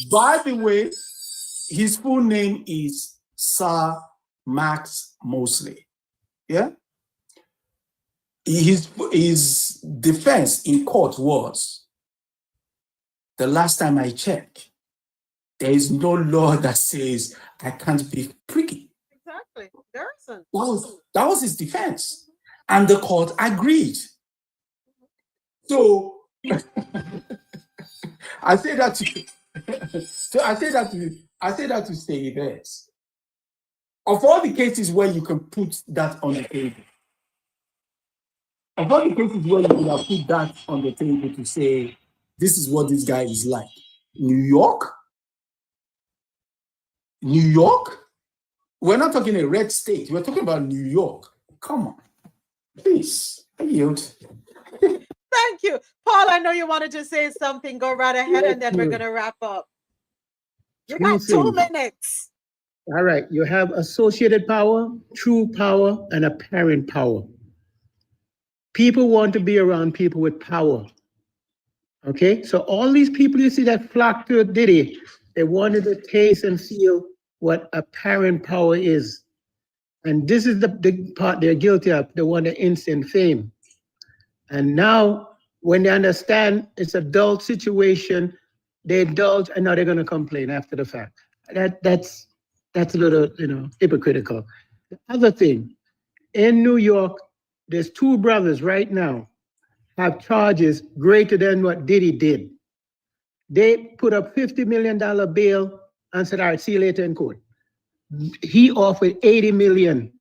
By the way, his full name is Sir Max Mosley. Yeah? His defense in court was, the last time I checked, there is no law that says I can't be pricky. Exactly. There isn't. That was his defense. And the court agreed. So I say that to say this. Of all the cases where you can put that on the table, of all the cases where you could have put that on the table to say, this is what this guy is like. New York? We're not talking a red state. We're talking about New York. Come on. Please. I yield. Thank you. Paul, I know you wanted to say something. Go right ahead, and then we're going to wrap up. You got 2 minutes. All right. You have associated power, true power, and apparent power. People want to be around people with power. Okay? So all these people you see that flock to Diddy, they wanted to taste and feel what apparent power is. And this is the part they're guilty of. They want the instant fame. And now, when they understand it's a dull situation, they indulge, and now they're going to complain after the fact. that's a little, hypocritical. The other thing, in New York, there's two brothers right now have charges greater than what Diddy did. They put up $50 million bail and said, all right, see you later in court. He offered $80 million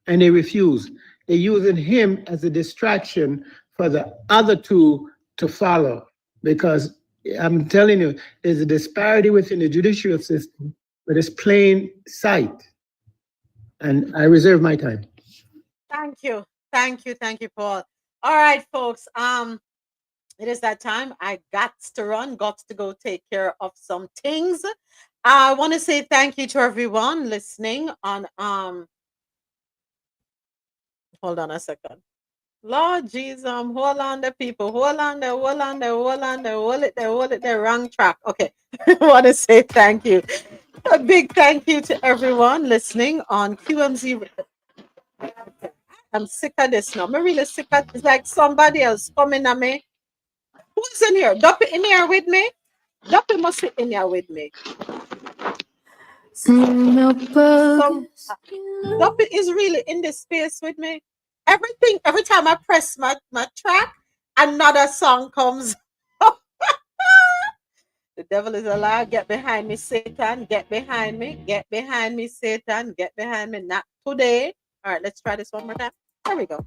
and they refused. They're using him as a distraction for the other two to follow, because I'm telling you, there's a disparity within the judicial system, but it's plain sight. And I reserve my time. Thank you, Paul. All right, folks. It is that time. I got to run, got to go take care of some things. I want to say thank you to everyone listening on hold on a second. Lord Jesus, hold on the people. Hold it there. Wrong track. Okay. I want to say thank you. A big thank you to everyone listening on QMZ. I'm sick of this now. I'm really sick of it's like somebody else coming at me. Who's in here? Duppy in here with me? Duppy must sit in here with me. Duppy is really in this space with me. Every time I press my track, another song comes. The devil is a liar. Get behind me, Satan. Get behind me. Get behind me, Satan. Get behind me. Not today. All right, let's try this one more time. There we go.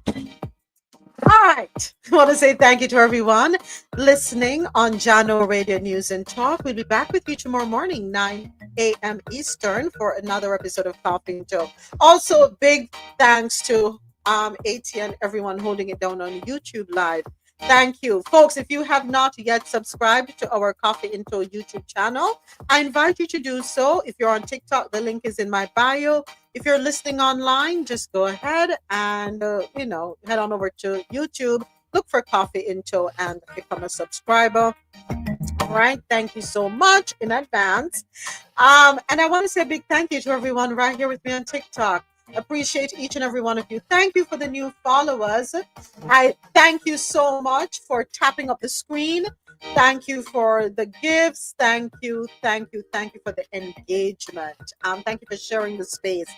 All right. I want to say thank you to everyone listening on Jano Radio News and Talk. We'll be back with you tomorrow morning, 9 a.m. Eastern, for another episode of Coffee and Joe. Also, big thanks to AT and everyone holding it down on YouTube Live. Thank you. Folks, if you have not yet subscribed to our Coffee Into YouTube channel, I invite you to do so. If you're on TikTok, the link is in my bio. If you're listening online, just go ahead and, head on over to YouTube, look for Coffee Into and become a subscriber. All right. Thank you so much in advance. And I want to say a big thank you to everyone right here with me on TikTok. Appreciate each and every one of you. Thank you for the new followers. I thank you so much for tapping up the screen. Thank you for the gifts. Thank you for the engagement. Thank you for sharing the space.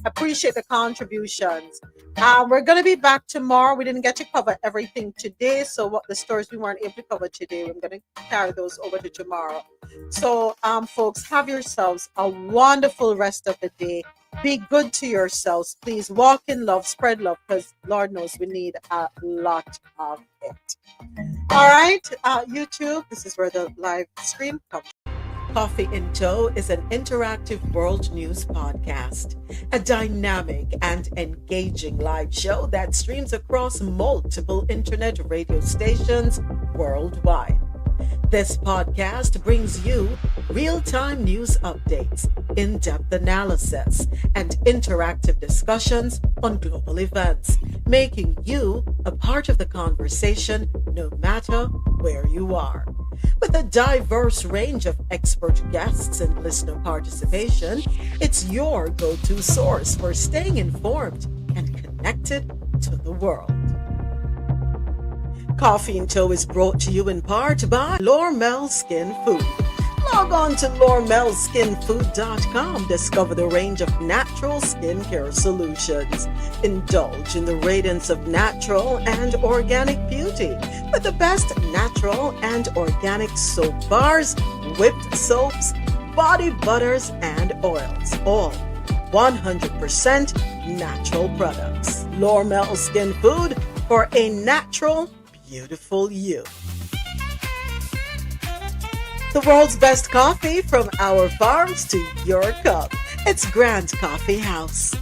Appreciate the contributions. We're going to be back tomorrow. We didn't get to cover everything today, so what the stories we weren't able to cover today, we're going to carry those over to tomorrow. So, folks, have yourselves a wonderful rest of the day. Be good to yourselves. Please walk in love, spread love, because Lord knows we need a lot of it. All right, YouTube, this is where the live stream comes. Coffee in Tow is an interactive world news podcast, a dynamic and engaging live show that streams across multiple internet radio stations worldwide. This podcast brings you real-time news updates, in-depth analysis, and interactive discussions on global events, making you a part of the conversation no matter where you are. With a diverse range of expert guests and listener participation, it's your go-to source for staying informed and connected to the world. Coffee in Tow is brought to you in part by Lormel Skin Food. Log on to lormelskinfood.com. Discover the range of natural skincare solutions. Indulge in the radiance of natural and organic beauty with the best natural and organic soap bars, whipped soaps, body butters, and oils. All 100% natural products. Lormel Skin Food for a natural, beautiful you. The world's best coffee from our farms to your cup. It's Grand Coffee House.